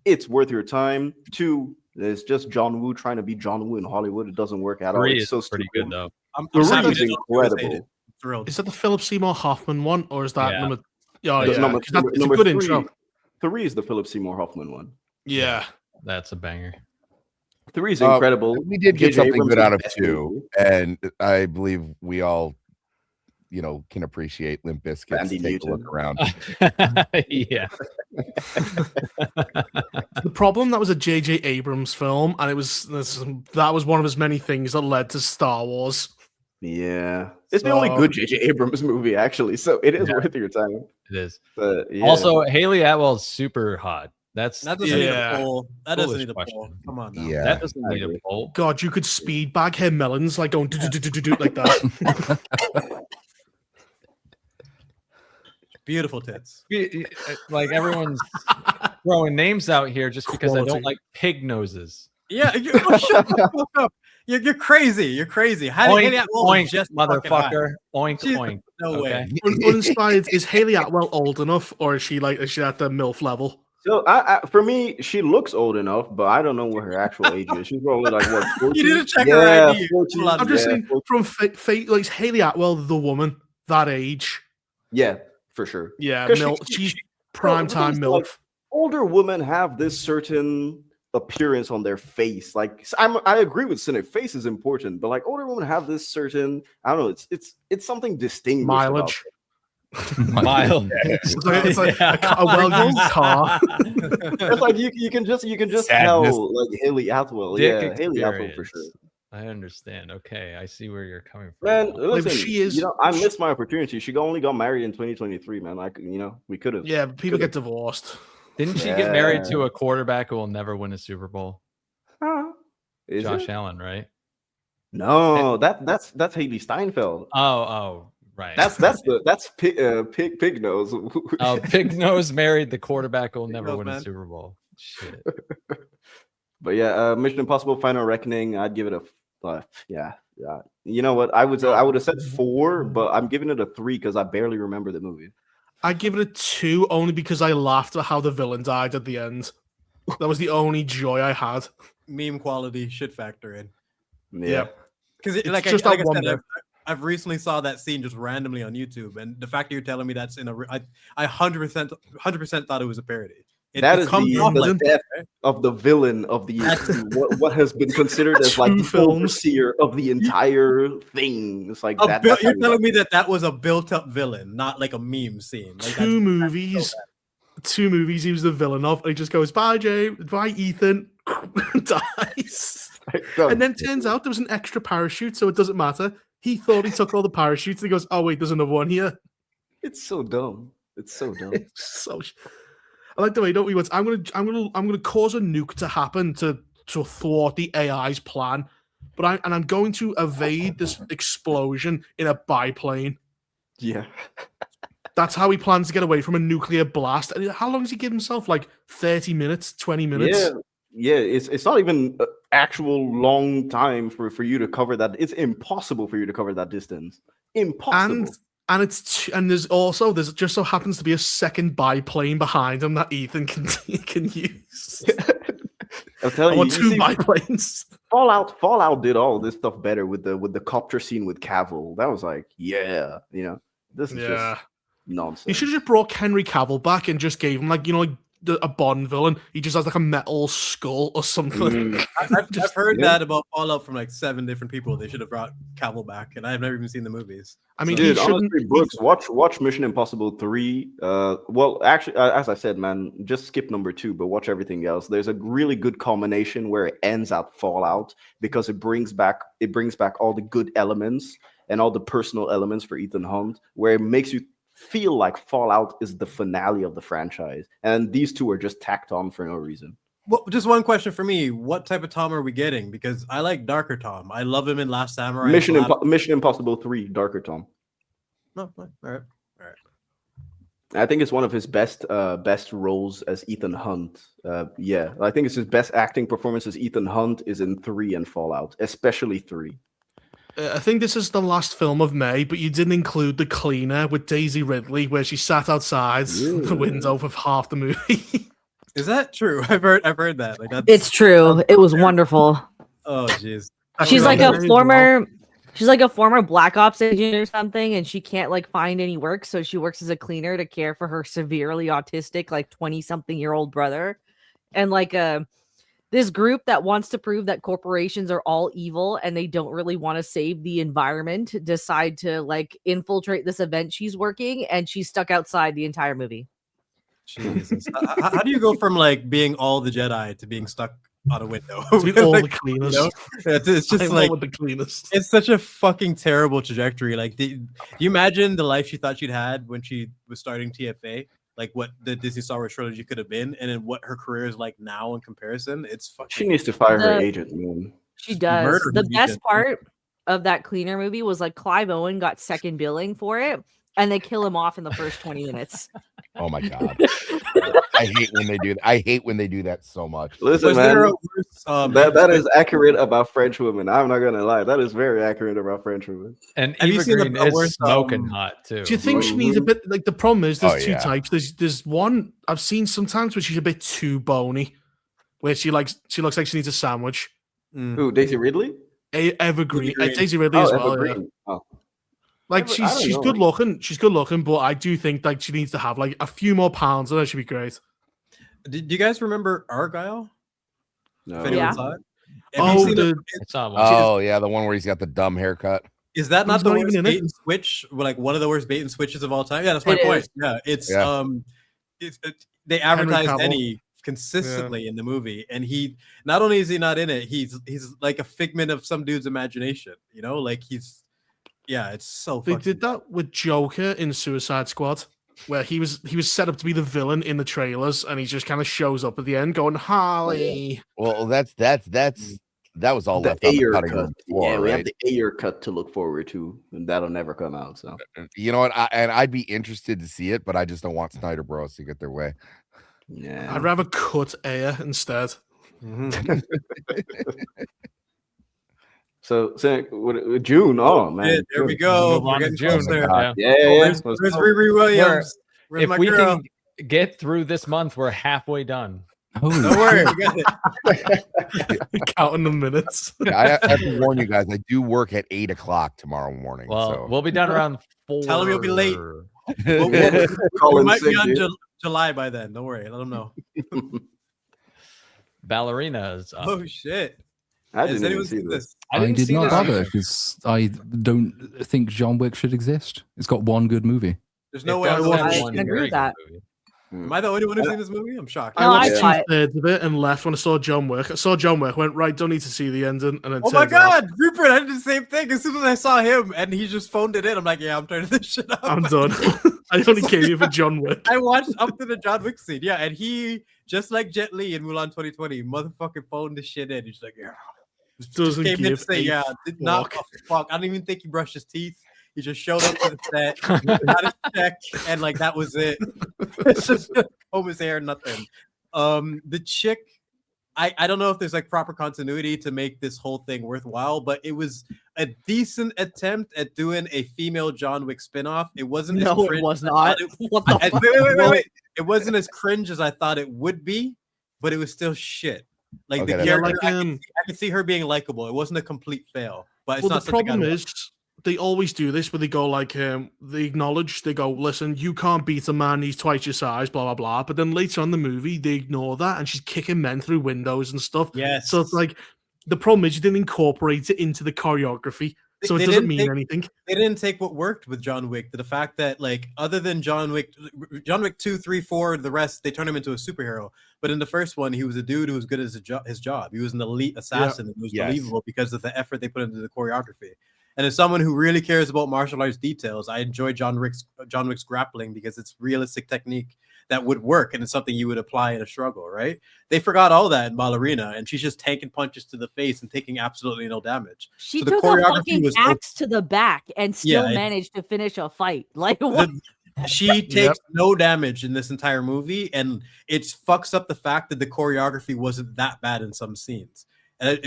it's worth your time. 2, it's just John Woo trying to be John Woo in Hollywood. It doesn't work at all. It's so pretty good though. 3 is incredible. Thrilled. Is that the Philip Seymour Hoffman one, or is that number? It's a good 3. Intro. 3 is the Philip Seymour Hoffman one. Yeah. That's a banger. 3 is incredible. We did get something good out of 2, and I believe we all, can appreciate Limp Bizkit's Take a Look Around. Yeah. The problem, that was a J.J. Abrams film, and that was one of his many things that led to Star Wars. Yeah, it's the only good J.J. Abrams movie, actually. So it is worth your time. It is. But, Also, Haley Atwell's super hot. That doesn't need a poll. That doesn't need a poll. Come on now. Yeah. That doesn't need a poll. God, you could speed bag her melons like going do like that. Beautiful tits. Like everyone's throwing names out here just because I don't like pig noses. Yeah, shut the fuck up. You're crazy. You're crazy. Haley Atwell, just motherfucker. Oink oink. No way. Uninspired. Is Haley Atwell old enough, or is she at the MILF level? So for me, she looks old enough, but I don't know what her actual age is. She's probably like what? 14? You didn't check her ID. 14, I'm just saying, from like Haley Atwell, the woman, that age. Yeah, for sure. Yeah, she's prime time MILF. Like, older women have this certain appearance on their face. Like I agree with Cynic. Face is important, but like older women have this certain, I don't know. It's something distinguished. Mileage. It's like a well-used car. It's like you can just tell like Haley Atwell. Haley Atwell for sure. I understand. Okay, I see where you're coming from. Man, listen, she is. I missed my opportunity. She only got married in 2023. Man, we could have. Yeah, people get divorced. Didn't she get married to a quarterback who will never win a Super Bowl? Josh Allen, right? No, that's Haley Steinfeld. Oh. Right. That's Pig Nose. Oh, Pig Nose married the quarterback who will never win a Super Bowl. Shit. But yeah, Mission Impossible: Final Reckoning. I'd give it a yeah. You know what? I would have said 4, but I'm giving it a 3 because I barely remember the movie. I give it a 2 only because I laughed at how the villain died at the end. That was the only joy I had. Meme quality should factor in. Yeah, because like I said, I've recently saw that scene just randomly on YouTube, and the fact that you're telling me that's in I 100% thought it was a parody. That is the death of the villain of the what has been considered as like the overseer of the entire thing. It's like that. You're telling me that was a built-up villain, not like a meme scene. Like, two movies, he was the villain of. And he just goes, "Bye, Jay. Bye, Ethan." Dies. And then turns out there was an extra parachute, so it doesn't matter. He thought he took all the parachutes, and he goes, "Oh wait, there's another one here." It's so dumb. It's so dumb. I like the way, don't we? I'm gonna cause a nuke to happen to thwart the AI's plan, but I'm going to evade this explosion in a biplane. Yeah. That's how he plans to get away from a nuclear blast. And how long does he give himself? Like 30 minutes, 20 minutes? Yeah. It's not even an actual long time for you to cover that. It's impossible for you to cover that distance. Impossible. And there's just so happens to be a second biplane behind him that Ethan can use. I'm telling you, two biplanes. Fallout did all this stuff better with the copter scene with Cavill. That was like, this is just nonsense. You should have just brought Henry Cavill back and just gave him a Bond villain. He just has like a metal skull or something. I've heard that about Fallout from like 7 different people. They should have brought Cavill back, and I've never even seen the movies. I mean, dude, honestly, Brooks, watch Mission Impossible 3. Well, actually, as I said, man, just skip number 2, but watch everything else. There's a really good culmination where it ends at Fallout because it brings back all the good elements and all the personal elements for Ethan Hunt, where it makes you feel like Fallout is the finale of the franchise, and these two are just tacked on for no reason. Well, just one question for me: what type of Tom are we getting? Because I like Darker Tom. I love him in Last Samurai. Mission Impossible 3, Darker Tom. No, all right. I think it's one of his best roles as Ethan Hunt. I think it's his best acting performance as Ethan Hunt is in 3 and Fallout, especially 3. I think this is the last film of May, but you didn't include The Cleaner with Daisy Ridley, where she sat outside the window for half the movie. Is that true? I've heard that. Like it's true. It was wonderful. Oh, jeez. She's like a former Black Ops agent or something, and she can't like find any work, so she works as a cleaner to care for her severely autistic, like 20-something-year-old brother, and like this group that wants to prove that corporations are all evil and they don't really want to save the environment decide to like infiltrate this event she's working, and she's stuck outside the entire movie. Jesus. How do you go from like being all the Jedi to being stuck on a window? To be all the cleaners. You know? It's just like the cleaners. It's such a fucking terrible trajectory. Like, do you imagine the life she thought she'd had when she was starting TFA? Like what the Disney Star Wars trilogy could have been, and then what her career is like now in comparison. It's fucking. She needs to fire her agent, man. She does. The best part of that Cleaner movie was like Clive Owen got second billing for it, and they kill him off in the first 20 minutes. Oh my god! I hate when they do that. I hate when they do that so much. Listen, man, that is accurate about French women. I'm not gonna lie, that is very accurate about French women. And Eva Green is smoking hot too. Do you think she needs a bit? Like the problem is, there's two types. There's one I've seen sometimes where she's a bit too bony, where she looks like she needs a sandwich. Who, Daisy Ridley? Evergreen. Daisy Ridley as well. Yeah. Oh. Like she's good looking, but I do think like she needs to have like a few more pounds, and that should be great. Did you guys remember Argyle? No. Yeah. The one where he's got the dumb haircut. Is that not the worst bait and switch? Like one of the worst bait and switches of all time? Yeah, that's my point. Yeah, it's they advertised Eddie consistently in the movie, and he not only is he not in it, he's like a figment of some dude's imagination. You know, like he's. Yeah, it's so. They did that with Joker in Suicide Squad, where he was set up to be the villain in the trailers, and he just kind of shows up at the end going Harley. Well, that was all the left on the Ayer cutting cut. room floor, We right? have the Ayer cut to look forward to, and that'll never come out. So you know what? I'd be interested to see it, but I just don't want Snyder Bros to get their way. Yeah, I'd rather cut Ayer instead. So June. Oh man, yeah, there we go. We're getting June. There. Yeah. Where's Riri Williams? Where's If my we girl? can get through this month, we're halfway done. Oh, Don't worry, we got it. Counting the minutes. I have to warn you guys. I do work at 8:00 tomorrow morning. Well, so. we'll be done around 4. Tell him you'll be late. Call We in might sick, be on dude. July by then. Don't worry. Let them know. Ballerinas. Oh shit! I Has didn't anyone even see seen this. this? I didn't did see not this bother either. because I don't think John Wick should exist. It's got one good movie. There's no It way I does would have I one agree very with good that. movie. Am I the only one who's seen this movie? I'm shocked. No, I I watched saw it. 2/3 of it and left when I saw John Wick. I saw John Wick, went, right, don't need to see the ending. And then Oh my turned it off. god, Rupert, I did the same thing. As soon as I saw him and he just phoned it in, I'm like, yeah, I'm turning this shit up. I'm done. I only came here for John Wick. I watched up to the John Wick scene. Yeah, and he, just like Jet Li in Mulan 2020, motherfucking phoned this shit in. He's like, yeah. Doesn't Came in to give say, a yeah, did not fuck. fuck. I don't even think he brushed his teeth. He just showed up to the set, had his check, and like that was it. It's just comb his hair, nothing. The chick, I don't know if there's like proper continuity to make this whole thing worthwhile, but it was a decent attempt at doing a female John Wick spinoff. It wasn't. No, as it cringe was as I thought not. it- What the and fuck? wait. It wasn't as cringe as I thought it would be, but it was still shit. Like Okay, the that's character, fair. I could see her being likable. It wasn't a complete fail, but it's Well, not the something problem I'd is they always do this where they go like, they acknowledge, they go, listen, you can't beat a man, he's twice your size, blah, blah, blah. But then later on in the movie, they ignore that and she's kicking men through windows and stuff. Yes. So it's like, the problem is you didn't incorporate it into the choreography. So They it doesn't didn't mean take- anything. They didn't take what worked with John Wick to the fact that, like, other than John Wick 2, 3, 4, the rest, they turned him into a superhero. But in the first one, he was a dude who was good at his job. He was an elite assassin. It was Yes. believable because of the effort they put into the choreography. And as someone who really cares about martial arts details, I enjoy John Wick's grappling because it's realistic technique that would work, and it's something you would apply in a struggle, right? They forgot all that in Ballerina, and she's just tanking punches to the face and taking absolutely no damage. She So the took a choreography fucking was axe to the back and still Yeah, it- managed to finish a fight. Like what? She takes no damage in this entire movie, and it fucks up the fact that the choreography wasn't that bad in some scenes.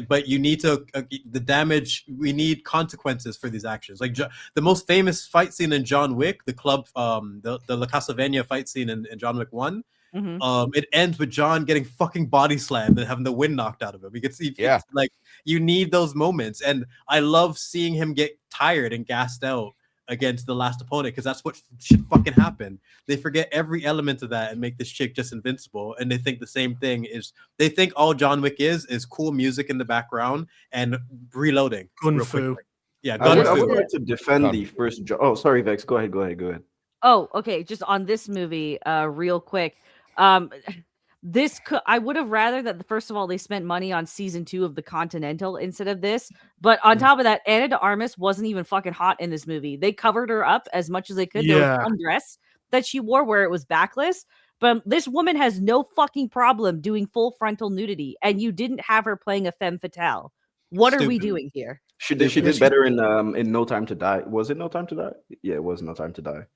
But you need to the damage. We need consequences for these actions. Like the most famous fight scene in John Wick, the club, the La Castlevania fight scene in John Wick 1. It ends with John getting fucking body slammed and having the wind knocked out of him. You can see, it's like you need those moments, and I love seeing him get tired and gassed out against the last opponent because that's what should fucking happen. They forget every element of that and make this chick just invincible, and they think the same thing is. They think all John Wick is cool music in the background and reloading. Gun real fu. quickly. Yeah, I gun would fu. like to defend the first. Oh, sorry, Vex. Go ahead. Oh, okay. Just on this movie, real quick. I would have rather that first of all they spent money on season 2 of the Continental instead of this. But on top of that, Ana de Armas wasn't even fucking hot in this movie. They covered her up as much as they could. There was one dress that she wore where it was backless. But this woman has no fucking problem doing full frontal nudity, and you didn't have her playing a femme fatale. What are we Stupid. doing here? She did better in No Time to Die. Was it No Time to Die? Yeah, it was No Time to Die.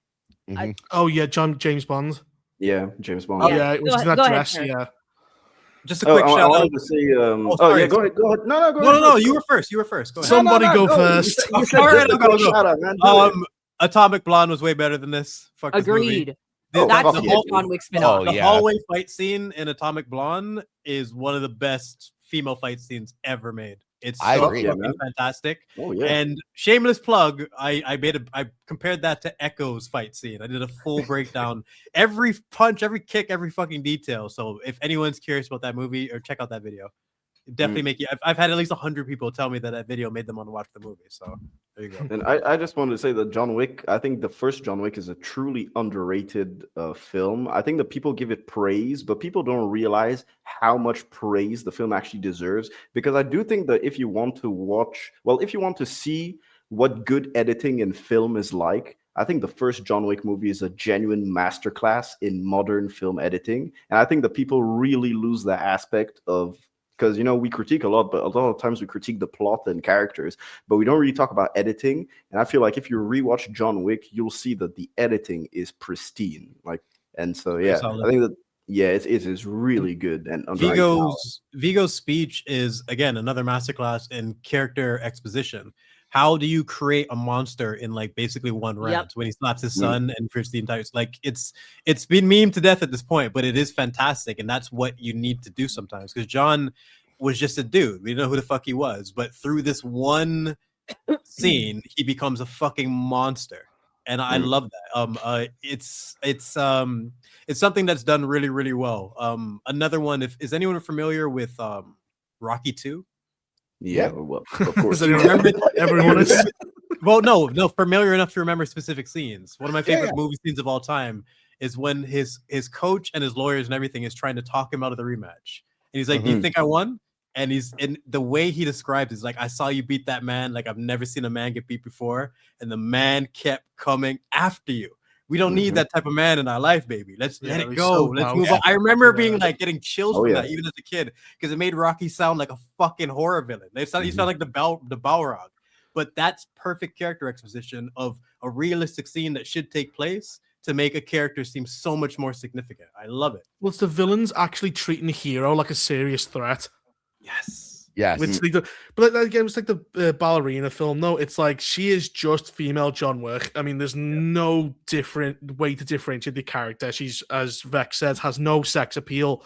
Oh, yeah, James Bond. Yeah, James Bond. Okay. Yeah, it was Go that ahead, dress. sir. Yeah. Just a quick I shout out. wanted to say. sorry. Yeah, go ahead. Go ahead. No, go No, ahead. you were first. Go ahead. Somebody go first. You said All right, just a I'll go, quick go. shout out, man. Do it. Atomic Blonde was way better than this. Fuck this movie. Agreed. Oh, That's fuck the yeah, whole dude. John Wick spin-off. The hallway fight scene in Atomic Blonde is one of the best female fight scenes ever made. It's I so agree. fucking man. fantastic. Oh yeah. And shameless plug, I compared that to Echo's fight scene. I did a full breakdown, every punch, every kick, every fucking detail. So if anyone's curious about that movie, or check out that video. It definitely make you. I've had at least 100 people tell me that video made them want to watch the movie. So there you go. And I just wanted to say that John Wick, I think the first John Wick is a truly underrated film. I think that people give it praise, but people don't realize how much praise the film actually deserves. Because I do think that if you want to see what good editing in film is like, I think the first John Wick movie is a genuine masterclass in modern film editing. And I think that people really lose that aspect of, because, we critique a lot, but a lot of times we critique the plot and characters, but we don't really talk about editing. And I feel like if you rewatch John Wick, you'll see that the editing is pristine. And so, yeah, I think that, it is really good. And Vigo's speech is, again, another masterclass in character exposition. How do you create a monster in basically one round? When he slaps his son and creates the entire, it's been memed to death at this point, but it is fantastic, and that's what you need to do sometimes. Because John was just a dude, we didn't know who the fuck he was, but through this one scene, he becomes a fucking monster, and I love that. It's something that's done really, really well. Another one, is anyone familiar with Rocky 2? Yeah, well, of course. Everyone is. Well, no, familiar enough to remember specific scenes. One of my favorite movie scenes of all time is when his coach and his lawyers and everything is trying to talk him out of the rematch. And he's like, "Do you think I won?" And the way he describes it is like, "I saw you beat that man. Like I've never seen a man get beat before, and the man kept coming after you. We don't need that type of man in our life, baby. Let's let it go. Let's move on." I remember being like getting chills from that, even as a kid, because it made Rocky sound like a fucking horror villain. He sound like the Balrog. But that's perfect character exposition of a realistic scene that should take place to make a character seem so much more significant. I love it. Well, it's the villains actually treating the hero like a serious threat. Yes. Which but again, it's like the ballerina film. No, it's like she is just female John Wick. I mean, there's no different way to differentiate the character. She's, as Vex says, has no sex appeal.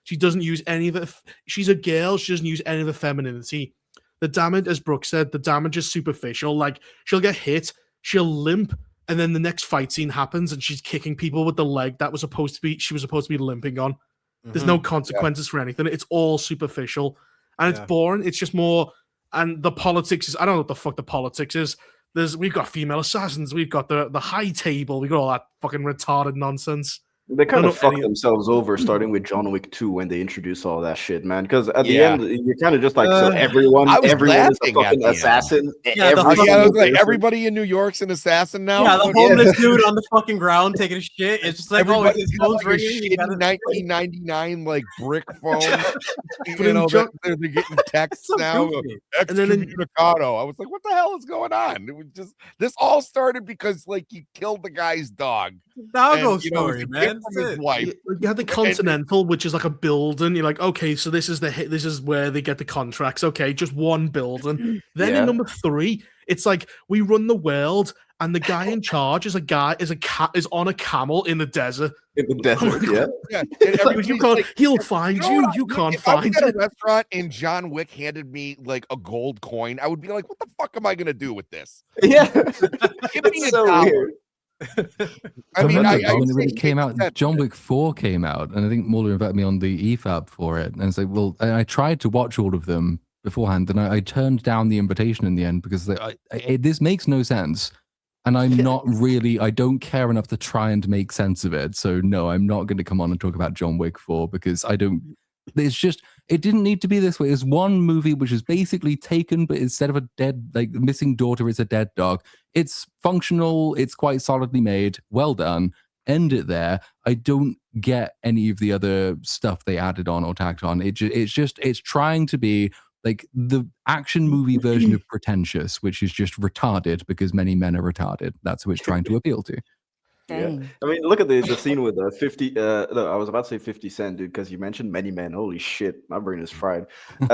She doesn't use any of it. She's a girl. She doesn't use any of the femininity. The damage, as Brooks said, the damage is superficial. Like, she'll get hit, she'll limp, and then the next fight scene happens, and she's kicking people with the leg she was supposed to be limping on. There's no consequences for anything. It's all superficial, and it's boring. It's just more, and the politics is, I don't know what the fuck the politics is. We've got female assassins, we've got the high table, we've got all that fucking retarded nonsense. They kind of fucked themselves over, starting with John Wick 2 when they introduced all that shit, man. Because at the end, you're kind of just like, so everyone is a fucking assassin. I was like, everybody in New York's an assassin now. Yeah, the homeless dude on the fucking ground taking a shit. It's just like, his phone's ringing. 1999 like brick phone. You know, they're getting texts now. Excommunicado. I was like, what the hell is going on? It was just, this all started because like you killed the guy's dog. Doggo story, man. From his wife. You had the Continental, which is like a building. You're like, okay, so this is where they get the contracts. Okay, just one building. Then in number 3, it's like we run the world, and the guy in charge is on a camel in the desert. In the desert, yeah. He'll find you. You can't find him. If I was at a restaurant and John Wick handed me like a gold coin, I would be like, what the fuck am I gonna do with this? Yeah, give me a dollar. Weird. I mean, when it came out, John Wick 4 came out, and I think Mulder invited me on the EFAB for it. And it's like, well, and I tried to watch all of them beforehand, and I turned down the invitation in the end because this makes no sense. And I'm not really, I don't care enough to try and make sense of it. So no, I'm not going to come on and talk about John Wick 4 because it's just, it didn't need to be this way. It's one movie which is basically taken, but instead of a dead, like missing daughter, it's a dead dog. It's functional. It's quite solidly made. Well done. End it there. I don't get any of the other stuff they added on or tacked on. It's trying to be like the action movie version of Pretentious, which is just retarded because many men are retarded. That's who it's trying to appeal to. Yeah, I mean, look at the scene with 50. No, I was about to say 50 Cent, dude, because you mentioned many men. Holy shit, my brain is fried. With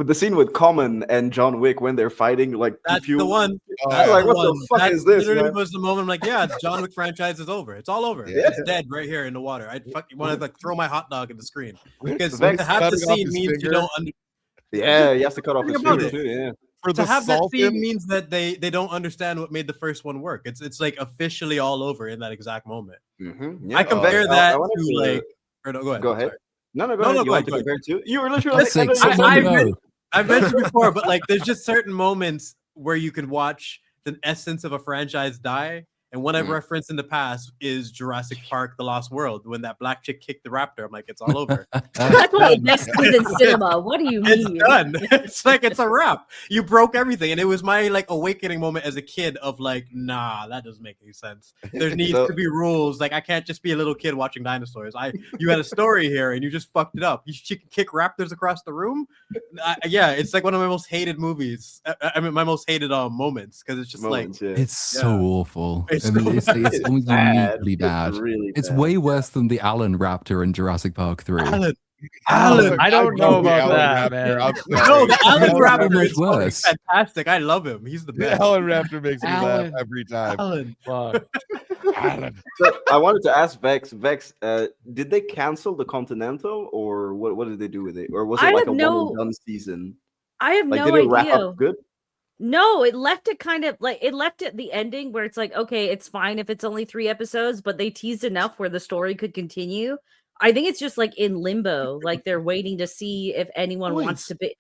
the scene with Common and John Wick when they're fighting, like that's the one. I was like, what the fuck is this? Literally was the moment I'm like, yeah, John Wick franchise is over. It's all over. Yeah. It's dead right here in the water. I fucking want to like throw my hot dog at the screen because to have the scene means you don't. Yeah, he has to cut off his finger too. Yeah. To have that scene means that they don't understand what made the first one work. It's like officially all over in that exact moment. Mm-hmm. Yeah. I compare that to like. Or no, go ahead. Go ahead. No, go ahead. You want to compare to? You were literally. I've mentioned before, but like, there's just certain moments where you can watch the essence of a franchise die. And one I've referenced in the past is Jurassic Park: The Lost World. When that black chick kicked the raptor, I'm like, it's all over. That's why it next was in cinema. What do you mean? It's done. It's like it's a wrap. You broke everything, and it was my like awakening moment as a kid of like, nah, that doesn't make any sense. There needs to be rules. Like I can't just be a little kid watching dinosaurs. You had a story here, and you just fucked it up. You should kick raptors across the room. Yeah, it's like one of my most hated movies. I mean, my most hated moments because it's just it's so awful. It's uniquely bad. It's way worse than the Alan Raptor in Jurassic Park 3. Alan, I don't know about that, man. No, the Alan Raptor is worse. Fantastic. I love him. He's the best. The Alan Raptor makes me laugh every time. Alan. Alan. So I wanted to ask Vex. Vex, did they cancel the Continental, or what did they do with it, or was it like a one and done season? I have no idea. Did it wrap up good? No, it left it kind of like the ending where it's like, okay, it's fine if it's only 3 episodes, but they teased enough where the story could continue. I think it's just like in limbo, like they're waiting to see if anyone wants to be.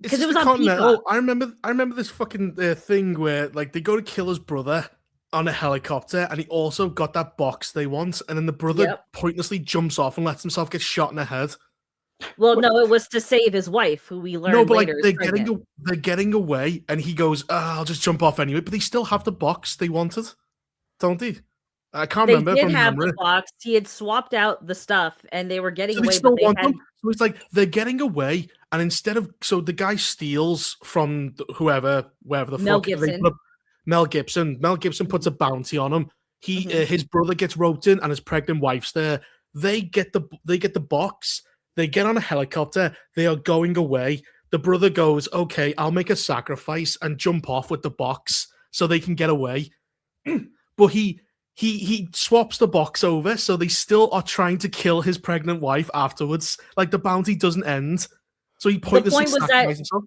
Because it was on Peacock. I remember this fucking thing where like they go to kill his brother, on a helicopter, and he also got that box they want, and then the brother pointlessly jumps off and lets himself get shot in the head. Well, no, it was to save his wife, who we learned. No, but like later they're getting away, and he goes, "I'll just jump off anyway." But they still have the box they wanted, don't they? I can't remember. They did have the box. He had swapped out the stuff, and they were getting away. They still want them. So it's like they're getting away, and instead of the guy steals from whoever the Mel fuck Gibson. Mel Gibson. Mel Gibson puts a bounty on him. He his brother gets roped in, and his pregnant wife's there. They get the box. They get on a helicopter. They are going away. The brother goes, "Okay, I'll make a sacrifice and jump off with the box so they can get away." But he swaps the box over, so they still are trying to kill his pregnant wife afterwards. Like, the bounty doesn't end. So he pointlessly sacrifices himself.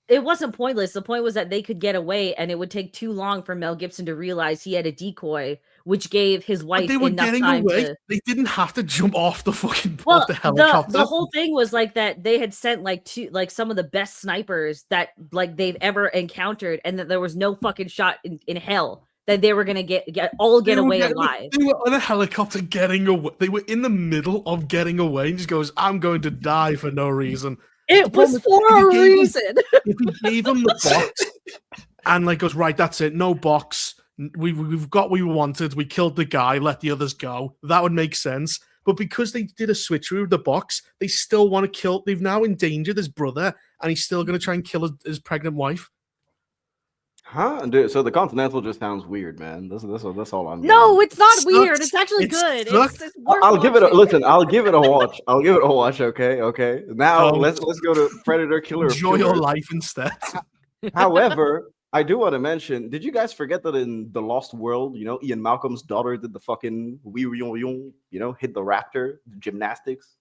It wasn't pointless. The point was that they could get away, and it would take too long for Mel Gibson to realize he had a decoy, which gave his wife enough time to... They didn't have to jump off the fucking off the helicopter. The whole thing was like that they had sent some of the best snipers that like they've ever encountered, and that there was no fucking shot in hell that they were gonna get away alive. They were on a helicopter getting away. They were in the middle of getting away, and just goes, "I'm going to die for no reason." It was for a reason. If he gave him the box and like goes, "Right, that's it, no box. We've got what we wanted. We killed the guy. Let the others go." That would make sense. But because they did a switcheroo with the box, they still want to kill. They've now endangered his brother, and he's still going to try and kill his pregnant wife. Huh? Dude, so the Continental just sounds weird, man. That's all I'm. No, it's not weird. It's actually good. It's I'll give it. I'll give it a watch. I'll give it a watch. Okay. Now let's go to Predator Killer. Enjoy your life instead. However, I do want to mention. Did you guys forget that in the Lost World, Ian Malcolm's daughter did the fucking hit the raptor gymnastics?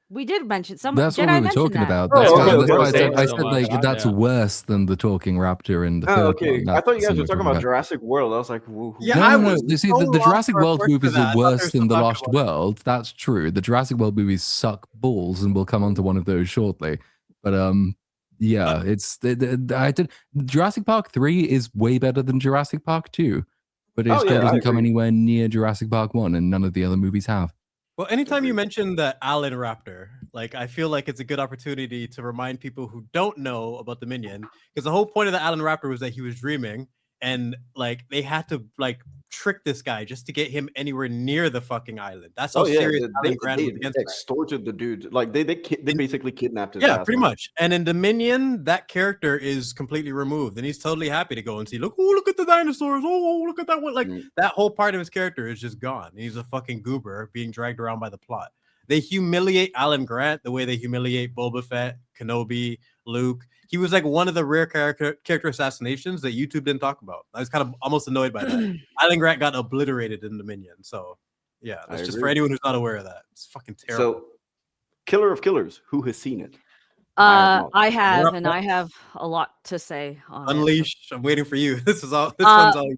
We did mention some. That's Jedi what we were talking about. That's why I said like that's worse than the talking raptor in the third one. I thought you guys were talking about Jurassic World. I was like, no. You see, the Jurassic World movies are worse than the Lost World. That's true. The Jurassic World movies suck balls, and we'll come on to one of those shortly. But yeah, it's Jurassic Park 3 is way better than Jurassic Park 2, but it still doesn't come anywhere near Jurassic Park 1, and none of the other movies have. Well, anytime you mention the Allen Raptor, like I feel like it's a good opportunity to remind people who don't know about the Minion, because the whole point of the Allen Raptor was that he was dreaming, and like they had to like trick this guy just to get him anywhere near the fucking island. That's how serious Alan Grant was against extorted the dude. Like they basically kidnapped him. Yeah, pretty much. And in Dominion, that character is completely removed, and he's totally happy to go and see. Look at the dinosaurs. Oh, look at that one. Like that whole part of his character is just gone. He's a fucking goober being dragged around by the plot. They humiliate Alan Grant the way they humiliate Boba Fett, Kenobi, Luke. He was like one of the rare character assassinations that YouTube didn't talk about. I was kind of almost annoyed by that. Alan Grant got obliterated in Dominion. So yeah, that's just for anyone who's not aware of that. It's fucking terrible. So Killer of Killers, who has seen it? I have, and I have a lot to say on Unleash. I'm waiting for you. This one's all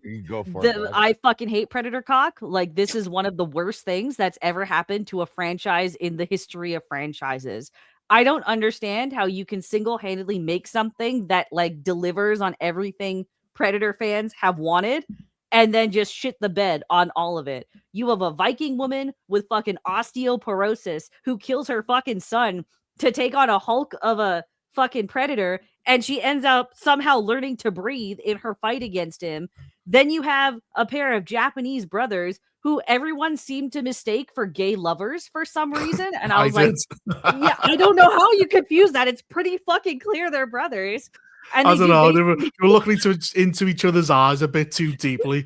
you go for it. I fucking hate Predator Cock. Like, this is one of the worst things that's ever happened to a franchise in the history of franchises. I don't understand how you can single-handedly make something that like delivers on everything Predator fans have wanted and then just shit the bed on all of it. You have a Viking woman with fucking osteoporosis who kills her fucking son to take on a Hulk of a fucking Predator, and she ends up somehow learning to breathe in her fight against him. Then you have a pair of Japanese brothers who everyone seemed to mistake for gay lovers for some reason. And I was yeah, I don't know how you confuse that. It's pretty fucking clear they're brothers. And I don't know. They were looking into each other's eyes a bit too deeply.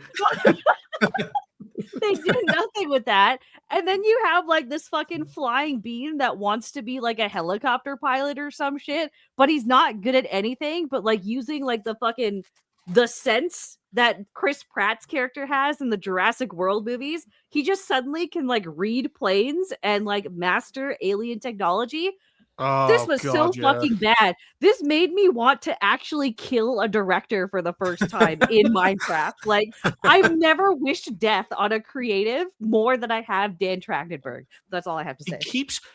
They do nothing with that. And then you have like this fucking flying bean that wants to be like a helicopter pilot or some shit, but he's not good at anything but like using like the sense that Chris Pratt's character has in the Jurassic World movies. He just suddenly can like read planes and like master alien technology. This was fucking bad. This made me want to actually kill a director for the first time in Minecraft. Like, I've never wished death on a creative more than I have Dan Trachtenberg. That's all I have to say.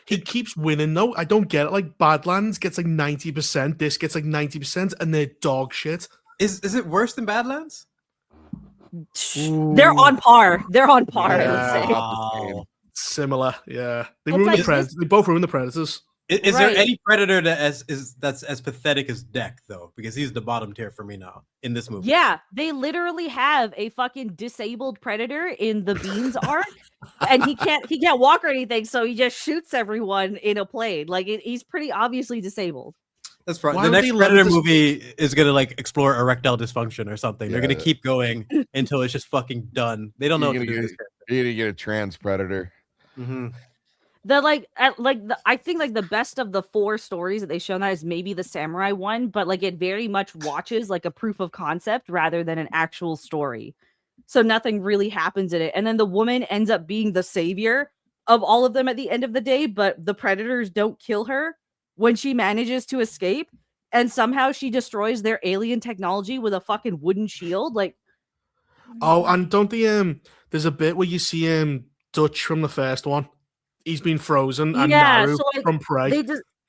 He keeps winning though. I don't get it. Like Badlands gets like 90%, this gets like 90%, and they're dog shit. Is it worse than Badlands? They're on par. They're on par. I would say. Wow. Similar, yeah. They It's ruin like the Predators. They both ruin the Predators. Is there Right. any Predator that's as pathetic as Deck though? Because he's the bottom tier for me now in this movie. Yeah, they literally have a fucking disabled Predator in the Beans arc, and he can't walk or anything, so he just shoots everyone in a plane. Like he's pretty obviously disabled. That's right. Why The would next they let Predator this- movie is gonna like explore erectile dysfunction or something. They're gonna Yeah. keep going until it's just fucking done. They don't know what to do with this You're gonna get a trans predator. character. I think like the best of the 4 stories that they shown that is maybe the samurai one, but like it very much watches like a proof of concept rather than an actual story. So nothing really happens in it. And then the woman ends up being the savior of all of them at the end of the day, but the predators don't kill her when she manages to escape. And somehow she destroys their alien technology with a fucking wooden shield. Like, Oh, and don't the there's a bit where you see Dutch from the first one. He's been frozen, and Yeah, Naru so, like, from Prey.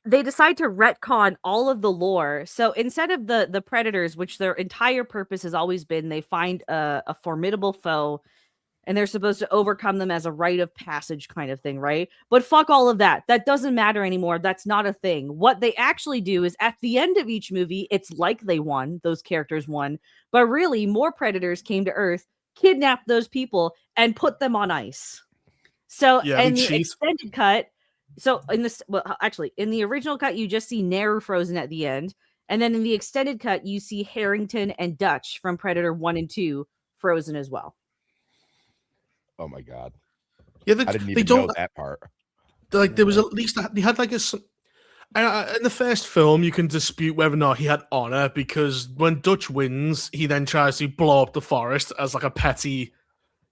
they decide to retcon all of the lore. So instead of the predators, which their entire purpose has always been, they find a formidable foe, and they're supposed to overcome them as a rite of passage kind of thing, right? But fuck all of that. That doesn't matter anymore. That's not a thing. What they actually do is at the end of each movie, it's like they won, those characters won, but really more predators came to Earth, kidnapped those people, and put them on ice. So Yeah, in they the cheat. extended cut, so in this, well, actually, in the original cut, you just see Naru frozen at the end, and then in the extended cut, you see Harrington and Dutch from Predator 1 and 2 frozen as well. Oh my god. Yeah, I didn't they even know don't that part. like. There was at least they had like a. In the first film, you can dispute whether or not he had honor because when Dutch wins, he then tries to blow up the forest as like a petty.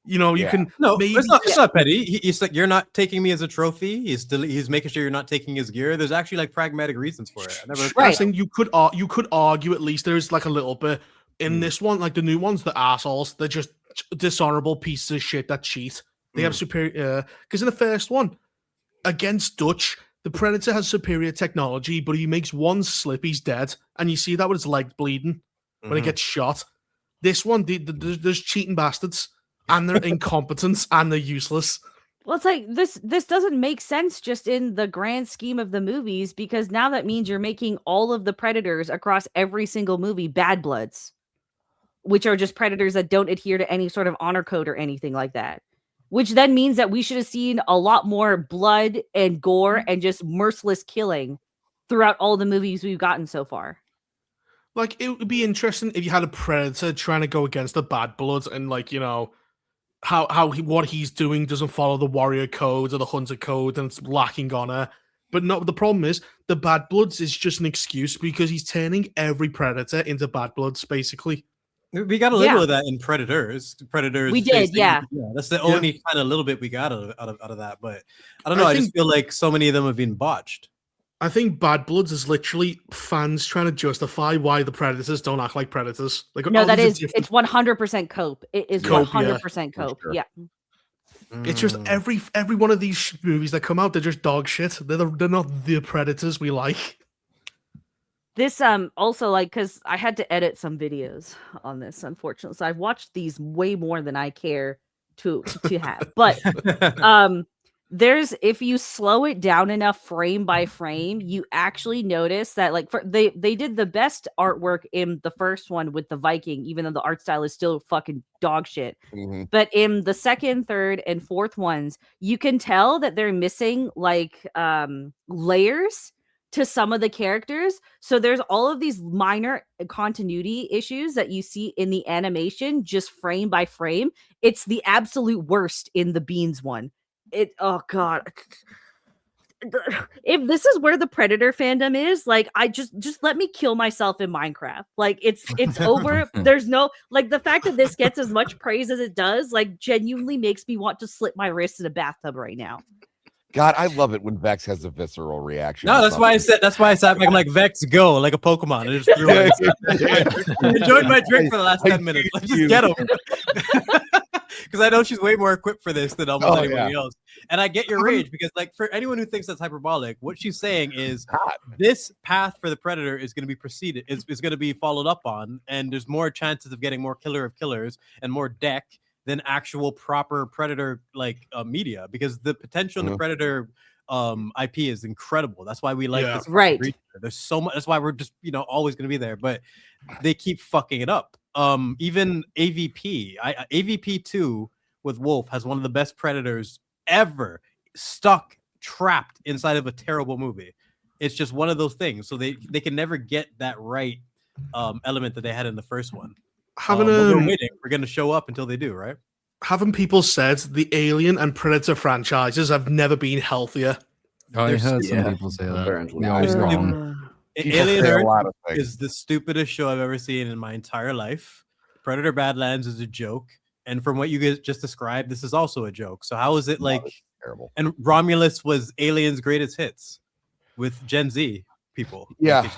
You know, you Yeah. can No, maybe it's not petty. He's like, you're not taking me as a trophy. He's making sure you're not taking his gear. There's actually like pragmatic reasons for it. I never. Right. I think you could argue at least there's like a little bit in this one, like the new ones, the assholes. They're just dishonorable pieces of shit that cheat. They have superior because in the first one against Dutch, the Predator has superior technology, but he makes one slip, he's dead, and you see that with his leg bleeding when he gets shot. This one, there's cheating bastards, and they're incompetent and they're useless. Well, it's like this doesn't make sense just in the grand scheme of the movies, because now that means you're making all of the predators across every single movie bad bloods, which are just predators that don't adhere to any sort of honor code or anything like that. Which then means that we should have seen a lot more blood and gore and just merciless killing throughout all the movies we've gotten so far. Like, it would be interesting if you had a Predator trying to go against the bad bloods and, like, you know, what he's doing doesn't follow the warrior code or the hunter code and it's lacking honor. But no, the problem is the bad bloods is just an excuse because he's turning every Predator into bad bloods, basically. We got a little of that in Predators. We did, yeah. That's the only kind of little bit we got out of that. But I don't know. I just feel like so many of them have been botched. I think Bad Bloods is literally fans trying to justify why the Predators don't act like Predators. Like, No, oh, that these is, are different. it's 100% cope. It is Cope, 100% cope. sure. Yeah. It's just every one of these movies that come out, they're just dog shit. They're not the Predators we like. This also, like, because I had to edit some videos on this, unfortunately. So I've watched these way more than I care to have. But there's, if you slow it down enough frame by frame, you actually notice that, like, they did the best artwork in the first one with the Viking, even though the art style is still fucking dog shit. But in the second, third, and fourth ones, you can tell that they're missing like layers to some of the characters. So there's all of these minor continuity issues that you see in the animation, just frame by frame. It's the absolute worst in the Beans one. Oh god, if this is where the Predator fandom is, like, I just let me kill myself in Minecraft. Like, it's over. There's no, like, the fact that this gets as much praise as it does, like, genuinely makes me want to slit my wrists in a bathtub right now. God, I love it when Vex has a visceral reaction. No, to that's why I something. said. That's why I sat back. I'm like, Vex, go, like a Pokemon. I just threw it. Enjoyed my drink for the last 10 minutes. Let's just get him. because I know she's way more equipped for this than almost anybody else. And I get your rage because, like, for anyone who thinks that's hyperbolic, what she's saying is this path for the Predator is going to be proceeded, is going to be followed up on, and there's more chances of getting more killer of killers and more deck than actual proper Predator media, because the potential in the Predator IP is incredible. That's why we like this creature. There's so much. That's why we're just always going to be there. But they keep fucking it up. Even AVP, AVP 2 with Wolf has one of the best Predators ever, trapped inside of a terrible movie. It's just one of those things. So they can never get that right element that they had in the first one. We're waiting. We're going to show up until they do, right? Haven't people said the Alien and Predator franchises have never been healthier? I heard some people say that. Apparently. I was wrong. Alien Earth is the stupidest show I've ever seen in my entire life. Predator Badlands is a joke. And from what you guys just described, this is also a joke. So how is it terrible? And Romulus was Alien's greatest hits with Gen Z people. Yeah.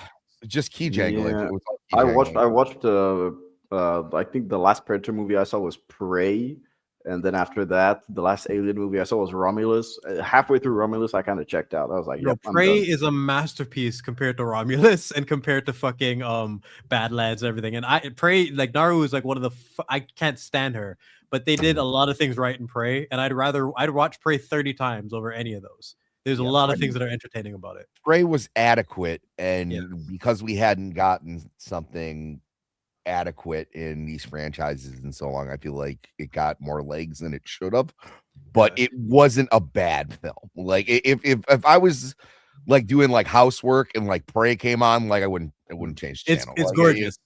Just key jangling. Yeah. I watched I think the last Predator movie I saw was Prey, and then after that, the last Alien movie I saw was Romulus. Halfway through Romulus, I kind of checked out. I was like, Prey is a masterpiece compared to Romulus and compared to fucking Badlands and everything. And Prey, like Naru is like one of the I can't stand her, but they did a lot of things right in Prey, and I'd watch Prey 30 times over any of those. There's a lot of things that are entertaining about it. Prey was adequate, and because we hadn't gotten something adequate in these franchises in so long, I feel like it got more legs than it should have, but it wasn't a bad film. Like if I was like doing like housework and like Prey came on, like I wouldn't change the channel. It's gorgeous.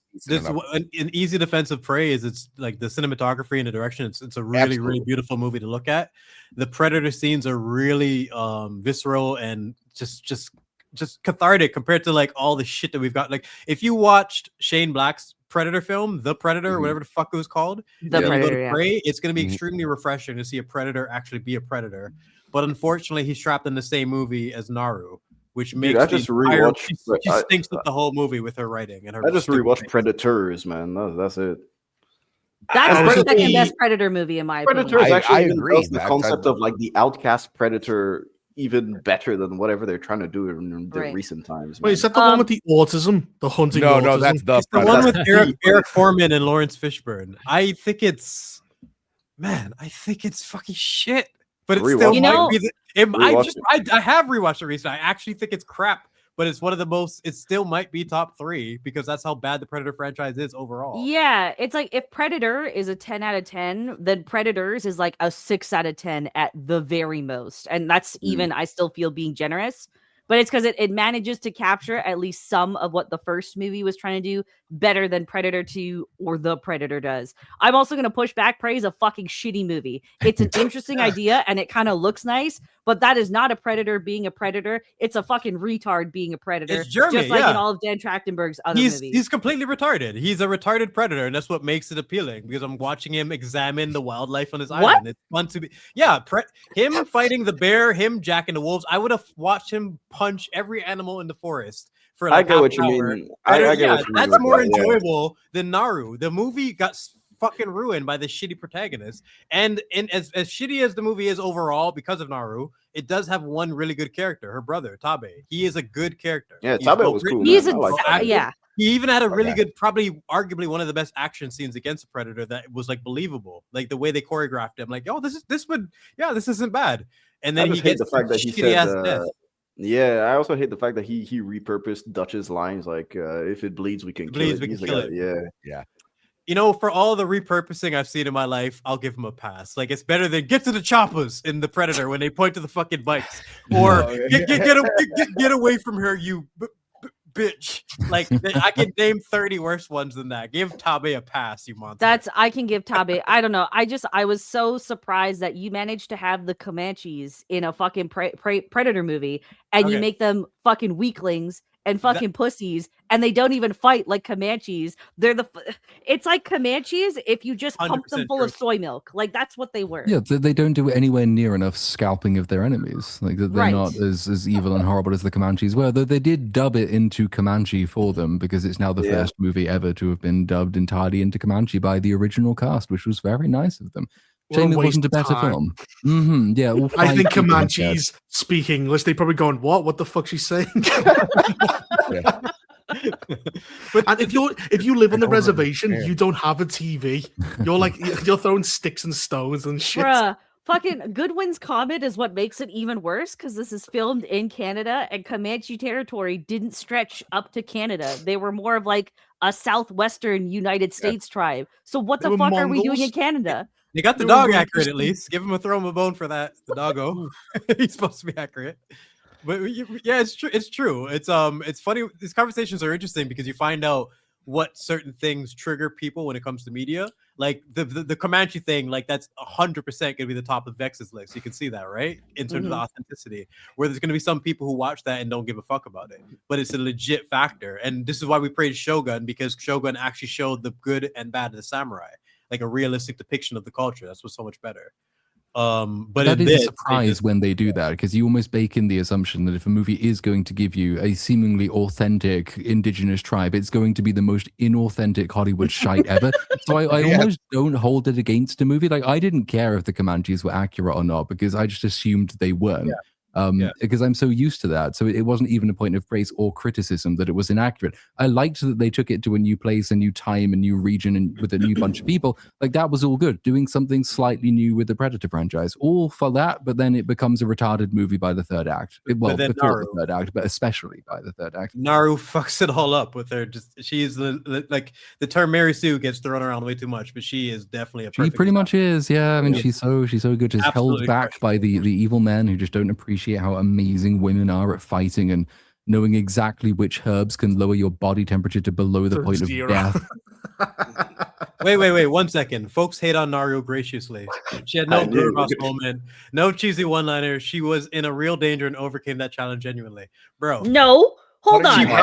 An easy defense of Prey is it's like the cinematography and the direction. It's a really really beautiful movie to look at. The Predator scenes are really visceral and just cathartic compared to like all the shit that we've got. Like if you watched Shane Black's Predator film, The Predator, whatever the fuck it was called, The Predator, Prey, it's going to be extremely refreshing to see a Predator actually be a Predator. But unfortunately, he's trapped in the same movie as Naru, which makes I just rewatched. She stinks with the whole movie with her writing and her. I just rewatched Predators, man. That's it. That's the second best Predator movie in my opinion. Predators actually I agree. does the concept of like the outcast Predator even better than whatever they're trying to do in the recent times. Wait, is that the one with the autism? The hunting? No, that's the one with Eric Foreman and Lawrence Fishburne. I think it's fucking shit. But it's still might be I have rewatched it recently. I actually think it's crap. But it's one of the most. It still might be top 3 because that's how bad the Predator franchise is overall. Yeah, it's like if Predator is a 10 out of 10, then Predators is like a 6 out of 10 at the very most, and that's even I still feel being generous. But it's because it manages to capture at least some of what the first movie was trying to do better than Predator 2 or The Predator does. I'm also going to push back. Prey is a fucking shitty movie. It's an interesting idea and it kind of looks nice, but that is not a Predator being a Predator. It's a fucking retard being a Predator. It's Jeremy, just like in all of Dan Trachtenberg's other movies. He's completely retarded. He's a retarded Predator, and that's what makes it appealing because I'm watching him examine the wildlife on his island. It's fun to be. Yeah, him fighting the bear, him jacking the wolves. I would have watched him punch every animal in the forest for like I get what you mean. I get what you mean. That's more enjoyable than Naru. The movie got fucking ruined by the shitty protagonist. And as shitty as the movie is overall because of Naru, it does have one really good character, her brother, Tabe. He is a good character. Yeah, Tabe was cool. He even had a really good, probably arguably one of the best action scenes against a Predator that was like believable. Like the way they choreographed him, like, oh, this isn't bad. And then he gets the fact that he said yeah, I also hate the fact that he repurposed Dutch's lines like if it bleeds, we can kill it. Yeah. You know, for all the repurposing I've seen in my life, I'll give him a pass. Like, it's better than get to the choppers in The Predator when they point to the fucking bikes, or get away from her, you bitch. Like, I can name 30 worse ones than that. Give Tabe a pass, you monster. I can give Tabe. I don't know. I was so surprised that you managed to have the Comanches in a fucking Predator movie, and you make them fucking weaklings and fucking pussies, and they don't even fight like Comanches. It's like Comanches if you just pump them full of soy milk. Like, that's what they were. Yeah, they don't do anywhere near enough scalping of their enemies. Like, they're not as evil and horrible as the Comanches were, though they did dub it into Comanche for them, because it's now the first movie ever to have been dubbed entirely into Comanche by the original cast, which was very nice of them. Shame it wasn't a better film. Yeah, all I 5 think people are dead. Comanches speak English. They probably going, what the fuck she's saying? And if you live on the reservation, you don't have a TV. You're throwing sticks and stones and shit. Bruh, fucking Goodwin's comment is what makes it even worse because this is filmed in Canada and Comanche territory didn't stretch up to Canada. They were more of like a southwestern United States tribe. So what They the were fuck are we doing Mongols? in Canada? They got the dog accurate at least. Give him a bone for that. The doggo. He's supposed to be accurate. But yeah, it's true. It's true. It's funny. These conversations are interesting because you find out what certain things trigger people when it comes to media. Like the Comanche thing, like that's 100% gonna be the top of Vex's list. You can see that, right? In terms of the authenticity, where there's gonna be some people who watch that and don't give a fuck about it, but it's a legit factor. And this is why we praise Shogun, because Shogun actually showed the good and bad of the samurai, like a realistic depiction of the culture. That's what's so much better. But that is a surprise when they do that, because you almost bake in the assumption that if a movie is going to give you a seemingly authentic indigenous tribe, it's going to be the most inauthentic Hollywood shite ever. So I almost don't hold it against the movie. Like, I didn't care if the Comanches were accurate or not, because I just assumed they weren't. Because I'm so used to that. So it wasn't even a point of praise or criticism that it was inaccurate. I liked that they took it to a new place, a new time, a new region, and with a new bunch of people. Like, that was all good. Doing something slightly new with the Predator franchise. All for that, but then it becomes a retarded movie by the third act. Before the third act, but especially by the third act. Naru fucks it all up with her. She's like the term Mary Sue gets thrown around way too much, but she is definitely a perfect. She pretty much is, yeah. I mean, she's so good. She's held back by the evil men who just don't appreciate how amazing women are at fighting and knowing exactly which herbs can lower your body temperature to below the point of death. Wait 1 second. Folks hate on Naru graciously. She had no girl boss moment, no cheesy one-liner. She was in a real danger and overcame that challenge genuinely, bro. No, hold on. She took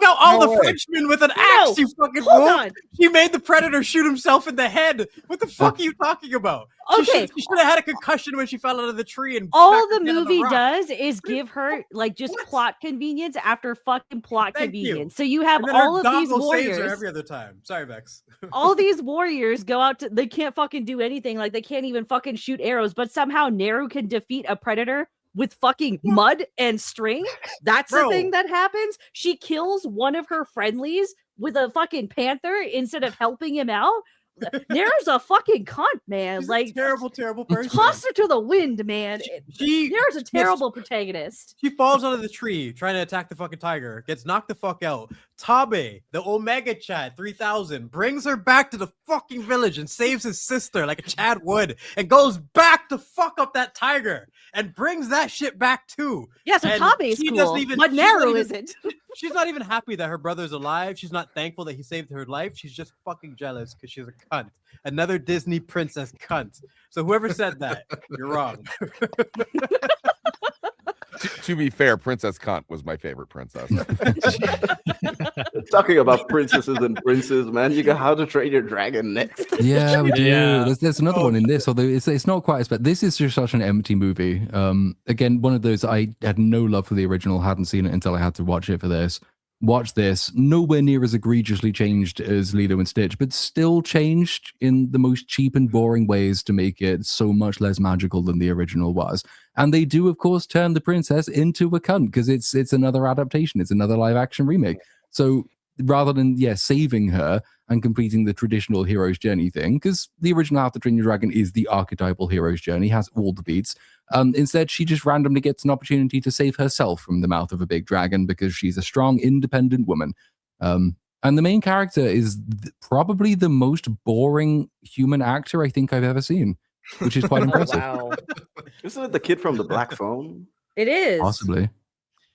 out all the Frenchmen with an axe. You fucking fool. She made the Predator shoot himself in the head. What the fuck are you talking about? Okay, she should have had a concussion when she fell out of the tree. And all the movie does is give her like just plot convenience after fucking plot convenience. So you have all of these warriors every other time. Sorry, Vex. All these warriors go out to, they can't fucking do anything. Like, they can't even fucking shoot arrows, but somehow Naru can defeat a Predator with fucking mud and string. That's the thing that happens. She kills one of her friendlies with a fucking panther instead of helping him out. Naru's a fucking cunt, man. She's like a terrible person. Toss her to the wind, man. Naru's a terrible protagonist. She falls out of the tree trying to attack the fucking tiger, gets knocked the fuck out. Tabe, the Omega Chad 3000, brings her back to the fucking village and saves his sister like a Chad would, and goes back to fuck up that tiger and brings that shit back too. Yeah, so Tabe's cool, but Naru isn't. She's not even happy that her brother's alive. She's not thankful that he saved her life. She's just fucking jealous because she's a cunt. Another Disney princess cunt. So whoever said that, you're wrong. To be fair, Princess Cunt was my favorite princess. Talking about princesses and princes, man, you got How to Train Your Dragon next. Yeah, we do. There's another one in this, although it's not quite as bad. This is just such an empty movie. Again, one of those I had no love for the original, hadn't seen it until I had to watch it for this. Watch this, nowhere near as egregiously changed as Leto and Stitch, but still changed in the most cheap and boring ways to make it so much less magical than the original was. And they do, of course, turn the princess into a cunt because it's another adaptation, it's another live action remake. So rather than saving her and completing the traditional hero's journey thing, because the original How to Train Your Dragon is the archetypal hero's journey, has all the beats. Instead, she just randomly gets an opportunity to save herself from the mouth of a big dragon because she's a strong, independent woman. And the main character is probably the most boring human actor I think I've ever seen, which is quite impressive. Wow. Isn't it the kid from the Black Phone? It is. Possibly.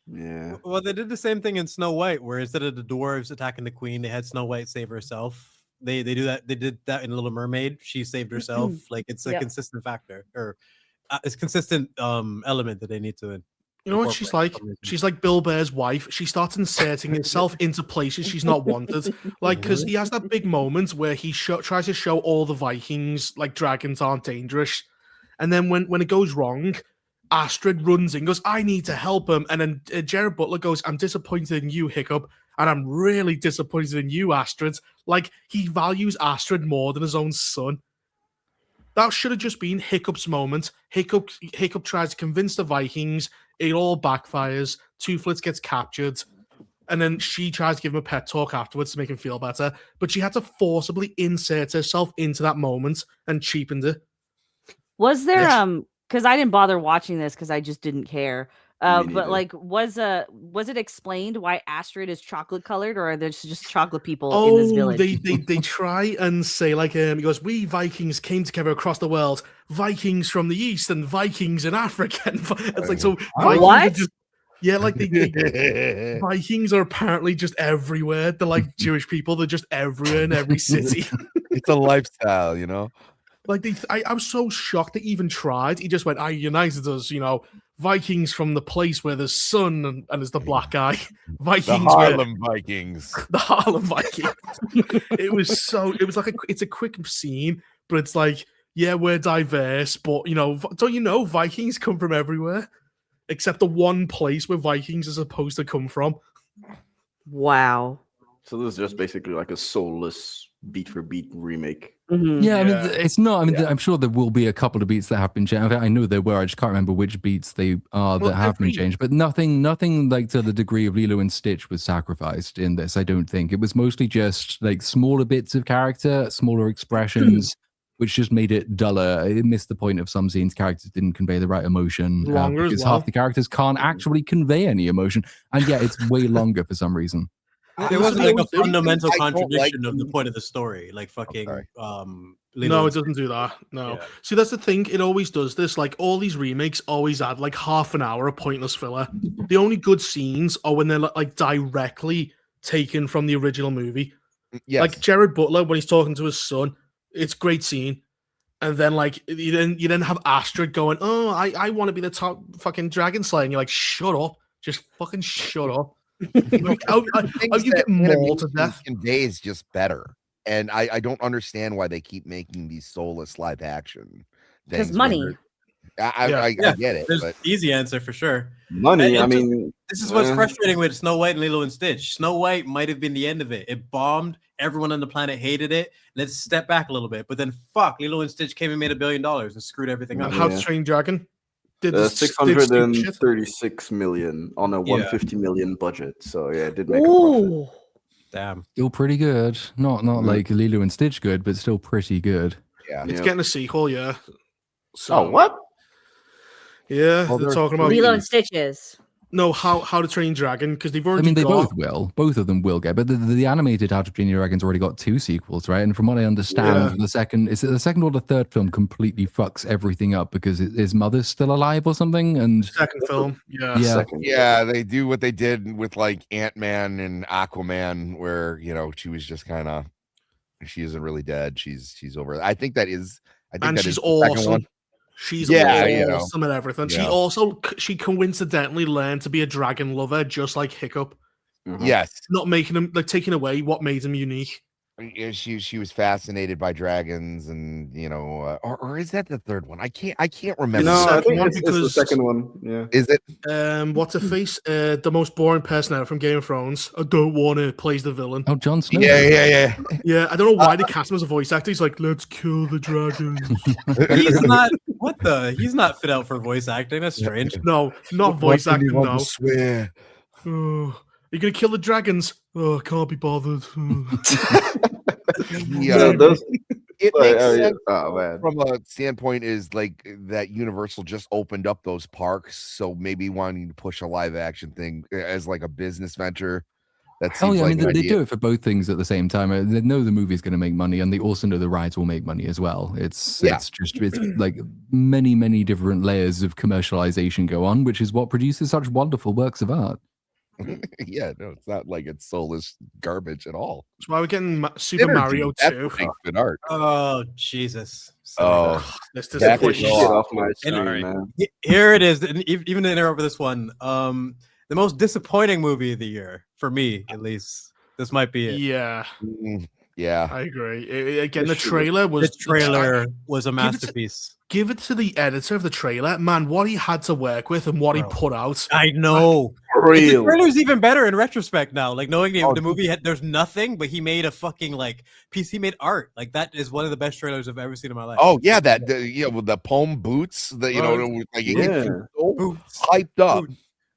Yeah. Well, they did the same thing in Snow White, where instead of the dwarves attacking the queen, they had Snow White save herself. They do that. They did that in Little Mermaid. She saved herself. Like, it's a consistent factor, or it's consistent element that they need to. You know what she's like? She's like Bill Burr's wife. She starts inserting herself into places she's not wanted. Like, because he has that big moment where he tries to show all the Vikings like dragons aren't dangerous, and then when it goes wrong, Astrid runs in, goes, "I need to help him," and then Jared Butler goes, "I'm disappointed in you, Hiccup, and I'm really disappointed in you, Astrid." Like, he values Astrid more than his own son, That should have just been Hiccup's moment. Hiccup tries to convince the Vikings. It all backfires. Toothless gets captured. And then she tries to give him a pet talk afterwards to make him feel better. But she had to forcibly insert herself into that moment and cheapened it. Was there because I didn't bother watching this because I just didn't care. But like, was it explained why Astrid is chocolate colored, or are there just chocolate people in this village? They try and say like he goes, we Vikings came together across the world, Vikings from the east and Vikings in Africa. And it's like, so Vikings what? Just, yeah, like they Vikings are apparently just everywhere. They're like Jewish people. They're just everywhere in every city. It's a lifestyle, you know. Like I was so shocked they even tried. He just went, I united us, you know. Vikings from the place where there's sun and there's the black guy. Vikings, the Harlem Vikings. The Harlem Vikings. It was like it's a quick scene, but it's like, yeah, we're diverse, but you know, don't you know Vikings come from everywhere except the one place where Vikings are supposed to come from. Wow. So this is just basically like a soulless beat for beat remake. Mm-hmm. Yeah, I mean, it's not. I mean, I'm sure there will be a couple of beats that have been changed. I know there were. I just can't remember which beats they are that have been changed. But nothing like to the degree of Lilo and Stitch was sacrificed in this. I don't think it was mostly just like smaller bits of character, smaller expressions, which just made it duller. It missed the point of some scenes. Characters didn't convey the right emotion because half the characters can't actually convey any emotion, and yeah, it's way longer for some reason. There wasn't like a fundamental contradiction of the point of the story, like fucking. No, it doesn't do that. No. Yeah. See, that's the thing. It always does this. Like all these remakes always add like half an hour of pointless filler. The only good scenes are when they're like directly taken from the original movie. Yes. Like Jared Butler when he's talking to his son. It's a great scene. And then like you then have Astrid going, "Oh, I want to be the top fucking dragon slayer." And you're like, "Shut up! Just fucking shut up." Like, how you get mauled to death? Conveys just better, and I don't understand why they keep making these soulless live action. Because money. I get it. There's but easy answer for sure. Money. I mean, this is what's frustrating with Snow White and Lilo and Stitch. Snow White might have been the end of it. It bombed. Everyone on the planet hated it. Let's step back a little bit. But then, Lilo and Stitch came and made $1 billion and screwed everything up. How to Train Dragon? Did 636 million on a 150 million budget. So yeah, it did make a profit. Damn. Still pretty good. Not like Lilo and Stitch good, but still pretty good. Yeah. It's getting a sequel, yeah. So what? Yeah, they're talking about Lilo and Stitches. No, how to Train Dragon, because they've already. I mean, they both will. Both of them will get, but the animated How to Train Your Dragon's already got 2 sequels, right? And from what I understand, the second or the third film completely fucks everything up because his mother's still alive or something. And second film, they do what they did with like Ant-Man and Aquaman, where she was just kind of, she isn't really dead. She's over. I think that is. She's awesome. She's awesome at everything. Yeah. She coincidentally learned to be a dragon lover, just like Hiccup. Mm-hmm. Yes, not making him taking away what made him unique. She was fascinated by dragons, and or is that the third one? I can't remember. No, I think it's the second one. Yeah, is it? What's her face? The most boring person ever from Game of Thrones. I don't want to plays the villain. Oh, Jon Snow. Yeah. I don't know why they cast him as a voice actor. He's like, let's kill the dragons. He's not. What the? He's not fit out for voice acting. That's strange. No, not voice acting. No. Swear. Oh, you're gonna kill the dragons. Oh, I can't be bothered. It makes sense from a standpoint is like that Universal just opened up those parks, so maybe wanting to push a live action thing as like a business venture. I mean, they do it for both things at the same time. They know the movie's going to make money, and they also know the rides will make money as well. It's like many different layers of commercialization go on, which is what produces such wonderful works of art. Yeah, no, it's not like it's soulless garbage at all. That's why we're getting Super Mario 2. Good art. Oh Jesus! Let's just push shit off my screen, man. Here it is. Even to interrupt this one, the most disappointing movie of the year for me, at least. This might be it. Yeah, I agree. Again, the trailer was a masterpiece. Give it to the editor of the trailer, man. What he had to work with and what he put out. I know. real. The trailer's even better in retrospect now. Like knowing the movie there's nothing, but he made a fucking like piece. He made art. Like that is one of the best trailers I've ever seen in my life. Oh yeah, with the poem boots. Like it gets you so hyped up.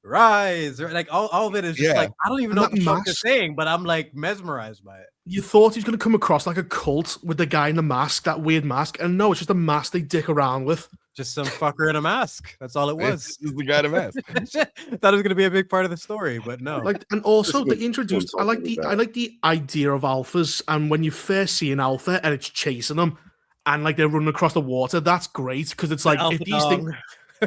Rise, like all of it is just like I don't even know what the fuck they're saying, but I'm like mesmerized by it. You thought he was going to come across like a cult with the guy in the mask, that weird mask, and no, it's just a mask they dick around with. Just some fucker in a mask. That's all it was. It's the guy in a mask. Thought it was going to be a big part of the story, but no. Like, and also they introduced. I like the idea of alphas, and when you first see an alpha and it's chasing them, and like they're running across the water, that's great because it's like if these things. I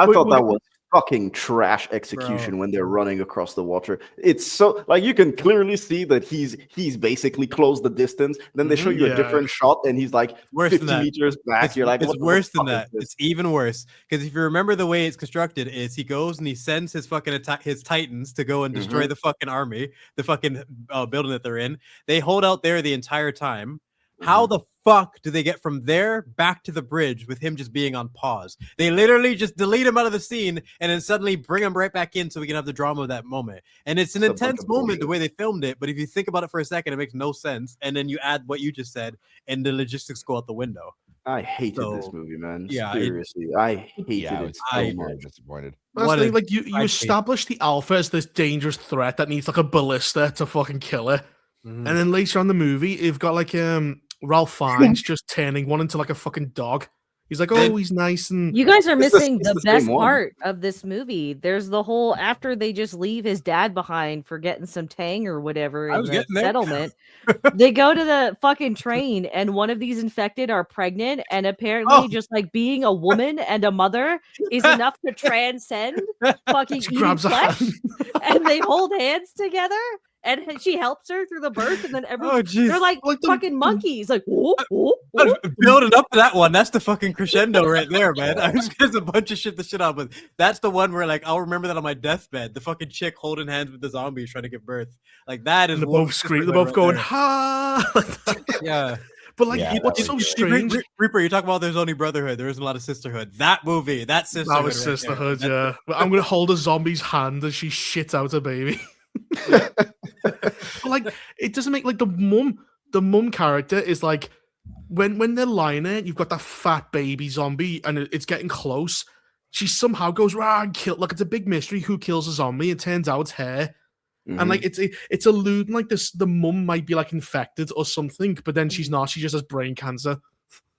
thought that was fucking trash execution when they're running across the water. It's so like you can clearly see that he's basically closed the distance. Then they show you a different shot, and he's like worse 50 than that. meters back. You're like, it's worse than that. It's even worse because if you remember the way it's constructed, is he goes and he sends his fucking his titans to go and destroy the fucking army, the fucking building that they're in. They hold out there the entire time. How the fuck do they get from there back to the bridge with him just being on pause? They literally just delete him out of the scene and then suddenly bring him right back in so we can have the drama of that moment. And it's an intense moment the way they filmed it, but if you think about it for a second, it makes no sense. And then you add what you just said, and the logistics go out the window. I hated this movie, man. Seriously, I hated it so much. Disappointed. Like you establish the alpha as this dangerous threat that needs like a ballista to fucking kill it, and then later on in the movie, you've got like Ralph Fiennes just turning one into like a fucking dog. He's like, oh, he's nice. And you guys are missing the best part of this movie. There's the whole after they just leave his dad behind for getting some tang or whatever in the settlement. They go to the fucking train, and one of these infected are pregnant, and apparently just like being a woman and a mother is enough to transcend fucking eating flesh. And they hold hands together. And she helps her through the birth, and then they're like fucking monkeys. Like, building up to that one. That's the fucking crescendo right there, man. There's a bunch of shit to shit on, but that's the one where like I'll remember that on my deathbed. The fucking chick holding hands with the zombies trying to give birth. Like that is. They're both screaming. They're both going ha. Yeah. But like, what's so strange? Reaper, you talk about there's only brotherhood. There isn't a lot of sisterhood. That movie, that sisterhood. That was sisterhood. Yeah. But I'm gonna hold a zombie's hand as she shits out a baby. Like it doesn't make like the mum character is like when they're lying there, you've got that fat baby zombie and it's getting close. She somehow goes and kill. Like it's a big mystery who kills a zombie. It turns out it's her, and like it's alluding like this. The mum might be like infected or something, but then she's not. She just has brain cancer.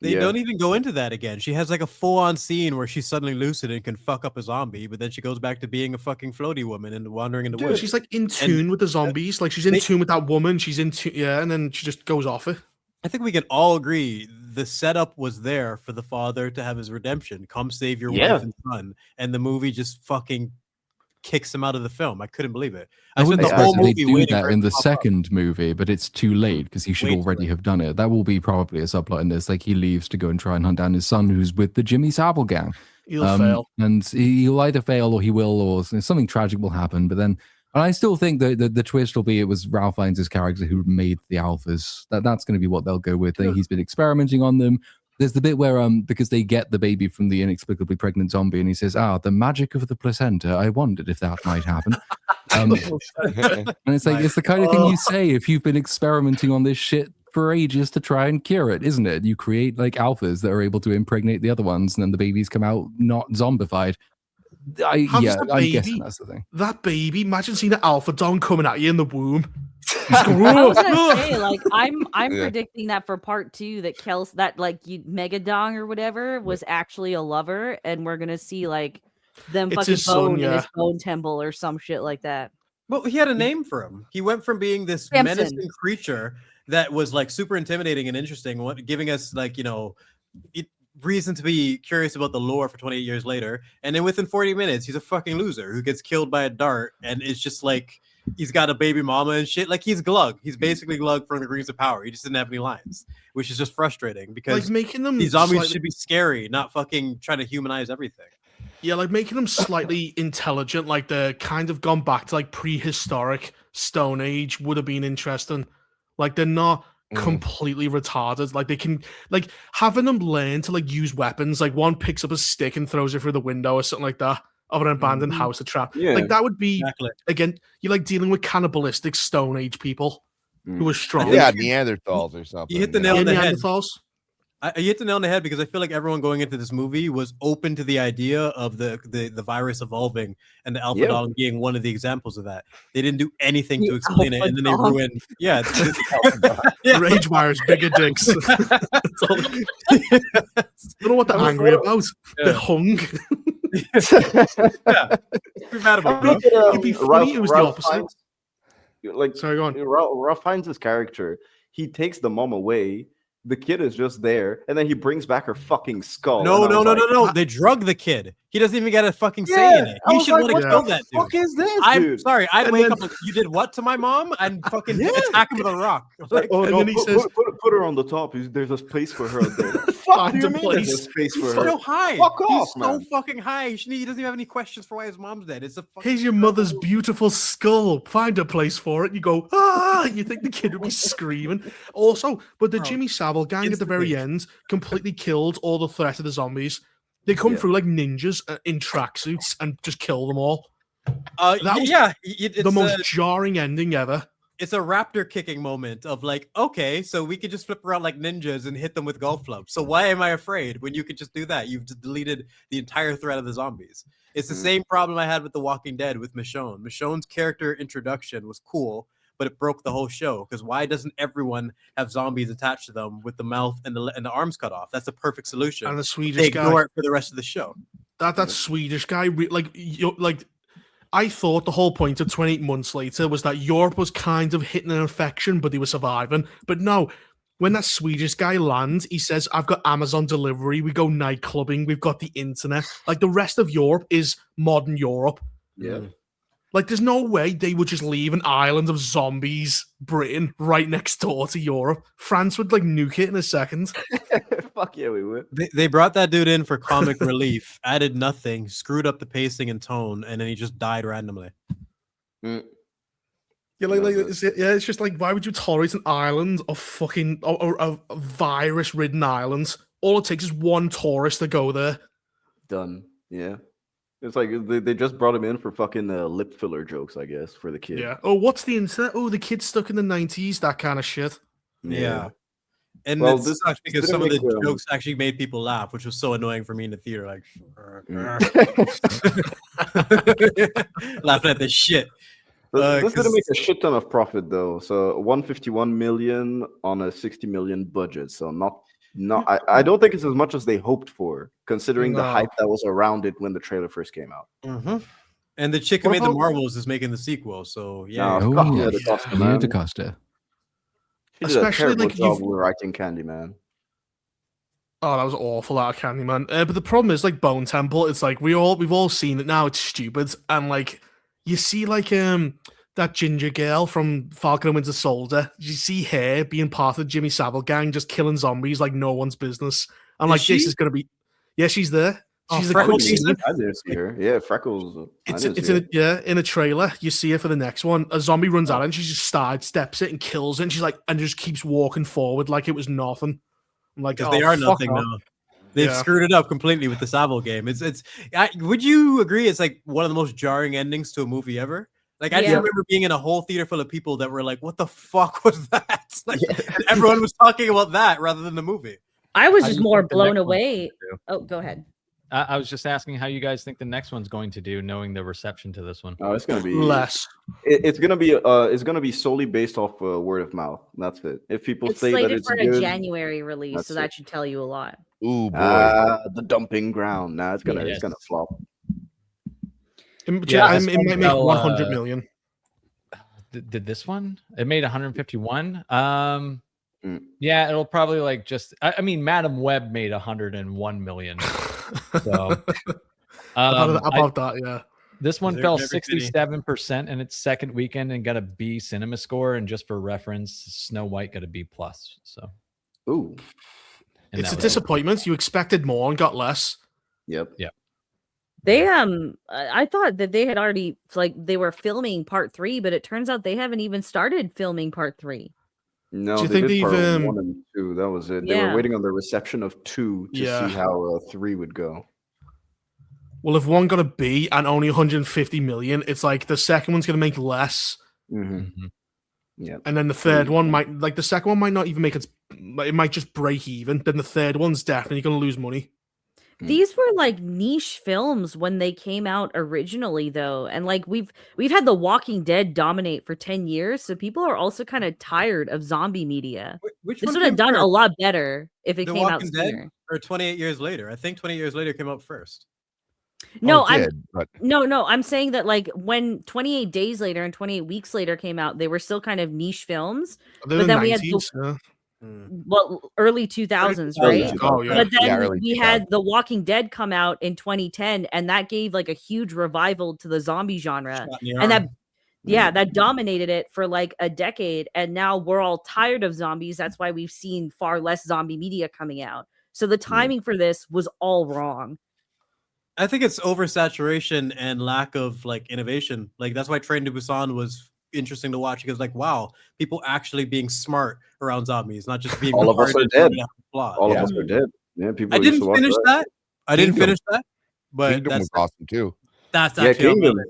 They don't even go into that again. She has like a full-on scene where she's suddenly lucid and can fuck up a zombie, but then she goes back to being a fucking floaty woman and wandering in the woods. She's like in tune with the zombies. Like she's in tune with that woman. She's in tune, and then she just goes off it. I think we can all agree the setup was there for the father to have his redemption. Come save your wife and son. And the movie just fucking kicks him out of the film. I couldn't believe it. I wouldn't expect they do that in the second movie, but it's too late because he should already have done it. That will be probably a subplot in this. Like he leaves to go and try and hunt down his son, who's with the Jimmy Savile gang. He'll fail, and he'll either fail or he will, or something tragic will happen. But then, and I still think that the twist will be it was Ralph Fiennes' character who made the alphas. That's going to be what they'll go with. He's been experimenting on them. There's the bit where because they get the baby from the inexplicably pregnant zombie, and he says, the magic of the placenta. I wondered if that might happen. And it's like it's the kind of thing you say if you've been experimenting on this shit for ages to try and cure it, isn't it? You create like alphas that are able to impregnate the other ones, and then the babies come out not zombified. I'm guessing that's the thing. That baby, imagine seeing an alpha don coming at you in the womb. I was gonna say, like, I'm predicting that for part 2 that Megadong or whatever was actually a lover, and we're gonna see like them fucking bone in his bone temple or some shit like that. Well, he had a name for him. He went from being this menacing creature that was like super intimidating and interesting, giving us like reason to be curious about the lore for 28 years later, and then within 40 minutes he's a fucking loser who gets killed by a dart, and it's just like he's got a baby mama and shit. Like he's Glug. He's basically Glug from the Rings of Power. He just didn't have any lines, which is just frustrating because like making them these zombies should be scary, not fucking trying to humanize everything. Yeah, like making them slightly intelligent, like they're kind of gone back to like prehistoric Stone Age would have been interesting. Like they're not completely retarded. Like they can, like having them learn to like use weapons. Like one picks up a stick and throws it through the window or something like that. of an abandoned house, a trap. Yeah. Like that would be Exactly. again. You're like dealing with cannibalistic Stone Age people who are strong. Yeah, Neanderthals or something. You hit the you nail know? on the head. Neanderthals. I hit the nail on the head because I feel like everyone going into this movie was open to the idea of the virus evolving and the alpha dog being one of the examples of that. They didn't do anything to explain it, and then they ruined. Yeah, Rage virus, bigger dicks. That's all. I don't know what they're angry about. They're hung. Be mad about, bro. It'd be funny. It was the opposite. Sorry, go on. Ralph Fiennes' character, he takes the mom away. The kid is just there, and then he brings back her fucking skull. No. They drug the kid. He doesn't even get a fucking say in it. You should let it kill that dude. What the fuck is this, I'm dude? sorry. I'd wake up like, you did what to my mom? And fucking attack him with a rock. Like, oh, and no, then he says, put her on the top. There's a space for her out there. Find a There's a place. space for He's her. so high. Fuck He's off, so man. fucking high. He doesn't even have any questions for why his mom's dead. It's a fucking Here's your mother's beautiful skull. Find a place for it. You go, you think the kid would be screaming. Also, but the Jimmy Savile gang at the very end completely killed all the threat of the zombies. They come through like ninjas in tracksuits and just kill them all. That was the most jarring ending ever. It's a raptor kicking moment of like, okay, so we could just flip around like ninjas and hit them with golf clubs. So why am I afraid when you could just do that? You've just deleted the entire threat of the zombies. It's the same problem I had with The Walking Dead with Michonne. Michonne's character introduction was cool, but it broke the whole show. Because why doesn't everyone have zombies attached to them with the mouth and the arms cut off? That's a perfect solution. And the Swedish they guy, ignore it for the rest of the show. that Swedish guy, I thought the whole point of 28 Months Later was that Europe was kind of hitting an infection, but they were surviving. But no, when that Swedish guy lands, he says, I've got Amazon delivery, we go night clubbing, we've got the internet. Like the rest of Europe is modern Europe. Yeah. Like there's no way they would just leave an island of zombies, Britain, right next door to Europe. France would like nuke it in a second. Fuck yeah, we would. They brought that dude in for comic relief, added nothing, screwed up the pacing and tone, and then he just died randomly. Yeah, it's just like, why would you tolerate an island of fucking a virus-ridden island? All it takes is one tourist to go there. Done. Yeah. It's like they just brought him in for fucking lip filler jokes, I guess, for the kid. Yeah. Oh, what's the internet? Oh, the kid's stuck in the 90s. That kind of shit. Yeah. And Well, this sucks because some of the jokes actually made people laugh, which was so annoying for me in the theater. Like, laughing at this shit. This didn't make a shit ton of profit though. So 151 million on a 60 million budget. So not. I don't think it's as much as they hoped for, considering the hype that was around it when the trailer first came out. Mm-hmm. And the chick who made the Marvels is making the sequel. So yeah. Leto DaCosta. She did a terrible job with writing Candyman. Oh, that was awful out of Candyman. But the problem is, like Bone Temple, it's like we've all seen it now. It's stupid, and like you see, like that ginger girl from Falcon and Winter Soldier. You see her being part of the Jimmy Savile gang, just killing zombies like no one's business. And like this is gonna be, yeah, she's there. She's a quick scene. I didn't see her. Yeah, Freckles. In a trailer. You see her for the next one. A zombie runs out and she just sidesteps it and kills it. And she's like, and just keeps walking forward like it was nothing. I'm like, they are nothing now. They've screwed it up completely with the Savile game. Would you agree? It's like one of the most jarring endings to a movie ever. Like I just remember being in a whole theater full of people that were like, "What the fuck was that?" Like everyone was talking about that rather than the movie. I was just more blown away. Oh, go ahead. I was just asking how you guys think the next one's going to do, knowing the reception to this one. Oh, it's going to be less. It's going to be solely based off word of mouth. That's it. If people say that it's for good, a January release, so that should tell you a lot. Ooh, boy. The dumping ground. Nah, it's gonna flop. It might make 100 million. Did this one? It made 151. Yeah, it'll probably like just. I mean, Madam Web made 101 million. So about that, yeah. This one fell 67% in its second weekend and got a B cinema score. And just for reference, Snow White got a B+. So, ooh, it's a disappointment. You expected more and got less. Yep. They I thought that they had already they were filming part 3, but it turns out they haven't even started filming part 3. No, do you they think did part they've 1 and 2. That was it. They were waiting on the reception of 2 to see how 3 would go. well, if one got a B and only 150 million, it's like the second one's going to make less. Yeah. And then the third one might, like the second one might not even make it might just break even. Then the third one's definitely going to lose money. These were like niche films when they came out originally, though, and like we've had The Walking Dead dominate for 10 years, so people are also kind of tired of zombie media. Which This one would have came done a first? lot better if it The came out Walking Dead sooner. or 28 years later? I think 28 years later came out first. No, it I'm did, but no, I'm saying that like when 28 Days Later and 28 Weeks Later came out, they were still kind of niche films. They're But the then we had 90s, well, early 2000s, Early right? 2000s. Oh, yeah. But then Yeah, early we had The Walking Dead come out in 2010, and that gave like a huge revival to the zombie genre. Shot in the And arm. that dominated it for like a decade. And now we're all tired of zombies. That's why we've seen far less zombie media coming out. So the timing for this was all wrong. I think it's oversaturation and lack of like innovation. Like that's why Train to Busan was interesting to watch because like wow, people actually being smart around zombies, not just being All of us are retarded dead. and flawed. All Yeah. of us are dead. Yeah, people. I used didn't to watch finish that. I didn't Kingdom. finish that, but Kingdom was awesome too. that's Yeah, actually on my Kingdom. list.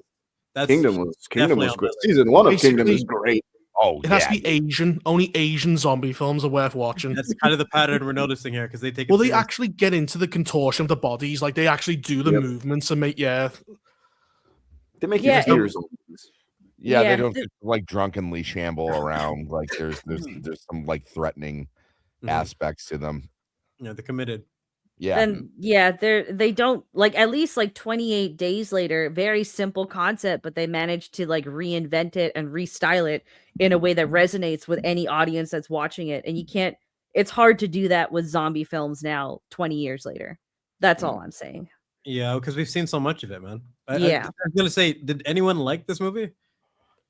That's Kingdom was definitely on great. my list. Season 1 of Kingdom is Basically- great. Oh, It has yeah. to be Asian. Only Asian zombie films are worth watching. That's kind of the pattern we're noticing here because they take. Well, it they serious. actually get into the contortion of the bodies. Like they actually do the Yep. movements and make They make Yeah, you fear zombies. Yeah, Yeah, they don't the- just, like drunkenly shamble around. Like there's some like threatening Mhm. aspects to them. Yeah, they're committed. Yeah, And yeah, they don't like at least like 28 Days Later, very simple concept, but they managed to like reinvent it and restyle it in a way that resonates with any audience that's watching it. And it's hard to do that with zombie films now, 20 years later. That's all I'm saying. Yeah, because we've seen so much of it, man. Yeah. I was gonna say, did anyone like this movie?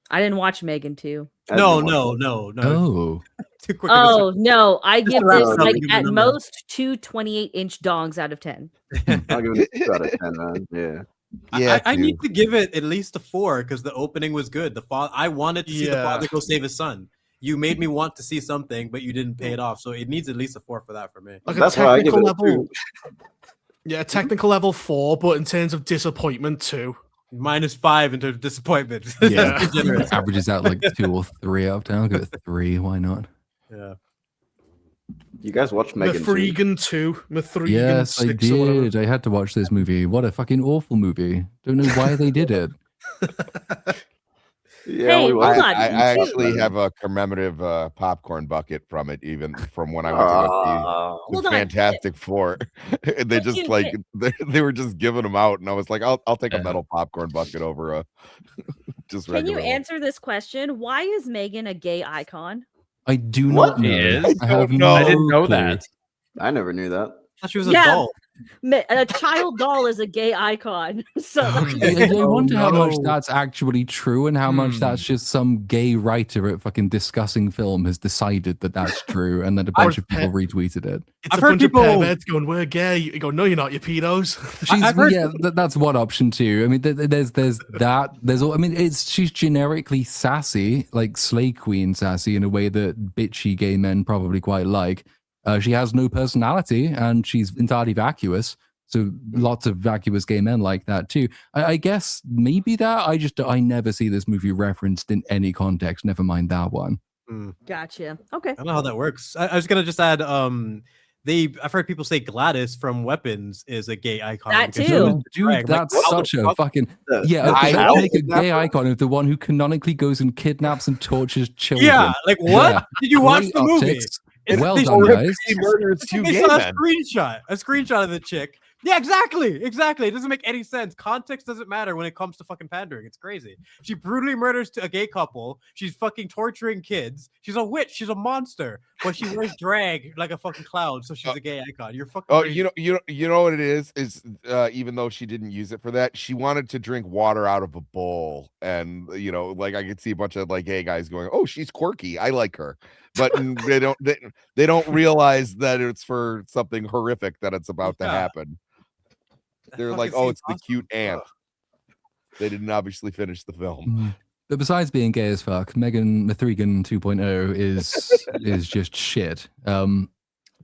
I didn't watch Megan 2. I No. didn't watch Oh, Too quick. of a Oh no, I give wrap this it up like and give it a at number. most 2 28-inch dongs out of 10. it. I'll give it a 2 out of 10, man. Yeah. yeah. I too. need to give it at least a 4 because the opening was good. I wanted to see the Yeah. father go save his son. You made me want to see something, but you didn't pay it off. So it needs at least a 4 for that for me. like That's a why I give technical it a level. 2. Yeah, technical level 4, but in terms of disappointment, 2. -5 in terms of disappointment. Yeah. That's generous. averages out like 2 or 3 out of 10. I'll give it 3. Why not? Yeah. You guys watched Megan 2? Mithrigan 2. Mithrigan Yes, I 6 or whatever. did. I had to watch this movie. What a fucking awful movie. Don't know why they did it. Yeah, Hey, only hold one. on. I you- actually have a commemorative popcorn bucket from it, even from when I went to go Ah. see Hold the on. Fantastic Four. And they But just you- like they were just giving them out, and I was like, I'll take a Yeah. metal popcorn bucket over a just Can you regular. answer this question? Why is Megan a gay icon? I do What? not know. She is? I have Oh, no. no I didn't know clue. that. I never knew that. I thought she was a Yeah. doll. A child doll is a gay icon. So I wonder how much no. that's actually true and how much that's just some gay writer at fucking Discussing Film has decided that that's true and that a bunch of people retweeted it. It's I've a heard bunch people- of perverts going, we're gay. You go, no, you're not, you pedos. I've heard- Yeah, that's one option too. I mean, there's that. I mean, she's generically sassy, like Slay Queen sassy in a way that bitchy gay men probably quite like. She has no personality and she's entirely vacuous. So lots of vacuous gay men like that too. I guess maybe that. I never see this movie referenced in any context. Never mind that one. gotcha. Okay. I don't know how that works. I was gonna just add I've heard people say Gladys from Weapons is a gay icon. That because too. she was Dude, drag. Like, that's how the such a fuck- fucking The- yeah. the Okay, I let's know. make a gay icon of the one who canonically goes and kidnaps and tortures children. Yeah, like what? Yeah. Did you watch Great the movie? optics. It's- Well they done, showed- guys. He murders two They gay saw men. a screenshot of the chick. Yeah, exactly. It doesn't make any sense. Context doesn't matter when it comes to fucking pandering. It's crazy. She brutally murders a gay couple. She's fucking torturing kids. She's a witch. She's a monster. But she wears drag like a fucking clown, so she's a gay icon. You're fucking. Oh, crazy. you know what it is even though she didn't use it for that, she wanted to drink water out of a bowl, and like I could see a bunch of like gay guys going, "Oh, she's quirky. I like her," but they don't realize that it's for something horrific that it's about to Yeah. happen. That They're fucking like, "Oh, scene's it's the awesome. cute ant." They didn't obviously finish the film. Mm. But besides being gay as fuck, Megan Mithrigan 2.0 is just shit.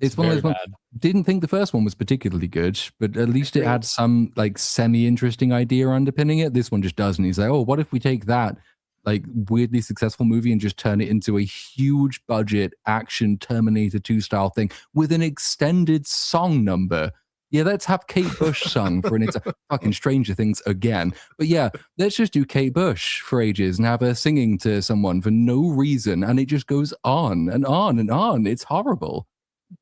It's one of those ones. Didn't think the first one was particularly good, but at least it had some like semi-interesting idea underpinning it. This one just doesn't. He's like, oh, what if we take that like weirdly successful movie and just turn it into a huge budget action Terminator 2 style thing with an extended song number? Yeah, let's have Kate Bush sung for an fucking Stranger Things again. But yeah, let's just do Kate Bush for ages and have her singing to someone for no reason. And it just goes on and on and on. It's horrible.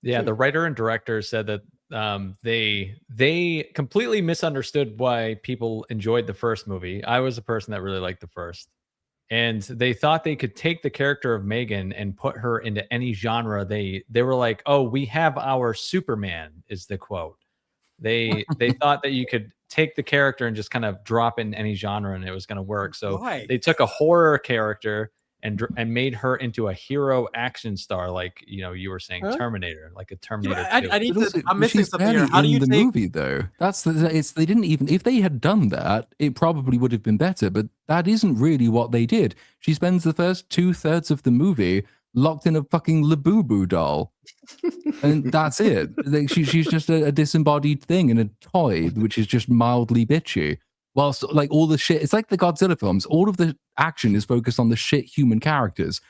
Yeah, the writer and director said that they completely misunderstood why people enjoyed the first movie. I was a person that really liked the first. And they thought they could take the character of Megan and put her into any genre. They were like, oh, we have our Superman, is the quote. They thought that you could take the character and just kind of drop in any genre and it was going to work. So they took a horror character and made her into a hero action star, like you were saying, Terminator, like a Terminator. I'm missing something here. How do you the take movie though? They didn't even, if they had done that, it probably would have been better. But that isn't really what they did. She spends the first 2/3 of the movie locked in a fucking Labubu doll, and that's it. She's just a disembodied thing in a toy, which is just mildly bitchy. Whilst like all the shit, it's like the Godzilla films. All of the action is focused on the shit human characters,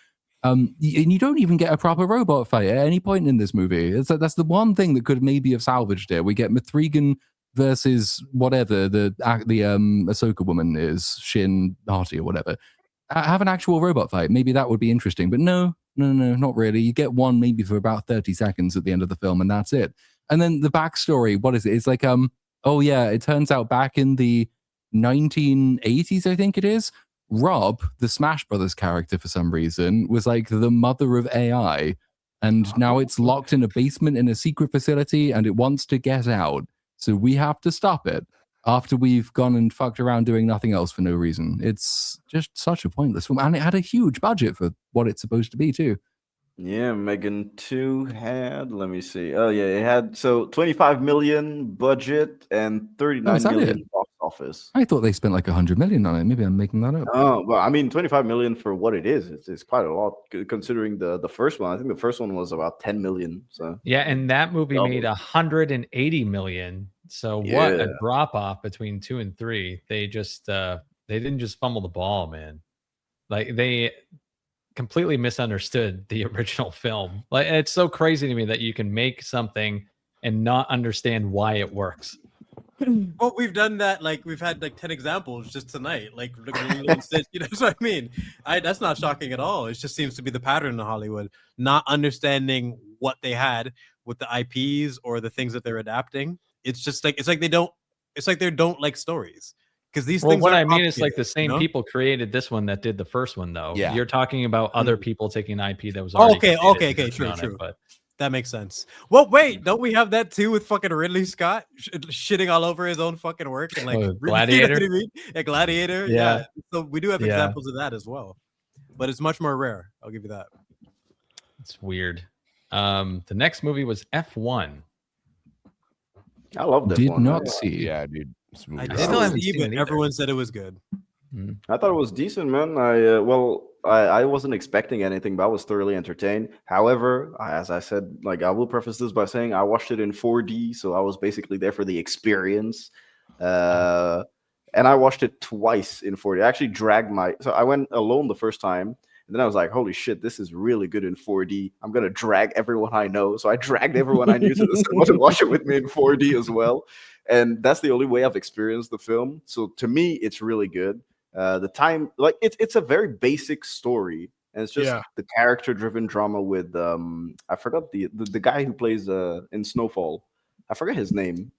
and you don't even get a proper robot fight at any point in this movie. It's like, that's the one thing that could maybe have salvaged it. We get Mithrigan versus whatever the Ahsoka woman is, Shin Hati or whatever. Have an actual robot fight. Maybe that would be interesting. But no, not really. You get one maybe for about 30 seconds at the end of the film, and that's it. And then the backstory, what is it? It's like, oh yeah, it turns out back in the 1980s, I think it is, Rob, the Smash Brothers character, for some reason, was like the mother of AI. And now it's locked in a basement in a secret facility, and it wants to get out. So we have to stop it. After we've gone and fucked around doing nothing else for no reason. It's just such a pointless film. And it had a huge budget for what it's supposed to be, too. Yeah, Megan 2 had, let me see. Oh, yeah, it had, so 25 million budget and 39 million box office. I thought they spent like 100 million on it. Maybe I'm making that up. Oh, well, I mean, 25 million for what it is, it's quite a lot considering the first one. I think the first one was about 10 million. So yeah, and that movie made 180 million. So what a drop off between 2 and 3. They just they didn't just fumble the ball, man. Like they completely misunderstood the original film. Like it's so crazy to me that you can make something and not understand why it works. Well, we've done that. Like we've had like 10 examples just tonight. Like you know what I mean? That's not shocking at all. It just seems to be the pattern in Hollywood, not understanding what they had with the IPs or the things that they're adapting. It's just like they don't like stories because these things. What I mean is like the same people created this one that did the first one, though. Yeah, you're talking about other people taking IP that was already okay, true. But that makes sense. Well, wait, don't we have that too with fucking Ridley Scott shitting all over his own fucking work and like Gladiator? You know what I mean? A Gladiator, yeah. So we do have examples of that as well, but it's much more rare. I'll give you that. It's weird. The next movie was F1. I love this Did one. not see. Yeah, dude. I still haven't seen it. Everyone said it was good. I thought it was decent, man. I wasn't expecting anything, but I was thoroughly entertained. However, as I said, like I will preface this by saying I watched it in 4D, so I was basically there for the experience. And I watched it twice in 4D. I actually so I went alone the first time. And then I was like, holy shit, this is really good in 4D. I'm going to drag everyone I know. So I dragged everyone I knew to the cinema to watch it with me in 4D as well. And that's the only way I've experienced the film. So to me, it's really good. The time, like it's a very basic story. And it's just the character-driven drama with, I forgot the guy who plays in Snowfall. I forget his name.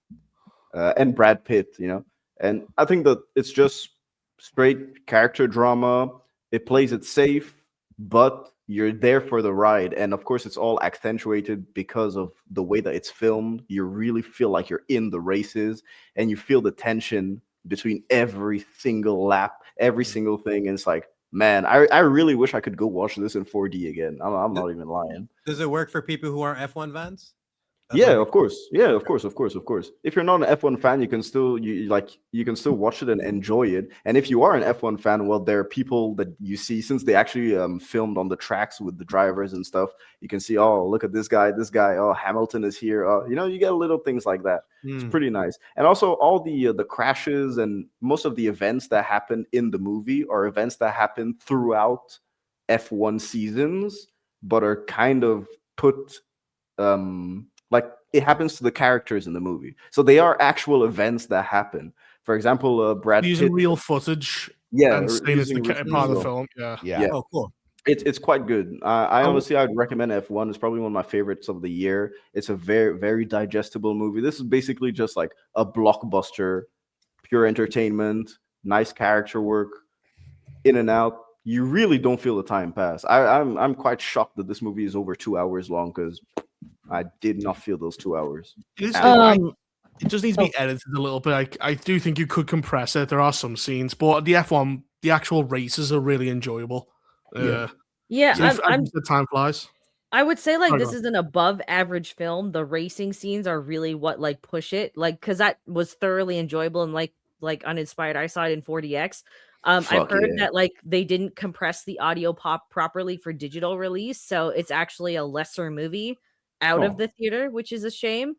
And Brad Pitt, you know. And I think that it's just straight character drama. It plays it safe, but you're there for the ride. And of course, it's all accentuated because of the way that it's filmed. You really feel like you're in the races and you feel the tension between every single lap, every single thing. And it's like, man, I really wish I could go watch this in 4D again. I'm not even lying. Does it work for people who aren't F1 fans? Yeah, of course. Yeah, of course. If you're not an F1 fan, you can still you can still watch it and enjoy it. And if you are an F1 fan, well, there are people that you see, since they actually filmed on the tracks with the drivers and stuff. You can see, oh, look at this guy. Oh, Hamilton is here. You get little things like that. It's pretty nice. And also all the crashes and most of the events that happen in the movie are events that happen throughout F1 seasons, but are kind of put like it happens to the characters in the movie. So they are actual events that happen. For example, Brad using Pitt, real footage. yeah, And saying it's the part of the film. Yeah. Oh, cool. It's quite good. I honestly, I'd recommend F1. It's probably one of my favorites of the year. It's a very, very digestible movie. This is basically just like a blockbuster, pure entertainment, nice character work, in and out. You really don't feel the time pass. I'm quite shocked that this movie is over 2 hours long, because I did not feel those 2 hours. It does need to be edited a little bit. I do think you could compress it. There are some scenes, but the F1, the actual races are really enjoyable. Yeah, the time flies. I would say this is an above average film. The racing scenes are really what push it, because that was thoroughly enjoyable and like Uninspired. I saw it in 4DX. I've heard that they didn't compress the audio properly for digital release, so it's actually a lesser movie out of the theater, which is a shame.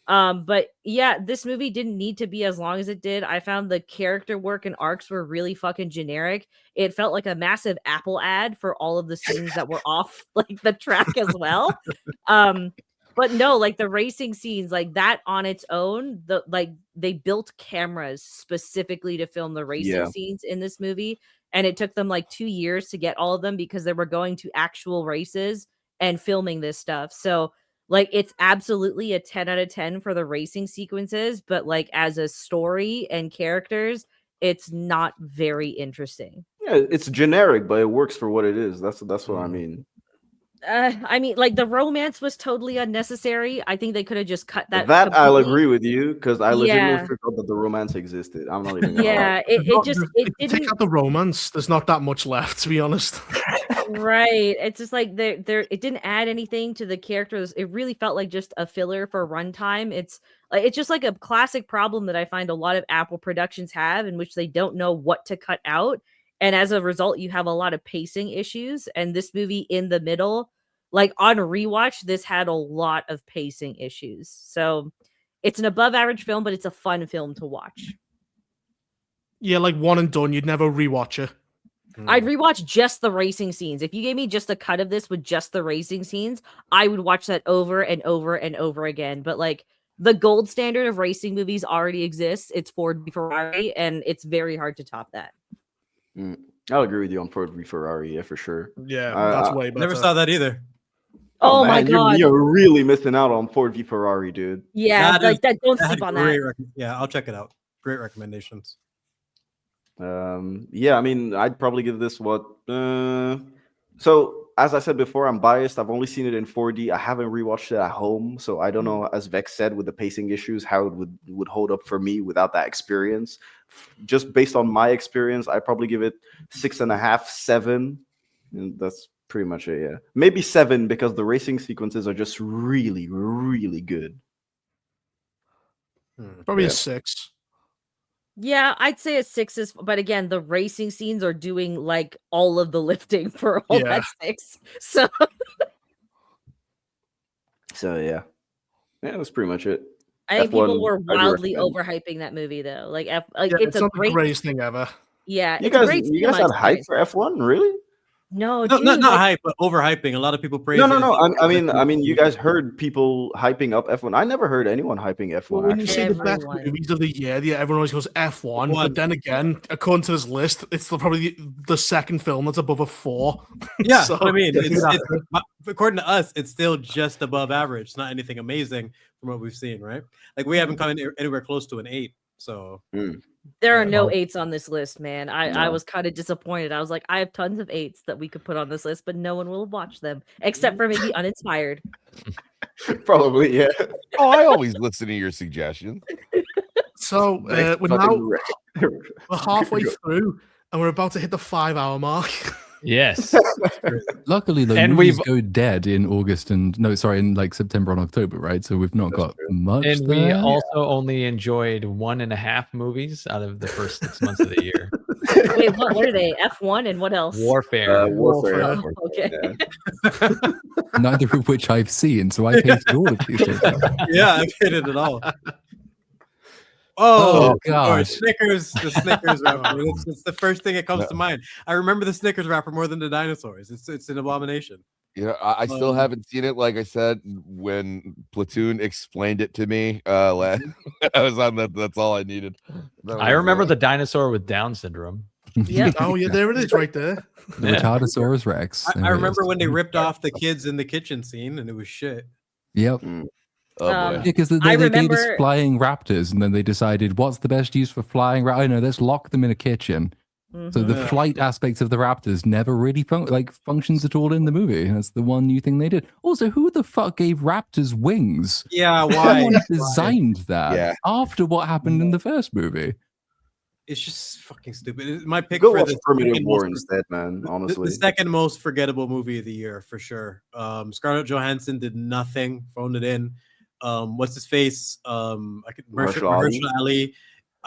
But yeah, this movie didn't need to be as long as it did. I found the character work and arcs were really fucking generic. It felt like a massive Apple ad for all of the scenes that were off the track as well. But no, the racing scenes, that on its own, they built cameras specifically to film the racing scenes in this movie, and it took them 2 years to get all of them because they were going to actual races and filming this stuff. So it's absolutely a 10 out of 10 for the racing sequences, but as a story and characters, it's not very interesting. Yeah, it's generic, but it works for what it is. That's what I mean. The romance was totally unnecessary. I think they could have just cut that. That I'll agree with you, because I legitimately forgot that the romance existed. I'm not even. It didn't take out the romance. There's not that much left, to be honest. Right. It's just it didn't add anything to the characters. It really felt like just a filler for runtime. It's just a classic problem that I find a lot of Apple productions have, in which they don't know what to cut out. And as a result, you have a lot of pacing issues. And this movie in the middle, on rewatch, this had a lot of pacing issues. So it's an above average film, but it's a fun film to watch. Yeah, one and done. You'd never rewatch it. I'd rewatch just the racing scenes. If you gave me just a cut of this with just the racing scenes, I would watch that over and over and over again. But the gold standard of racing movies already exists. It's Ford v Ferrari, and it's very hard to top that. I'll agree with you on Ford v Ferrari, yeah, for sure. Yeah, that's way better. Never saw that either. Oh my god, you're really missing out on Ford v Ferrari, dude. Yeah, don't sleep on that. Yeah, I'll check it out. Great recommendations. Yeah, I mean, I'd probably give this so as I said before, I'm biased. I've only seen it in 4D. I haven't rewatched it at home, so I don't know, as Vex said, with the pacing issues, how it would hold up for me without that experience. Just based on my experience, I'd probably give it 6.5, 7. And that's pretty much it, yeah. Maybe 7, because the racing sequences are just really, really good. Probably a 6. Yeah, I'd say a 6 is, but again, the racing scenes are doing all of the lifting for all that 6. So, yeah, that's pretty much it. I think people were wildly overhyping that movie, though. It's a great, the greatest thing ever. Yeah, you guys had hype for F1, really? No, dude, not hype, but overhyping. A lot of people praise. No. I mean, you guys heard people hyping up F1. I never heard anyone hyping F1. Well, when you say the best movies of the year, everyone always goes F1. But then again, according to this list, it's probably the second film that's above a 4. Yeah, so, I mean, according to us, it's still just above average. It's not anything amazing from what we've seen, right? We haven't come anywhere close to an 8. So. There are no 8s on this list, man. I was kind of disappointed. I was like, I have tons of 8s that we could put on this list, but no one will watch them except for maybe Uninspired. Probably, yeah. Oh, I always listen to your suggestions. So we're halfway through, and we're about to hit the 5-hour mark. Yes. Luckily, the And movies we've- go dead in August and in like September and October, right? So we've not got much. And we there. also only enjoyed 1.5 movies out of the first 6 months of the year. Wait, what are they? F1 and what else? Warfare. Warfare. Oh, okay. Yeah. Neither of which I've seen, so I hated all of these. Yeah, I've hit it at all. Oh, Oh, gosh. Snickers, the Snickers wrapper. It's the first thing that comes to mind. I remember the Snickers wrapper more than the dinosaurs. It's an abomination. You know, I still haven't seen it. Like I said, when Platoon explained it to me, I was on that. That's all I needed. I remember the dinosaur with Down syndrome. Yeah. Oh yeah, there it is, right there. The Retardosaurus Rex. I remember when they ripped off the kids in the kitchen scene, and it was shit. Yep. Oh, boy. Because they gave us flying raptors, and then they decided, what's the best use for flying raptors? I know, let's lock them in a kitchen. So the flight aspects of the raptors never really functions at all in the movie. That's the one new thing they did. Also, who the fuck gave raptors wings? Yeah, why? Someone designed that Yeah. after what happened in the first movie. It's just fucking stupid. My pick Go for watch the Primitive second War most- instead, man. Honestly, the second most forgettable movie of the year for sure. Scarlett Johansson did nothing, phoned it in. What's his face? Mahershala Ali.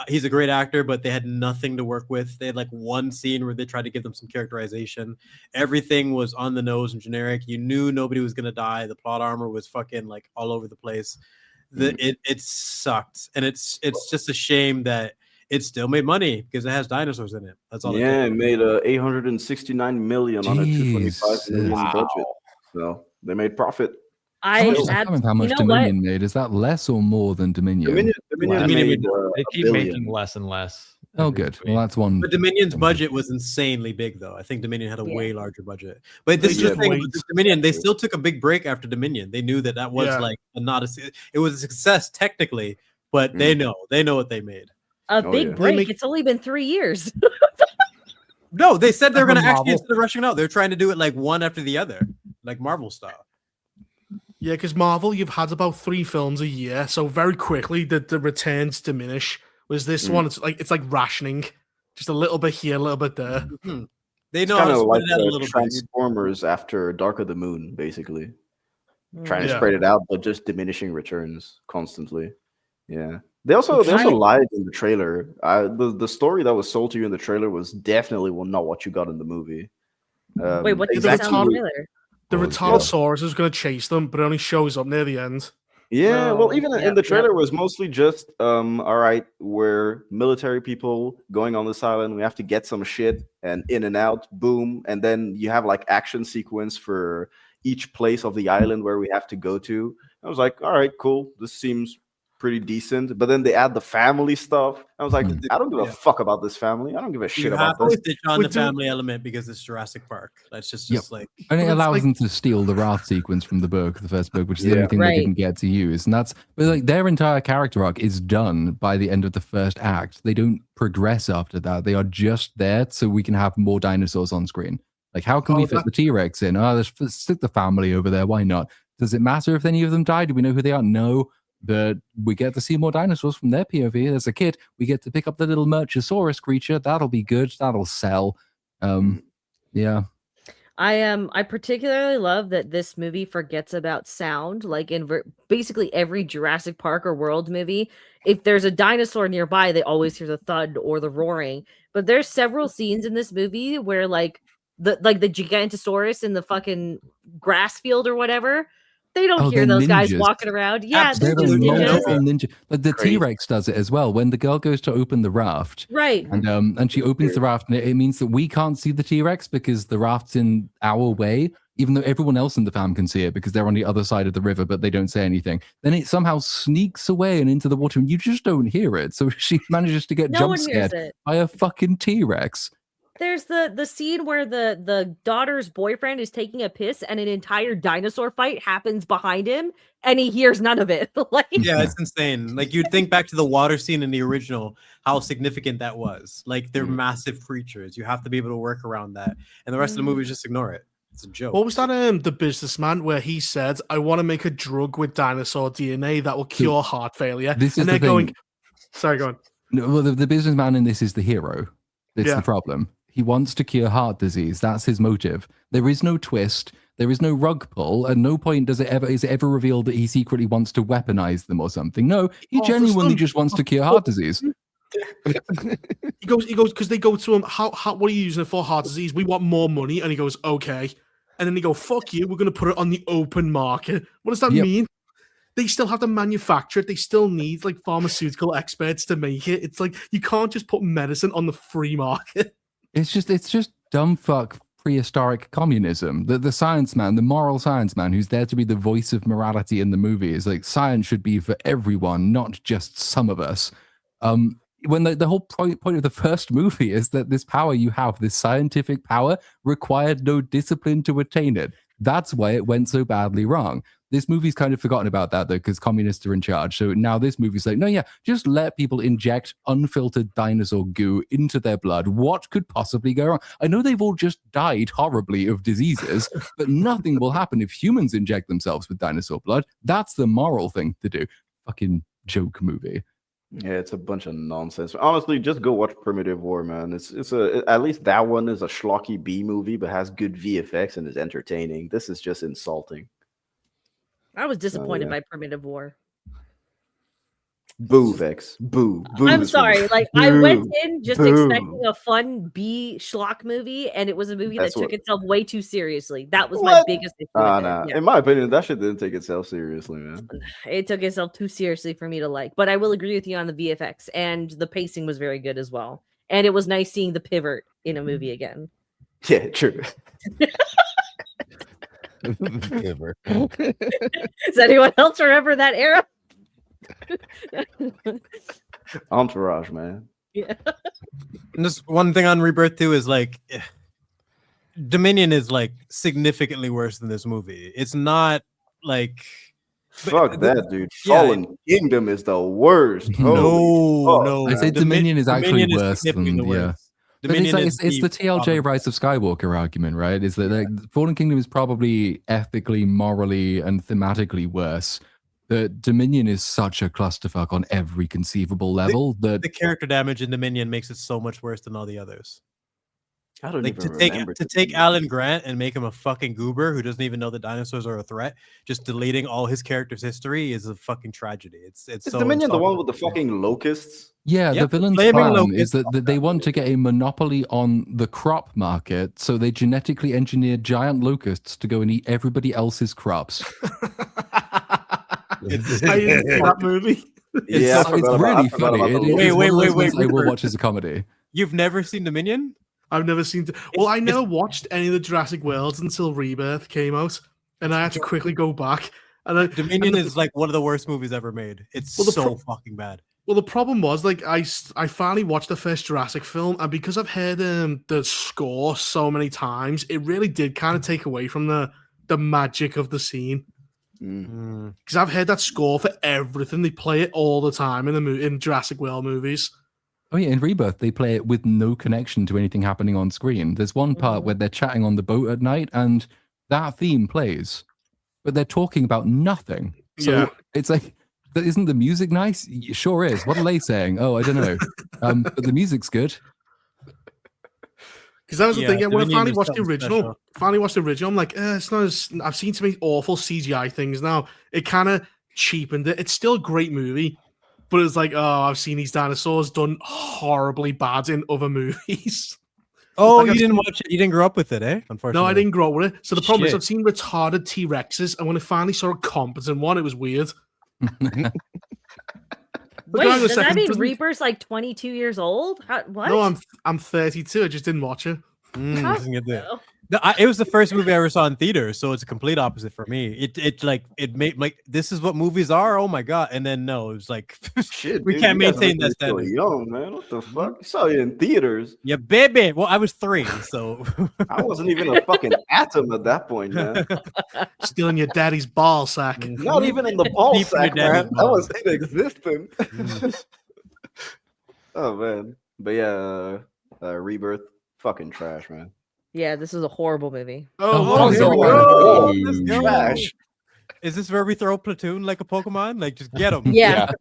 He's a great actor, but they had nothing to work with. They had like one scene where they tried to give them some characterization. Everything was on the nose and generic. You knew nobody was gonna die. The plot armor was fucking like all over the place. It sucked, and it's just a shame that it still made money because it has dinosaurs in it. That's all. Yeah, it made 869 million on a 225 million budget. So they made profit. How much Dominion made? Is that less or more than Dominion? Dominion they keep making less and less. Oh, good. Well, that's one. But Dominion's budget was insanely big, though. I think Dominion had a way larger budget. But this is the thing with Dominion. They still took a big break after Dominion. They knew that was like it was a success technically, but they know what they made. A big break. It's only been 3 years. No, they said they were going to actually, instead of rushing out, they're trying to do it like one after the other, like Marvel style. Yeah, because Marvel, you've had about 3 films a year, so very quickly the returns diminish. Whereas this one, it's like rationing, just a little bit here, a little bit there. They know how to spread it out a little bit. Transformers after Dark of the Moon, basically. Trying to spread it out, but just diminishing returns constantly. Yeah. They also lied in the trailer. The story that was sold to you in the trailer was definitely not what you got in the movie. Wait, what did it sound in the trailer? The Retardosaurus is going to chase them, but it only shows up near the end. Yeah, well, even in the trailer, it was mostly just, all right, we're military people going on this island. We have to get some shit and in and out, boom. And then you have like action sequence for each place of the island where we have to go to. I was like, all right, cool. This seems pretty decent. But then they add the family stuff. I was like, I don't give a fuck about this family. I don't give a shit about this. Stitch on the family element because it's Jurassic Park. That's just like, and it allows them to steal the Wrath sequence from the first book, which is the only thing they didn't get to use. And that's like their entire character arc is done by the end of the first act. They don't progress after that. They are just there so we can have more dinosaurs on screen. Like, how can we fit the T-Rex in? Oh, let's stick the family over there. Why not? Does it matter if any of them die? Do we know who they are? No. But we get to see more dinosaurs from their POV. As a kid, we get to pick up the little Merchosaurus creature. That'll be good. That'll sell. Yeah. I particularly love that this movie forgets about sound. Like in basically every Jurassic Park or World movie, if there's a dinosaur nearby, they always hear the thud or the roaring. But there's several scenes in this movie where like the Gigantosaurus in the fucking grass field or whatever, they don't hear those guys walking around. Yeah, they're ninja. Like the T-Rex does it as well. When the girl goes to open the raft, right? And she opens the raft, and it means that we can't see the T-Rex because the raft's in our way, even though everyone else in the fam can see it because they're on the other side of the river, but they don't say anything. Then it somehow sneaks away and into the water, and you just don't hear it. So she manages to get jump scared by a fucking T-Rex. There's the scene where the daughter's boyfriend is taking a piss and an entire dinosaur fight happens behind him and he hears none of it. Like, yeah, it's insane. Like you'd think back to the water scene in the original, how significant that was. Like they're massive creatures. You have to be able to work around that. And the rest of the movie just ignore it. It's a joke. What was that the businessman where he said, I want to make a drug with dinosaur DNA that will cure heart failure. And they're going, sorry, go on. No, well, the businessman in this is the hero. It's the problem. He wants to cure heart disease. That's his motive. There is no twist. There is no rug pull. At no point is it ever revealed that he secretly wants to weaponize them or something. No, he genuinely just wants to cure heart disease. He goes, because they go to him, how, what are you using it for? Heart disease. We want more money. And he goes, okay. And then they go, fuck you. We're going to put it on the open market. What does that mean? They still have to manufacture it. They still need like pharmaceutical experts to make it. It's like, you can't just put medicine on the free market. It's just dumb fuck prehistoric communism. The science man, the moral science man who's there to be the voice of morality in the movie is like, science should be for everyone, not just some of us. When the whole point of the first movie is that this power you have, this scientific power, required no discipline to attain it. That's why it went so badly wrong. This movie's kind of forgotten about that, though, because communists are in charge. So now this movie's like, no, yeah, just let people inject unfiltered dinosaur goo into their blood. What could possibly go wrong? I know they've all just died horribly of diseases, but nothing will happen if humans inject themselves with dinosaur blood. That's the moral thing to do. Fucking joke movie. Yeah, it's a bunch of nonsense. Honestly, just go watch Primitive War, man. At least that one is a schlocky B movie, but has good VFX and is entertaining. This is just insulting. I was disappointed by Primitive War. Boo, Vex. Boo. Boo. I'm sorry. Like, I went in just expecting a fun B schlock movie, and it was a movie that took itself way too seriously. That was my biggest issue. Nah. Yeah. In my opinion, that shit didn't take itself seriously, man. It took itself too seriously for me to like. But I will agree with you on the VFX, and the pacing was very good as well. And it was nice seeing the pivot in a movie again. Yeah, true. Does anyone else remember that era? Entourage, man. Yeah. And just one thing on Rebirth too is like Dominion is like significantly worse than this movie. It's not like fuck that, dude. Fallen Kingdom is the worst. No. I say Dominion is actually worse than But it's the TLJ Rise of Skywalker argument, right? Is that like Fallen Kingdom is probably ethically, morally, and thematically worse. The Dominion is such a clusterfuck on every conceivable level that the character damage in Dominion makes it so much worse than all the others. I don't like even to take Alan Grant and make him a fucking goober who doesn't even know that dinosaurs are a threat, just deleting all his character's history is a fucking tragedy. It's so Dominion the one with the fucking locusts? Yeah, the villain's plan is that they want to get a monopoly on the crop market, so they genetically engineer giant locusts to go and eat everybody else's crops. I didn't see that movie. It's really funny. Wait. I will watch as a comedy. You've never seen Dominion? I've never seen. Well, I never watched any of the Jurassic Worlds until Rebirth came out, and I had to quickly go back. And Dominion is like one of the worst movies ever made. It's so fucking bad. Well, the problem was like I finally watched the first Jurassic film, and because I've heard the score so many times, it really did kind of take away from the magic of the scene. Because I've heard that score for everything. They play it all the time in Jurassic World movies. Oh yeah, in Rebirth they play it with no connection to anything happening on screen. There's one part where they're chatting on the boat at night, and that theme plays, but they're talking about nothing. So it's like, isn't the music nice? It sure is. What are they saying? Oh, I don't know. But the music's good. Because that was the thing. When I finally watched the original, I'm like, it's not as I've seen so many awful CGI things now. It kind of cheapened it. It's still a great movie, but it's like, oh, I've seen these dinosaurs done horribly bad in other movies. Oh, like, you didn't watch it? You didn't grow up with it, eh? Unfortunately. No, I didn't grow up with it. So the problem is I've seen retarded T-Rexes, and when I finally saw a competent one, it was weird. Wait, does that mean Reaper's like 22 years old? What? No, I'm 32. I just didn't watch it. It was the first movie I ever saw in theaters, so it's a complete opposite for me. It made like this is what movies are. Oh my god! And then no, it was like shit. We can't maintain that standard. Young man, what the fuck? I saw you in theaters. Yeah, baby. Well, I was 3, so I wasn't even a fucking atom at that point, man. Still in your daddy's ball sack. Not even in the ball sack, man. That was inexistent. Oh man, but yeah, Rebirth, fucking trash, man. Yeah, this is a horrible movie. This is trash. Is this where we throw Platoon like a Pokemon? Like, just get him. Yeah.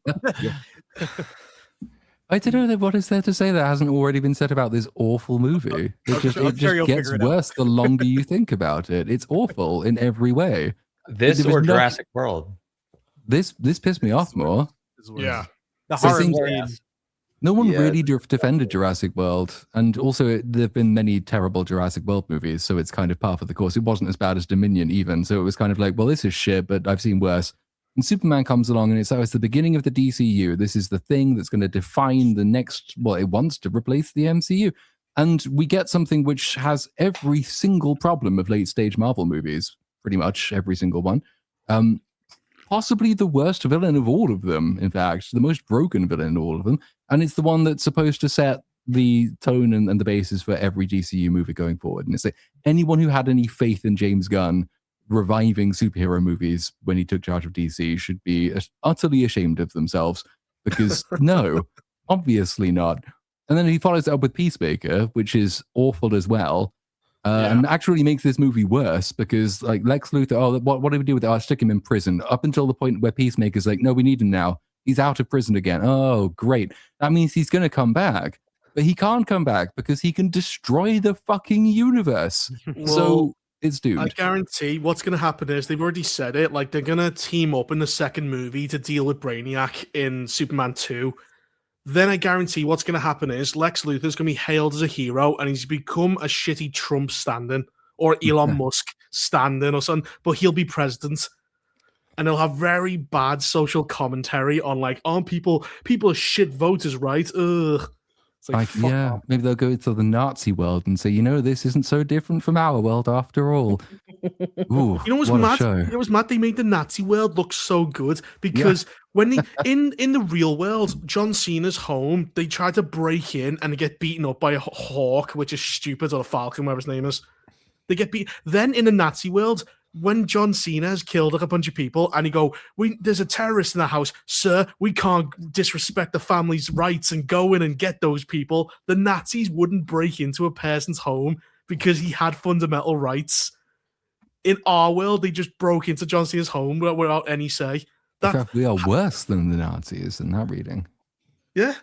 I don't know what is there to say that hasn't already been said about this awful movie. It just gets worse the longer you think about it. It's awful in every way. This or Jurassic World. This pissed me off more. Yeah. The horror no one really defended Jurassic World, and also there have been many terrible Jurassic World movies, so it's kind of par for the course. It wasn't as bad as Dominion even, so it was kind of like, well, this is shit, but I've seen worse. And Superman comes along, and it's the beginning of the DCU. This is the thing that's going to define the next, well, it wants to replace the MCU. And we get something which has every single problem of late-stage Marvel movies, pretty much every single one. Possibly the worst villain of all of them, in fact, the most broken villain of all of them. And it's the one that's supposed to set the tone and the basis for every DCU movie going forward. And it's like anyone who had any faith in James Gunn reviving superhero movies when he took charge of DC should be utterly ashamed of themselves, because no, obviously not. And then he follows it up with Peacemaker, which is awful as well. And actually makes this movie worse because, like, Lex Luthor, what do we do with it? I'll stick him in prison up until the point where Peacemaker's like, no, we need him now. He's out of prison again. Oh, great. That means he's going to come back. But he can't come back because he can destroy the fucking universe. So it's doomed. I guarantee what's going to happen is they've already said it. Like, they're going to team up in the second movie to deal with Brainiac in Superman 2. Then I guarantee what's going to happen is Lex Luthor's going to be hailed as a hero and he's become a shitty Trump stand-in or Elon Musk stand-in or something, but he'll be president. And he'll have very bad social commentary on, like, oh, people are shit voters, right? Ugh. It's like maybe they'll go to the Nazi world and say, this isn't so different from our world after all. Ooh, what's mad? What's mad? They made the Nazi world look so good because when they in the real world, John Cena's home, they try to break in and they get beaten up by a hawk, which is stupid, or a falcon, whatever his name is. They get beat. Then in the Nazi world, when John Cena has killed like a bunch of people and he go, there's a terrorist in the house, sir, we can't disrespect the family's rights and go in and get those people. The Nazis wouldn't break into a person's home because he had fundamental rights. In our world, they just broke into John Cena's home without any say. In fact, we are worse than the Nazis in that reading. Yeah.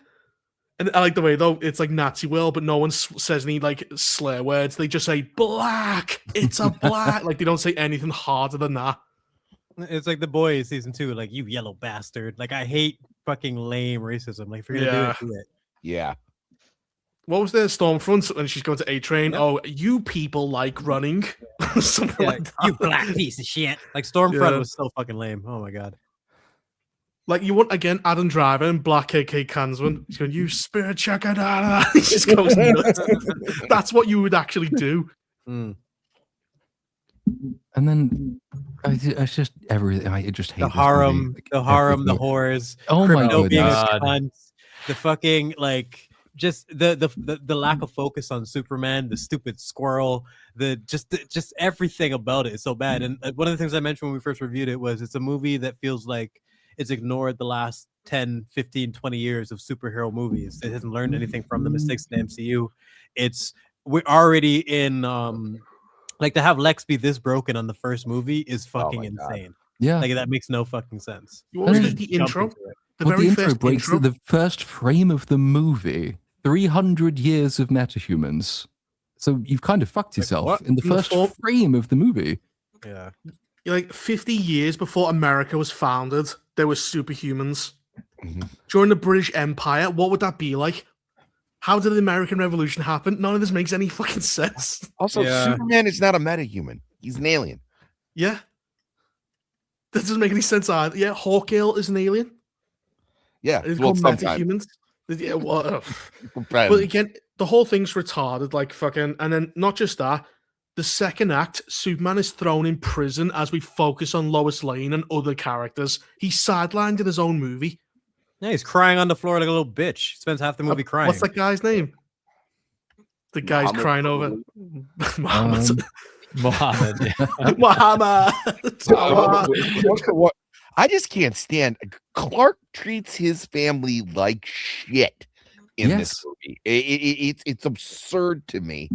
And I like the way, though, it's like Nazi world, but no one says any, like, swear words. They just say, black, it's a black. Like, they don't say anything harder than that. It's like The Boys season 2, like, you yellow bastard. Like, I hate fucking lame racism. Like, if you're going to do it. Yeah. What was the Stormfront when she's going to A-Train? Yep. Oh, you people like running. Something like that. You black piece of shit. Like, Stormfront was so fucking lame. Oh, my God. Like, you want, again, Adam Driver and Black KK Klansman. He's going, you spirit checker. He just goes nuts. That's what you would actually do. And then it's just everything. I just hate the harem, the whores. Oh my God. The fucking, like, just the lack of focus on Superman, the stupid squirrel, just everything about it is so bad. And one of the things I mentioned when we first reviewed it was it's a movie that feels like it's ignored the last 10, 15, 20 years of superhero movies. It hasn't learned anything from the mistakes in the MCU. We're already in, like, to have Lex be this broken on the first movie is fucking insane. Yeah. Like, that makes no fucking sense. You always like the intro? The intro breaks the first frame of the movie. 300 years of metahumans. So you've kind of fucked yourself in the first frame of the movie. Yeah. Like 50 years before America was founded, there were superhumans. During the British Empire, what would that be like? How did the American Revolution happen? None of this makes any fucking sense. Also, Superman is not a metahuman. He's an alien. Yeah. That doesn't make any sense either. Yeah, Hawkgirl is an alien. Yeah. It's called metahumans. Yeah, well, but again, the whole thing's retarded, like fucking, and then not just that, the second act, Superman is thrown in prison as we focus on Lois Lane and other characters. He's sidelined in his own movie. Yeah, he's crying on the floor like a little bitch. He spends half the movie crying. What's that guy's name? The guy's crying over Muhammad. Muhammad. Muhammad. I just can't stand. Clark treats his family like shit in this movie. It's absurd to me.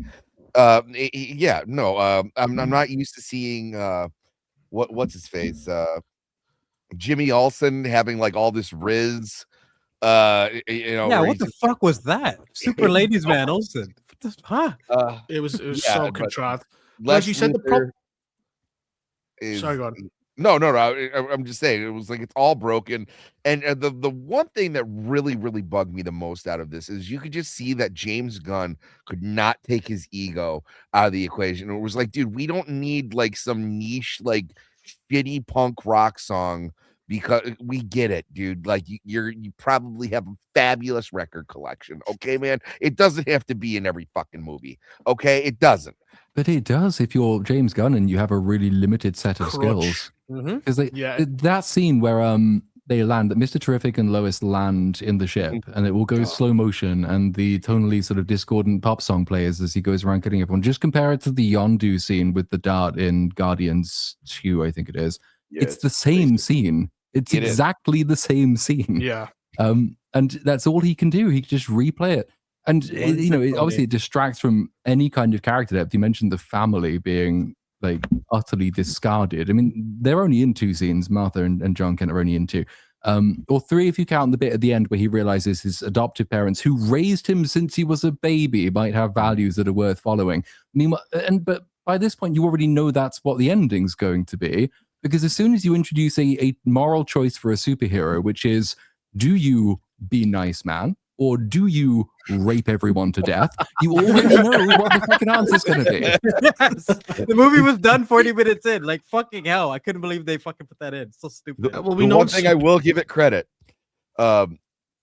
I'm not used to seeing what's his face, Jimmy Olsen having like all this Riz Yeah, what the fuck was that? Super Ladies Man Olsen. Huh? It was yeah, so but contrived. Lex As you said, the Luthor Sorry, go on. No. I'm just saying it was like it's all broken. And the one thing that really bugged me the most out of this is you could just see that James Gunn could not take his ego out of the equation. It was like, dude, we don't need like some niche like shitty punk rock song because we get it, dude. Like you probably have a fabulous record collection. Okay, man. It doesn't have to be in every fucking movie. Okay, it doesn't. But it does if you're James Gunn and you have a really limited set of skills. Because that scene where they land, Mr. Terrific and Lois land in the ship, and it will go slow motion, and the tonally sort of discordant pop song plays as he goes around killing everyone. Just compare it to the Yondu scene with the dart in Guardians 2, I think it is. Yeah, it's the same scene. It's exactly the same scene. Yeah. And that's all he can do. He can just replay it. And obviously it distracts from any kind of character depth. You mentioned the family being like utterly discarded. I mean, they're only in 2 scenes. Martha and John Kent are only in 2, or 3 if you count the bit at the end where he realizes his adoptive parents, who raised him since he was a baby, might have values that are worth following. But by this point, you already know that's what the ending's going to be, because as soon as you introduce a moral choice for a superhero, which is, do you be nice, man? Or do you rape everyone to death? You already know what the fucking answer's going to be. Yes. The movie was done 40 minutes in. Like, fucking hell. I couldn't believe they fucking put that in. It's so stupid. Well, the one thing I will give it credit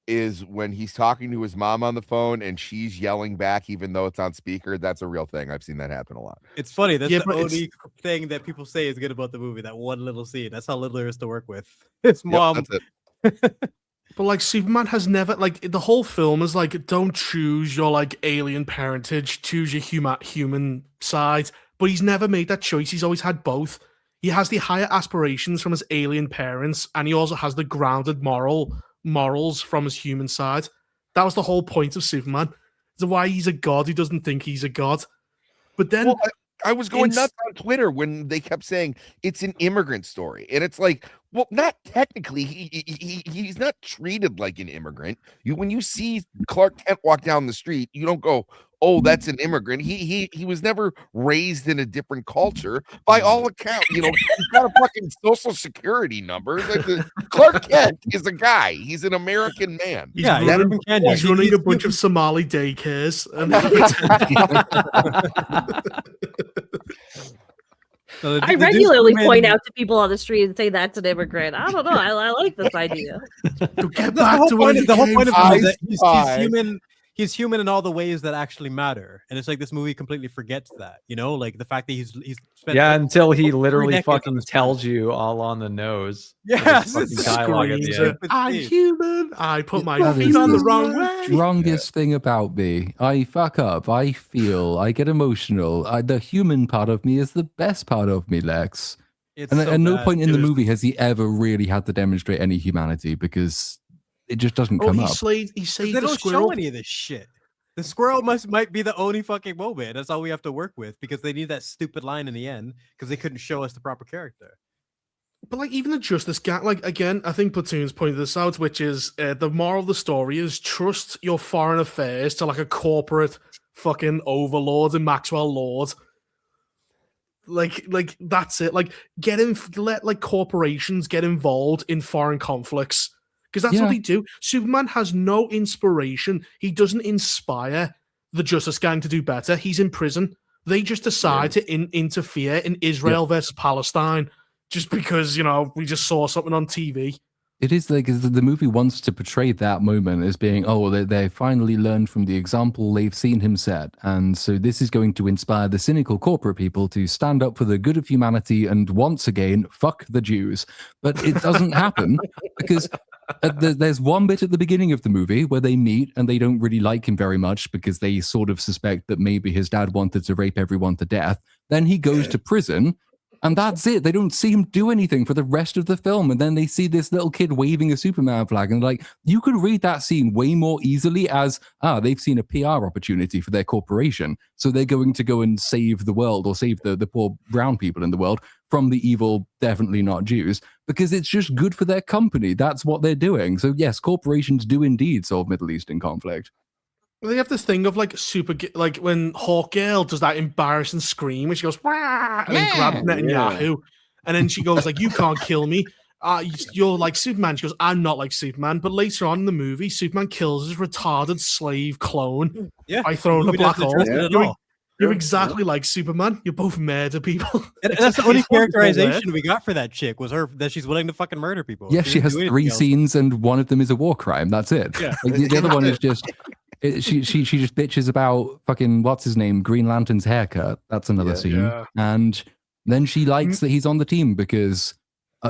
is when he's talking to his mom on the phone and she's yelling back even though it's on speaker. That's a real thing. I've seen that happen a lot. It's funny. That's the only thing that people say is good about the movie. That one little scene. That's how little there is to work with. His mom. That's it. But like Superman has never, like, the whole film is like, don't choose your like alien parentage, choose your human side. But he's never made that choice. He's always had both. He has the higher aspirations from his alien parents, and he also has the grounded morals from his human side. That was the whole point of Superman. It's why he's a god who doesn't think he's a god. But then I was going nuts on Twitter when they kept saying it's an immigrant story, and it's like, well, not technically. He's not treated like an immigrant. When you see Clark Kent walk down the street, you don't go, "Oh, that's an immigrant." He was never raised in a different culture. By all accounts, he's got a fucking social security number. Like Clark Kent is a guy. He's an American man. He's running a bunch of Somali daycares. I regularly point out to people on the street and say that's an immigrant. I don't know. I like this idea. The whole point of it is that he's human. He's human in all the ways that actually matter, and it's like this movie completely forgets that. Like the fact that he's spent until he literally fucking tells you all on the nose. Yes, dialogue at the end. I'm human. I put my feet on the wrong way. Strongest thing about me. I fuck up. I feel. I get emotional. The human part of me is the best part of me, Lex. At no point in the movie has he ever really had to demonstrate any humanity, because it just doesn't come up. He saved they the don't squirrel. show any of this shit. The squirrel might be the only fucking moment. That's all we have to work with, because they need that stupid line in the end because they couldn't show us the proper character. But like, even the Justice Gang, like, again, I think Platoon's pointed this out, which is the moral of the story is trust your foreign affairs to like a corporate fucking overlord and Maxwell Lord. Like that's it. Like, let like corporations get involved in foreign conflicts. Because that's what they do. Superman has no inspiration. He doesn't inspire the Justice Gang to do better. He's in prison. They just decide to interfere in Israel versus Palestine just because, we just saw something on TV. It is like the movie wants to portray that moment as being, they finally learned from the example they've seen him set. And so this is going to inspire the cynical corporate people to stand up for the good of humanity and once again, fuck the Jews. But it doesn't happen because there's one bit at the beginning of the movie where they meet and they don't really like him very much because they sort of suspect that maybe his dad wanted to rape everyone to death. Then he goes to prison. And that's it. They don't see him do anything for the rest of the film. And then they see this little kid waving a Superman flag. And like, you could read that scene way more easily as, they've seen a PR opportunity for their corporation. So they're going to go and save the world or save the poor brown people in the world from the evil, definitely not Jews, because it's just good for their company. That's what they're doing. So yes, corporations do indeed solve Middle Eastern conflict. They have this thing of like like when Hawkgirl does that embarrassing scream and she goes, wah, and then grabs Netanyahu. And then she goes like, you can't kill me. You're like Superman. She goes, I'm not like Superman. But later on in the movie, Superman kills his retarded slave clone by throwing a black hole. You're exactly like Superman. You both murder people. And that's the only characterization we got for that chick was her that she's willing to fucking murder people. Yeah, she has 3 scenes and one of them is a war crime. That's it. Yeah. Like, the other one is just... She just bitches about fucking what's his name, Green Lantern's haircut. That's another scene. Yeah. And then she likes that he's on the team because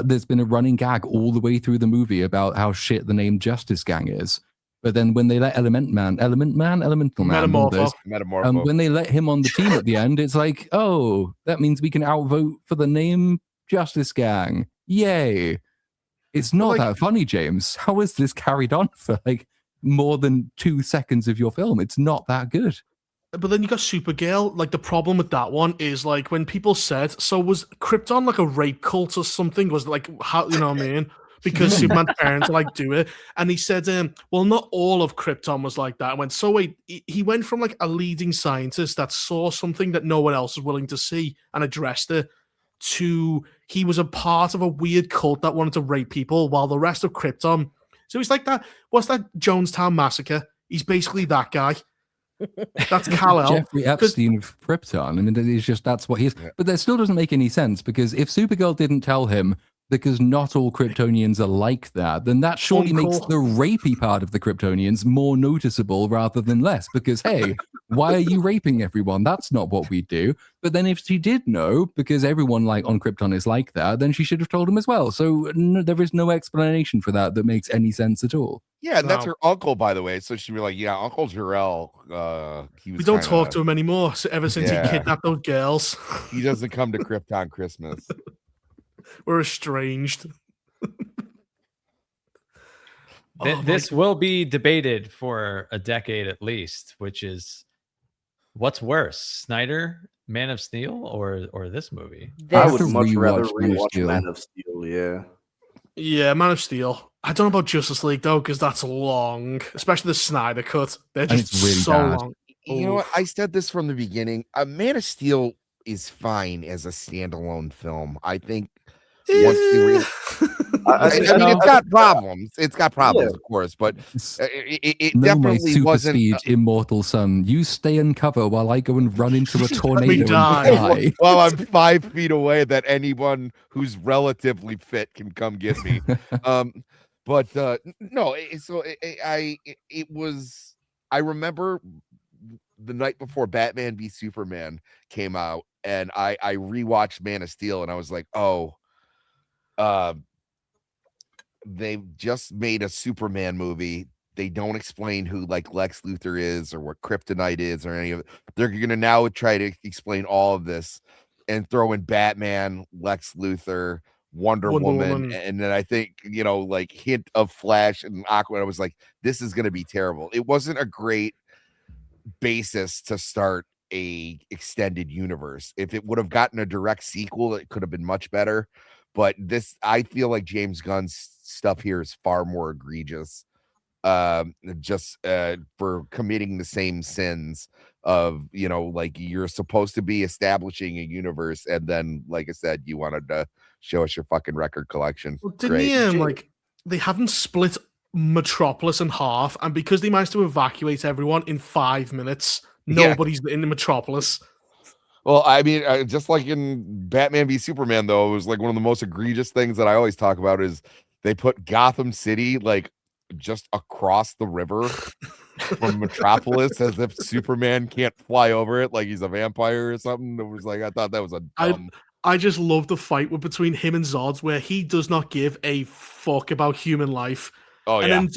there's been a running gag all the way through the movie about how shit the name Justice Gang is. But then when they let Elemental Man, Metamorpho. When they let him on the team at the end, it's like, oh, that means we can outvote for the name Justice Gang. Yay! It's not that funny, James. How is this carried on for like more than 2 seconds of your film? It's not that good. But then you got Supergirl. Like, the problem with that one is like when people said, so was Krypton like a rape cult or something? Was like, how, you know what I mean? Because Superman's parents like do it. And he said, well, not all of Krypton was like that. I went, so wait, he went from like a leading scientist that saw something that no one else was willing to see and addressed it to he was a part of a weird cult that wanted to rape people while the rest of Krypton. So he's like that. What's that Jonestown Massacre? He's basically that guy. That's Kal-El. Jeffrey Epstein of Krypton. I mean, it's just that's what he is. Yeah. But that still doesn't make any sense because if Supergirl didn't tell him, because not all Kryptonians are like that, then that surely makes the rapey part of the Kryptonians more noticeable rather than less. Because, hey, why are you raping everyone? That's not what we do. But then if she did know, because everyone like on Krypton is like that, then she should have told him as well. So there is no explanation for that makes any sense at all. Yeah, and that's her uncle, by the way. So she'd be like, yeah, Uncle Jarrell, he was we don't talk to him anymore ever since he kidnapped those girls. He doesn't come to Krypton Christmas. We're estranged. This will be debated for a decade at least, which is what's worse, Snyder, Man of Steel, or this movie? I would much rather rewatch Man of Steel. Yeah, Man of Steel. I don't know about Justice League though, because that's long, especially the Snyder cut. They're just really so long. You know what? I said this from the beginning. Man of Steel is fine as a standalone film. I think. I mean, it's got problems. It's got problems, of course, but it no, definitely my super wasn't. Speed, immortal son, you stay in cover while I go and run into a tornado and die. Well, I'm 5 feet away. That anyone who's relatively fit can come get me. But no. So it was. I remember the night before Batman v Superman came out, and I rewatched Man of Steel, and I was like, oh. They've just made a Superman movie. They don't explain who like Lex Luthor is or what Kryptonite is or any of it. They're gonna now try to explain all of this and throw in Batman, Lex Luthor, Wonder Woman, and then I think like hint of Flash and Aquaman. I was like, this is gonna be terrible. It wasn't a great basis to start a extended universe. If it would have gotten a direct sequel, it could have been much better. But this, I feel like James Gunn's stuff here is far more egregious, just for committing the same sins of, like you're supposed to be establishing a universe. And then, like I said, you wanted to show us your fucking record collection. Well, didn't they haven't split Metropolis in half. And because they managed to evacuate everyone in 5 minutes, nobody's in the Metropolis. Well, I mean, just like in Batman v Superman, though, it was like one of the most egregious things that I always talk about is they put Gotham City like just across the river from Metropolis as if Superman can't fly over it like he's a vampire or something. It was like, I thought that was a dumb... I just love the fight between him and Zod where he does not give a fuck about human life. Oh, and then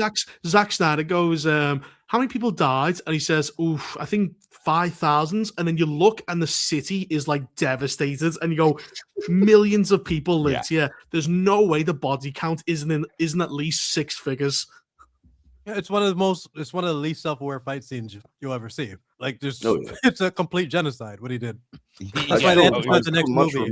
Zack Snyder goes, how many people died? And he says, oof, I think 5,000. And then you look and the city is like devastated. And you go, millions of people lived here. There's no way the body count isn't at least 6 figures. Yeah, it's one of the least self-aware fight scenes you'll ever see. Like, it's a complete genocide what he did. That's why they had to start the next movie.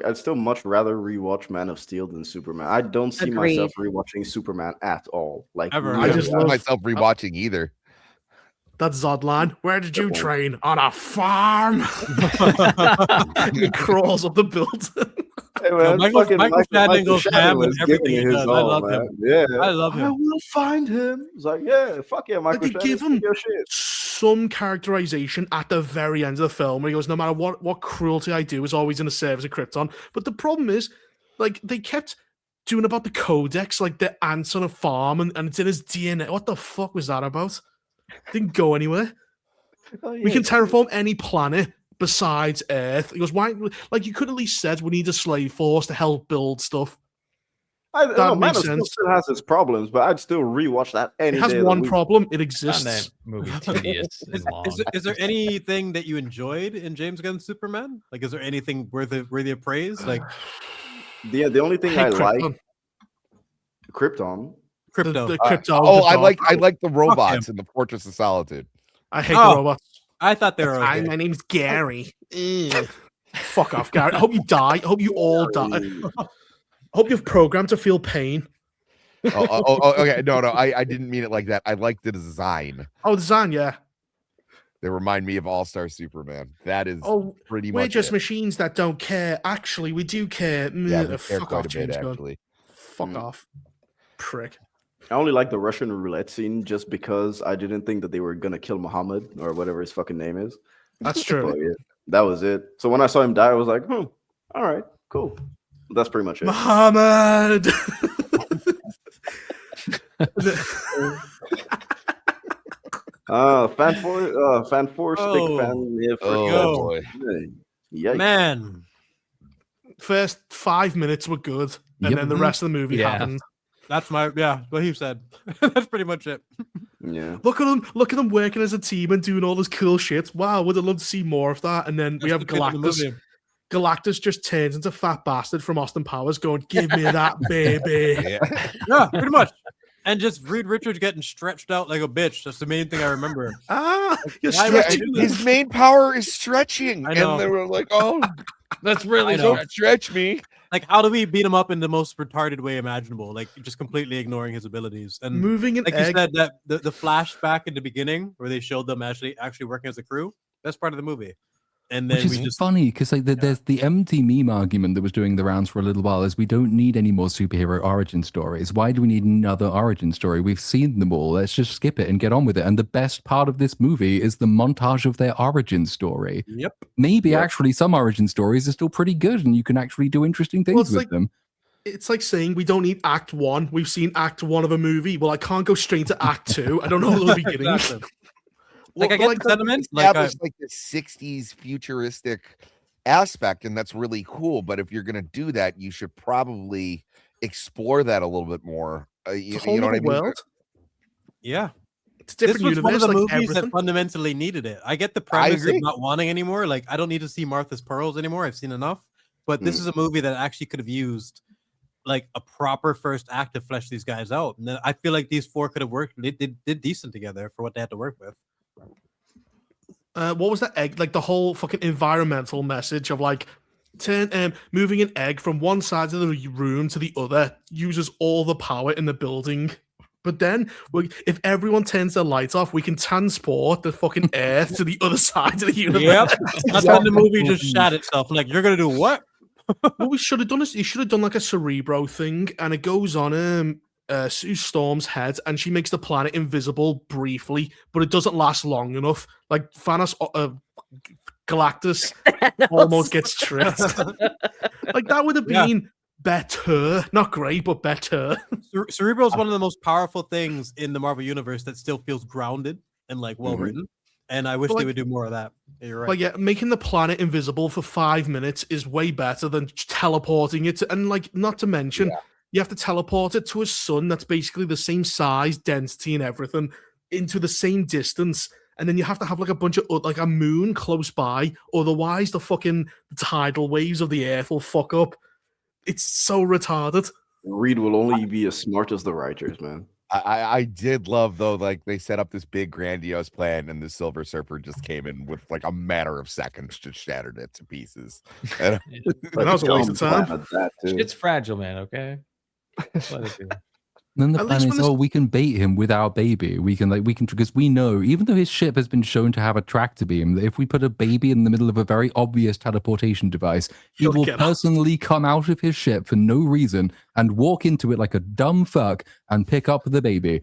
I'd still much rather rewatch Man of Steel than Superman. I don't see myself rewatching Superman at all. Like, ever. I just love myself rewatching either. That Zod line. Where did you train? On a farm. He crawls up the building. Hey, man, Michael Shannon goes ham and everything he does. I love him. Yeah, I love him. I will find him. It's like, yeah, fuck yeah, Michael Shannon. They give him some characterization at the very end of the film where he goes, no matter what cruelty I do is always in the service of Krypton. But the problem is, like, they kept doing about the Codex, like the ants on a farm, and it's in his DNA. What the fuck was that about? Didn't go anywhere. Oh, yeah. We can terraform any planet besides Earth. He goes, why? Like, you could at least said we need a slave force to help build stuff. That makes sense. Still has its problems, but I'd still rewatch that any day. It has one problem. It exists. That movie tedious and long. Is there anything that you enjoyed in James Gunn's Superman? Like, is there anything worthy of praise? Like, the only thing I like, Krypton. The Krypton. I like the robots in the Fortress of Solitude. I hate the robots. I thought they were okay. Hi, my name's Gary. Fuck off, Gary. I hope you die. I hope you all die. I hope you're programmed to feel pain. Okay. No, I didn't mean it like that. I like the design. Oh, design, yeah. They remind me of All-Star Superman. That is pretty much we're just machines that don't care. Actually, we do care. Yeah, we care fuck quite off, a James bit, Gunn. actually. Fuck off. Prick. I only like the Russian roulette scene just because I didn't think that they were gonna kill Muhammad or whatever his fucking name is. That's true. Yeah, that was it. So when I saw him die, I was like, all right, cool. That's pretty much it. Muhammad. fan force, big fan. Yeah, boy. Yikes. Man. First 5 minutes were good, and then the rest of the movie happened. That's what he said. That's pretty much it. Yeah. Look at them working as a team and doing all this cool shit. Wow, would have loved to see more of that. And then we have Galactus. Galactus just turns into fat bastard from Austin Powers, going, "Give me that baby." Yeah, pretty much. And just Reed Richards getting stretched out like a bitch. That's the main thing I remember. You're stretching. His main power is stretching, I know. and they were like, "Oh, that's really stretch me." Like, how do we beat him up in the most retarded way imaginable? Like, just completely ignoring his abilities. And moving an like egg. You said, that the flashback in the beginning where they showed them actually working as a crew, that's part of the movie. And then which is funny because there's the empty meme argument that was doing the rounds for a little while is we don't need any more superhero origin stories. Why do we need another origin story? We've seen them all. Let's just skip it and get on with it. And the best part of this movie is the montage of their origin story. Yep. Maybe actually some origin stories are still pretty good and you can actually do interesting things with them. It's like saying we don't need Act 1. We've seen Act 1 of a movie. Well, I can't go straight to Act 2. I don't know the beginning. Exactly. Like, I get the sentiment. Like the 60s futuristic aspect, and that's really cool. But if you're going to do that, you should probably explore that a little bit more. You know what I mean? World? Yeah. It's different this was one of the movies everything. that fundamentally needed it. I get the premise of not wanting anymore. Like, I don't need to see Martha's Pearls anymore. I've seen enough. But this is a movie that actually could have used like a proper first act to flesh these guys out. And then I feel like these four could have worked. They did decent together for what they had to work with. What was that egg? Like the whole fucking environmental message of like moving an egg from one side of the room to the other uses all the power in the building. But then, if everyone turns their lights off, we can transport the fucking Earth to the other side of the universe. Yep. That's when the movie just shat itself. Like, you're gonna do what? What we should have done is you should have done like a Cerebro thing, and it goes on Sue Storm's head, and she makes the planet invisible briefly, but it doesn't last long enough. Like Thanos, Galactus almost gets tripped. Like that would have been better, not great, but better. Cerebro is one of the most powerful things in the Marvel universe that still feels grounded and like well written. And I wish they would do more of that. You're right. But yeah, making the planet invisible for 5 minutes is way better than teleporting it. And like, not to mention, you have to teleport it to a sun that's basically the same size, density, and everything. into the same distance, and then you have to have like a bunch of like a moon close by, otherwise the tidal waves of the earth will fuck up. It's so retarded. Reed will only be as smart as the writers, man. I did love though, like they set up this big grandiose plan, and the Silver Surfer just came in with like a matter of seconds, just shattered it to pieces. And that was a waste of time. It's fragile, man. Okay. Let it be. Then the plan is, we can bait him with our baby. We can because we know, even though his ship has been shown to have a tractor beam, that if we put a baby in the middle of a very obvious teleportation device, he will personally come out of his ship for no reason and walk into it like a dumb fuck and pick up the baby.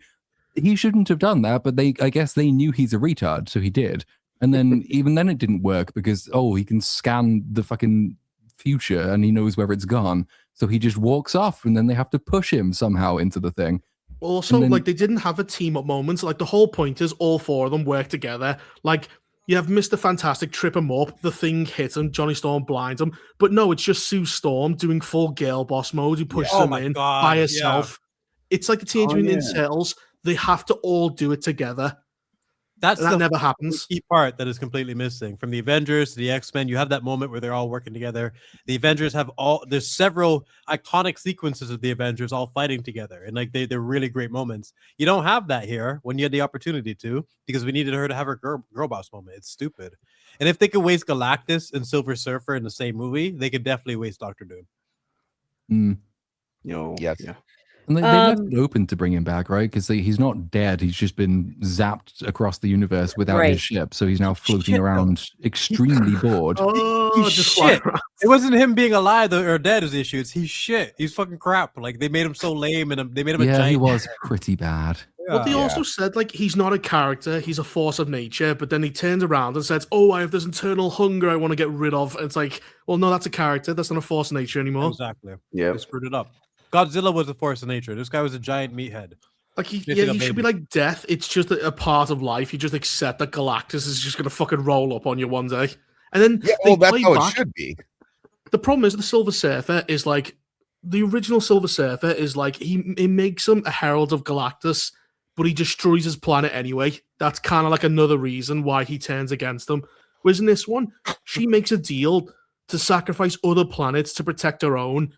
He shouldn't have done that, but I guess they knew he's a retard, so he did. And then even then it didn't work because, he can scan the fucking future and he knows where it's gone. So he just walks off, and then they have to push him somehow into the thing. Also, like, they didn't have a team-up moment. Like, the whole point is all four of them work together. Like, you have Mr. Fantastic trip him up, the thing hits him, Johnny Storm blinds him. But no, it's just Sue Storm doing full girl boss mode, who pushes him in by herself. Yeah. It's like the Teenage Mutant Ninja Turtles. They have to all do it together. That never happens. Key part that is completely missing from the Avengers to the X-Men. You have that moment where they're all working together. The Avengers have there's several iconic sequences of the Avengers all fighting together, and like they're really great moments. You don't have that here when you had the opportunity to, because we needed her to have her girl boss moment. It's stupid. And if they could waste Galactus and Silver Surfer in the same movie, they could definitely waste Doctor Doom. Yes. Yeah. And they left it open to bring him back, right? Because he's not dead. He's just been zapped across the universe without his ship. So he's now floating around extremely bored. He's shit. It wasn't him being alive or dead as the issue. He's shit. He's fucking crap. Like, they made him so lame, and they made him a giant. Yeah, he was pretty bad. Well, they also said, like, he's not a character, he's a force of nature, but then he turns around and says, I have this internal hunger I want to get rid of. And it's like, well, no, that's a character. That's not a force of nature anymore. Exactly. Yeah. They screwed it up. Godzilla was a force of nature. This guy was a giant meathead. Like, he should be like death. It's just a part of life. You just accept that Galactus is just going to fucking roll up on you one day. And then that's how it should be. The problem is the Silver Surfer is like, the original Silver Surfer is like, he makes him a herald of Galactus, but he destroys his planet anyway. That's kind of like another reason why he turns against him. Whereas in this one, she makes a deal to sacrifice other planets to protect her own.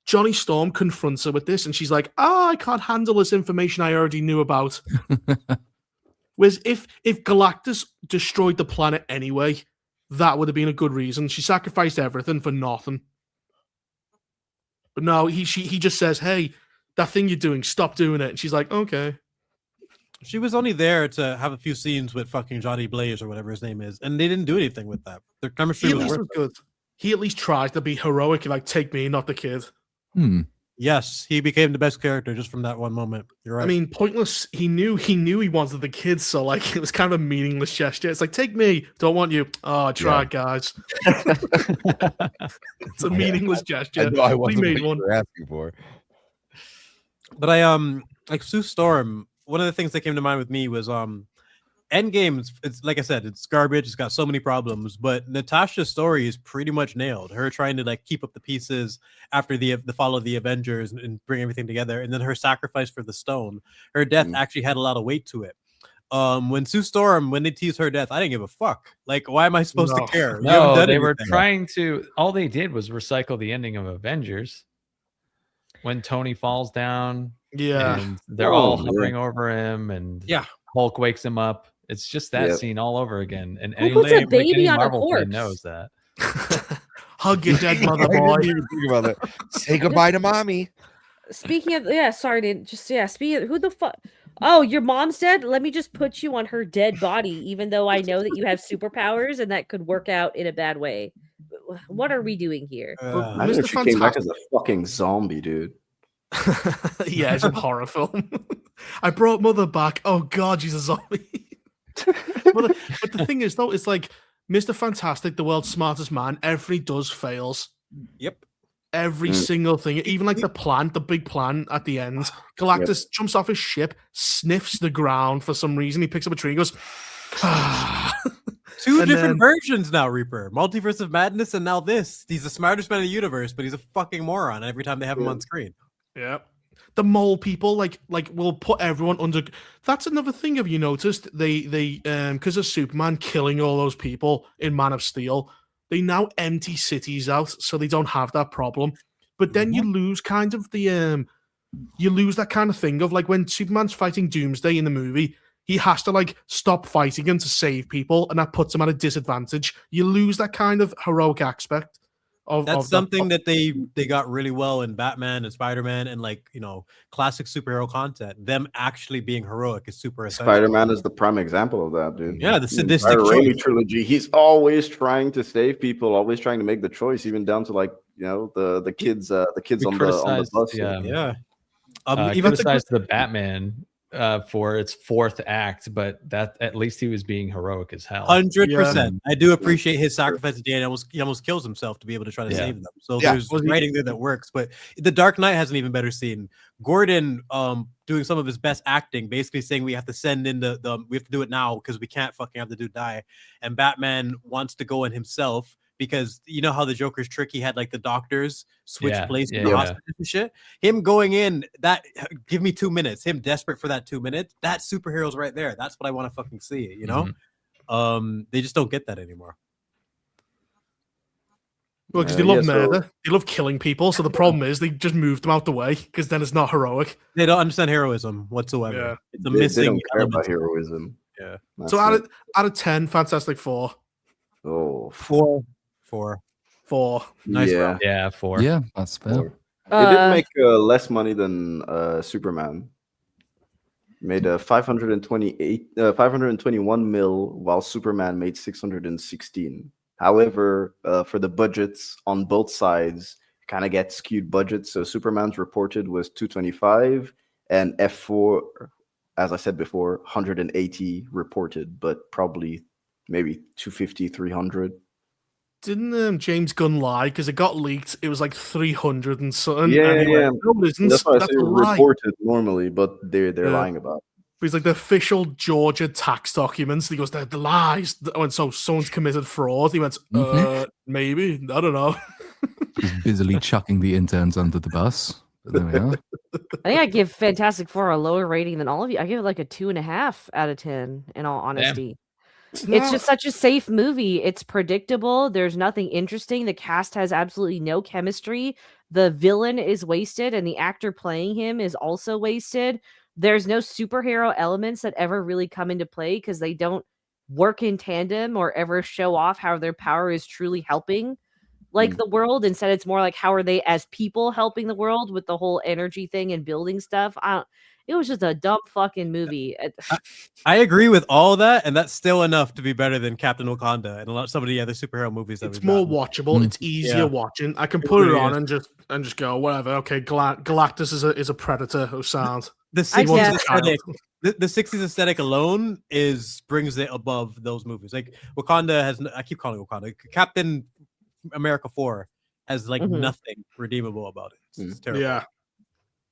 Johnny Storm confronts her with this, and she's like, I can't handle this information I already knew about. Whereas if Galactus destroyed the planet anyway, that would have been a good reason. She sacrificed everything for nothing. But no, he just says, hey, that thing you're doing, stop doing it. And she's like, okay. She was only there to have a few scenes with fucking Johnny Blaze or whatever his name is, and they didn't do anything with that. Their chemistry was good. He at least tries to be heroic, like, take me, not the kid. Yes, he became the best character just from that one moment. You're right. I mean, pointless. He knew he wanted the kids, so like it was kind of a meaningless gesture. It's like, take me, don't want you. Oh, try, guys. It's a meaningless gesture. I know I wasn't made one. Asking for. But like Sue Storm. One of the things that came to mind with me was Endgame. It's like I said, it's garbage. It's got so many problems. But Natasha's story is pretty much nailed. Her trying to like keep up the pieces after the fall of the Avengers and bring everything together, and then her sacrifice for the stone. Her death actually had a lot of weight to it. When Sue Storm, when they teased her death, I didn't give a fuck. Like, why am I supposed to care? No, they were trying to. All they did was recycle the ending of Avengers when Tony falls down. Yeah, and they're all hovering over him, and Hulk wakes him up. It's just that scene all over again. And who puts a baby on a corpse? Knows that. Hug your dead mother, boy. Think about it. Say goodbye to mommy. Speaking of, speaking of, who the fuck? Oh, your mom's dead? Let me just put you on her dead body, even though I know that you have superpowers and that could work out in a bad way. What are we doing here? I know she came back as a fucking zombie, dude. Yeah, it's a horror film. I brought mother back. Oh god, she's a zombie. But the thing is, though, it's like Mr. Fantastic, the world's smartest man, everything he does fails. Yep. Every single thing, even like the big plan at the end. Galactus jumps off his ship, sniffs the ground for some reason. He picks up a tree and goes, Two different versions now, Reaper. Multiverse of Madness and now this. He's the smartest man in the universe, but he's a fucking moron every time they have him on screen. Yep. the mole people like will put everyone under. That's another thing. Have you noticed they because of Superman killing all those people in Man of Steel, they now empty cities out so they don't have that problem. But then you lose kind of the you lose that kind of thing of like when Superman's fighting Doomsday in the movie, he has to like stop fighting him to save people, and that puts him at a disadvantage. You lose that kind of heroic aspect. That's something that they got really well in Batman and Spider-Man and like, you know, classic superhero content. Them actually being heroic is super essential. Spider-Man is the prime example of that, dude. Yeah, the sadistic Raimi trilogy. He's always trying to save people, always trying to make the choice, even down to like, you know, the kids on the bus. Yeah. Even criticized the Batman for its fourth act, but that at least he was being heroic as hell. 100%. I do appreciate his sacrifice at the end. He almost kills himself to be able to try to save them. So there's writing there that works. But The Dark Knight has an even better scene. Gordon doing some of his best acting, basically saying we have to send in we have to do it now because we can't fucking have the dude die. And Batman wants to go in himself, because you know how the Joker's trick, he had like the doctors switch places in the hospital and shit. Him going in, that give me 2 minutes. Him desperate for that 2 minutes. That superhero's right there. That's what I want to fucking see. You know, they just don't get that anymore. Well, because they love murder, they love killing people. So the problem is they just moved them out the way because then it's not heroic. They don't understand heroism whatsoever. Yeah. It's a missing they don't care element. about heroism. Yeah. That's So out of 10, Fantastic Four. Oh, 4. Nice. Yeah, 4. Yeah, that's fair. It did make less money than Superman. Made 521 mil, while Superman made 616. However, for the budgets on both sides, kind of get skewed budgets. So Superman's reported was 225, and F4, as I said before, 180 reported, but probably maybe 250, 300. Didn't James Gunn lie? Because it got leaked. It was like 300 and something. Yeah, anyway, yeah. No, it isn't. That's why I say a lie. reported normally, but they're lying about it. He's like the official Georgia tax documents. He goes, the lies. And so someone's committed fraud. He went, maybe. I don't know. He's busily chucking the interns under the bus. But there we are. I think I give Fantastic Four a lower rating than all of you. I give it like a 2.5 out of 10, in all honesty. It's just such a safe movie. It's predictable. There's nothing interesting. The cast has absolutely no chemistry. The villain is wasted, and the actor playing him is also wasted. There's no superhero elements that ever really come into play because they don't work in tandem or ever show off how their power is truly helping like the world. Instead, it's more like how are they as people helping the world with the whole energy thing and building stuff. It was just a dumb fucking movie. I agree with all that, and that's still enough to be better than Captain Wakanda and some of the other superhero movies. It's more watchable. It's easier watching. I can put it on and just go whatever. Okay, Galactus is a predator of sound. The 60s aesthetic, the 60s aesthetic alone brings it above those movies. Like Wakanda has, I keep calling it Wakanda. Captain America 4 has like nothing redeemable about it. It's terrible. Yeah.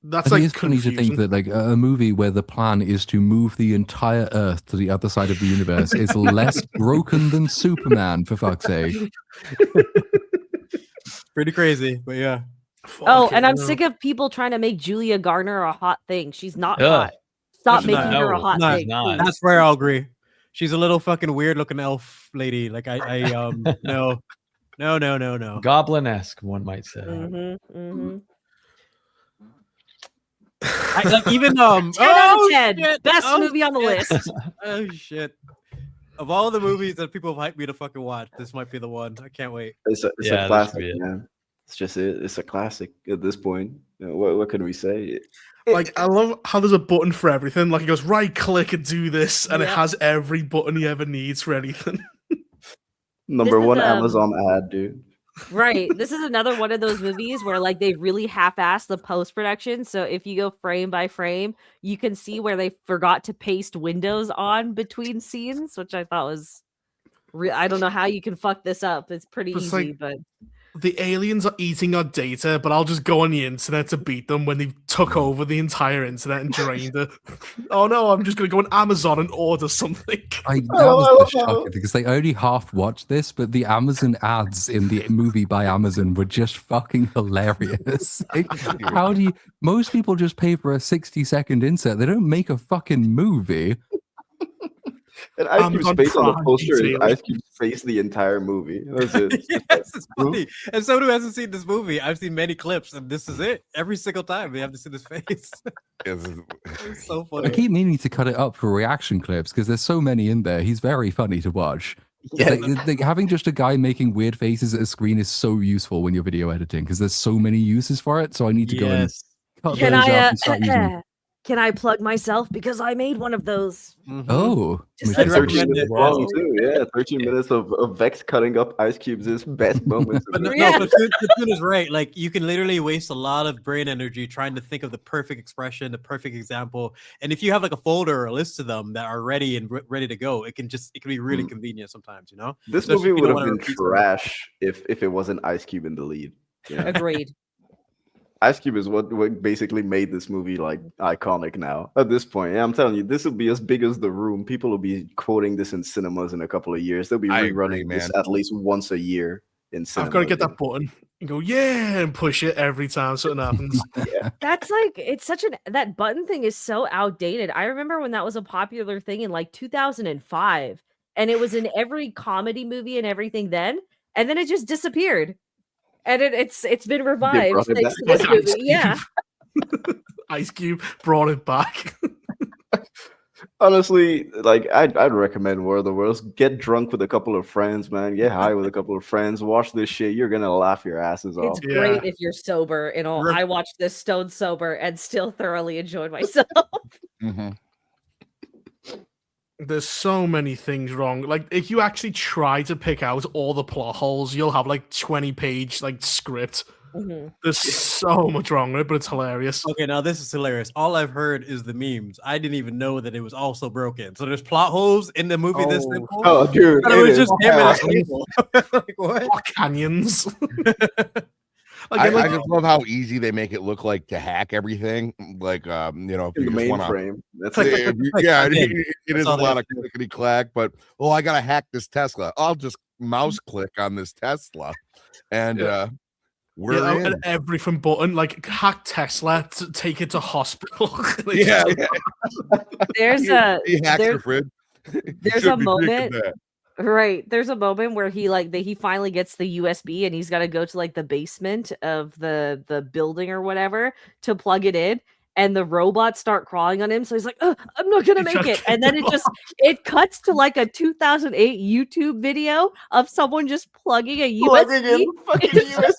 That's like it's funny to think that like a movie where the plan is to move the entire Earth to the other side of the universe is less broken than Superman, for fuck's sake. Pretty crazy, but yeah. And I'm sick of people trying to make Julia Garner a hot thing. She's not hot. Stop making her a hot thing. That's where I'll agree. She's a little fucking weird looking elf lady. Like no. Goblin-esque, one might say. Like even 10 out of 10, shit. Best movie on the list. Oh shit! Of all the movies that people have hyped me to fucking watch, this might be the one. I can't wait. It's a classic, man. It's just it's a classic at this point. You know, what can we say? Like I love how there's a button for everything. Like he goes right click and do this, and it has every button he ever needs for anything. Number one Amazon ad, dude. Right. This is another one of those movies where like they really half-assed the post-production. So if you go frame by frame, you can see where they forgot to paste windows on between scenes, which I thought was I don't know how you can fuck this up. It's pretty easy, but the aliens are eating our data, but I'll just go on the internet to beat them when they've took over the entire internet and drained it. Oh no, I'm just going to go on Amazon and order something. That was the shocking because I only half watched this, but the Amazon ads in the movie by Amazon were just fucking hilarious. How do you? Most people just pay for a 60-second insert. They don't make a fucking movie. And Ice Cube's face on the poster is Ice Cube's face the entire movie. That's it. Yes, it's funny. And someone who hasn't seen this movie, I've seen many clips, and this is it. Every single time they have to see this face. It's so funny. I keep meaning to cut it up for reaction clips because there's so many in there. He's very funny to watch. Yeah. Like having just a guy making weird faces at a screen is so useful when you're video editing because there's so many uses for it. So I need to go and cut those up and start using. Can I plug myself because I made one of those? Oh, Just and 13 minutes long too. Yeah, 13 minutes of Vex cutting up Ice Cube's best moments. But Platoon is right. Like you can literally waste a lot of brain energy trying to think of the perfect expression, the perfect example. And if you have like a folder or a list of them that are ready and ready to go, it can be really convenient sometimes. You know, this movie would have been trash if it wasn't Ice Cube in the lead. Yeah. Agreed. Ice Cube is what basically made this movie like iconic now at this point. Yeah, I'm telling you, this will be as big as The Room. People will be quoting this in cinemas in a couple of years. They'll be rerunning this at least once a year in cinema. I've got to get that button and go, yeah, and push it every time something happens. Yeah. That's like, it's such that button thing is so outdated. I remember when that was a popular thing in like 2005, and it was in every comedy movie and everything then, and then it just disappeared. And it's been revived thanks to this movie. Yeah. Ice Cube brought it back. Honestly, like I'd recommend War of the Worlds. Get drunk with a couple of friends, man. Get high with a couple of friends. Watch this shit. You're gonna laugh your asses off. It's great if you're sober and all. I watched this stone sober and still thoroughly enjoyed myself. There's so many things wrong. Like if you actually try to pick out all the plot holes, you'll have like 20-page like script. There's so much wrong with it, but it's hilarious. Okay, now this is hilarious. All I've heard is the memes. I didn't even know that it was also broken. So there's plot holes in the movie. This simple. Oh, dude, it was just him and his people. Like, what? Canyons. I just love how easy they make it look like to hack everything. Like, if the you mainframe. That's it is a lot of clickety clack. But I gotta hack this Tesla. I'll just mouse click on this Tesla, and we're in. Everything button like hack Tesla to take it to hospital. There's a moment. Right. There's a moment where he finally gets the USB and he's got to go to like the basement of the building or whatever to plug it in, and the robots start crawling on him. So he's like, I'm not going to make it. And then it cuts to like a 2008 YouTube video of someone just plugging a USB. Fucking USB.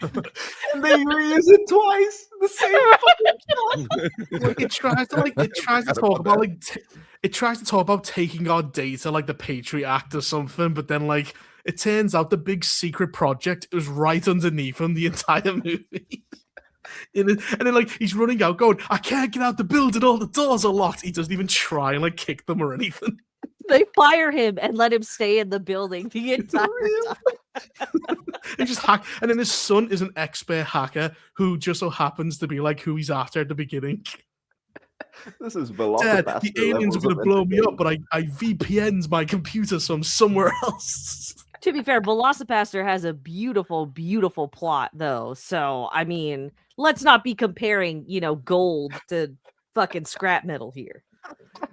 And they reuse it twice. The same fucking It tries to talk about taking our data like the Patriot Act or something, but then like it turns out the big secret project was right underneath him the entire movie. And then like he's running out going, I can't get out the building, all the doors are locked. He doesn't even try and like kick them or anything. They fire him and let him stay in the building the entire time. He just hack, and then his son is an expert hacker who just so happens to be like who he's after at the beginning. This is Dad, the aliens are going to blow me up, but I VPN'd my computer, so I'm somewhere else. To be fair, Velocipaster has a beautiful, beautiful plot, though. So, I mean, let's not be comparing, gold to fucking scrap metal here.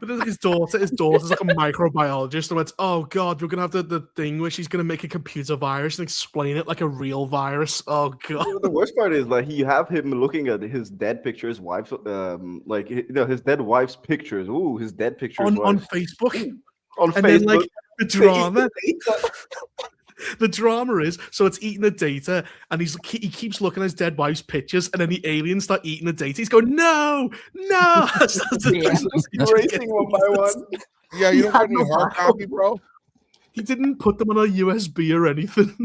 But his daughter's like a microbiologist, and went, oh god, we're gonna have the thing where she's gonna make a computer virus and explain it like a real virus. Oh god. The worst part is like you have him looking at his dead picture, his wife's his dead wife's pictures. Ooh, his dead pictures on Facebook. On Facebook. Then like the drama. The drama is, so it's eating the data, and he keeps looking at his dead wife's pictures, and then the aliens start eating the data. He's going, no! Erasing one by one. Yeah, you don't have any hard copy, bro? He didn't put them on a USB or anything.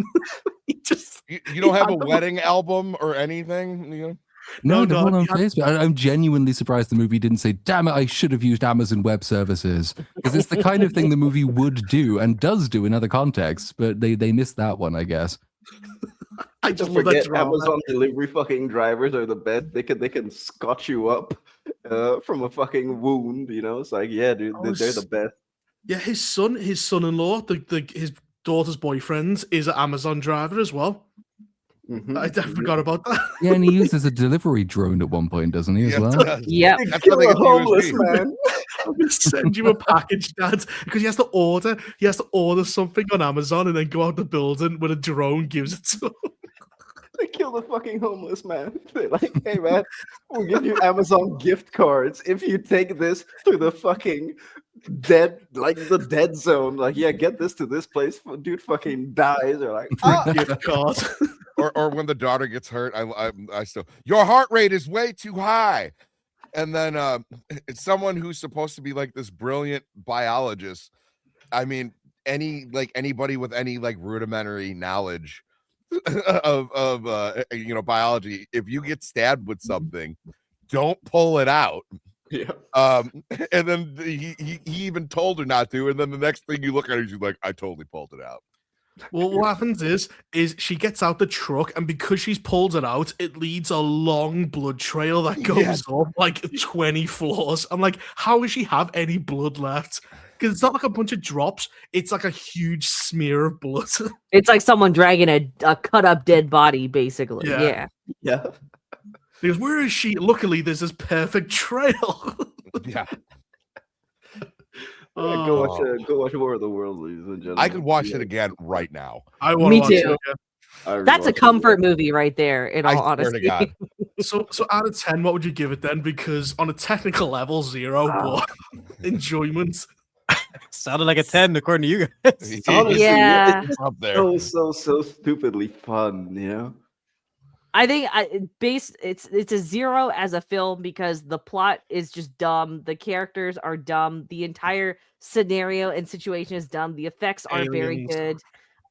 You don't have a wedding album or anything? No, hold on, I'm genuinely surprised the movie didn't say, damn it, I should have used Amazon Web Services. Because it's the kind of thing the movie would do and does do in other contexts, but they missed that one, I guess. I just Don't love that forget, drama. Amazon delivery fucking drivers are the best. They can scotch you up from a fucking wound. You know, it's like, yeah, dude, they're the best. Yeah, his son-in-law, his daughter's boyfriend, is an Amazon driver as well. I forgot about that. Yeah, and he uses a delivery drone at one point, doesn't he, as well? Yeah. That's Kill what they a get to homeless use. man. I'm gonna send you a package, Dad, because he has to order something on Amazon and then go out the building when a drone gives it to him. They kill the fucking homeless man. They're like, hey man, we'll give you Amazon gift cards if you take this to the fucking dead zone. Like, yeah, get this to this place. Dude fucking dies. They're like, Gift card. Or when the daughter gets hurt, I still, your heart rate is way too high. And then it's someone who's supposed to be like this brilliant biologist. I mean, anybody with any like rudimentary knowledge of biology, if you get stabbed with something, don't pull it out. yeah. And then he even told her not to, and then the next thing you look at her, she's like, I totally pulled it out. Well, what happens is she gets out the truck, and because she's pulled it out, it leads a long blood trail that goes up like 20 floors. I'm like, how does she have any blood left? Because it's not like a bunch of drops; it's like a huge smear of blood. It's like someone dragging a cut up dead body, basically. Yeah. Yeah. Because where is she? Luckily, there's this perfect trail. Yeah. Yeah, go watch War of the World, ladies and gentlemen. I could watch it again right now. I want Me to watch it too. again. That's a comfort movie right there, in all I swear to honesty. God. So out of 10, what would you give it then? Because on a technical level, 0, but enjoyment. Sounded like a 10 according to you guys. Honestly, Yeah. It's up there. so stupidly fun, you know. I think it's a 0 as a film because the plot is just dumb. The characters are dumb. The entire scenario and situation is dumb. The effects aren't very Aliens. good.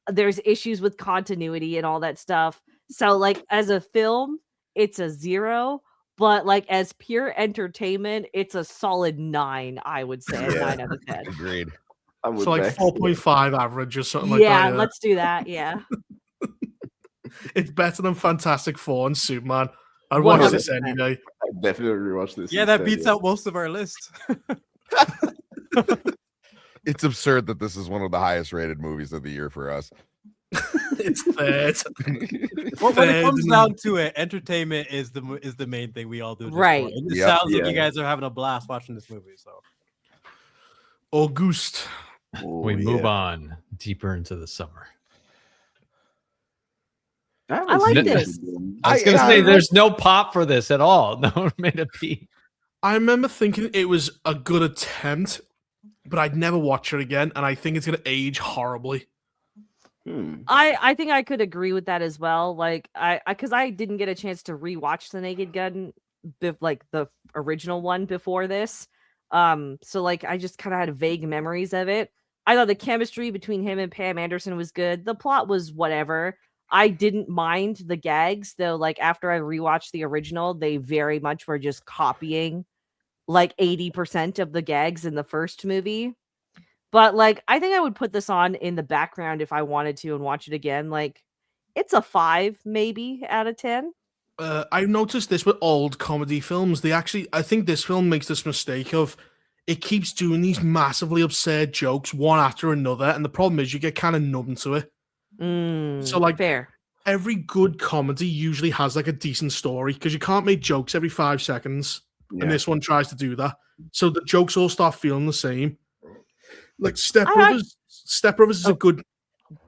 There's issues with continuity and all that stuff. So like as a film, it's a 0, but like as pure entertainment, it's a solid 9, I would say. A 9 out of 10. Agreed. I would So like back 4.5 average or something like Yeah, that. let's do that. Yeah. It's better than Fantastic Four and Superman. I'd watch 100%. this any day. I definitely rewatch this. Yeah, that instead, beats yeah. out most of our list. It's absurd that this is one of the highest rated movies of the year for us. It's third. Well, when it comes Third. down to it, entertainment is the main thing we all do. This Right. for. And it Yep. sounds like Yeah. you guys are having a blast watching this movie. So August. We move on deeper into the summer. I like this. I was going to say, there's no pop for this at all. No one made a beat. I remember thinking it was a good attempt, but I'd never watch it again, and I think it's going to age horribly. I think I could agree with that as well. Like because I didn't get a chance to rewatch The Naked Gun, like the original one before this. So like I just kind of had vague memories of it. I thought the chemistry between him and Pam Anderson was good. The plot was whatever. I didn't mind the gags though. Like after I rewatched the original, they very much were just copying like 80% of the gags in the first movie. But like I think I would put this on in the background if I wanted to and watch it again. Like it's a 5 maybe out of 10. I've noticed this with old comedy films. I think this film makes this mistake of it keeps doing these massively absurd jokes one after another, and the problem is you get kind of numb to it. So like fair. Every good comedy usually has like a decent story because you can't make jokes every 5 seconds, and this one tries to do that. So the jokes all start feeling the same. Like Step Brothers is a good,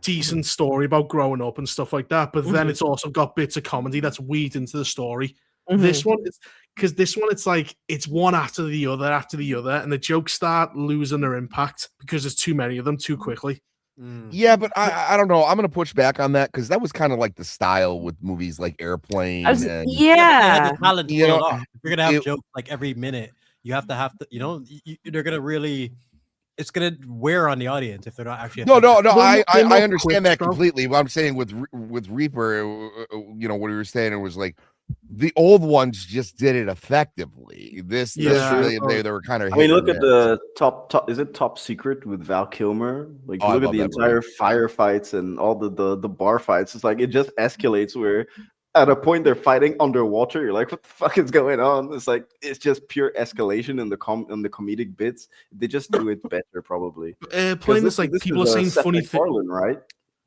decent story about growing up and stuff like that. But then it's also got bits of comedy that's weaved into the story. This one, it's like it's one after the other, and the jokes start losing their impact because there's too many of them too quickly. Yeah, but I don't know. I'm going to push back on that because that was kind of like the style with movies like Airplane. Yeah. The talent to pull it off. If you're gonna have jokes like every minute, you have to. They're gonna really. It's gonna wear on the audience if they're not actually. No. I understand that completely. What I'm saying with Reaper, what we were saying, it was like the old ones just did it effectively. This Yeah. they were kind of. I mean, look at the top. Is it Top Secret with Val Kilmer? Like, Oh, I look at love the that entire firefights and all the bar fights. It's like it just escalates. Where at a point they're fighting underwater. You're like, what the fuck is going on? It's like it's just pure escalation in the comedic bits. They just do it better, probably. Playing this, like people are saying Seth funny MacFarlane, right?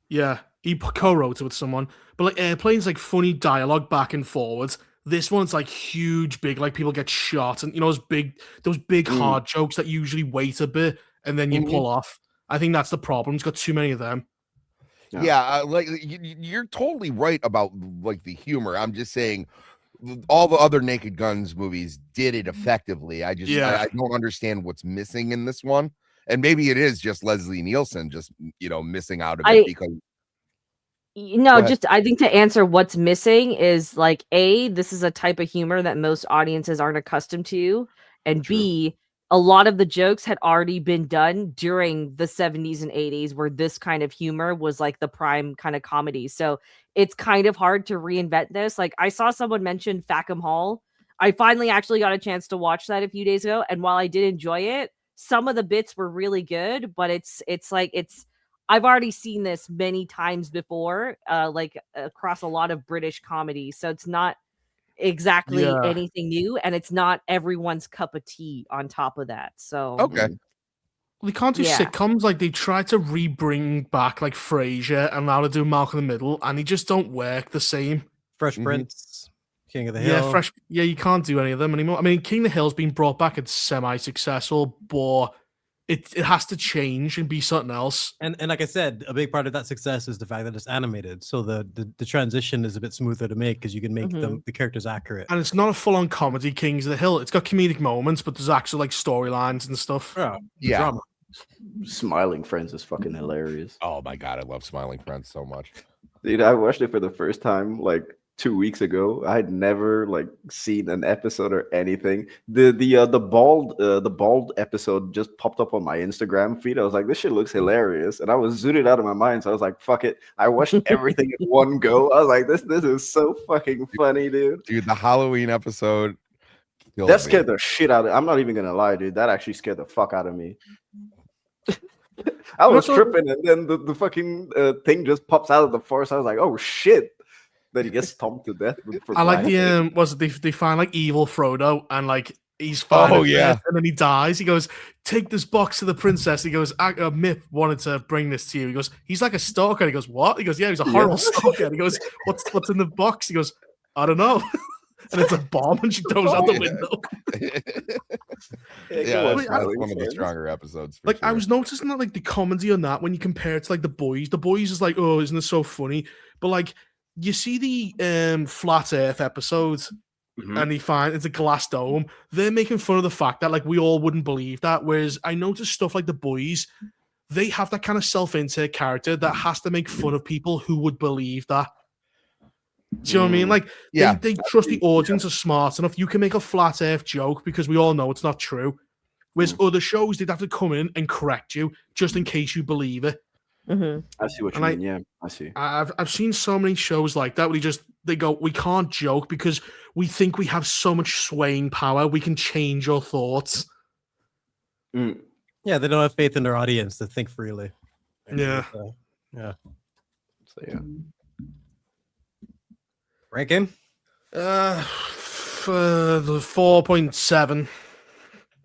Yeah, he co-wrote it with someone. But like Airplane's like funny dialogue back and forwards. This one's like huge, big, like people get shot, and you know those big hard jokes that usually wait a bit and then you pull off. I think that's the problem. It's got too many of them. Yeah, like you're totally right about like the humor. I'm just saying all the other Naked Guns movies did it effectively. I don't understand what's missing in this one. And maybe it is just Leslie Nielsen just, missing out of it because I think to answer what's missing is like this is a type of humor that most audiences aren't accustomed to, and True. B, a lot of the jokes had already been done during the 70s and 80s where this kind of humor was like the prime kind of comedy. So it's kind of hard to reinvent this. Like I saw someone mention Fackham Hall. I finally actually got a chance to watch that a few days ago, and while I did enjoy it, some of the bits were really good, but it's I've already seen this many times before, like across a lot of British comedy. So it's not exactly anything new, and it's not everyone's cup of tea on top of that. So okay. They can't do sitcoms. Like they try to bring back like Frasier and now to do Malcolm in the Middle, and they just don't work the same. Fresh Prince, King of the Hill. Yeah, you can't do any of them anymore. I mean, King of the Hill's been brought back. It's semi-successful, but it has to change and be something else. And like I said, a big part of that success is the fact that it's animated. So the transition is a bit smoother to make because you can make the characters accurate. And it's not a full-on comedy, Kings of the Hill. It's got comedic moments, but there's actual like storylines and stuff. Yeah. Drama. Smiling Friends is fucking hilarious. Oh my god, I love Smiling Friends so much. Dude, I watched it for the first time like 2 weeks ago. I had never like seen an episode or anything. The bald episode just popped up on my Instagram feed. I was like, this shit looks hilarious, and I was zooted out of my mind. So I was like, fuck it. I watched everything in one go. I was like, this is so fucking funny, dude. Dude, the Halloween episode that scared the shit out of. I'm not even gonna lie, dude. That actually scared the fuck out of me. I was tripping, and then the fucking thing just pops out of the forest. I was like, oh shit. Then he gets stomped to death. I like the they find like evil Frodo, and like he's fine. And then he dies. He goes, take this box to the princess. He goes, Mip wanted to bring this to you. He goes, he's like a stalker. He goes, what? He goes, yeah, he's a horrible stalker. And he goes, what's in the box? He goes, I don't know. And it's a bomb, and she throws out the window. That's one of the stronger episodes. Like sure. I was noticing that like the comedy on that when you compare it to like the boys is like, oh, isn't this so funny? But like you see the Flat Earth episodes, and they find it's a glass dome. They're making fun of the fact that like we all wouldn't believe that. Whereas I noticed stuff like the boys, they have that kind of self-insert character that has to make fun of people who would believe that. Do you know what I mean? Like, they trust the audience are smart enough. You can make a flat earth joke because we all know it's not true. Whereas other shows, they'd have to come in and correct you just in case you believe it. I see what you mean. Yeah, I see. I've seen so many shows like that where they go, we can't joke because we think we have so much swaying power. We can change your thoughts. Yeah, they don't have faith in their audience to think freely. Yeah. So yeah. Ranking? 4.7.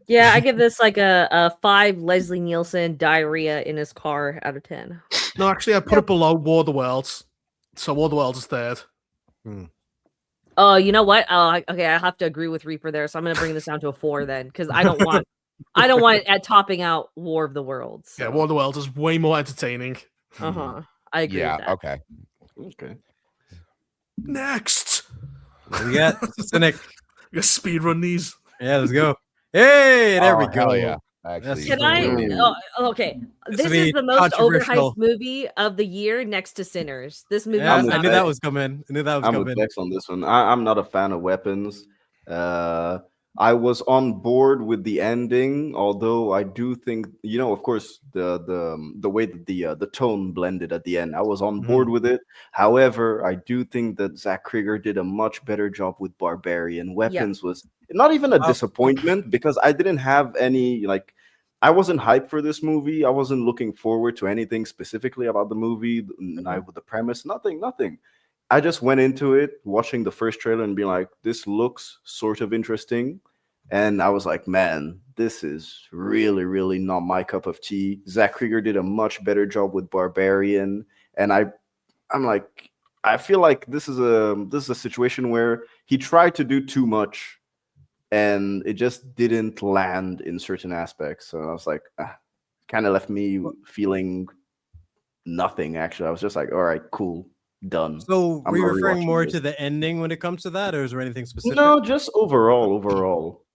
Yeah, I give this like a 5 Leslie Nielsen diarrhea in his car out of 10. No, actually, I put it below War of the Worlds. So War of the Worlds is third. Oh, you know what? Okay, I have to agree with Reaper there. So I'm going to bring this down to a 4 then, because I don't want it topping out War of the Worlds. So. Yeah, War of the Worlds is way more entertaining. I agree with that. Okay. Next. What do we got? Cynic. You speed run these. Yeah, let's go. Hey, there we go. Yeah. Actually, Can I? Okay. This is the most overhyped movie of the year next to Sinners. This movie. Yeah, I knew that was coming. I'm with Vex on this one. I'm not a fan of weapons. I was on board with the ending, although I do think, of course, the way that the tone blended at the end, I was on board with it. However, I do think that Zach Krieger did a much better job with Barbarian. Weapons was not even a disappointment because I didn't have any I wasn't hyped for this movie. I wasn't looking forward to anything specifically about the movie, not with the premise, nothing. I just went into it watching the first trailer and being like, this looks sort of interesting. And I was like, man, this is really, really not my cup of tea. Zach Krieger did a much better job with Barbarian. And I'm like, I feel like this is a situation where he tried to do too much and it just didn't land in certain aspects. So I was like, kind of left me feeling nothing, actually. I was just like, all right, cool. Done. So were you referring more to the ending when it comes to that, or is there anything specific? No, just overall.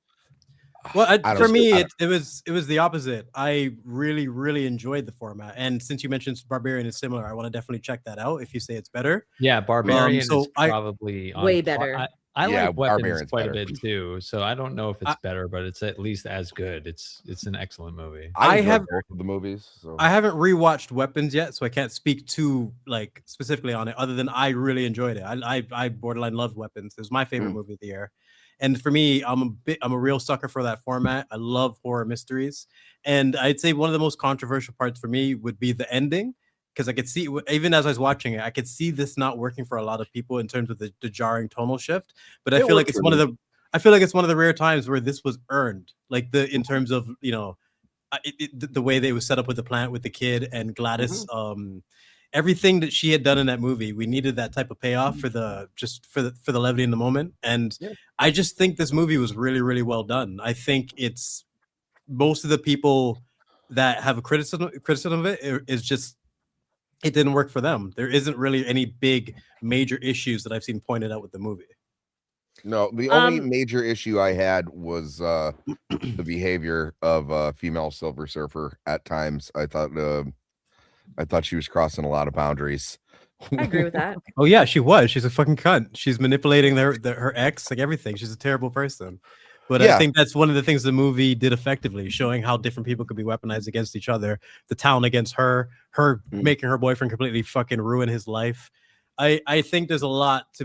Well, for me, it was the opposite. I really, really enjoyed the format, and since you mentioned Barbarian is similar, I want to definitely check that out. If you say it's better, yeah, Barbarian is probably way better. I like Weapons quite a bit too, so I don't know if it's better, but it's at least as good. It's an excellent movie. I have both of the movies. So. I haven't rewatched Weapons yet, so I can't speak too specifically on it. Other than I really enjoyed it. I borderline loved Weapons. It was my favorite movie of the year. And for me, I'm a real sucker for that format. I love horror mysteries, and I'd say one of the most controversial parts for me would be the ending. Because I could see, even as I was watching it, I could see this not working for a lot of people in terms of the jarring tonal shift. But I feel like it's one of the rare times where this was earned, in terms of the way they was set up with the plant with the kid and Gladys. Everything that she had done in that movie, we needed that type of payoff for the levity in the moment. And I just think this movie was really, really well done. I think it's most of the people that have a criticism of it is just. It didn't work for them. There isn't really any big major issues that I've seen pointed out with the movie. No, the only major issue I had was the behavior of a female Silver Surfer at times. I thought she was crossing a lot of boundaries. I agree with that. Oh yeah, she was. She's a fucking cunt. She's manipulating her ex, everything. She's a terrible person. But I think that's one of the things the movie did effectively, showing how different people could be weaponized against each other. The town against her making her boyfriend completely fucking ruin his life. I think there's a lot to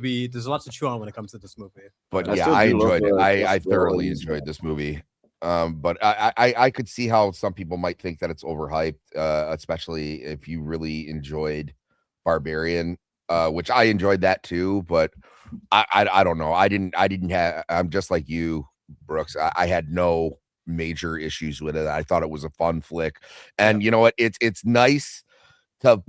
chew on when it comes to this movie. But I enjoyed it. I thoroughly enjoyed this movie. But I could see how some people might think that it's overhyped, especially if you really enjoyed Barbarian, which I enjoyed that too. But I don't know. I'm just like you, Brooks. I had no major issues with it. I thought it was a fun flick, and you know what? It's nice to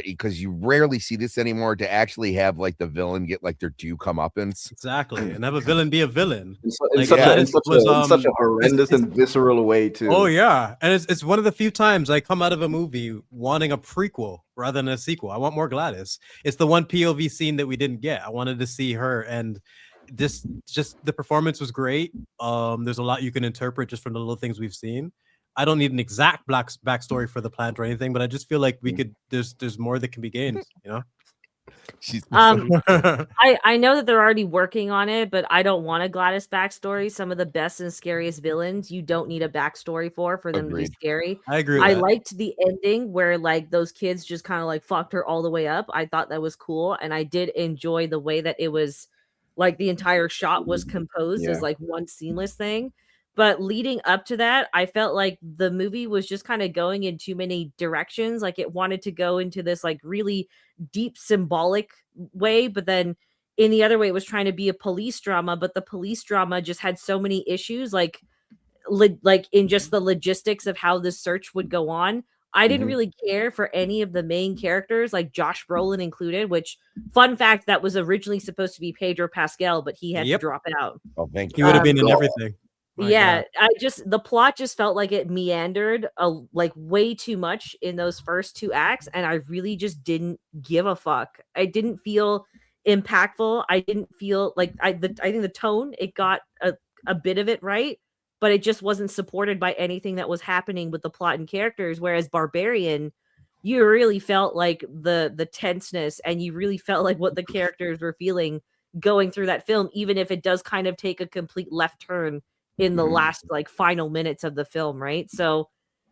because you rarely see this anymore, to actually have the villain get their due comeuppance. Exactly, and have a villain be a villain in such a horrendous and visceral way too. Oh yeah, and it's one of the few times I come out of a movie wanting a prequel rather than a sequel. I want more Gladys. It's the one POV scene that we didn't get. I wanted to see her, and the performance was great. There's a lot you can interpret just from the little things we've seen. I don't need an exact backstory for the plant or anything, but I just feel like we could. There's more that can be gained. I know that they're already working on it, but I don't want a Gladys backstory. Some of the best and scariest villains you don't need a backstory for them to be scary. I agree. I liked the ending where those kids just kind of fucked her all the way up. I thought that was cool, and I did enjoy the way that it was. The entire shot was composed as one seamless thing. But leading up to that, I felt like the movie was just kind of going in too many directions. It wanted to go into this really deep symbolic way, but then in the other way, it was trying to be a police drama. But the police drama just had so many issues, in just the logistics of how the search would go on. I didn't really care for any of the main characters, Josh Brolin included, which, fun fact, that was originally supposed to be Pedro Pascal, but he had to drop out. Oh, thank you. You would have been in everything. The plot just felt like it meandered way too much in those first two acts, and I really just didn't give a fuck. I didn't feel impactful. I didn't feel I think the tone, it got a bit of it right, but it just wasn't supported by anything that was happening with the plot and characters. Whereas Barbarian, you really felt the tenseness, and you really felt what the characters were feeling going through that film, even if it does kind of take a complete left turn in the last like final minutes of the film, right? So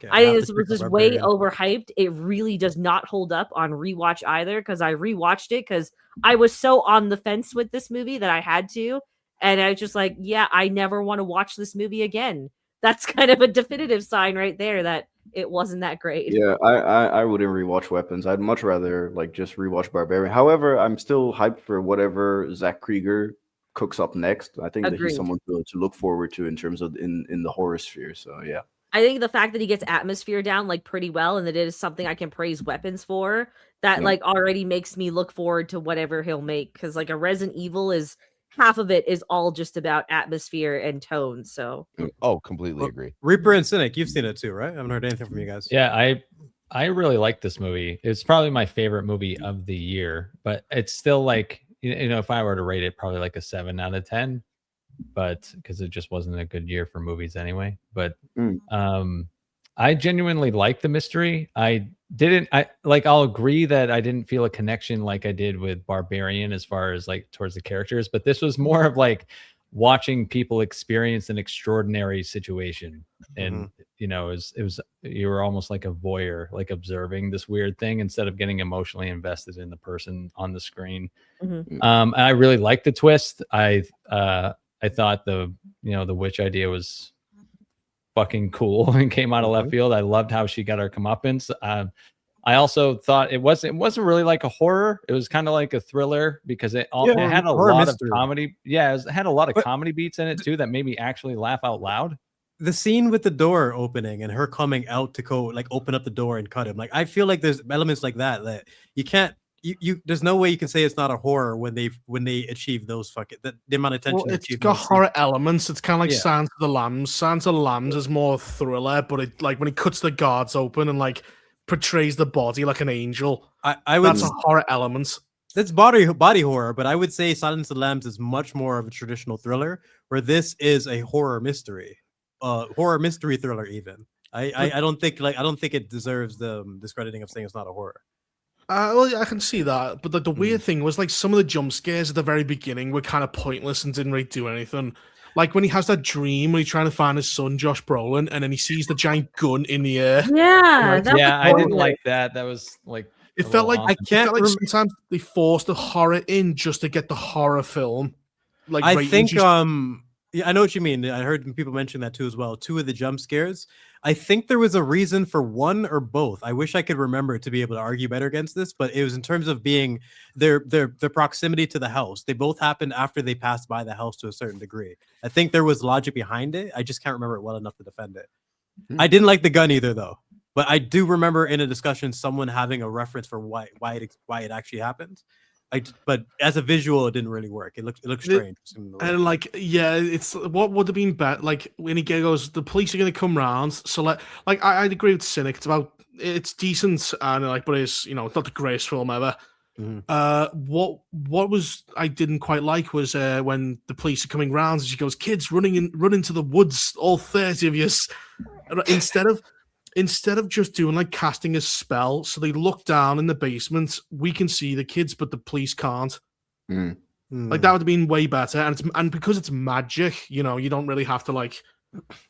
I think this was just way overhyped. It really does not hold up on rewatch either, because I rewatched it because I was so on the fence with this movie that I had to. And I was just like, yeah, I never want to watch this movie again. That's kind of a definitive sign right there that it wasn't that great. Yeah, I wouldn't rewatch Weapons. I'd much rather like just rewatch Barbarian. However, I'm still hyped for whatever Zach Krieger cooks up next. I think that he's someone to look forward to in terms of in the horror sphere. So yeah. I think the fact that he gets atmosphere down like pretty well, and that it is something I can praise Weapons for, that like already makes me look forward to whatever he'll make. Because like a Resident Evil is half of it is all just about atmosphere and tone. So completely agree. Reaper and Cynic, you've seen it too, right? I haven't heard anything from you guys. Yeah, I really like this movie. It's probably my favorite movie of the year, but it's still like, you know, if I were to rate it, probably like a 7 out of 10. But because it just wasn't a good year for movies anyway. But I genuinely like the mystery. I'll agree that I didn't feel a connection like I did with Barbarian as far as like towards the characters, but this was more of like watching people experience an extraordinary situation. And you know, it was you were almost like a voyeur, like observing this weird thing instead of getting emotionally invested in the person on the screen. I really liked the twist. I thought the witch idea was fucking cool and came out of left field. I loved how she got her comeuppance. I also thought it wasn't really like a horror. It was kind of like a thriller because it had a lot of comedy. Yeah, it had a lot of comedy beats in it too that made me actually laugh out loud. The scene with the door opening and her coming out to go like open up the door and cut him. Like I feel like there's elements like that you can't. There's no way you can say it's not a horror when they achieve those the amount of tension. Well, it's got horror elements. It's kind of like Silence of the Lambs. Silence of the Lambs is more thriller, but it like when he cuts the guards open and like portrays the body like an angel. That's a horror element. That's body horror, but I would say Silence of the Lambs is much more of a traditional thriller, where this is a horror mystery thriller. Even I don't think it deserves the discrediting of saying it's not a horror. Well, I can see that, but the weird thing was like some of the jump scares at the very beginning were kind of pointless and didn't really do anything. Like when he has that dream when he's trying to find his son Josh Brolin, and then he sees the giant gun in the air. Yeah, I didn't like that. That was like it felt like sometimes they forced the horror in just to get the horror film. Like I think yeah, I know what you mean. I heard people mention that too as well. 2 of the jump scares. I think there was a reason for one or both. I wish I could remember to be able to argue better against this, but it was in terms of being their proximity to the house. They both happened after they passed by the house to a certain degree. I think there was logic behind it. I just can't remember it well enough to defend it. I didn't like the gun either, though. But I do remember in a discussion someone having a reference for why it actually happened. But as a visual, it didn't really work. It looked strange. And like, yeah, it's what would have been better. Like when he goes, the police are going to come round. So I'd agree with Cynic. It's decent and like, but it's it's not the greatest film ever. What was I didn't quite like was when the police are coming round and she goes, "Kids, run into the woods, all 30 of you." Instead of just doing like casting a spell, so they look down in the basement, we can see the kids, but the police can't. Like that would have been way better, and because it's magic, you don't really have to like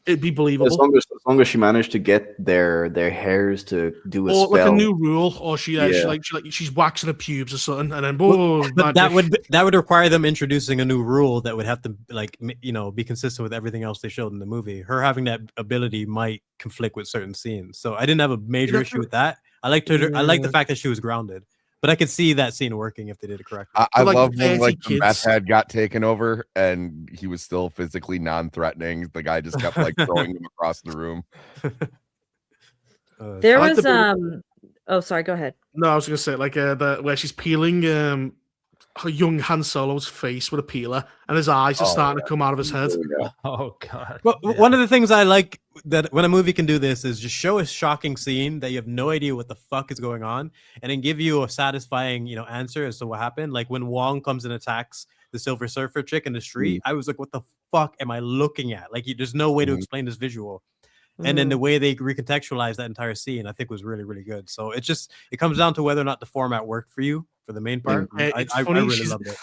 it'd be believable. As long as she managed to get their hairs to do a spell, like a new rule, or she's waxing her pubes or something, and then but that would require them introducing a new rule that would have to be consistent with everything else they showed in the movie. Her having that ability might conflict with certain scenes, so I didn't have a major issue with that. I liked her. I liked the fact that she was grounded. But I could see that scene working if they did it correctly. I love when the meth head got taken over and he was still physically non-threatening. The guy just kept like throwing him across the room. There was oh, sorry, go ahead. No, I was gonna say where she's peeling her young Han Solo's face with a peeler, and his eyes are starting to come out of his head. Oh god! Well, one of the things I like that when a movie can do this is just show a shocking scene that you have no idea what the fuck is going on, and then give you a satisfying, answer as to what happened. Like when Wong comes and attacks the Silver Surfer chick in the street, I was like, "What the fuck am I looking at?" Like, there's no way to explain this visual. And then the way they recontextualize that entire scene, I think was really, really good. So it comes down to whether or not the format worked for you for the main part. I really loved it.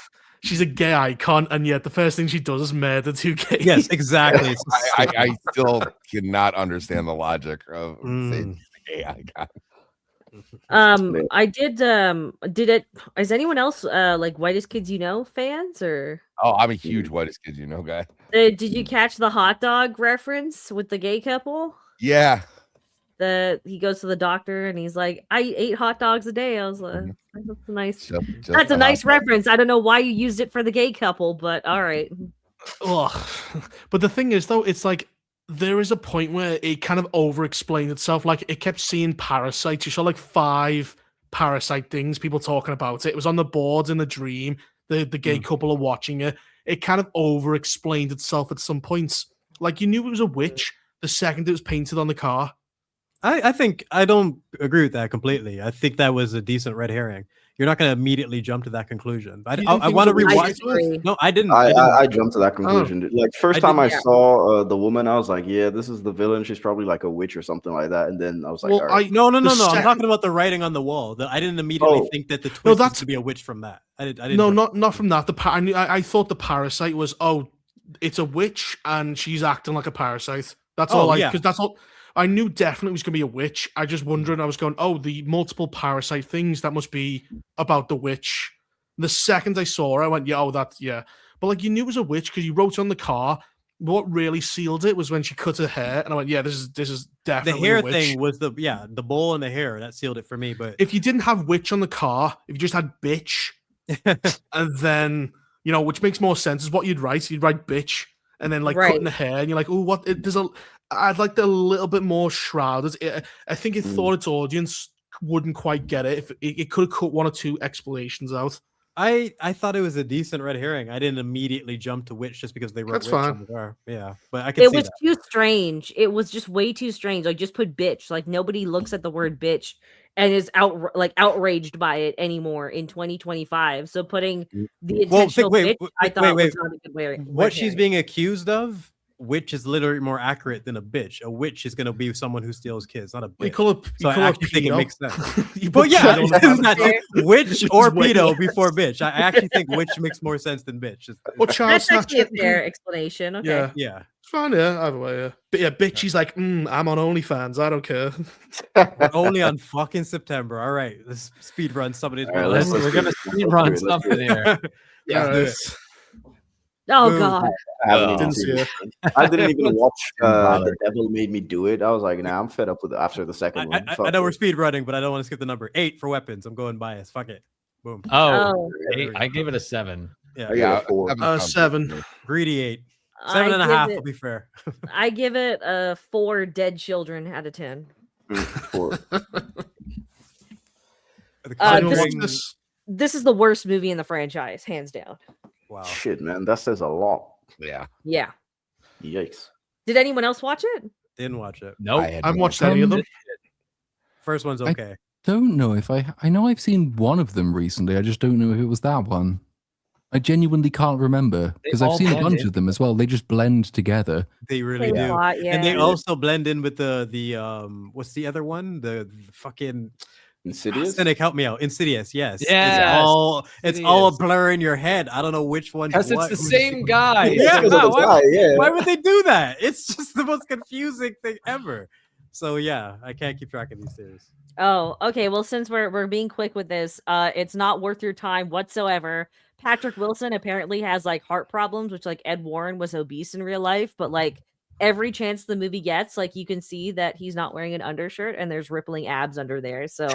she's a gay icon, and yet the first thing she does is murder 2 gays. Yes, exactly. It's I still cannot understand the logic of saying gay icon. I did it, is anyone else like Whitest Kids You Know fans, or Oh, I'm a huge Whitest Kids You Know guy. did you catch the hot dog reference with the gay couple? Yeah. He goes to the doctor and he's like, I ate hot dogs a day. I was like, that's a nice Just that's a the nice hot dog. reference. I don't know why you used it for the gay couple, but all right. Ugh. But the thing is, though, it's like there is a point where it kind of over-explained itself. Like it kept seeing parasites. You saw like 5 parasite things, people talking about it. It was on the boards in the dream. The gay couple are watching it. It kind of over-explained itself at some points. Like you knew it was a witch the second it was painted on the car. I think I don't agree with that completely. I think that was a decent red herring. You're not going to immediately jump to that conclusion. I want to rewatch. No, I didn't. I jumped to that conclusion. Like first time I saw the woman, I was like, yeah, this is the villain. She's probably like a witch or something like that. And then I was like, well, all right. No. I'm talking about the writing on the wall. I didn't immediately think that the twist was to be a witch from that. I didn't. No, not from that. I thought the parasite was, it's a witch and she's acting like a parasite. That's all. Because that's all. I knew definitely it was going to be a witch. I just wondering, I was going, the multiple parasite things, that must be about the witch. The second I saw her, I went, yeah. But like you knew it was a witch because you wrote on the car. What really sealed it was when she cut her hair, and I went, yeah, this is definitely the hair a witch. thing was the bowl and the hair that sealed it for me. But if you didn't have witch on the car, if you just had bitch, and then which makes more sense is what you'd write. You'd write bitch, and then like cutting the hair, and you're like, I'd like a little bit more shrouded. I think it thought its audience wouldn't quite get it. If it could have cut 1 or 2 explanations out. I thought it was a decent red herring. I didn't immediately jump to witch just because they wrote witch on the car. Yeah, but I can see that. It was too strange. It was just way too strange. Like just put bitch. Like nobody looks at the word bitch and is outraged by it anymore in 2025. So putting the intentional bitch, I thought was not a good way. What she's being accused of, witch is literally more accurate than a bitch. A witch is going to be someone who steals kids, not a bitch. I actually think it makes sense. But yeah, witch or pedo before bitch. I actually think witch makes more sense than bitch. That's actually a fair explanation. Okay. Yeah. It's fine, either way, yeah. But yeah, bitch, she's like, I'm on OnlyFans. I don't care. We're only on fucking September. All right, let's speed run somebody's. We're gonna speed run something here. Yeah. Oh God! I didn't even watch The Devil Made Me Do It. I was like, nah, I'm fed up with it after the second one. I know we're speed running, but I don't want to skip the number 8 for weapons. I'm going bias. Fuck it. Boom. Oh, 8. I gave it a 7. Yeah, 4. 7. Greedy 8. 7.5 will be fair. I give it a 4 dead children out of 10. 4. This is the worst movie in the franchise, hands down. Wow. Shit, man, that says a lot. Yeah. Yikes. Did anyone else watch it? Didn't watch it. Nope. I haven't watched any of them. First one's okay. Don't know if I know I've seen one of them recently. I just don't know if it was that one. I genuinely can't remember because I've seen a bunch of them as well. They just blend together. They really do. And they also blend in with the what's the other one? The fucking Insidious? Cynic, help me out. Insidious, yes. Yeah. It's all a blur in your head. I don't know which one. Because it's the same guy. Why would they do that? It's just the most confusing thing ever. So yeah, I can't keep track of these series. Oh, okay. Well, since we're being quick with this, it's not worth your time whatsoever. Patrick Wilson apparently has like heart problems, which like Ed Warren was obese in real life, but like every chance the movie gets, like you can see that he's not wearing an undershirt and there's rippling abs under there. So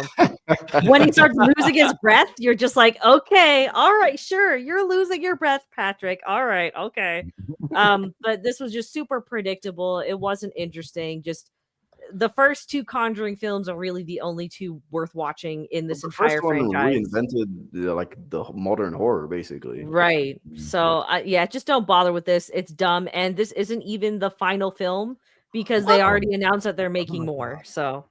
when he starts losing his breath, you're just like, okay, all right, sure, you're losing your breath, Patrick. All right, okay. But this was just super predictable. It wasn't interesting. Just the first 2 Conjuring films are really the only 2 worth watching in this entire franchise. Reinvented like the modern horror, basically. Right. So just don't bother with this. It's dumb, and this isn't even the final film because they already announced that they're making more. So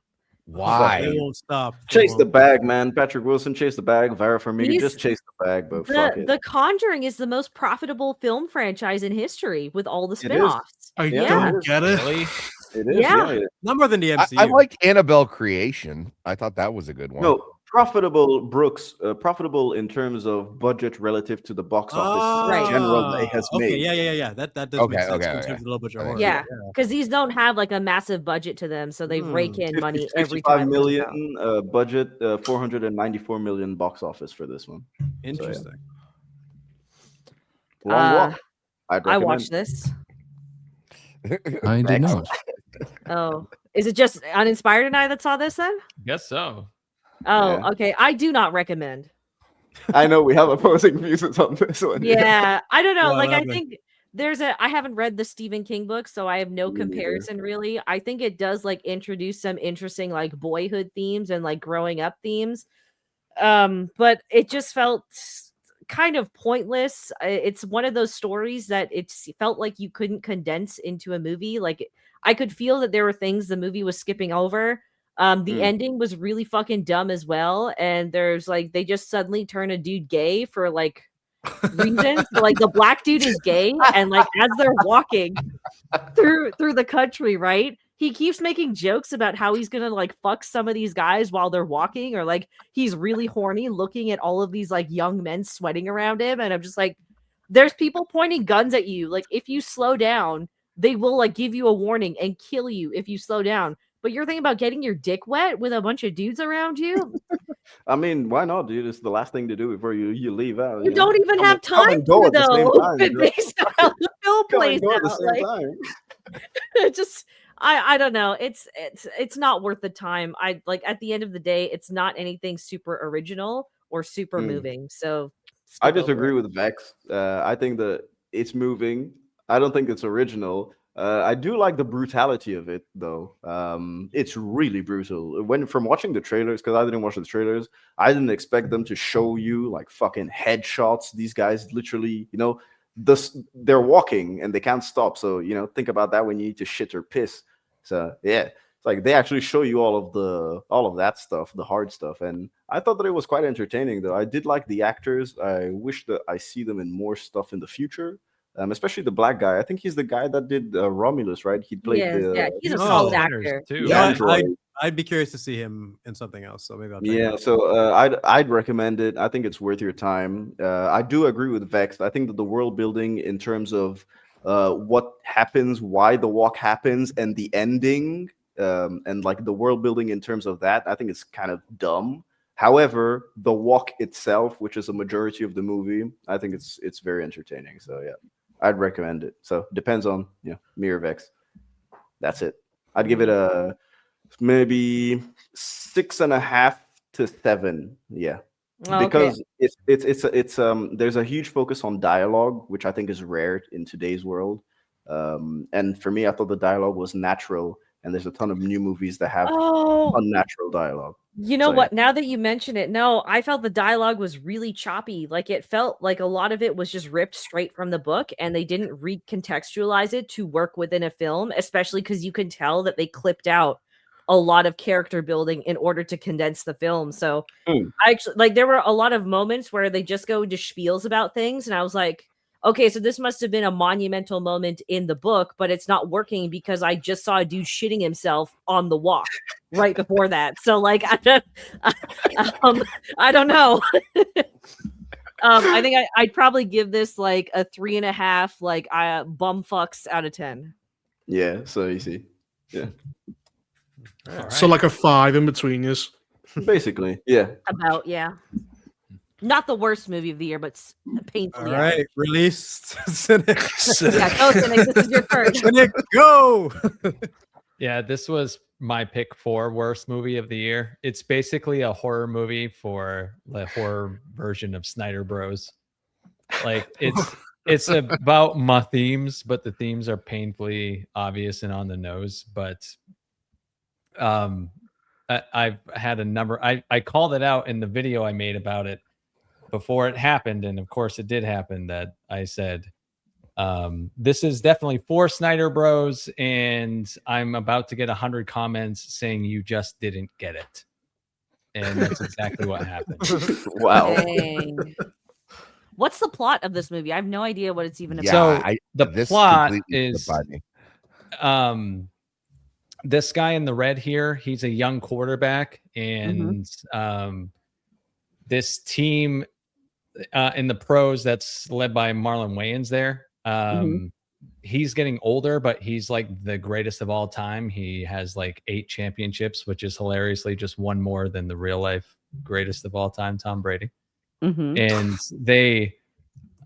why? They won't stop. Chase the bag, man. Patrick Wilson, chase the bag. Vera Farmiga, just chase the bag. But fuck it. The Conjuring is the most profitable film franchise in history with all the spinoffs. I don't get it. Really? It is. Yeah. Not more than the MCU. I liked Annabelle Creation. I thought that was a good one. No, profitable, Brooks. Profitable in terms of budget relative to the box office Right. general that it has Okay, made. yeah. That does Okay, make sense okay, in okay. terms of low budget horror. Yeah, because these don't have like a massive budget to them, so they rake in money every 55 time. it comes out. million budget, 494 million box office for this one. Interesting. Long walk. I'd I recommend. watched this. I did not. Oh, is it just Uninspired and I that saw this then? Guess so. Oh, Yeah. okay. I do not recommend. I know we have opposing views on this one. Yeah, I don't know. What Like, I happened? think I haven't read the Stephen King book, so I have no Me neither. comparison really. I think it does like introduce some interesting like boyhood themes and like growing up themes. But it just felt kind of pointless. It's one of those stories that it felt like you couldn't condense into a movie. Like I could feel that there were things the movie was skipping over. The ending was really fucking dumb as well. And there's like they just suddenly turn a dude gay for like reasons. So, like the black dude is gay, and like as they're walking through the country, right? He keeps making jokes about how he's gonna like fuck some of these guys while they're walking, or like he's really horny looking at all of these like young men sweating around him. And I'm just like, there's people pointing guns at you. Like if you slow down, they will like give you a warning and kill you if you slow down. But you're thinking about getting your dick wet with a bunch of dudes around you? I mean, why not, dude? It's the last thing to do before you leave out. You don't even have Come time and go to at the same though. time, bro. Based on how the film Come plays and go at the out. same Like, time. it just I don't know. It's not worth the time. I like at the end of the day, it's not anything super original or super moving. So I skip over disagree it. with Vex. I think that it's moving. I don't think it's original. I do like the brutality of it, though. It's really brutal. From watching the trailers, because I didn't watch the trailers, I didn't expect them to show you like fucking headshots. These guys literally, they're walking and they can't stop. So think about that when you need to shit or piss. So yeah, it's like they actually show you all of that stuff, the hard stuff, and I thought that it was quite entertaining. Though I did like the actors. I wish that I see them in more stuff in the future. Especially the black guy. I think he's the guy that did Romulus, right? He played he's a Oh, solid Leonard, actor. too. Yeah, Android. I'd be curious to see him in something else. So maybe I'll check it Yeah, out. so I'd recommend it. I think it's worth your time. I do agree with Vex. I think that the world building in terms of what happens, why the walk happens, and the ending, and like the world building in terms of that, I think it's kind of dumb. However, the walk itself, which is a majority of the movie, I think it's very entertaining. So yeah, I'd recommend it. So depends on me or Vex. That's it. I'd give it a maybe 6.5 to 7. Yeah, Okay. because it's there's a huge focus on dialogue, which I think is rare in today's world. And for me, I thought the dialogue was natural, and there's a ton of new movies that have unnatural dialogue. You know So, what? Now that you mention it, no, I felt the dialogue was really choppy. Like it felt like a lot of it was just ripped straight from the book, and they didn't recontextualize it to work within a film, especially because you can tell that they clipped out a lot of character building in order to condense the film. So I actually like there were a lot of moments where they just go into spiels about things, and I was like, okay, so this must have been a monumental moment in the book, but it's not working because I just saw a dude shitting himself on the walk right before that. So like I don't know. I think I'd probably give this like a 3.5 like bum fucks out of 10. Yeah, so you see. Yeah. All right. So like a 5 in between us. Basically, yeah. About not the worst movie of the year, but painfully. All right, released. Cynic. Yeah, go Cynic, this is your turn. Cynic, go. Yeah, this was my pick for worst movie of the year. It's basically a horror movie for the horror version of Snyder Bros. Like it's about my themes, but the themes are painfully obvious and on the nose. But I've had a number. I called it out in the video I made about it before it happened, and of course it did happen. That I said this is definitely for Snyder Bros, and I'm about to get 100 comments saying you just didn't get it, and that's exactly what happened. Wow. Dang. What's the plot of this movie? I have no idea what it's even about. So the this plot completely is slipped by me. This guy in the red here, he's a young quarterback, and this team in the pros that's led by Marlon Wayans there. He's getting older, but he's like the greatest of all time. He has like 8 championships, which is hilariously just one more than the real life greatest of all time, Tom Brady. And they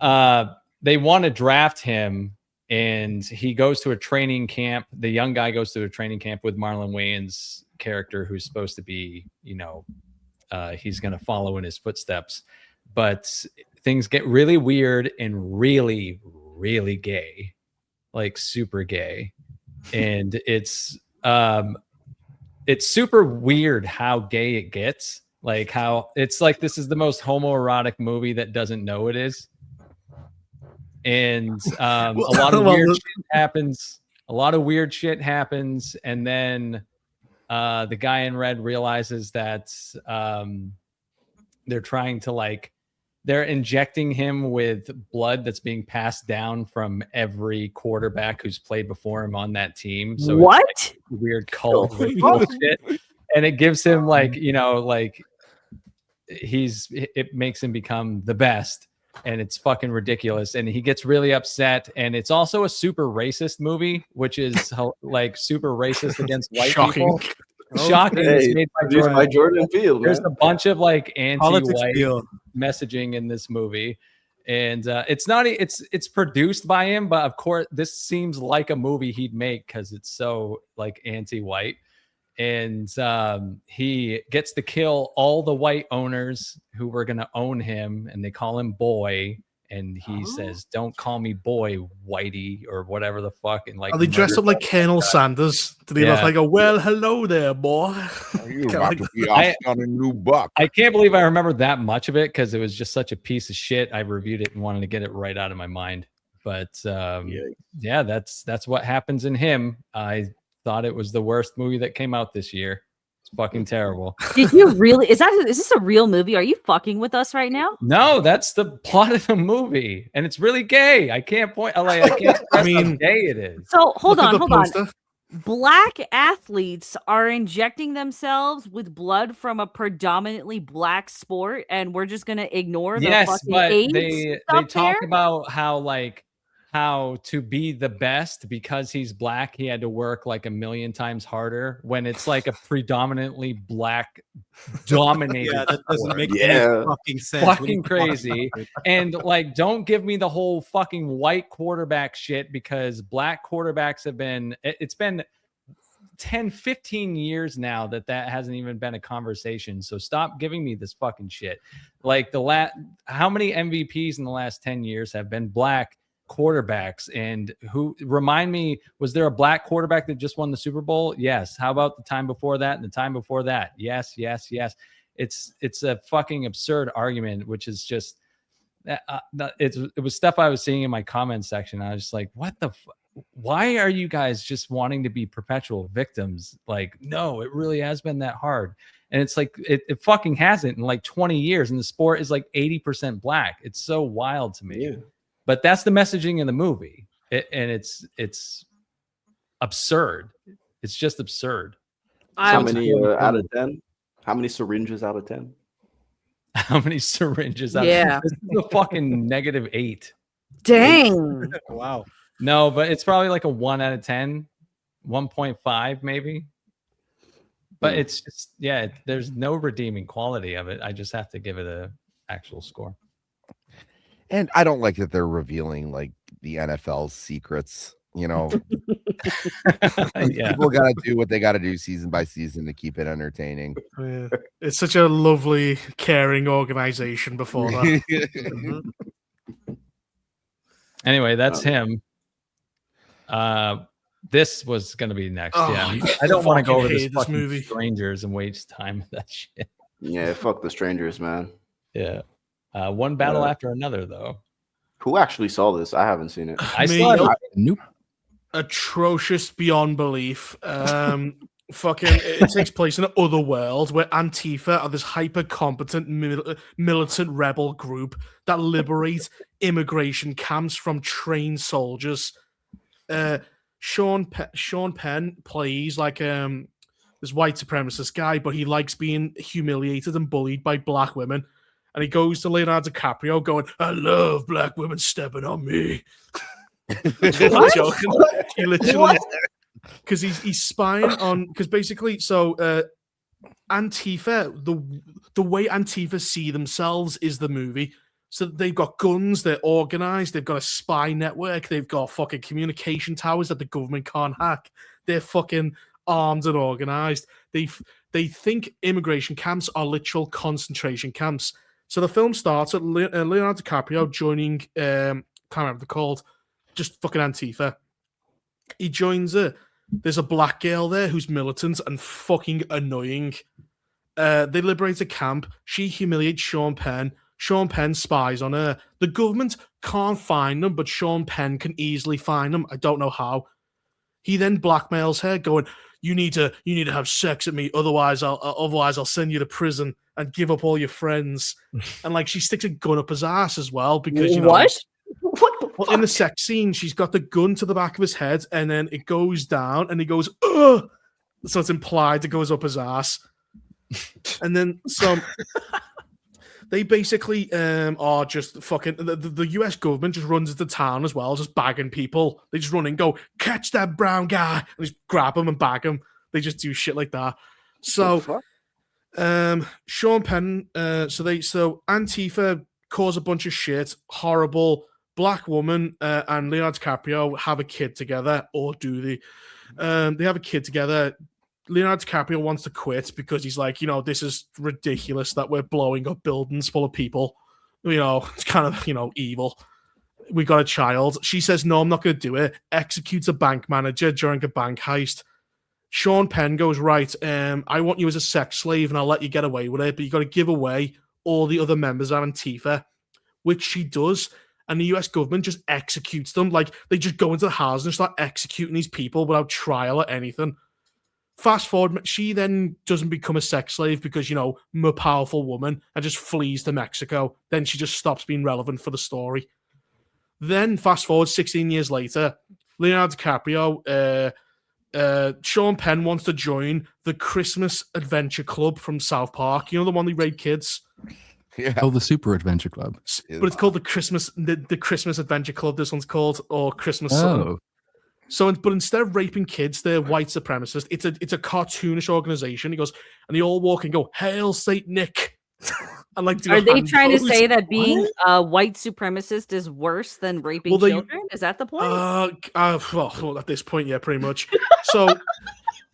want to draft him, and he goes to a training camp. The young guy goes to a training camp with Marlon Wayans' character, who's supposed to be, he's going to follow in his footsteps. But things get really weird and really, really gay, like super gay. And it's super weird how gay it gets. Like how it's like this is the most homoerotic movie that doesn't know it is. And a lot of weird shit happens. A lot of weird shit happens, and then the guy in red realizes that they're trying to they're injecting him with blood that's being passed down from every quarterback who's played before him on that team. So what? It's like weird cult ritual shit, and it gives him it makes him become the best, and it's fucking ridiculous. And he gets really upset, and it's also a super racist movie, which is like super racist against white people. Shocking. It's made by Jordan Peele. There's a bunch of like anti-white messaging in this movie, and it's produced by him, but of course this seems like a movie he'd make because it's so like anti-white. And he gets to kill all the white owners who were going to own him, and they call him boy, and he says, "Don't call me boy, whitey," or whatever the fuck. And like, are they dressed up like Colonel Sanders? Do they look like well, hello there, boy? You about to be off on a new buck. I can't believe I remember that much of it because it was just such a piece of shit. I reviewed it and wanted to get it right out of my mind. But yeah, that's what happens in him. I thought it was the worst movie that came out this year. It's fucking terrible. Did you really? Is this a real movie? Are you fucking with us right now? No, that's the plot of the movie, and it's really gay. I can't point. I can't. I mean, how gay it is. So hold on. Black athletes are injecting themselves with blood from a predominantly black sport, and we're just gonna ignore the fucking AIDS they talk about how to be the best because he's black, he had to work like 1,000,000 times harder when it's like a predominantly black dominated. Yeah, that doesn't make any fucking sense. Fucking crazy. And like, don't give me the whole fucking white quarterback shit because black quarterbacks have been, it's been 10, 15 years now that hasn't even been a conversation. So stop giving me this fucking shit. Like how many MVPs in the last 10 years have been black quarterbacks? And who, remind me, was there a black quarterback that just won the Super Bowl? Yes. How about the time before that and the time before that? Yes. It's a fucking absurd argument, which is just it was stuff I was seeing in my comment section. I was just like, what the why are you guys just wanting to be perpetual victims? Like, no, it really has been that hard. And it's like it fucking hasn't in like 20 years, and the sport is like 80% black. It's so wild to me. But that's the messaging in the movie, and it's absurd. It's just absurd. How many out of 10? How many syringes out of 10? How many syringes out of 10? This is a fucking -8. Dang. Wow. No, but it's probably like a 1 out of 10, 1.5 maybe. But it's just, there's no redeeming quality of it. I just have to give it a actual score. And I don't like that they're revealing like the NFL's secrets, People got to do what they got to do season by season to keep it entertaining. Yeah. It's such a lovely, caring organization before that. Anyway, that's him. This was going to be next. I don't want to go over this fucking movie. Strangers and waste time with that shit. Yeah, fuck the Strangers, man. Yeah. One battle after another, though. Who actually saw this? I haven't seen it. I saw it. Nope. Atrocious beyond belief. It takes place in an other world where Antifa are this hyper competent militant rebel group that liberate immigration camps from trained soldiers. Sean Penn plays like this white supremacist guy, but he likes being humiliated and bullied by black women. and he goes to Leonardo DiCaprio going, I love black women stepping on me. I'm not joking. He literally, because he's spying on, because basically, so Antifa, the way Antifa see themselves is the movie. So they've got guns, they're organized, they've got a spy network, they've got fucking communication towers that the government can't hack. They're fucking armed and organized. They think immigration camps are literal concentration camps. So the film starts at Leonardo DiCaprio joining, can't remember what they're called, just fucking Antifa. He joins her. There's a black girl there who's militant and fucking annoying. They liberate a camp. She humiliates Sean Penn. Sean Penn spies on her. The government can't find them, but Sean Penn can easily find them. I don't know how. He then blackmails her, going, "You need to have sex with me, otherwise I'll send you to prison and give up all your friends." And like she sticks a gun up his ass as well because What the well, in the sex scene, she's got the gun to the back of his head, and then it goes down, and he goes, "Ugh!" So it's implied it goes up his ass, and then some. They basically are just fucking the US government just runs into town as well, just bagging people. They just run and go, catch that brown guy, and just grab him and bag him. They just do shit like that. So, Sean Penn, so Antifa cause a bunch of shit, horrible. Black woman and Leonardo DiCaprio have a kid together, or do they? They have a kid together. Leonardo DiCaprio wants to quit because he's like, this is ridiculous that we're blowing up buildings full of people. It's kind of, evil. We got a child. She says, no, I'm not going to do it. Executes a bank manager during a bank heist. Sean Penn goes, right, I want you as a sex slave and I'll let you get away with it, but you got to give away all the other members of Antifa, which she does. And the US government just executes them. Like, they just go into the house and start executing these people without trial or anything. Fast forward, she then doesn't become a sex slave because, I'm a powerful woman and just flees to Mexico. Then she just stops being relevant for the story. Then fast forward 16 years later, Leonardo DiCaprio, Sean Penn wants to join the Christmas Adventure Club from South Park. The one they raid kids? Yeah. Oh, the Super Adventure Club. But it's called the Christmas Adventure Club, this one's called, or Christmas Sun. So, but instead of raping kids, they're white supremacists. It's a cartoonish organization. He goes, and they all walk and go, "Hail Saint Nick!" And like, are they trying to say that being a white supremacist is worse than raping children? Is that the point? Well, at this point, yeah, pretty much. So,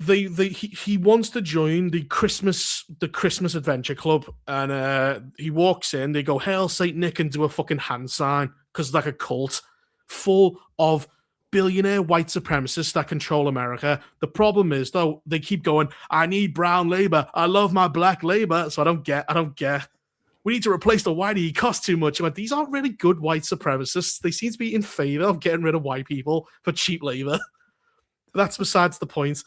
he wants to join the Christmas Adventure Club, and he walks in. They go, "Hail Saint Nick," and do a fucking hand sign because it's like a cult full of billionaire white supremacists that control America. The problem is, though, they keep going, "I need brown labor. I love my black labor." So I don't get. We need to replace the whitey. He costs too much. I'm like, these aren't really good white supremacists. They seem to be in favor of getting rid of white people for cheap labor. That's besides the point.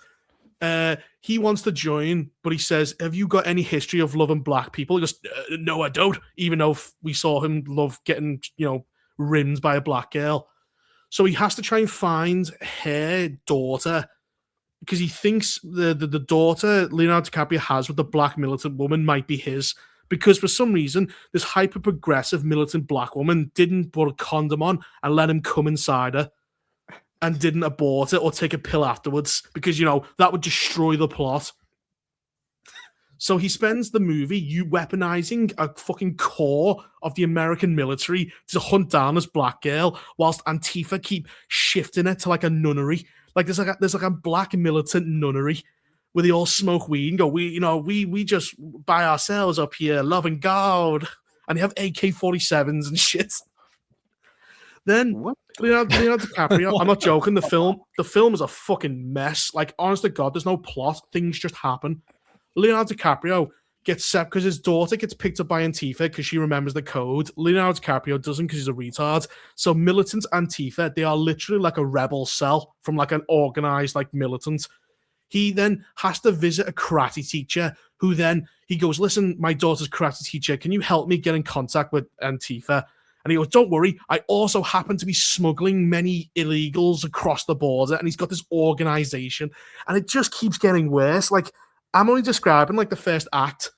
He wants to join, but he says, "Have you got any history of loving black people?" He goes, "No, I don't." Even though we saw him love getting, rimmed by a black girl. So he has to try and find her daughter because he thinks the daughter Leonardo DiCaprio has with the black militant woman might be his, because for some reason this hyper-progressive militant black woman didn't put a condom on and let him come inside her and didn't abort it or take a pill afterwards because, that would destroy the plot. So he spends the movie weaponizing a fucking core of the American military to hunt down this black girl, whilst Antifa keep shifting it to like a nunnery. Like there's like a black militant nunnery where they all smoke weed and go, we just by ourselves up here, loving God, and they have AK-47s and shit. Then Leonardo DiCaprio, I'm not joking. The film is a fucking mess. Like, honest to God, there's no plot. Things just happen. Leonardo DiCaprio gets set because his daughter gets picked up by Antifa because she remembers the code. Leonardo DiCaprio doesn't because he's a retard. So militant Antifa, they are literally like a rebel cell from like an organized like militant. He then has to visit a karate teacher who then he goes, "Listen, my daughter's karate teacher, can you help me get in contact with Antifa?" And he goes, "Don't worry, I also happen to be smuggling many illegals across the border." And he's got this organization and it just keeps getting worse. Like, I'm only describing like the first act.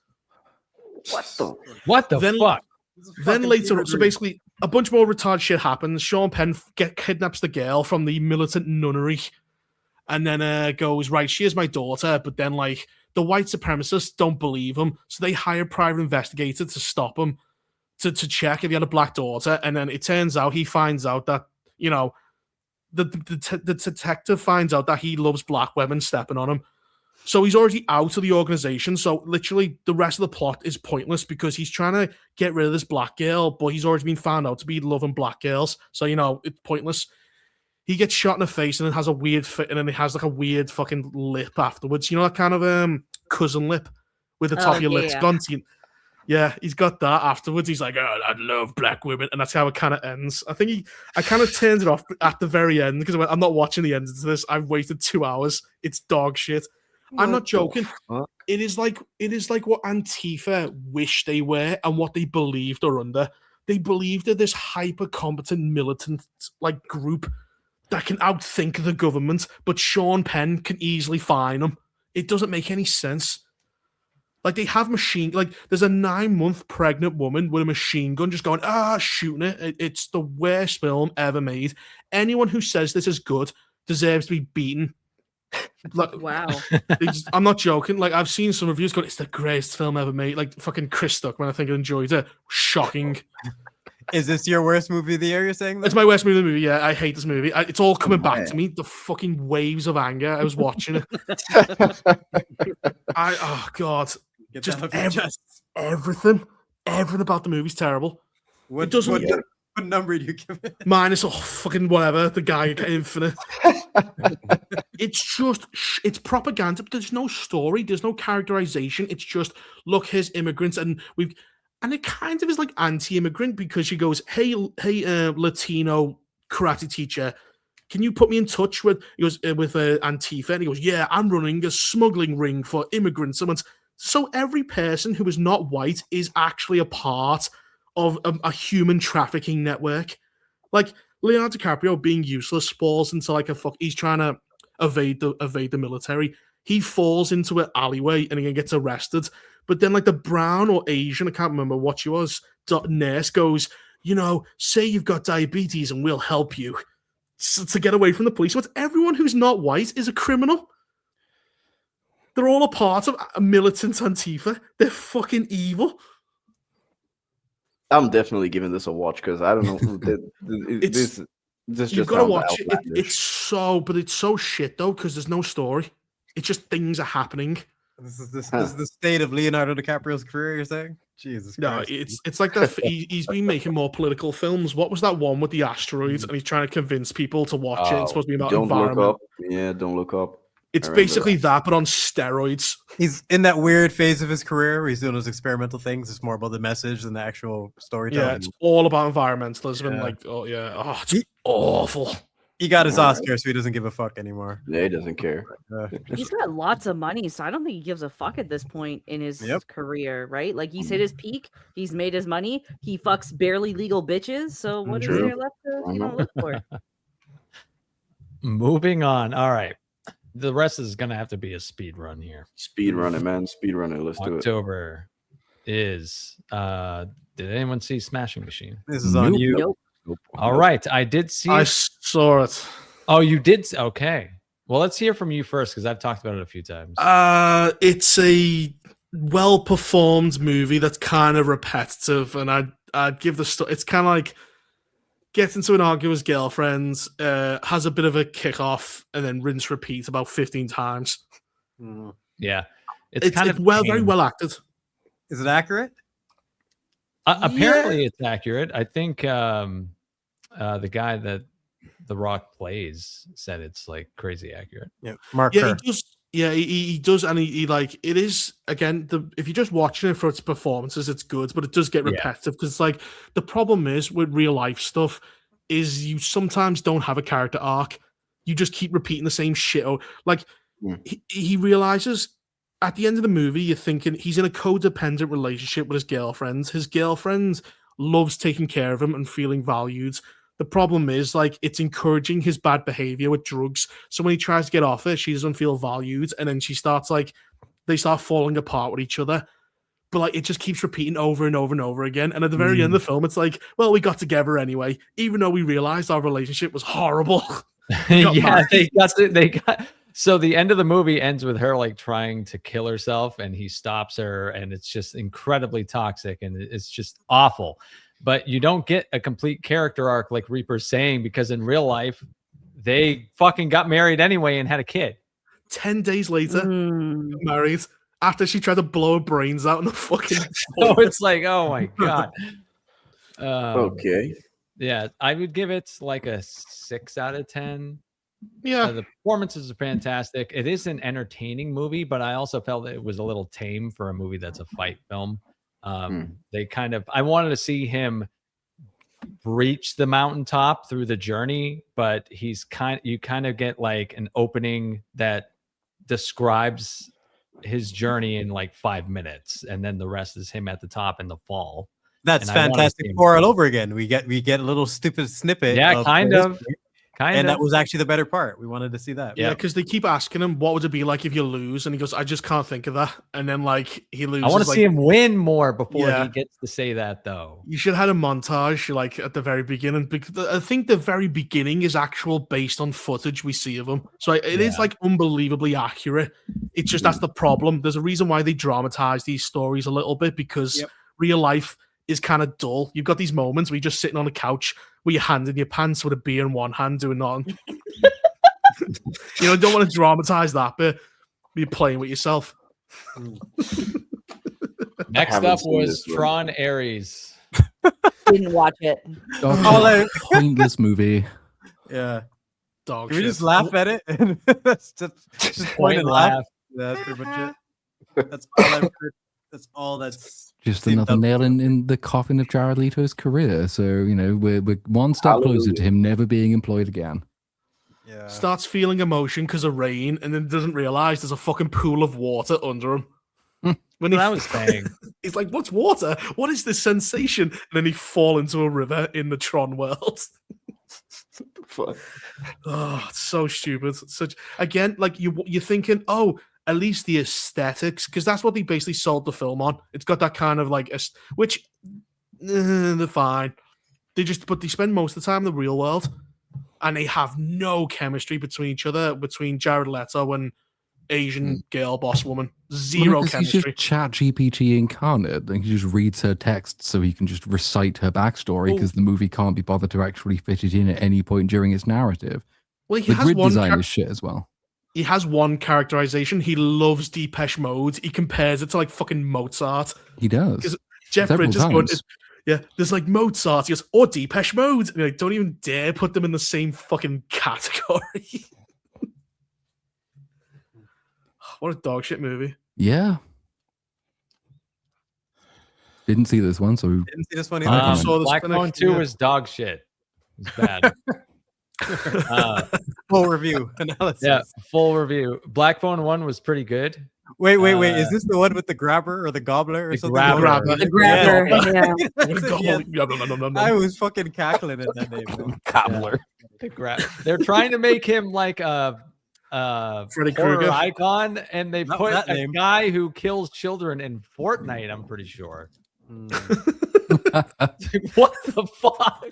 What the Then- fuck? Then later, so basically, a bunch more retarded shit happens. Sean Penn kidnaps the girl from the militant nunnery, and then goes, right, she is my daughter. But then, like, the white supremacists don't believe him, so they hire a private investigator to stop him, to check if he had a black daughter. And then it turns out he finds out that, you know, the detective finds out that he loves black women stepping on him. So he's already out of the organization. So literally the rest of the plot is pointless because he's trying to get rid of this black girl, but he's already been found out to be loving black girls. So, you know, it's pointless. He gets shot in the face and then has a weird fit, and then it has like a weird fucking lip afterwards. You know, that kind of cousin lip with the top of your lips gone. Yeah, he's got that afterwards. He's like, oh, I love black women. And that's how it kind of ends. I think I kind of turned it off at the very end because I'm not watching the end of this. I've waited 2 hours. It's dog shit. I'm not joking. It is like what Antifa wish they were and what they believed are under. They believed they're this hyper competent militant like group that can outthink the government, but Sean Penn can easily fine them. It doesn't make any sense. Like they have there's a 9-month pregnant woman with a machine gun just going, shooting it. It's the worst film ever made. Anyone who says this is good deserves to be beaten. Like, wow. I'm not joking. Like, I've seen some reviews going, it's the greatest film ever made. Like, fucking Chris Stuckman, I think I enjoyed it. Shocking. Is this your worst movie of the year, you're saying? It's my worst movie of the movie, yeah. I hate this movie. It's all coming back to me. The fucking waves of anger. I was watching it. Oh, God. Just everything about the movie's terrible. What number do you give it? Minus, fucking whatever. The guy infinite. It's propaganda, but there's no story. There's no characterization. It's just, look, here's immigrants, and it kind of is like anti-immigrant because she goes, hey, Latino karate teacher, can you put me in touch with Antifa? And he goes, yeah, I'm running a smuggling ring for immigrants. So every person who is not white is actually a part of a human trafficking network. Like Leonardo DiCaprio being useless falls into like he's trying to evade the military. He falls into an alleyway and he gets arrested. But then like the brown or Asian, I can't remember what she was, nurse goes, say you've got diabetes and we'll help you to get away from the police. So it's everyone who's not white is a criminal. They're all a part of a militant Antifa. They're fucking evil. I'm definitely giving this a watch because I don't know. This you've got to watch it. It's so shit though because there's no story. It's just things are happening. This is the state of Leonardo DiCaprio's career. You're saying? Jesus Christ. No, it's like that. He's been making more political films. What was that one with the asteroids? And he's trying to convince people to watch it. It's supposed to be about environment. Look up. Yeah, don't look up. It's basically that, but on steroids. He's in that weird phase of his career where he's doing those experimental things. It's more about the message than the actual storytelling. Yeah, it's all about environmentalism. And it's awful. He got his Oscar, so he doesn't give a fuck anymore. Yeah, he doesn't care. He's got lots of money, so I don't think he gives a fuck at this point in his career, right? Like he's hit his peak. He's made his money. He fucks barely legal bitches. So what is there left to look for? Moving on. All right. The rest is going to have to be a speed run here. Speed running, man. Speed running. Let's do it. October is, did anyone see Smashing Machine? This is on you. Nope. All right. I did see I saw it. Oh, you did? Okay. Well, let's hear from you first because I've talked about it a few times. It's a well-performed movie that's kind of repetitive, and I'd give the it's kind of like gets into an argument with his girlfriend, has a bit of a kick-off, and then rinse repeat about 15 times. Yeah. It's very well acted. Is it accurate? Apparently it's accurate. I think the guy that The Rock plays said it's like crazy accurate. Yeah, Mark. Yeah, he does, and he like it is again. If you're just watching it for its performances, it's good, but it does get repetitive because like the problem is with real life stuff is you sometimes don't have a character arc. You just keep repeating the same shit. He realizes at the end of the movie, you're thinking he's in a codependent relationship with his girlfriend. His girlfriend loves taking care of him and feeling valued. The problem is, like, it's encouraging his bad behavior with drugs. So when he tries to get off it, she doesn't feel valued. And then they start falling apart with each other. but like it just keeps repeating over and over and over again. And at the very end of the film, it's like, well, we got together anyway, even though we realized our relationship was horrible. They got. So the end of the movie ends with her like trying to kill herself, and he stops her, and it's just incredibly toxic, and it's just awful. But you don't get a complete character arc like Reaper's saying, because in real life, they fucking got married anyway and had a kid. 10 days later, married after she tried to blow her brains out in the fucking. So it's like, oh my god. Okay. Yeah, I would give it like a 6 out of 10. Yeah, the performances are fantastic. It is an entertaining movie, but I also felt that it was a little tame for a movie that's a fight film. They kind of, I wanted to see him reach the mountaintop through the journey, but you kind of get like an opening that describes his journey in like 5 minutes, and then the rest is him at the top in the fall. That's Fantastic Four all over again. We get a little stupid snippet. Yeah, kind of. And that was actually the better part. We wanted to see that. Yeah, because they keep asking him, what would it be like if you lose? And he goes, I just can't think of that. And then, like, he loses. I want to see him win more before he gets to say that, though. You should have had a montage, like, at the very beginning. Because I think the very beginning is actual based on footage we see of him. So it is, like, unbelievably accurate. It's just that's the problem. There's a reason why they dramatize these stories a little bit, because real life is kind of dull. You've got these moments where you're just sitting on a couch with your hand in your pants with a beer in one hand doing nothing. Don't want to dramatize that bit. You're playing with yourself. Next up was Tron Ares. Didn't watch it. Pointless movie. Yeah. Dog Can shit. we just laugh at it? just point and laugh. Yeah, that's pretty much it. That's all I've heard. That's all that's just another nail in the coffin of Jared Leto's career. So, we're one step closer to him never being employed again. Yeah. Starts feeling emotion because of rain, and then doesn't realize there's a fucking pool of water under him. When I was saying, he's like, "What's water? What is this sensation?" And then he fall into a river in the Tron world. Fuck. Oh, it's so stupid. Such again, like you're thinking, oh, at least the aesthetics, because that's what they basically sold the film on. It's got that kind of like, which they're fine. They spend most of the time in the real world, and they have no chemistry between each other, between Jared Leto and Asian girl boss woman. Zero chemistry. He's just Chat GPT incarnate, and he just reads her text so he can just recite her backstory, because the movie can't be bothered to actually fit it in at any point during its narrative. Well, the grid design is shit as well. He has one characterization. He loves Depeche Mode. He compares it to like fucking Mozart. He does. Because Jeff Bridges going, there's like Mozart. He goes, or Depeche Mode. And like, don't even dare put them in the same fucking category. What a dog shit movie. Yeah. Didn't see this one, so didn't see this one either. Black Phone 2 was dog shit. It was bad. Full review analysis. Yeah, full review. Black Phone 1 was pretty good. Wait. Is this the one with the grabber or the gobbler or something? The grabber. I was fucking cackling at that name. Cobbler. The grabber. They're trying to make him like a Freddy horror Krueger icon, and they Not put that a name. guy who kills children in Fortnite, I'm pretty sure. What the fuck?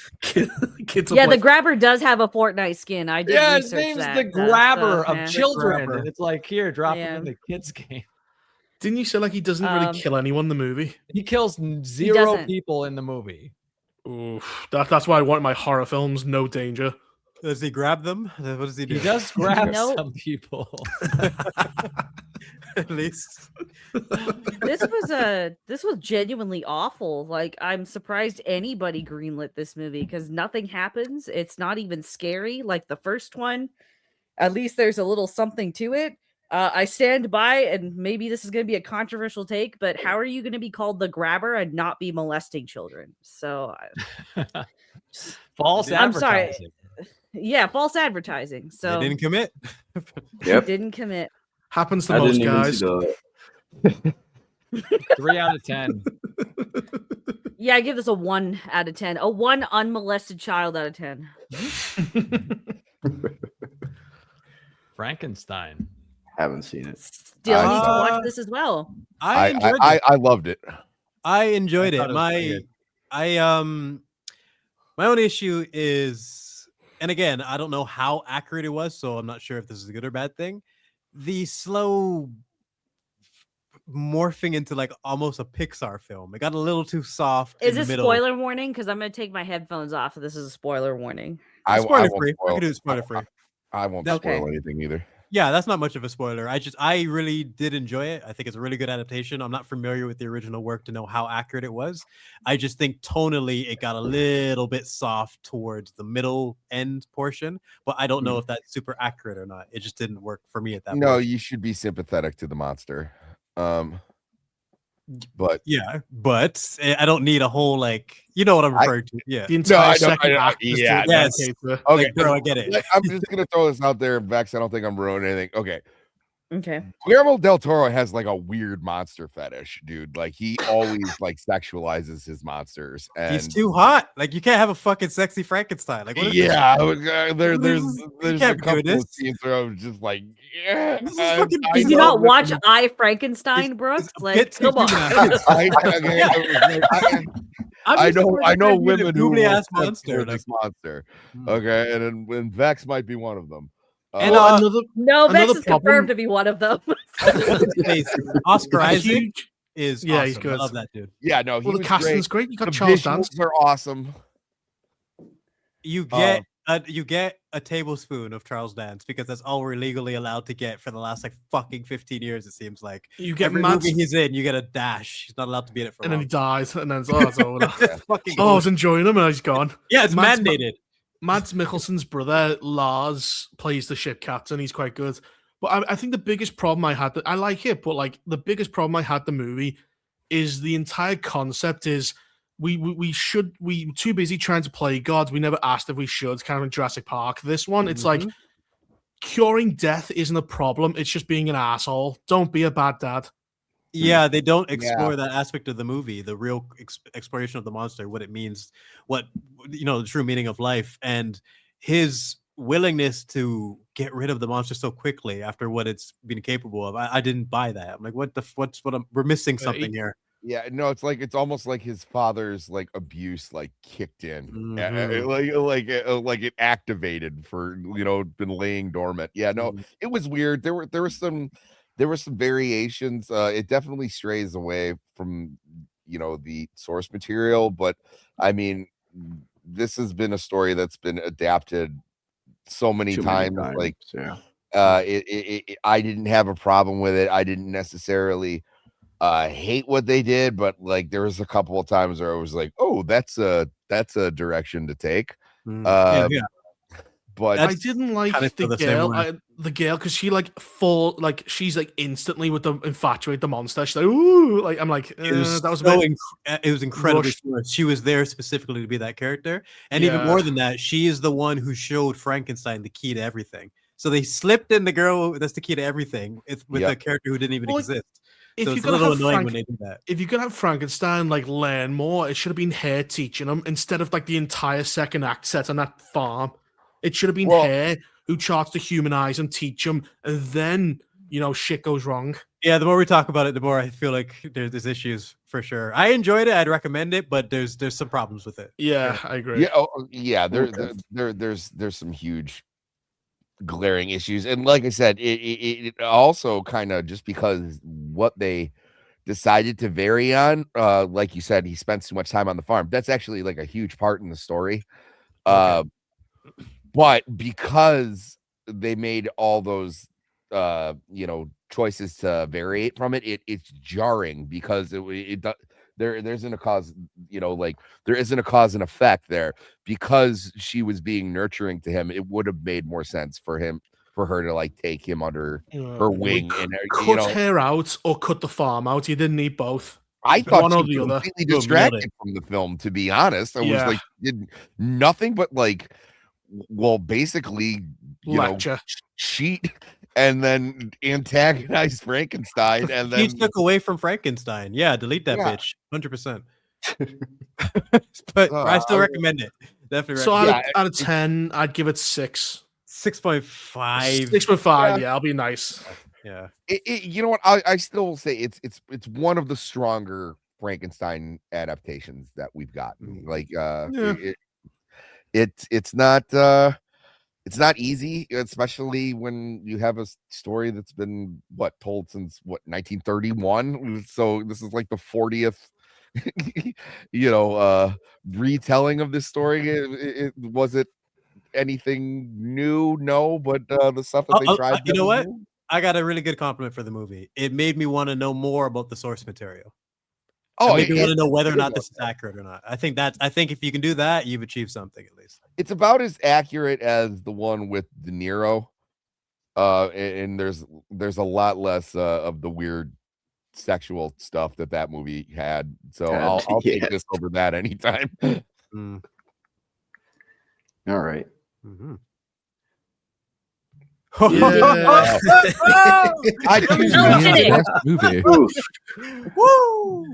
Kids the grabber does have a Fortnite skin. I did research his name's that. the grabber of yeah. children. Grabber. And it's like, here, drop him in the kids game. Didn't you say like he doesn't really kill anyone in the movie? He kills zero people in the movie. Oof, that's why I want my horror films. No danger. Does he grab them? What does he do? He does grab some people. At least. This was genuinely awful. Like, I'm surprised anybody greenlit this movie because nothing happens. It's not even scary like the first one. At least there's a little something to it. I stand by, and maybe this is going to be a controversial take, but how are you going to be called the grabber and not be molesting children? So, false advertising. I'm sorry. Yeah, false advertising. So they didn't commit. Yep. Didn't commit. Happens to most guys. 3 out of 10. Yeah, I give this a 1 out of 10. A 1 unmolested child out of 10. Frankenstein. Haven't seen it. Still need to watch this as well. I loved it. I enjoyed it. It My only issue is, and again, I don't know how accurate it was, so I'm not sure if this is a good or bad thing. The slow morphing into like almost a Pixar film. It got a little too soft. Is in the this middle. spoiler warning? Because I'm gonna take my headphones off. This is a spoiler warning. Spoiler free. I can do spoiler free. I won't spoil anything either. Yeah, that's not much of a spoiler. I really did enjoy it. I think it's a really good adaptation. I'm not familiar with the original work to know how accurate it was. I just think tonally it got a little bit soft towards the middle end portion, but I don't know if that's super accurate or not. It just didn't work for me at that point. No, you should be sympathetic to the monster. But yeah, but I don't need a whole like, you know what I'm referring to. Yeah. The entire second act. Yeah. Yes. Okay, like, bro, I get it. I'm just gonna throw this out there, Vex. I don't think I'm ruining anything. Okay. Okay. Guillermo del Toro has like a weird monster fetish, dude. Like he always like sexualizes his monsters, and he's too hot. Like you can't have a fucking sexy Frankenstein. Like what is there's a couple of scenes where I was just like, yeah. Did you not watch I Frankenstein, Brooks? Like, come on. I know women who ass monster. This monster. Okay, and then Vex might be one of them. And no, Vex is confirmed to be one of them. Oscar Isaac is awesome. He's good. I love that dude. Yeah, no, the casting's great. You got Charles Dance. Are awesome. You get a tablespoon of Charles Dance because that's all we're legally allowed to get for the last like fucking 15 years. It seems like you get every movie he's in, you get a dash. He's not allowed to be in it for. And long. then he dies, and then it's over. I was enjoying him, and he's gone. Yeah, it's mandated. Mads Mikkelsen's brother Lars plays the ship captain. He's quite good, but I think the biggest problem I had, I like it, but like the biggest problem I had the movie is the entire concept is we too busy trying to play gods. We never asked if we should. Kind of in Jurassic Park. This one, it's like curing death isn't a problem. It's just being an asshole. Don't be a bad dad. Yeah, they don't explore that aspect of the movie, the real exploration of the monster, what it means, what, you know, the true meaning of life, and his willingness to get rid of the monster so quickly after what it's been capable of. I didn't buy that. I'm like, we're missing something here. Yeah, no, it's almost like his father's like abuse like kicked in, like it activated for, you know, been laying dormant. Yeah, no, it was weird. There were some variations. It definitely strays away from, you know, the source material, but I mean, this has been a story that's been adapted so many times. Like, I didn't have a problem with it. I didn't necessarily hate what they did, but like there was a couple of times where I was like, oh, that's a direction to take. But I didn't like the girl because she she's like instantly with the infatuate the monster. She's like, ooh, like I'm like, it was incredibly smart. She was there specifically to be that character, and even more than that, she is the one who showed Frankenstein the key to everything. So they slipped in the girl that's the key to everything with a character who didn't even exist. If so you're it's a little annoying when they do that. If you're gonna have Frankenstein like learn more, it should have been her teaching him instead of like the entire second act set on that farm. It should have been her who charts to humanize and teach him, and then, you know, shit goes wrong. Yeah, the more we talk about it, the more I feel like there's issues for sure. I enjoyed it. I'd recommend it, but there's some problems with it. Yeah, I agree. Yeah, there's some huge glaring issues, and like I said, it also kind of just because what they decided to vary on, like you said, he spends too much time on the farm. That's actually like a huge part in the story. But because they made all those, you know, choices to variate from it, it's jarring because there isn't a cause, you know, like there isn't a cause and effect there. Because she was being nurturing to him, it would have made more sense for her to like take him under her wing and cut her out or cut the farm out. You didn't need both. I thought she was completely distracted from the film, to be honest. I was like, did nothing but like, well, basically, you know, cheat and then antagonize Frankenstein, and then he took away from Frankenstein. Yeah, delete that bitch, 100%. But I still recommend it. Definitely. So out of 10, I'd give it 6. 6.5. 6.5. Yeah, I'll be nice. Yeah. You know what? I still will say it's one of the stronger Frankenstein adaptations that we've gotten. Like it's not easy, especially when you have a story that's been told since 1931. So this is like the 40th retelling of this story. Was it anything new? No, but the stuff that they tried. You know what? I got a really good compliment for the movie. It made me want to know more about the source material. Oh, it made me want to know whether or not this is accurate or not. I think if you can do that, you've achieved something at least. It's about as accurate as the one with De Niro, and there's a lot less of the weird sexual stuff that movie had. So I'll take this over that anytime. All right. Yeah. I movie. Woo!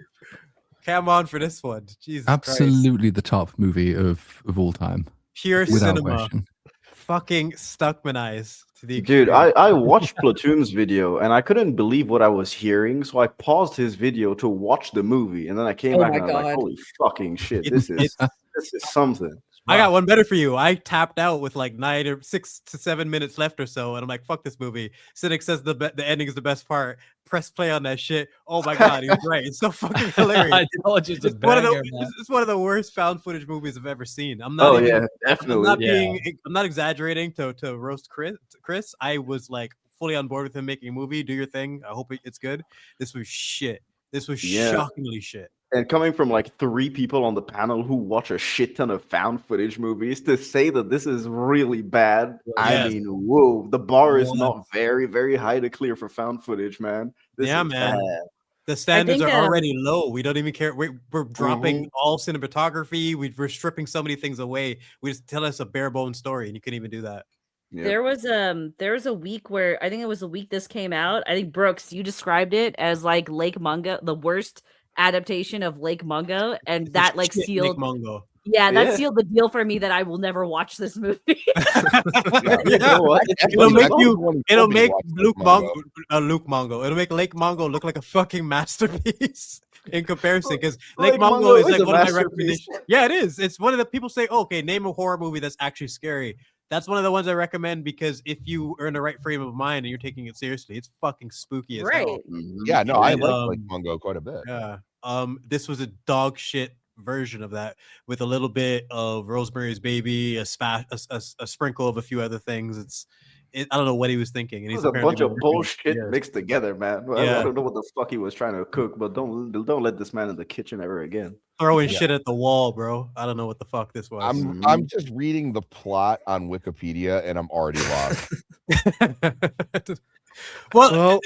Come on for this one. Jesus Absolutely Christ. the top movie of all time. Pure without cinema. question. Fucking Stuckmanized to the Dude, extreme. I watched Platoon's video and I couldn't believe what I was hearing, so I paused his video to watch the movie, and then I came back and I was like, "Holy fucking shit! This is something." I got one better for you. I tapped out with like 9 or 6 to 7 minutes left or so, and I'm like, "Fuck this movie." Cynic says the ending is the best part. Press play on that shit. Oh my god, he was right. It's so fucking hilarious. I told you It's one of the worst found footage movies I've ever seen. I'm not definitely. I'm not exaggerating to roast Chris. I was like fully on board with him making a movie. Do your thing. I hope it's good. This was shit. This was shockingly shit. And coming from like 3 people on the panel who watch a shit ton of found footage movies, to say that this is really bad, I mean, whoa, the bar is not very, very high to clear for found footage, man. This is bad. The standards are already low. We don't even care. We're dropping all cinematography. We're stripping so many things away. We just tell us a bare bones story, and you couldn't even do that. Yeah. There was a week where I think it was the week this came out. I think Brooks, you described it as like Lake Mungo, the worst adaptation of Lake Mungo, and It's that like shit, sealed. Lake Mungo. Yeah, that sealed the deal for me that I will never watch this movie. It'll make Luke Mungo. It'll make Lake Mungo look like a fucking masterpiece in comparison, because Lake Mungo is like one of my recommendations. Yeah, it is. It's one of the people say, okay, name a horror movie that's actually scary. That's one of the ones I recommend, because if you are in the right frame of mind and you're taking it seriously, it's fucking spooky as hell. Yeah, no, I like Lake Mungo quite a bit. Yeah. This was a dog shit version of that with a little bit of Rosemary's Baby, a sprinkle of a few other things. I don't know what he was thinking. And it was a bunch of bullshit mixed together, man. I don't know what the fuck he was trying to cook, but don't let this man in the kitchen ever again. Throwing shit at the wall, bro. I don't know what the fuck this was. I'm just reading the plot on Wikipedia and I'm already lost. Well,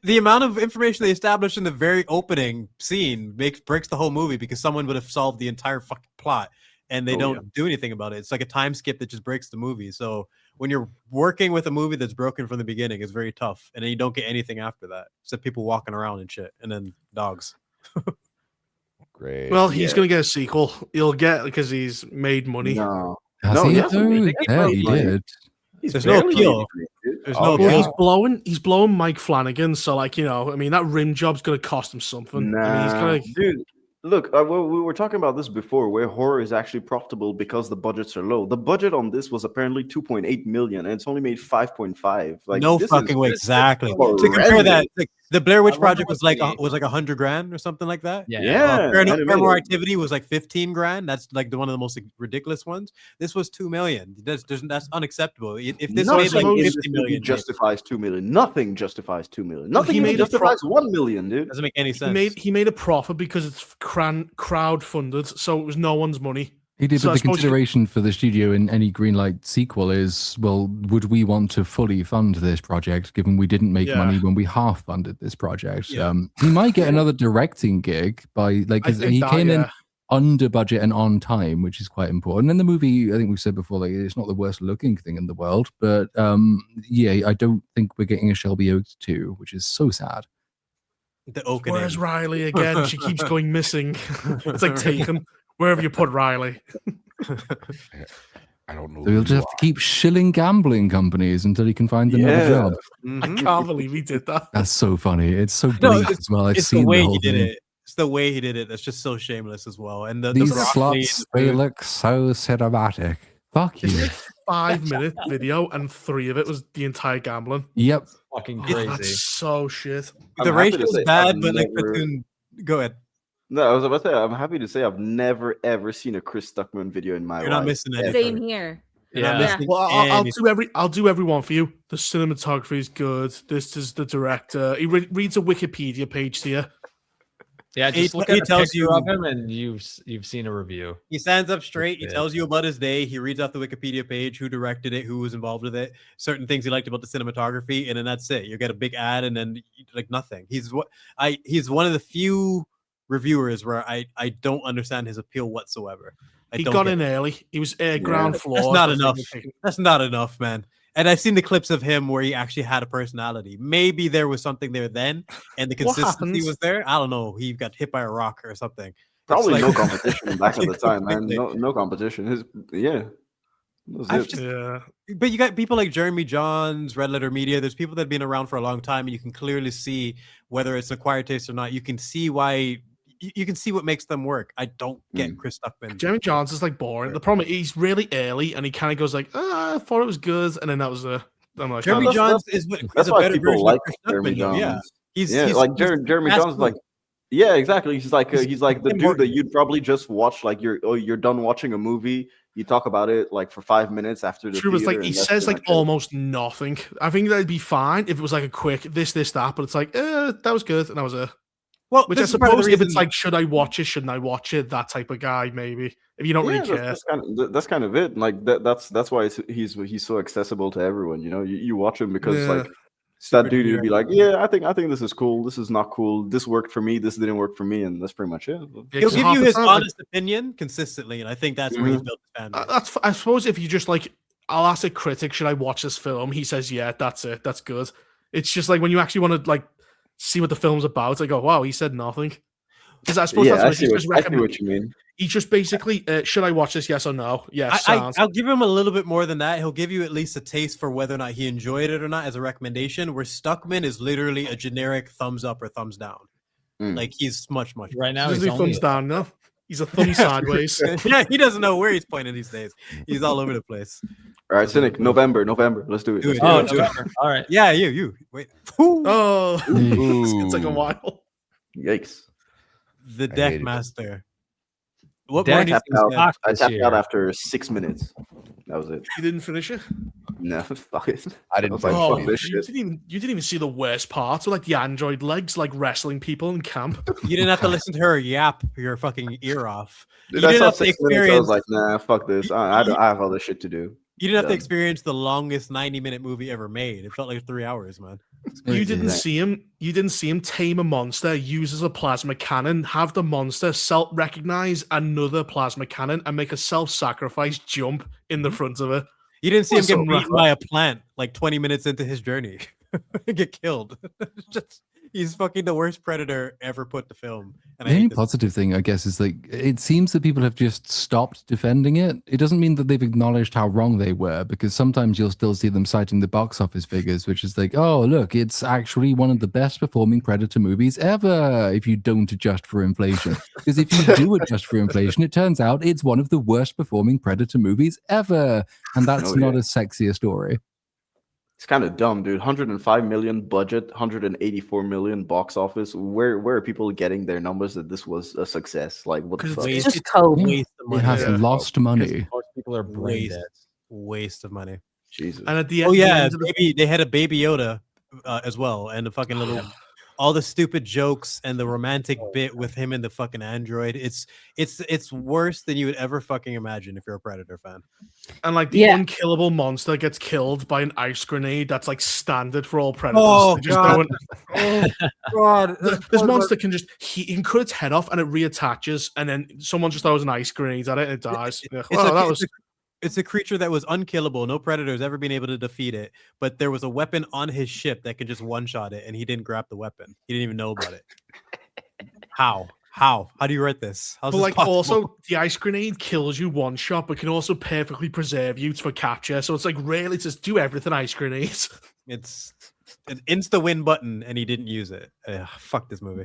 the amount of information they established in the very opening scene breaks the whole movie, because someone would have solved the entire fucking plot and they don't do anything about it. It's like a time skip that just breaks the movie. So when you're working with a movie that's broken from the beginning, it's very tough, and then you don't get anything after that except people walking around and shit, and then dogs. Great. Well, he's gonna get a sequel. He'll get, because he's made money. He did. There's no appeal. There's no appeal. He's blowing Mike Flanagan, so like, I mean, that rim job's gonna cost him something. Nah, I mean, he's gonna... dude. Look, we were talking about this before, where horror is actually profitable because the budgets are low. The budget on this was apparently 2.8 million, and it's only made 5.5. Like, no fucking way, exactly. To compare that, like, the Blair Witch Project was like $100,000 or something like that. Yeah. Paranormal Activity was like $15,000. That's like one of the most ridiculous ones. This was $2 million. That's unacceptable. If this made like 50 million, justifies 2 million. Nothing justifies 2 million. Nothing even justifies 1 million, dude. Doesn't make any sense. He made a profit because it's crowd funded, so it was no one's money. He did, but the consideration for the studio in any Greenlight sequel is, well, would we want to fully fund this project, given we didn't make money when we half funded this project? Yeah. He might get another directing gig by, like, cause he came in under budget and on time, which is quite important. And the movie, I think we've said before, like, it's not the worst looking thing in the world, but I don't think we're getting a Shelby Oates 2, which is so sad. Where's Riley again? She keeps going missing. It's like Taken. Where have you put Riley? I don't know. So he'll just have to keep shilling gambling companies until he can find another job. I can't believe he did that. That's so funny. It's so bleak as well. I've It's seen the way the whole he did thing. it. It's the way he did it. That's just so shameless as well. And These broccoli slots, and the they food. look so cinematic. Fuck It's you. like 5-minute video, and 3 of it was the entire gambling. Yep. Fucking Yeah, crazy. that's so shit. The I'm happy ratio to is say bad, I've but like never- Platoon. Go ahead. No, I was about to say, I'm happy to say I've never ever seen a Chris Stuckman video in my You're life. not missing ever. anything. Same here. You're not Yeah. missing Well, anything. I'll do every one for you. The cinematography is good. This is the director. He reads a Wikipedia page to you. Yeah, just He- look he at a tells picture you- of him and you've seen a review. He stands up straight. He it. tells you about his day. He reads off the Wikipedia page, who directed it, who was involved with it, certain things he liked about the cinematography, and then that's it. You get a big ad, and then like nothing. He's one of the few reviewers where I don't understand his appeal whatsoever. He don't got get in it. early. He was ground floor. That's not the enough. thing. That's not enough, man. And I've seen the clips of him where he actually had a personality. Maybe there was something there then, and the What consistency happens? was there. I don't know. He got hit by a rock or something. Probably It's no like- competition back at the time, man. Exactly. No competition. That was I've it. just- Yeah. But you got people like Jeremy Johns, Red Letter Media. There's people that have been around for a long time, and you can clearly see whether it's an acquired taste or not. You can see why. You can see what makes them work. I don't get Chris Stuckman. Jeremy Johns is like boring. The problem is he's really early, and he kind of goes like, I thought it was good, and then that was the. I'm like, Jeremy oh, Johns is That's a why better people version like of Chris Jeremy Stuckman, though. Johns. Yeah, he's like Jeremy fast Johns, is like, food. yeah, exactly. He's like the dude that important. you'd probably just watch. Like you're done watching a movie. You talk about it like for 5 minutes after the True, it's theater. like he and that's says pretty like much it. almost nothing. I think that'd be fine if it was like a quick this, that, but it's like, that was good, and that was a. Well, Which I this is part of the suppose if it's reason- like, should I watch it? Shouldn't I watch it? That type of guy, maybe. If you don't Yeah, really care. that's kind of it. Like that's why he's so accessible to everyone. You know, you watch him because Yeah. like it's that Super dude who'd be generic. like, yeah, I think this is cool. This is not cool. This worked for me. This didn't work for me, and that's pretty much it. Yeah, he'll 'cause give half you the his time, like, honest opinion consistently, and I think that's where he's built his fan base. I suppose if you just like, I'll ask a critic, should I watch this film? He says, yeah, that's it. That's good. It's just like when you actually want to like see what the film's about, I go, wow, he said nothing. Because I suppose Yeah, that's I what see he's what, just I see recommend. what you mean. He just basically, should I watch this? Yes or no? Yes. I'll give him a little bit more than that. He'll give you at least a taste for whether or not he enjoyed it or not as a recommendation. Where Stuckman is literally a generic thumbs up or thumbs down. Like he's much. Right now, He he's doesn't do only thumbs down, no. He's a thumb sideways. Yeah, he doesn't know where he's pointing these days. He's all over the place. All right, Cynic, November. Let's do it. Do it. Oh, do it. November. All right. Yeah, you. Wait. Oh, it's like a Ooh. while. Yikes! The I Deck hated it. Master. What Deck more needs tapped to be out. said? Fuck I this tapped out year. after 6 minutes. That was it. You didn't finish it? No, fuck it. I didn't was like, finish Oh, it fuck this you shit. didn't even see the worst parts, like the android legs, like wrestling people in camp. You didn't have to listen to her yap your fucking ear off. Dude, You I didn't saw have to 6 minutes. I experience. was like, nah, fuck this. I have other shit to do. You didn't have to Done. experience the longest 90-minute movie ever made. It felt like 3 hours, man. You didn't Yeah. see him. You didn't see him tame a monster, use as a plasma cannon, have the monster self-recognize another plasma cannon, and make a self-sacrifice jump in the front of it. You didn't see him What's get up, beaten Rafa? by a plant like 20 minutes into his journey. Get killed. He's fucking the worst predator ever put to film. And The I only hate this. positive thing, I guess, is like it seems that people have just stopped defending it. It doesn't mean that they've acknowledged how wrong they were, because sometimes you'll still see them citing the box office figures, which is like, oh, look, it's actually one of the best performing Predator movies ever if you don't adjust for inflation. Because if you do adjust for inflation, it turns out it's one of the worst performing Predator movies ever. And that's Oh, not yeah. as sexy a story. It's kind of dumb, dude. 105 million budget, 184 million box office. Where are people getting their numbers that this was a success? Like, what the Because fuck? Waste, Just it's COVID. a waste of It money. has Yeah. lost money. Most people are brain Waste. dead. Waste of money. Jesus. And at the Oh end, yeah, the baby. They had a Baby Yoda as well, and the fucking little, all the stupid jokes and the romantic bit with him and the fucking android. It's worse than you would ever fucking imagine if you're a Predator fan. and like the Yeah. unkillable monster gets killed by an ice grenade. That's like standard for all predators. Oh, They just God. don't- Oh God, This monster can just he can cut its head off and it reattaches, and then someone just throws an ice grenade at it and it dies. Yeah. It's, Wow, a, that it's, was a, it's a creature that was unkillable. No predator has ever been able to defeat it. But there was a weapon on his ship that could just one-shot it, and he didn't grab the weapon. He didn't even know about it. How? How do you write this? How's But this like possible? also the ice grenade kills you one shot, but can also perfectly preserve you for capture. So it's like really just do everything ice grenades. It's an insta win button, and he didn't use it. Fuck this movie.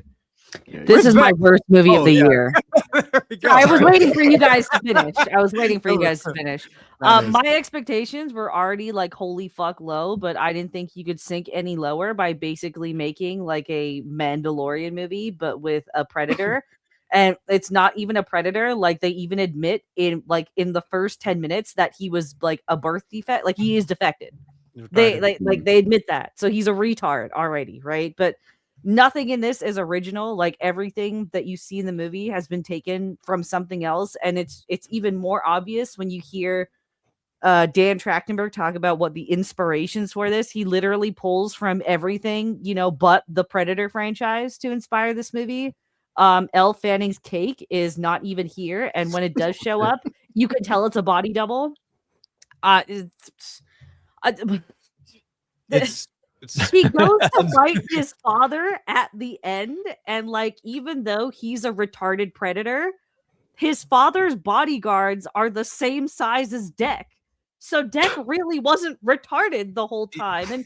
This is my worst movie of the yeah. year. There we go. I was waiting for you guys to finish. That is- My expectations were already like holy fuck low, but I didn't think you could sink any lower by basically making like a Mandalorian movie, but with a predator. And it's not even a predator. Like they even admit in the first 10 minutes that he was like a birth defect, like he is defected. They they admit that. So he's a retard already, right? But nothing in this is original. Like everything that you see in the movie has been taken from something else, and it's even more obvious when you hear Dan Trachtenberg talk about what the inspirations for this. He literally pulls from everything, but the Predator franchise to inspire this movie. Elle Fanning's cake is not even here, and when it does show up, you can tell it's a body double. He goes to fight his father at the end, and like even though he's a retarded predator, his father's bodyguards are the same size as Deck. So Deck really wasn't retarded the whole time. And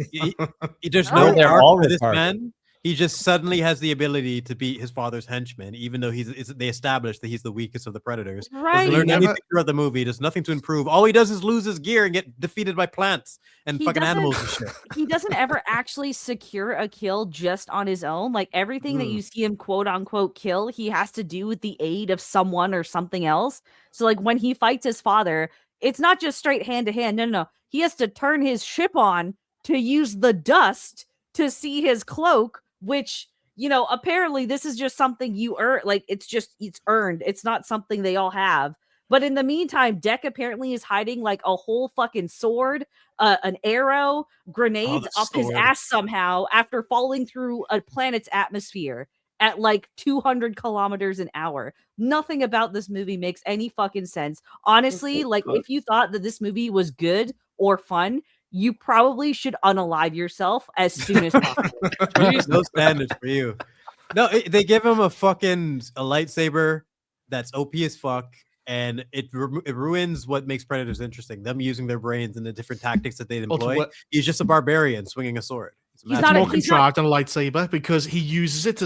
there's no they're arc all for this retarded. man. He just suddenly has the ability to beat his father's henchman, even though they established that he's the weakest of the predators. Right. Doesn't learn He never- anything throughout the movie. Does nothing to improve. All he does is lose his gear and get defeated by plants and He fucking doesn't- animals and shit. he doesn't ever actually secure a kill just on his own. Like everything that you see him quote unquote kill, he has to do with the aid of someone or something else. So like when he fights his father, it's not just straight hand to hand. No. He has to turn his ship on to use the dust to see his cloak, which, apparently this is just something you earn. Like it's earned. It's not something they all have. But in the meantime, Deck apparently is hiding like a whole fucking sword, an arrow, grenades up his ass somehow after falling through a planet's atmosphere at like 200 kilometers an hour. Nothing about this movie makes any fucking sense. Honestly, like if you thought that this movie was good or fun, you probably should unalive yourself as soon as possible. No standards for you. No, they give him a lightsaber that's OP as fuck, and it ruins what makes predators interesting. Them using their brains and the different tactics that they employ. He's just a barbarian swinging a sword. He's It's not more he's contrived than a lightsaber because he uses it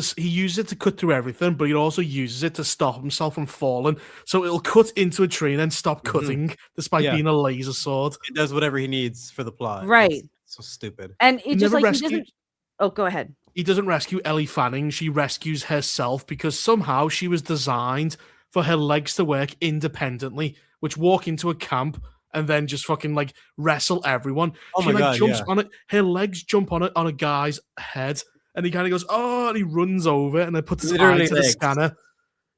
to cut through everything, but he also uses it to stop himself from falling. So it'll cut into a tree and then stop cutting, despite being a laser sword. It does whatever he needs for the plot. Right. It's so stupid. And it just never like he doesn't. Oh, go ahead. He doesn't rescue Ellie Fanning. She rescues herself because somehow she was designed for her legs to work independently, which walk into a camp and then just fucking like wrestle everyone. Oh She my like God, jumps yeah. on it. Her legs jump on a guy's head, and he kind of goes, "Oh!" and he runs over and then puts his eye Literally to the legs. scanner.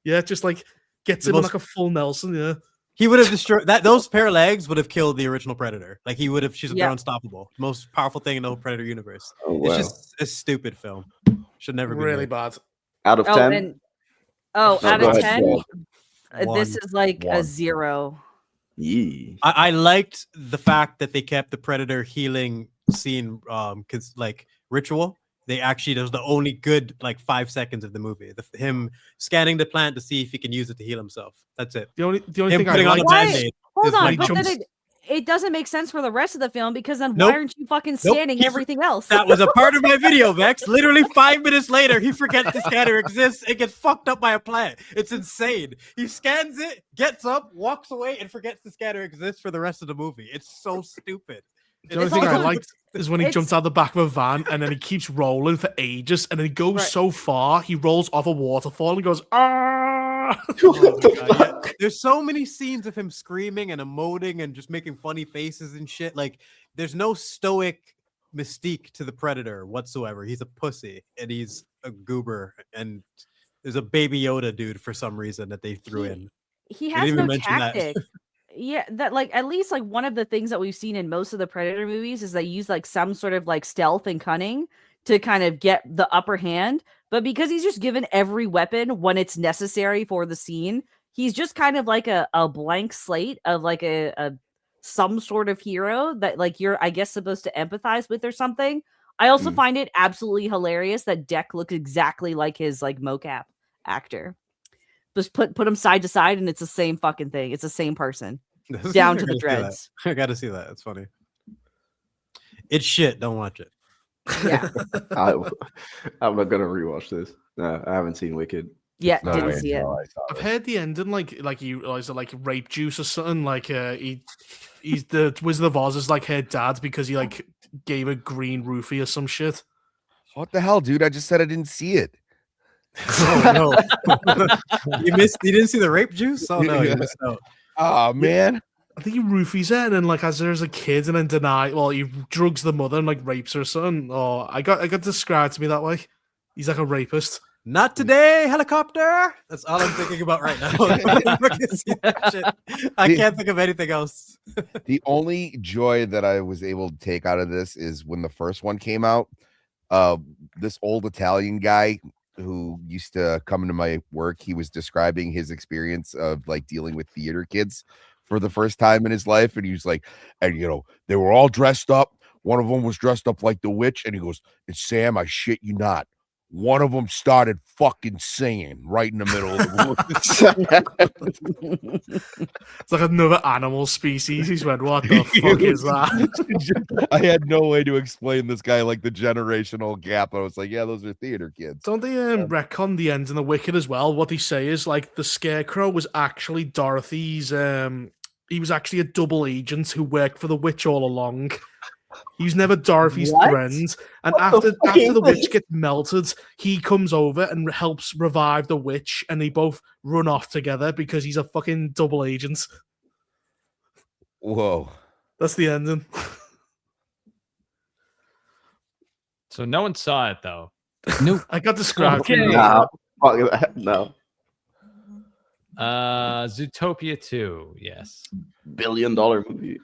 Yeah, just like gets The him in most- like a full Nelson. Yeah, He would have destroyed that. Those pair of legs would have killed the original Predator. Like he would have. They're unstoppable. Most powerful thing in the whole Predator universe. Oh, It's wow. just a stupid film. Should never be really made. bad. Out of 10? Out go of ahead, 10, Joel. this is like a 0. Yee. I liked the fact that they kept the Predator healing scene like ritual. They actually, that was the only good like 5 seconds of the movie. Him scanning the plant to see if he can use it to heal himself. That's it. The only Him thing I putting on like. a band-aid. Hold is on, like but then jumps- it doesn't make sense for the rest of the film because then Nope. why aren't you fucking scanning everything else? That was a part of my video, Vex. Literally 5 minutes later, he forgets the scanner exists and gets fucked up by a plant. It's insane. He scans it, gets up, walks away, and forgets the scanner exists for the rest of the movie. It's so stupid. The only It's thing I also- liked is when he jumps out the back of a van and then he keeps rolling for ages and then he goes Right. so far he rolls off a waterfall and goes ah. What the God, yeah. fuck? There's so many scenes of him screaming and emoting and just making funny faces and shit. Like, there's no stoic mystique to the Predator whatsoever. He's a pussy and he's a goober. And there's a Baby Yoda dude for some reason that they threw in. He didn't has even no mention that. tactic. Yeah, that like at least like one of the things that we've seen in most of the Predator movies is they use like some sort of like stealth and cunning to kind of get the upper hand. But because he's just given every weapon when it's necessary for the scene, he's just kind of like a blank slate of like a some sort of hero that like you're I guess supposed to empathize with or something. I also find it absolutely hilarious that Deck looks exactly like his like mocap actor. Just put them side to side, and it's the same fucking thing. It's the same person down to the dreads. I gotta see that. It's funny. It's shit. Don't watch it. Yeah. I'm not gonna rewatch this. No, I haven't seen Wicked. Yeah, No didn't way, see it. no, I saw I've it. heard the ending like he is it like rape juice or something. Like he's the Wizard of Oz is like her dad because he like gave a green roofie or some shit. What the hell, dude? I just said I didn't see it. Oh no. You didn't see the rape juice? Oh no, you missed out. Oh man. I think he roofies her and then like as there's a kid and then he drugs the mother and like rapes her or something. Oh, I got described to me that way. He's like a rapist. Not today, helicopter. That's all I'm thinking about right now. I can't think of anything else. The only joy that I was able to take out of this is when the first one came out. This old Italian guy who used to come into my work, he was describing his experience of like dealing with theater kids for the first time in his life, and he was like, and you know, they were all dressed up. One of them was dressed up like the witch, and he goes, "And Sam, I shit you not, one of them started fucking singing right in the middle of the movie." It's like another animal species. He's went, what the fuck is that? I had no way to explain this guy like the generational gap. I was like, yeah, those are theater kids. Don't they retcon the end in the Wicked as well? What they say is like the Scarecrow was actually Dorothy's. He was actually a double agent who worked for the witch all along. He was never Dorothy's friend. And after the witch gets melted, he comes over and helps revive the witch, and they both run off together because he's a fucking double agent. Whoa. That's the ending. So no one saw it though. Nope. I got described. Okay. Nah, fuck that. No. Zootopia 2, yes. $1 billion movie.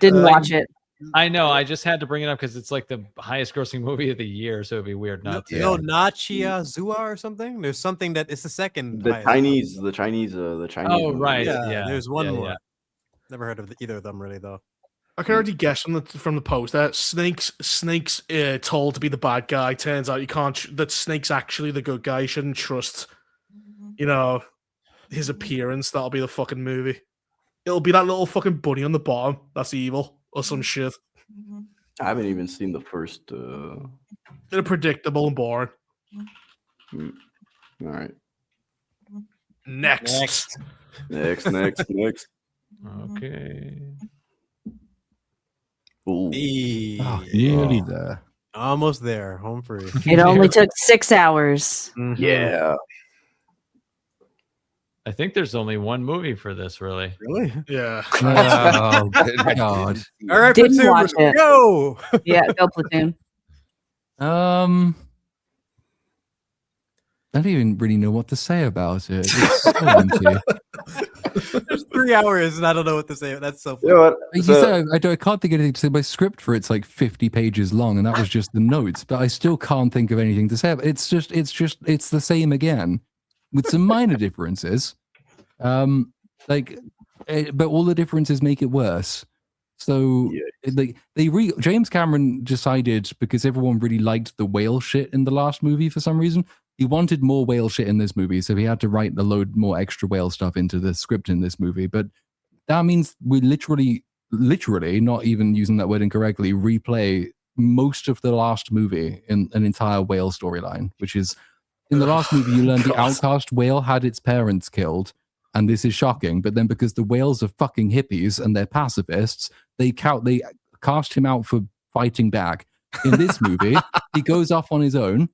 Didn't watch it. I know. I just had to bring it up because it's like the highest grossing movie of the year, so it'd be weird not to. No, Nachia Zua or something. There's something that is the second. The highest. Chinese. Oh, right. Yeah. There's one more. Yeah. Never heard of either of them really though. I can already guess from the post that Snake's told to be the bad guy. Turns out you can't. That Snake's actually the good guy. You shouldn't trust, his appearance. That'll be the fucking movie. It'll be that little fucking bunny on the bottom. That's evil or some shit. I haven't even seen the first. They're predictable and boring. All right. Next. Okay. Ooh. Nearly there. Almost there. Home free. It only took 6 hours. Yeah. I think there's only one movie for this, really. Really? Yeah. Oh, God. All right, Didn't Platoon, watch it. go. Yeah, go Platoon. I don't even really know what to say about it. It's so empty. There's 3 hours and I don't know what to say. That's so funny. You know what? You said I can't think of anything to say. My script for it's like 50 pages long, and that was just the notes. But I still can't think of anything to say. It's the same again, with some minor differences. But all the differences make it worse. So James Cameron decided, because everyone really liked the whale shit in the last movie for some reason, he wanted more whale shit in this movie, so he had to write a load more extra whale stuff into the script in this movie. But that means we literally, not even using that word incorrectly, replay most of the last movie in an entire whale storyline, which is, in the last movie, you learn the outcast whale had its parents killed, and this is shocking. But then because the whales are fucking hippies and they're pacifists, they cast him out for fighting back. In this movie, he goes off on his own,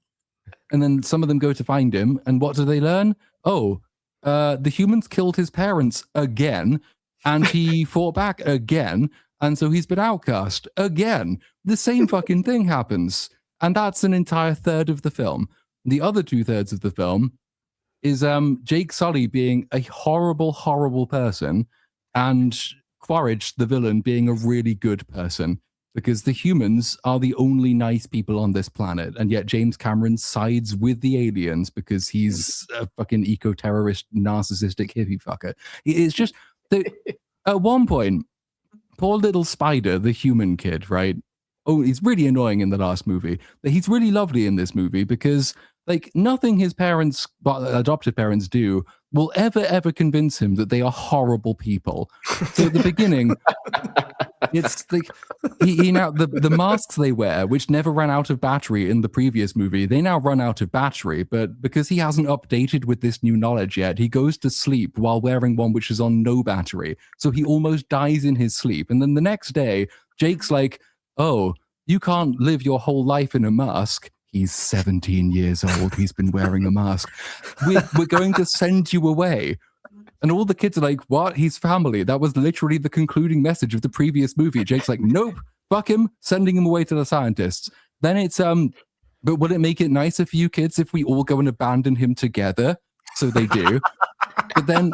and then some of them go to find him, and what do they learn? Oh, the humans killed his parents again, and he fought back again, and so he's been outcast again. The same fucking thing happens, and that's an entire third of the film. The other 2/3 of the film is Jake Sully being a horrible, horrible person, and Quaritch, the villain, being a really good person. Because the humans are the only nice people on this planet, and yet James Cameron sides with the aliens because he's a fucking eco-terrorist, narcissistic hippie fucker. It's just, at one point, poor little Spider, the human kid, right? Oh, he's really annoying in the last movie, but he's really lovely in this movie because, like, nothing his parents, adopted parents, do will ever convince him that they are horrible people. So at the beginning, it's like he now the masks they wear, which never ran out of battery in the previous movie, they now run out of battery. But because he hasn't updated with this new knowledge yet, he goes to sleep while wearing one which is on no battery. So he almost dies in his sleep. And then the next day, Jake's like, "Oh, you can't live your whole life in a mask." He's 17 years old. He's been wearing a mask. We're going to send you away. And all the kids are like, what? He's family. That was literally the concluding message of the previous movie. Jake's like, nope, fuck him, sending him away to the scientists. Then it's, but will it make it nicer for you kids if we all go and abandon him together? So they do. But then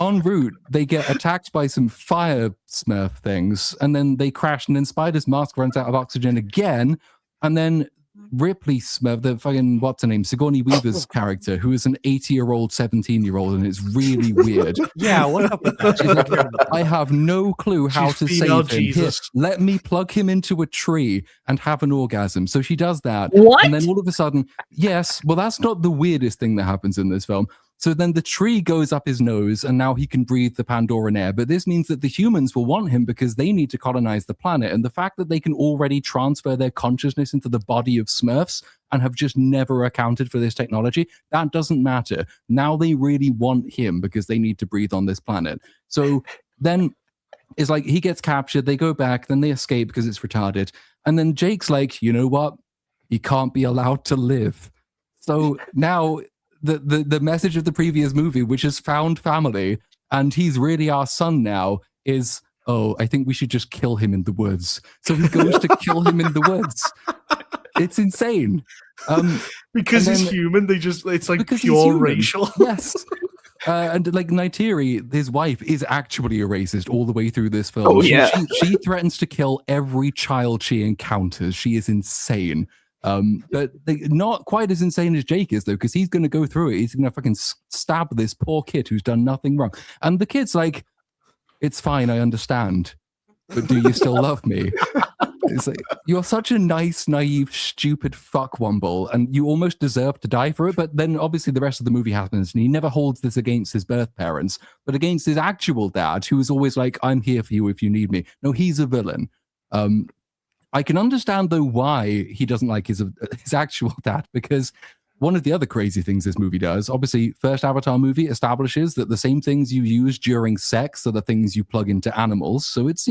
en route, they get attacked by some fire smurf things. And then they crash. And then Spider's mask runs out of oxygen again. And then Ripley Smurf, the fucking what's her name, Sigourney Weaver's character, who is an 80-year-old, 17-year-old, and it's really weird. Yeah, what up with that? She's like, I have no clue how to save him. Here, let me plug him into a tree and have an orgasm. So she does that. What? And then all of a sudden, yes, well, that's not the weirdest thing that happens in this film. So then the tree goes up his nose and now he can breathe the Pandoran air. But this means that the humans will want him because they need to colonize the planet. And the fact that they can already transfer their consciousness into the body of Smurfs and have just never accounted for this technology, that doesn't matter. Now they really want him because they need to breathe on this planet. So then it's like he gets captured, they go back, then they escape because it's retarded. And then Jake's like, you know what? He can't be allowed to live. So now the message of the previous movie, which is found family, and he's really our son now, is, oh, I think we should just kill him in the woods. So he goes to kill him in the woods. It's insane. Because he's human, it's like pure racial. Yes. And like Neytiri, his wife, is actually a racist all the way through this film. Oh, yeah. She threatens to kill every child she encounters. She is insane. But not quite as insane as Jake is, though, because he's going to go through it. He's going to fucking stab this poor kid who's done nothing wrong. And the kid's like, it's fine, I understand. But do you still love me? It's like, you're such a nice, naive, stupid fuckwumble, and you almost deserve to die for it. But then obviously the rest of the movie happens, and he never holds this against his birth parents, but against his actual dad, who is always like, I'm here for you if you need me. No, he's a villain. I can understand, though, why he doesn't like his actual dad, because one of the other crazy things this movie does, obviously, first Avatar movie establishes that the same things you use during sex are the things you plug into animals. So it's,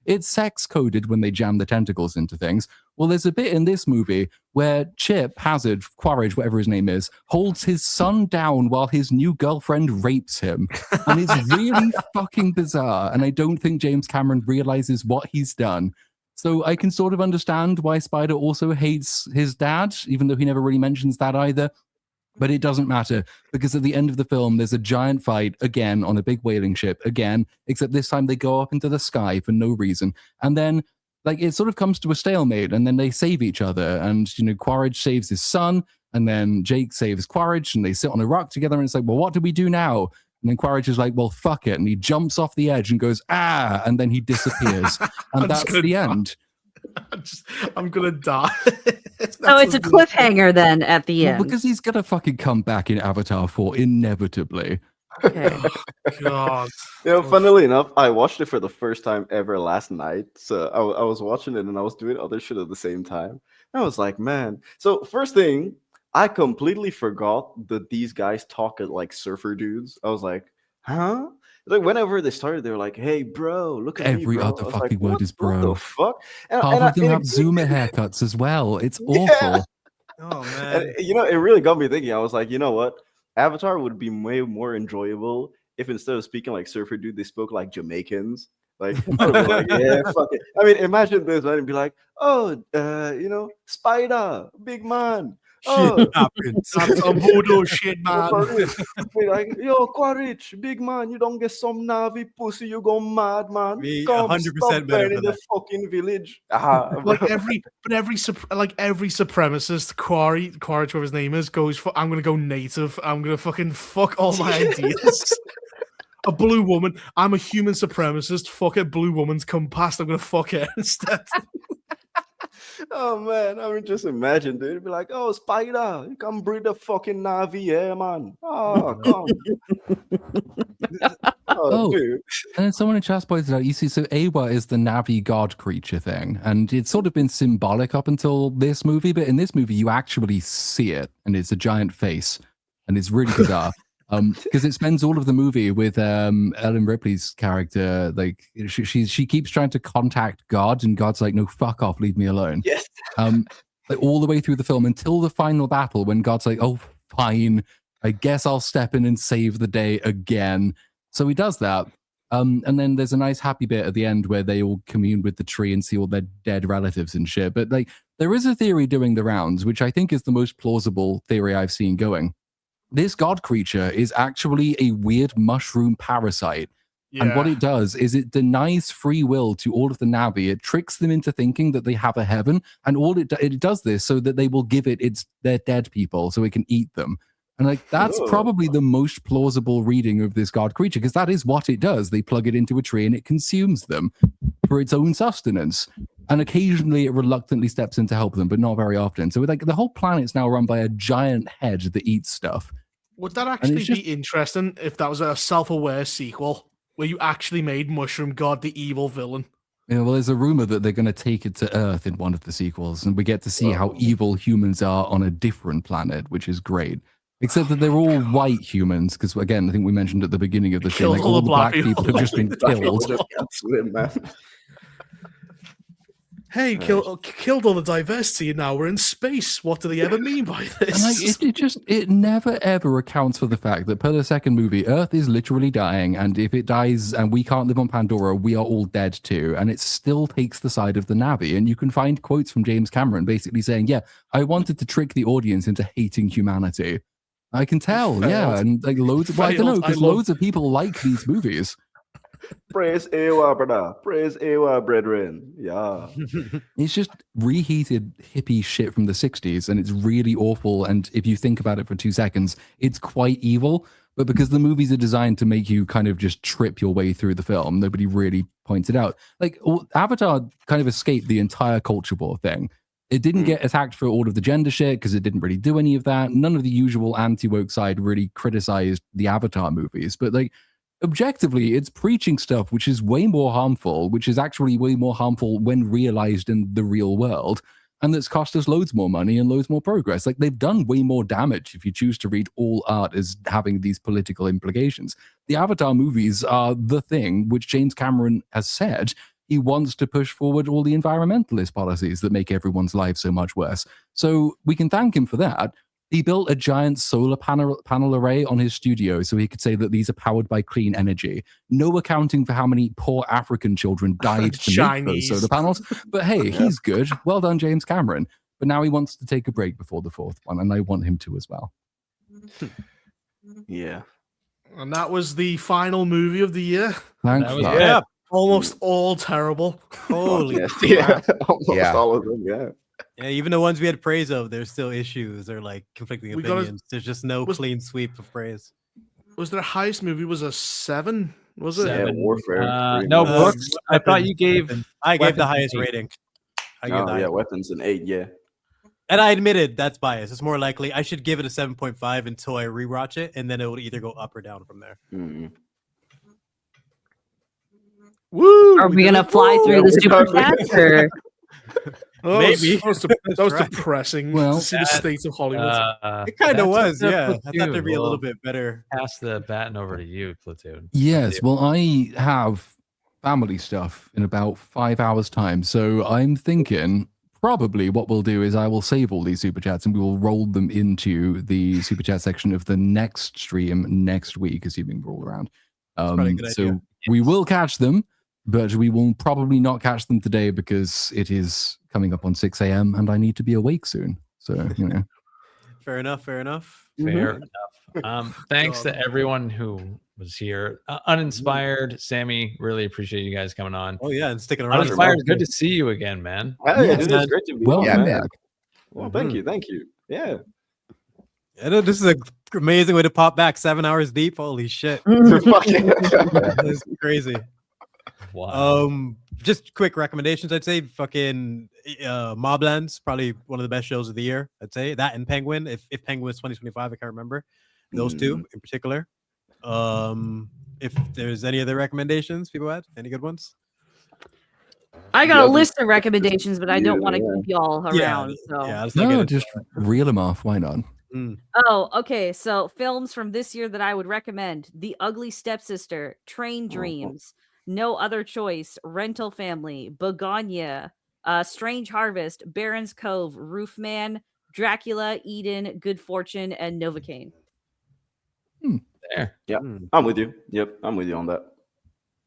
it's sex coded when they jam the tentacles into things. Well, there's a bit in this movie where Chip Hazard, Quaritch, whatever his name is, holds his son down while his new girlfriend rapes him. And it's really fucking bizarre. And I don't think James Cameron realizes what he's done. So I can sort of understand why Spider also hates his dad, even though he never really mentions that either. But it doesn't matter, because at the end of the film, there's a giant fight again on a big whaling ship again, except this time they go up into the sky for no reason. And then it sort of comes to a stalemate, and then they save each other. And, Quaritch saves his son, and then Jake saves Quaritch, and they sit on a rock together. And it's like, well, what do we do now? And then Quaritch is like, well, fuck it. And he jumps off the edge and goes, ah, and then he disappears. And that's the end. I'm going to die. So it's a cliffhanger then at the end. Because he's going to fucking come back in Avatar 4, inevitably. Okay. Oh, God. Funnily enough, I watched it for the first time ever last night. So I was watching it and I was doing other shit at the same time. And I was like, man. So first thing, I completely forgot that these guys talk like surfer dudes. I was like, huh? Like whenever they started, they were like, "Hey, bro, look at every me, bro." other fucking word is bro. What the fuck? Half of them have Zoomer haircuts as well. It's awful. Oh man! And, it really got me thinking. I was like, you know what? Avatar would be way more enjoyable if instead of speaking like surfer dude, they spoke like Jamaicans. Like, yeah, fuck it. I mean, imagine this, man, and be like, oh, Spider, big man. Oh, that's some voodoo shit, man. Like, yo, Quaritch, big man, you don't get some Navi pussy, you go mad, man. Come 100% better in the fucking village. Like every supremacist, Quaritch, whatever his name is, goes for, I'm gonna go native. I'm gonna fucking fuck all my ideas. A blue woman. I'm a human supremacist. Fuck it, blue woman's come past. I'm gonna fuck her instead. Oh man, I mean, just imagine, dude. It'd be like, "Oh, Spider, you come breed the fucking Navi, yeah, man. Oh, come." Oh, dude. and then someone in chat pointed out, you see, so Awa is the Navi god creature thing, and it's sort of been symbolic up until this movie, but in this movie, you actually see it, and it's a giant face, and it's really bizarre. Because it spends all of the movie with Ellen Ripley's character, like she keeps trying to contact God, and God's like, "No, fuck off, leave me alone." Yes. Like all the way through the film until the final battle, when God's like, "Oh, fine, I guess I'll step in and save the day again." So he does that. And then there's a nice happy bit at the end where they all commune with the tree and see all their dead relatives and shit. But like, there is a theory doing the rounds, which I think is the most plausible theory I've seen going. This god creature is actually a weird mushroom parasite. Yeah. And what it does is it denies free will to all of the Navi. It tricks them into thinking that they have a heaven. And all it does this so that they will give it their dead people so it can eat them. And like that's probably the most plausible reading of this god creature, because that is what it does. They plug it into a tree and it consumes them for its own sustenance. And occasionally it reluctantly steps in to help them, but not very often. So like the whole planet's now run by a giant head that eats stuff. Would that actually be interesting if that was a self-aware sequel where you actually made Mushroom God the evil villain? Yeah, well, there's a rumor that they're going to take it to Earth in one of the sequels, and we get to see how evil humans are on a different planet, which is great. Except that they're all white humans, because again, I think we mentioned at the beginning of the show, like all the black people have just been killed. Hey, killed all the diversity, and now we're in space. What do they ever mean by this? And like, it never ever accounts for the fact that per the second movie, Earth is literally dying, and if it dies and we can't live on Pandora, we are all dead too. And it still takes the side of the Navi. And you can find quotes from James Cameron basically saying, "Yeah, I wanted to trick the audience into hating humanity." I can tell, yeah, and like loads of, well, I don't know, because loads of people like these movies. Praise Ewa, brother. Praise Ewa, brethren. Yeah. It's just reheated hippie shit from the 60s, and it's really awful. And if you think about it for 2 seconds, it's quite evil. But because the movies are designed to make you kind of just trip your way through the film, nobody really points it out. Like, Avatar kind of escaped the entire culture war thing. It didn't get attacked for all of the gender shit because it didn't really do any of that. None of the usual anti-woke side really criticized the Avatar movies. But like, objectively, it's preaching stuff which is way more harmful, which is actually way more harmful when realized in the real world. And that's cost us loads more money and loads more progress. Like, they've done way more damage if you choose to read all art as having these political implications. The Avatar movies are the thing which James Cameron has said he wants to push forward all the environmentalist policies that make everyone's life so much worse. So we can thank him for that. He built a giant solar panel array on his studio so he could say that these are powered by clean energy. No accounting for how many poor African children died to make those solar panels. But hey, he's good. Well done, James Cameron. But now he wants to take a break before the fourth one, and I want him to as well. Yeah. And that was the final movie of the year. Thanks. Yeah. Almost all terrible. Holy yeah. Almost all of them, yeah. Yeah, even the ones we had praise of, there's still issues or like conflicting opinions. There's just no clean sweep of praise. Was their highest movie was a 7? Was it? Yeah, Warfare. No, Brooks. I thought you gave. I gave the highest rating. Weapons an 8. Yeah. And I admitted that's bias. It's more likely I should give it a 7.5 until I rewatch it, and then it will either go up or down from there. Mm-hmm. Woo! Are we gonna fly through the super chats or? Maybe that was depressing. Well, to see the state of Hollywood. It kind of was, yeah. Platoon. I thought there'd be a little bit better. Pass the baton over to you, Platoon. Yes, well, I have family stuff in about 5 hours' time, so I'm thinking probably what we'll do is I will save all these super chats and we will roll them into the super chat section of the next stream next week, assuming we're all around. So we will catch them, but we will probably not catch them today because it is coming up on 6 a.m. and I need to be awake soon. So, you know. Fair enough. Fair enough. Thanks to everyone who was here. Uninspired, Sammy, really appreciate you guys coming on. Oh yeah, and sticking around. Uninspired, good to see you again, man. It's great to be Welcome back. back. Well, thank you. Yeah. I know this is an amazing way to pop back 7 hours deep. Holy shit. Fucking- This is crazy. Wow. Just quick recommendations. I'd say fucking Moblands, probably one of the best shows of the year. I'd say that and Penguin. If Penguin is 2025, I can't remember those two in particular. If there's any other recommendations, people had any good ones? I got a list of recommendations, but I don't want to keep y'all around. Just reel them off. Why not? Oh, okay. So films from this year that I would recommend: The Ugly Stepsister, Train Dreams, No Other Choice, Rental Family, Begonia, Strange Harvest, Baron's Cove, Roofman, Dracula, Eden, Good Fortune, and Novocaine. There. Yeah, I'm with you. Yep, I'm with you on that.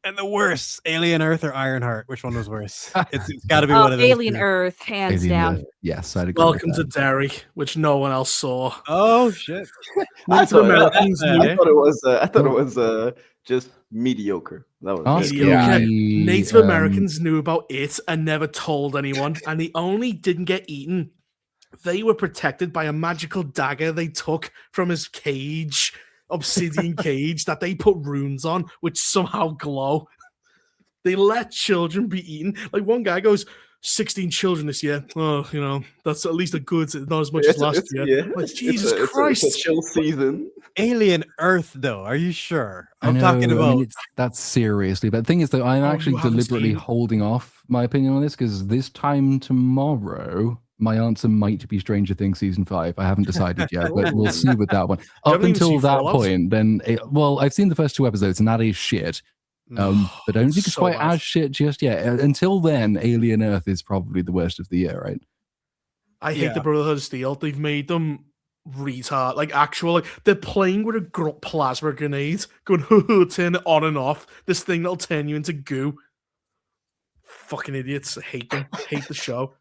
And the worst, Alien Earth or Ironheart? Which one was worse? It's got to be one of those. Alien Earth, hands down. Yes, I'd agree. Welcome to Derry, which no one else saw. Oh shit! I thought it was just mediocre. That was mediocre. Native Americans knew about it and never told anyone, and they only didn't get eaten. They were protected by a magical dagger they took from his cage. Obsidian cage that they put runes on, which somehow glow. They let children be eaten. Like one guy goes, 16 children this year. Oh, you know, that's at least a good, not as much as last year. Yeah. Like, Jesus Christ. It's a chill season. Alien Earth, though. Are you sure? I'm talking about. I mean, that's seriously. But the thing is, though, I'm actually deliberately holding off my opinion on this because this time tomorrow, my answer might be Stranger Things season 5. I haven't decided yet, but we'll see with that one. Up until that point, then, I've seen the first 2 episodes, and that is shit. But I don't think it's quite as shit just yet. Until then, Alien Earth is probably the worst of the year, right? I hate the Brotherhood of Steel. They've made them retard, like actual, like they're playing with a plasma grenade, going turn it on and off. This thing that'll turn you into goo. Fucking idiots. I hate them. Hate the show.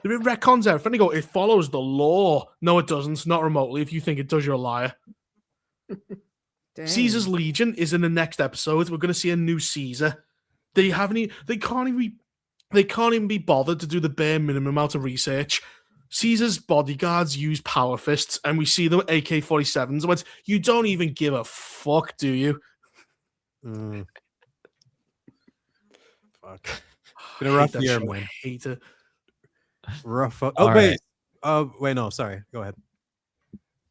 If it retcons everything, they go, it follows the law. No, it doesn't. Not remotely. If you think it does, you're a liar. Caesar's Legion is in the next episode. We're going to see a new Caesar. They can't even be bothered to do the bare minimum amount of research. Caesar's bodyguards use power fists, and we see them AK-47s. But you don't even give a fuck, do you? Fuck. Been a rough year, man. I hate it. Rough. Right. Wait, no, sorry. Go ahead.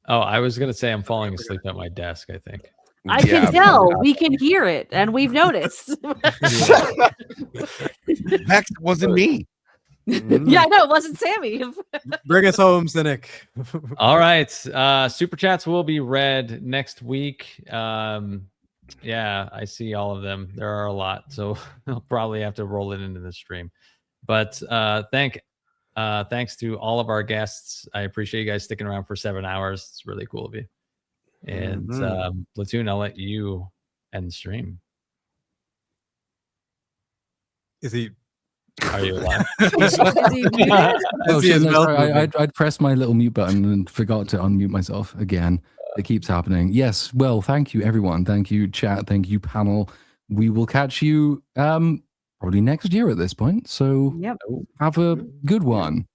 Oh, I was gonna say I'm falling asleep at my desk, I think. I can tell. We can hear it, and we've noticed. Vex wasn't me. Yeah, no, it wasn't Sammy. Bring us home, Cynic. All right. Super chats will be read next week. Yeah, I see all of them. There are a lot, so I'll probably have to roll it into the stream. But thanks to all of our guests. I appreciate you guys sticking around for 7 hours. It's really cool of you. And Platoon, I'll let you end the stream. Is he? Are you alive? I'd pressed my little mute button and forgot to unmute myself again. It keeps happening. Yes. Well, thank you, everyone. Thank you, chat. Thank you, panel. We will catch you probably next year at this point. So have a good one.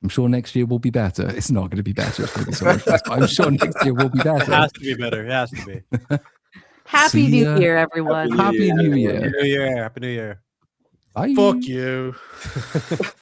I'm sure next year will be better. It's not going to be better. It's going to be so much less, but I'm sure next year will be better. It has to be better. It has to be. Happy New Year, everyone. Happy New Year. Happy New Year. Happy New Year. Bye. Fuck you.